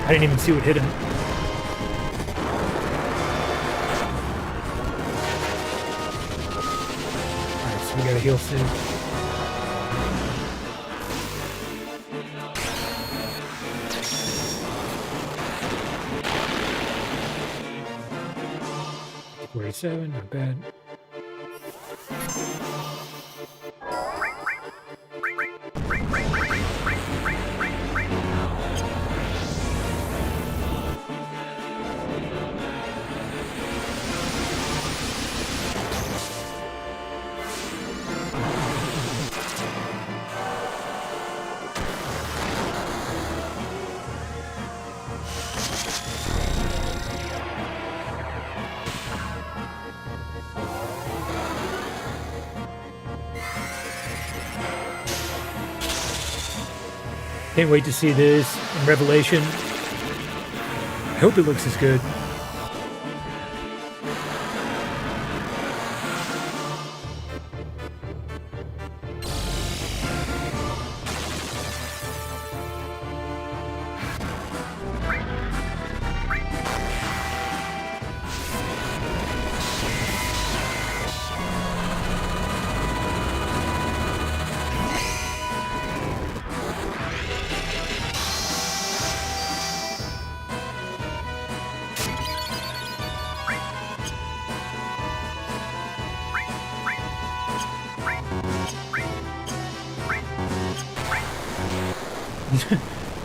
I didn't even see what hit him. Alright, so we gotta heal Sid. Not bad. Can't wait to see this in Revelation. I hope it looks as good.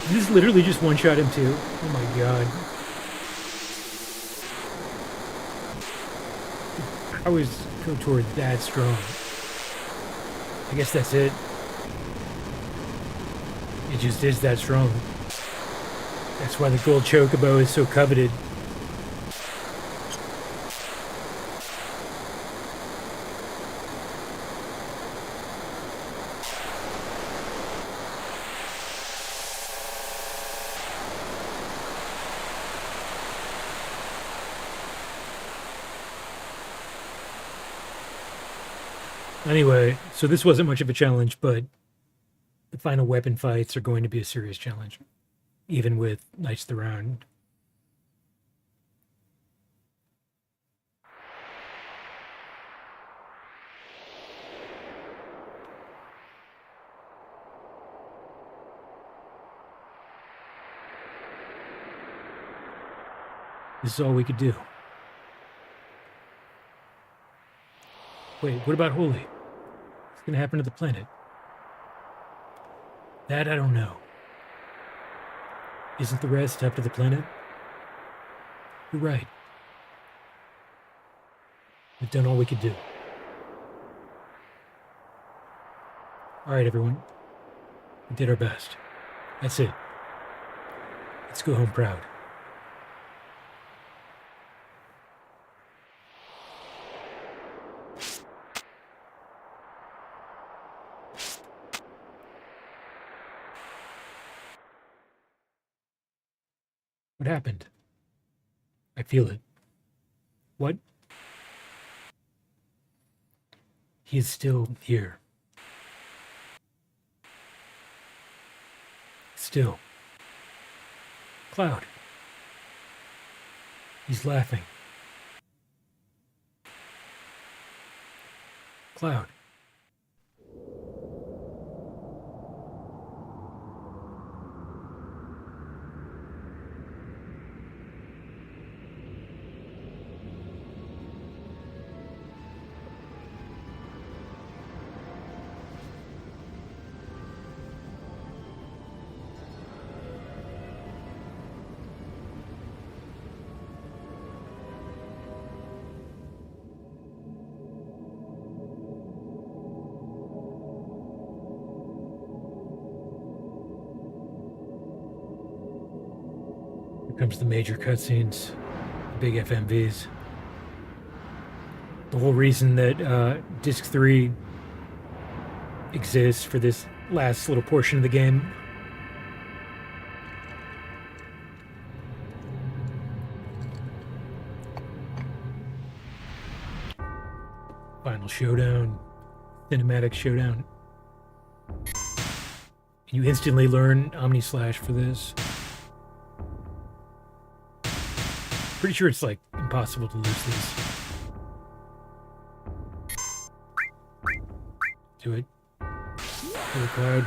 This literally just one-shot him too. Oh my god. How is KOTOR that strong? I guess that's it. It just is that strong. That's why the gold chocobo is so coveted. Anyway, so this wasn't much of a challenge, but the final weapon fights are going to be a serious challenge, even with Knights of the Round. This is all we could do. Wait, what about Holy? What's going to happen to the planet? That I don't know. Isn't the rest up to the planet? You're right. We've done all we could do. All right, everyone. We did our best. That's it. Let's go home proud. What happened? I feel it. What? He is still here. Still. Cloud. He's laughing. Cloud. Comes the major cutscenes, the big FMVs. The whole reason that Disc 3 exists for this last little portion of the game. Final showdown, cinematic showdown. You instantly learn Omni Slash for this. Pretty sure it's like impossible to lose these. Do it. Do it, Cloud.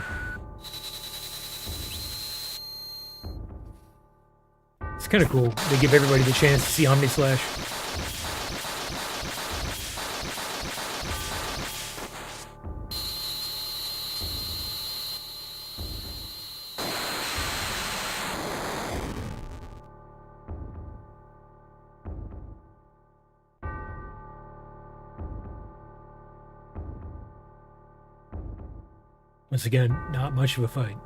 It's kind of cool. They give everybody the chance to see Omni Slash. Once again, not much of a fight.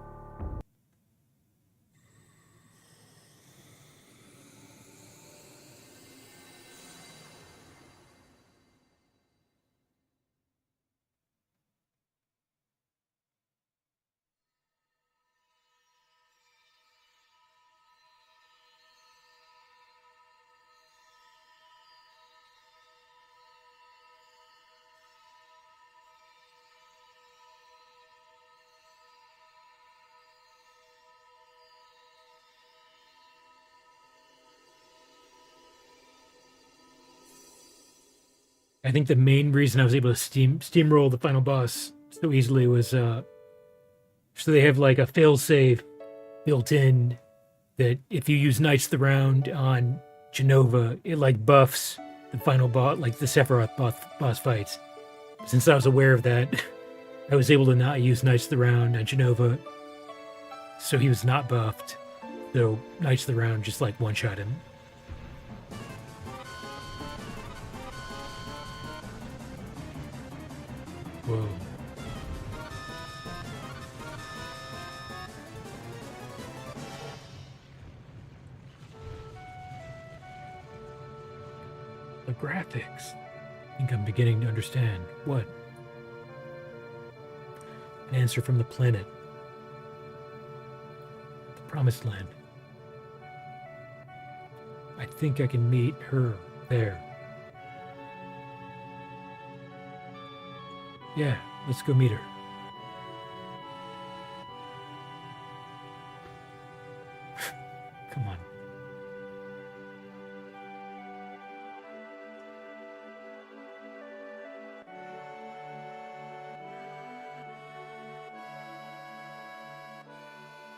I think the main reason I was able to steamroll the final boss so easily was so they have like a failsafe built in that if you use Knights of the Round on Genova, it like buffs the final boss, like the Sephiroth boss fights. Since I was aware of that, I was able to not use Knights of the Round on Genova, so he was not buffed. So Knights of the Round just like one-shot him. Whoa. The graphics. I think I'm beginning to understand. What? An answer from the planet. The Promised Land. I think I can meet her there. Yeah, let's go meet her. Come on.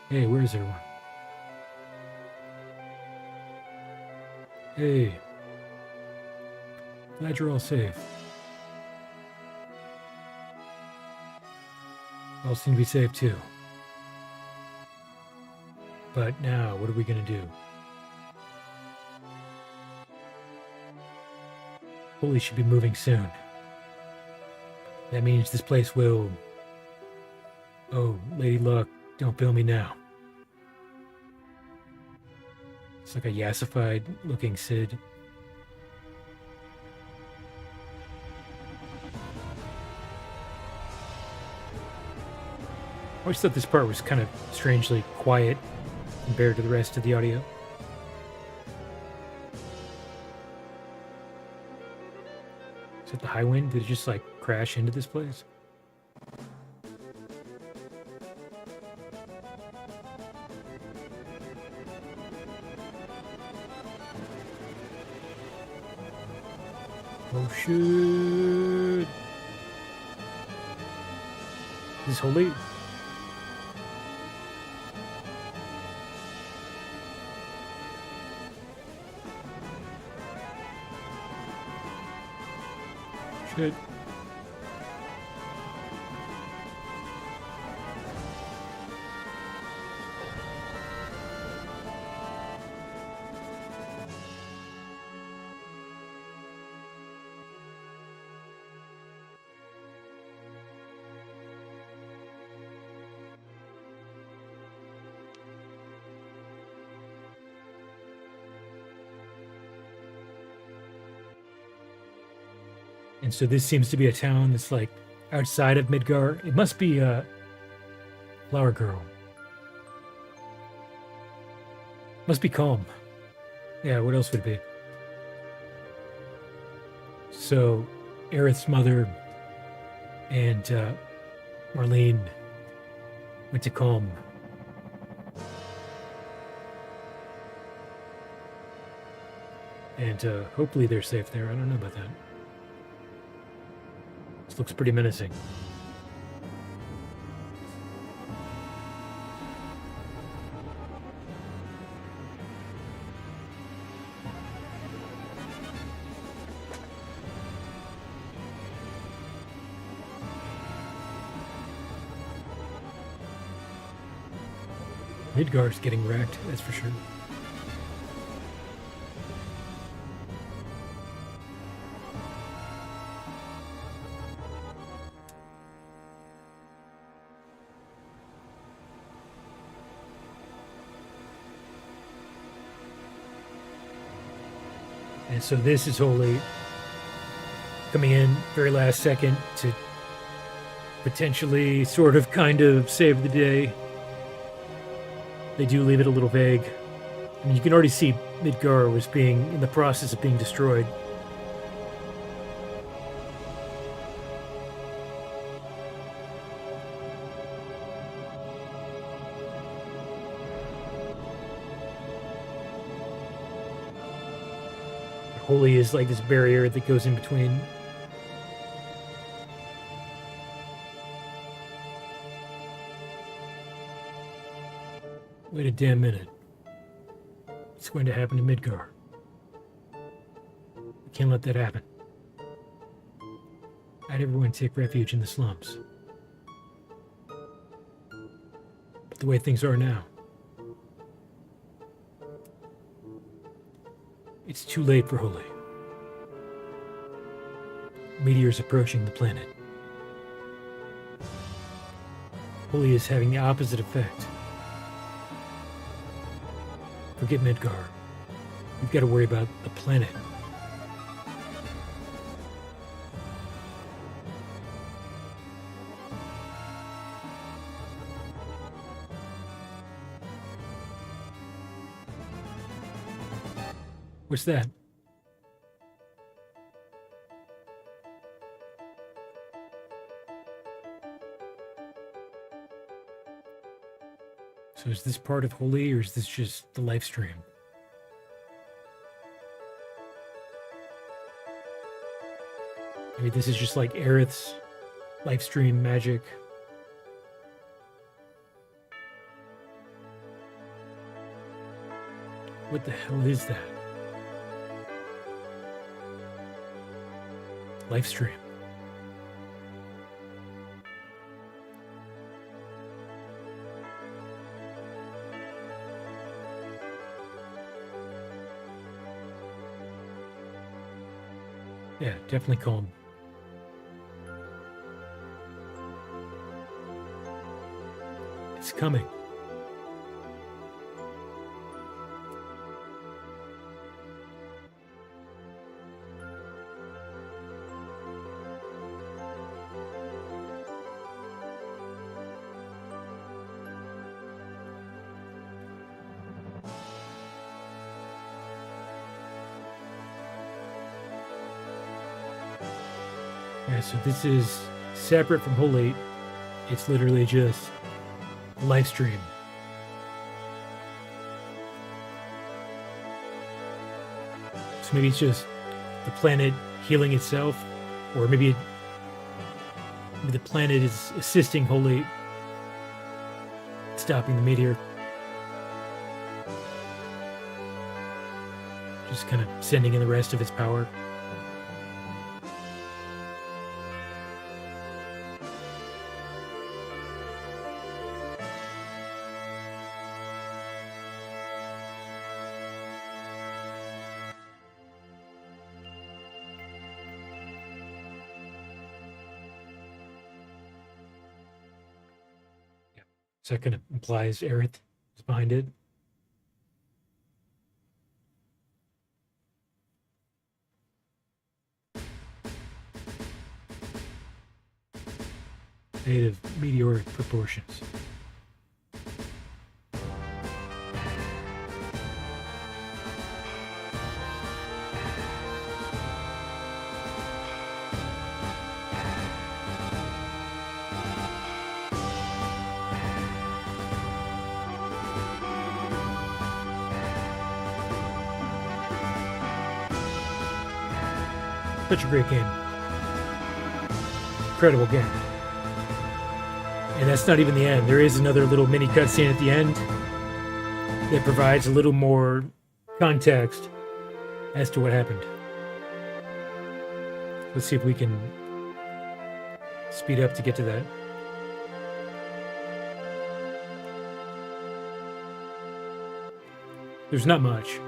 Hey, where's everyone? Hey. Glad you're all safe. All seem to be safe too. But now, what are we gonna do? Holy should be moving soon. That means this place will... Oh, Lady Luck, don't bill me now. It's like a yassified looking Sid. I always thought this part was kind of strangely quiet compared to the rest of the audio. Is it the Highwind? Did it just like crash into this place? Oh shit! Is this holy? Shit. And so this seems to be a town that's like outside of Midgar. It must be Flower Girl. Must be calm. Yeah, what else would it be? So, Aerith's mother and Marlene went to Calm. And hopefully they're safe there. I don't know about that. This looks pretty menacing. Midgar's getting wrecked, that's for sure. And so this is Holy coming in very last second to potentially sort of kind of save the day. They do leave it a little vague. I mean, you can already see Midgar was being in the process of being destroyed. Holy is like this barrier that goes in between. Wait a damn minute. What's going to happen to Midgar? We can't let that happen. I'd everyone take refuge in the slums. But the way things are now, it's too late for Holy. Meteors approaching the planet. Holy is having the opposite effect. Forget Midgar. We've got to worry about the planet. What's that? So is this part of Holy, or is this just the live stream? Maybe this is just like Aerith's live stream magic. What the hell is that? Live stream. Yeah, definitely calm. It's coming. Yeah, so this is separate from Whole 8. It's literally just a live stream. So maybe it's just the planet healing itself, or maybe the planet is assisting Whole 8, stopping the meteor. Just kind of sending in the rest of its power. So that kind of implies Aerith is behind it. Made of meteoric proportions. Such a great game. Incredible game. And that's not even the end. There is another little mini cutscene at the end that provides a little more context as to what happened. Let's see if we can speed up to get to that. There's not much.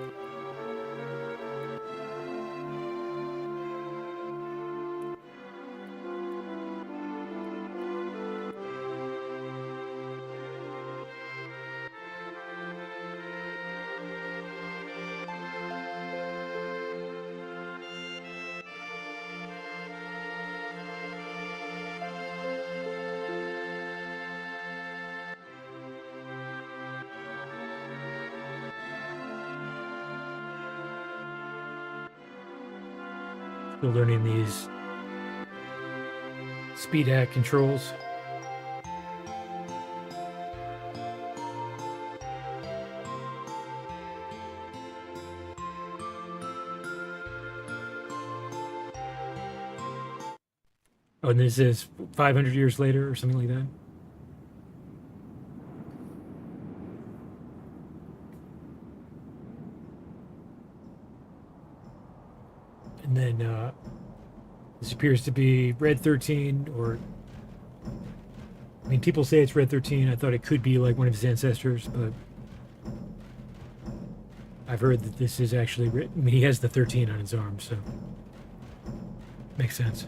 Still learning these speed hack controls. Oh, and this is 500 years later or something like that. And then this appears to be Red 13, or I mean, people say it's Red 13. I thought it could be like one of his ancestors, but I've heard that this is actually, I mean, he has the 13 on his arm, so makes sense.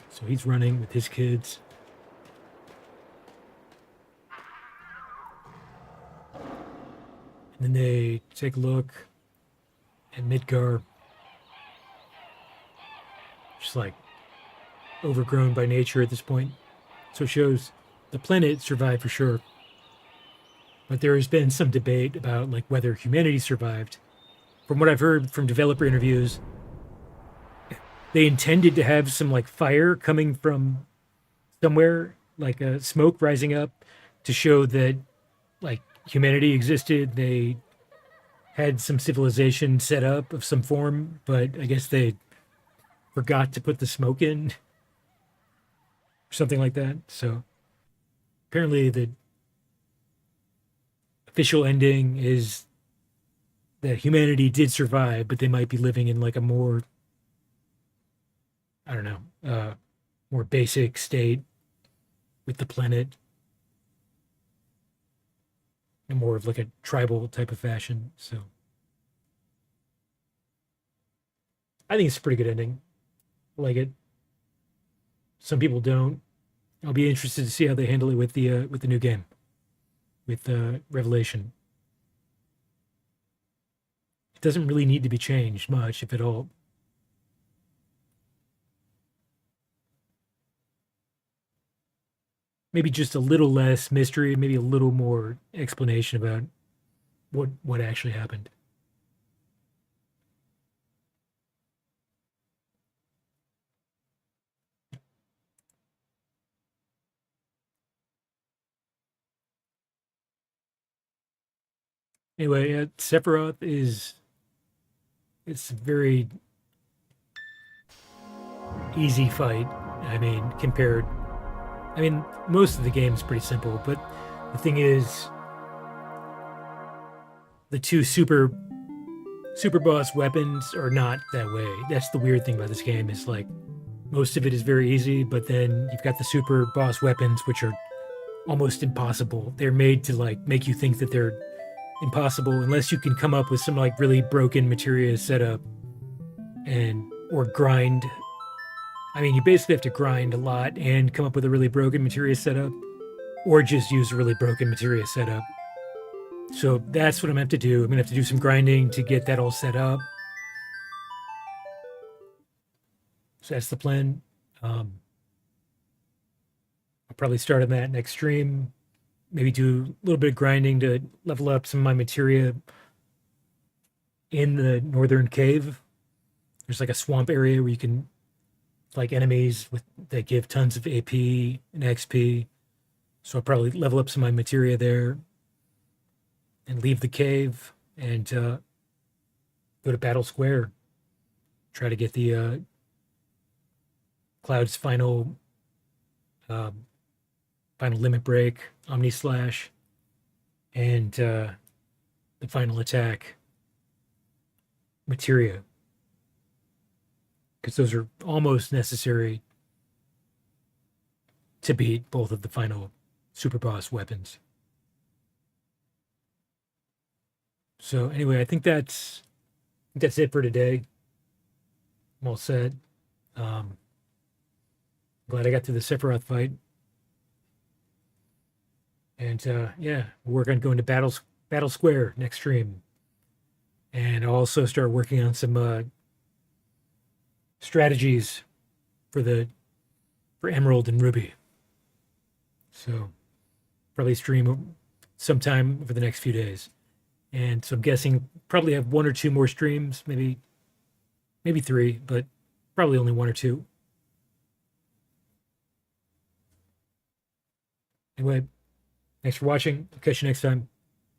So he's running with his kids. And then they take a look at Midgar. Just like overgrown by nature at this point. So it shows the planet survived for sure. But there has been some debate about like whether humanity survived. from what I've heard from developer interviews, they intended to have some like fire coming from somewhere, like a smoke rising up, to show that like humanity existed. They had some civilization set up of some form, but I guess they forgot to put the smoke in, or something like that. So apparently the official ending is that humanity did survive, but they might be living in like a more, I don't know, more basic state with the planet, and more of like a tribal type of fashion. So I think it's a pretty good ending. I like it. Some people don't. I'll be interested to see how they handle it with the new game, with Revelation. It doesn't really need to be changed much, if at all. Maybe just a little less mystery, maybe a little more explanation about what actually happened. Anyway, Sephiroth it's a very easy fight. I mean, most of the game is pretty simple, but the thing is, the two super boss weapons are not that way. That's the weird thing about this game, is like most of it is very easy, but then you've got the super boss weapons, which are almost impossible. They're made to like make you think that they're impossible unless you can come up with some like really broken materia setup or grind. I mean, you basically have to grind a lot and come up with a really broken materia setup, or just use a really broken materia setup. So that's what I'm going to have to do. I'm going to have to do some grinding to get that all set up. So that's the plan. I'll probably start on that next stream. Maybe do a little bit of grinding to level up some of my materia in the northern cave. There's like a swamp area where you can like enemies that give tons of AP and XP. So I'll probably level up some of my materia there and leave the cave and go to Battle Square. Try to get the Cloud's final limit break, Omni Slash, and the final attack materia. Because those are almost necessary to beat both of the final super boss weapons. So anyway, I think that's it for today. I'm all set. Glad I got through the Sephiroth fight. And yeah, we'll work on going to Battle Square next stream. And I'll also start working on some strategies for Emerald and Ruby. So probably stream sometime over the next few days. And so I'm guessing probably have one or two more streams, maybe 3, but probably only 1 or 2. Anyway, thanks for watching. I'll catch you next time.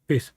Peace.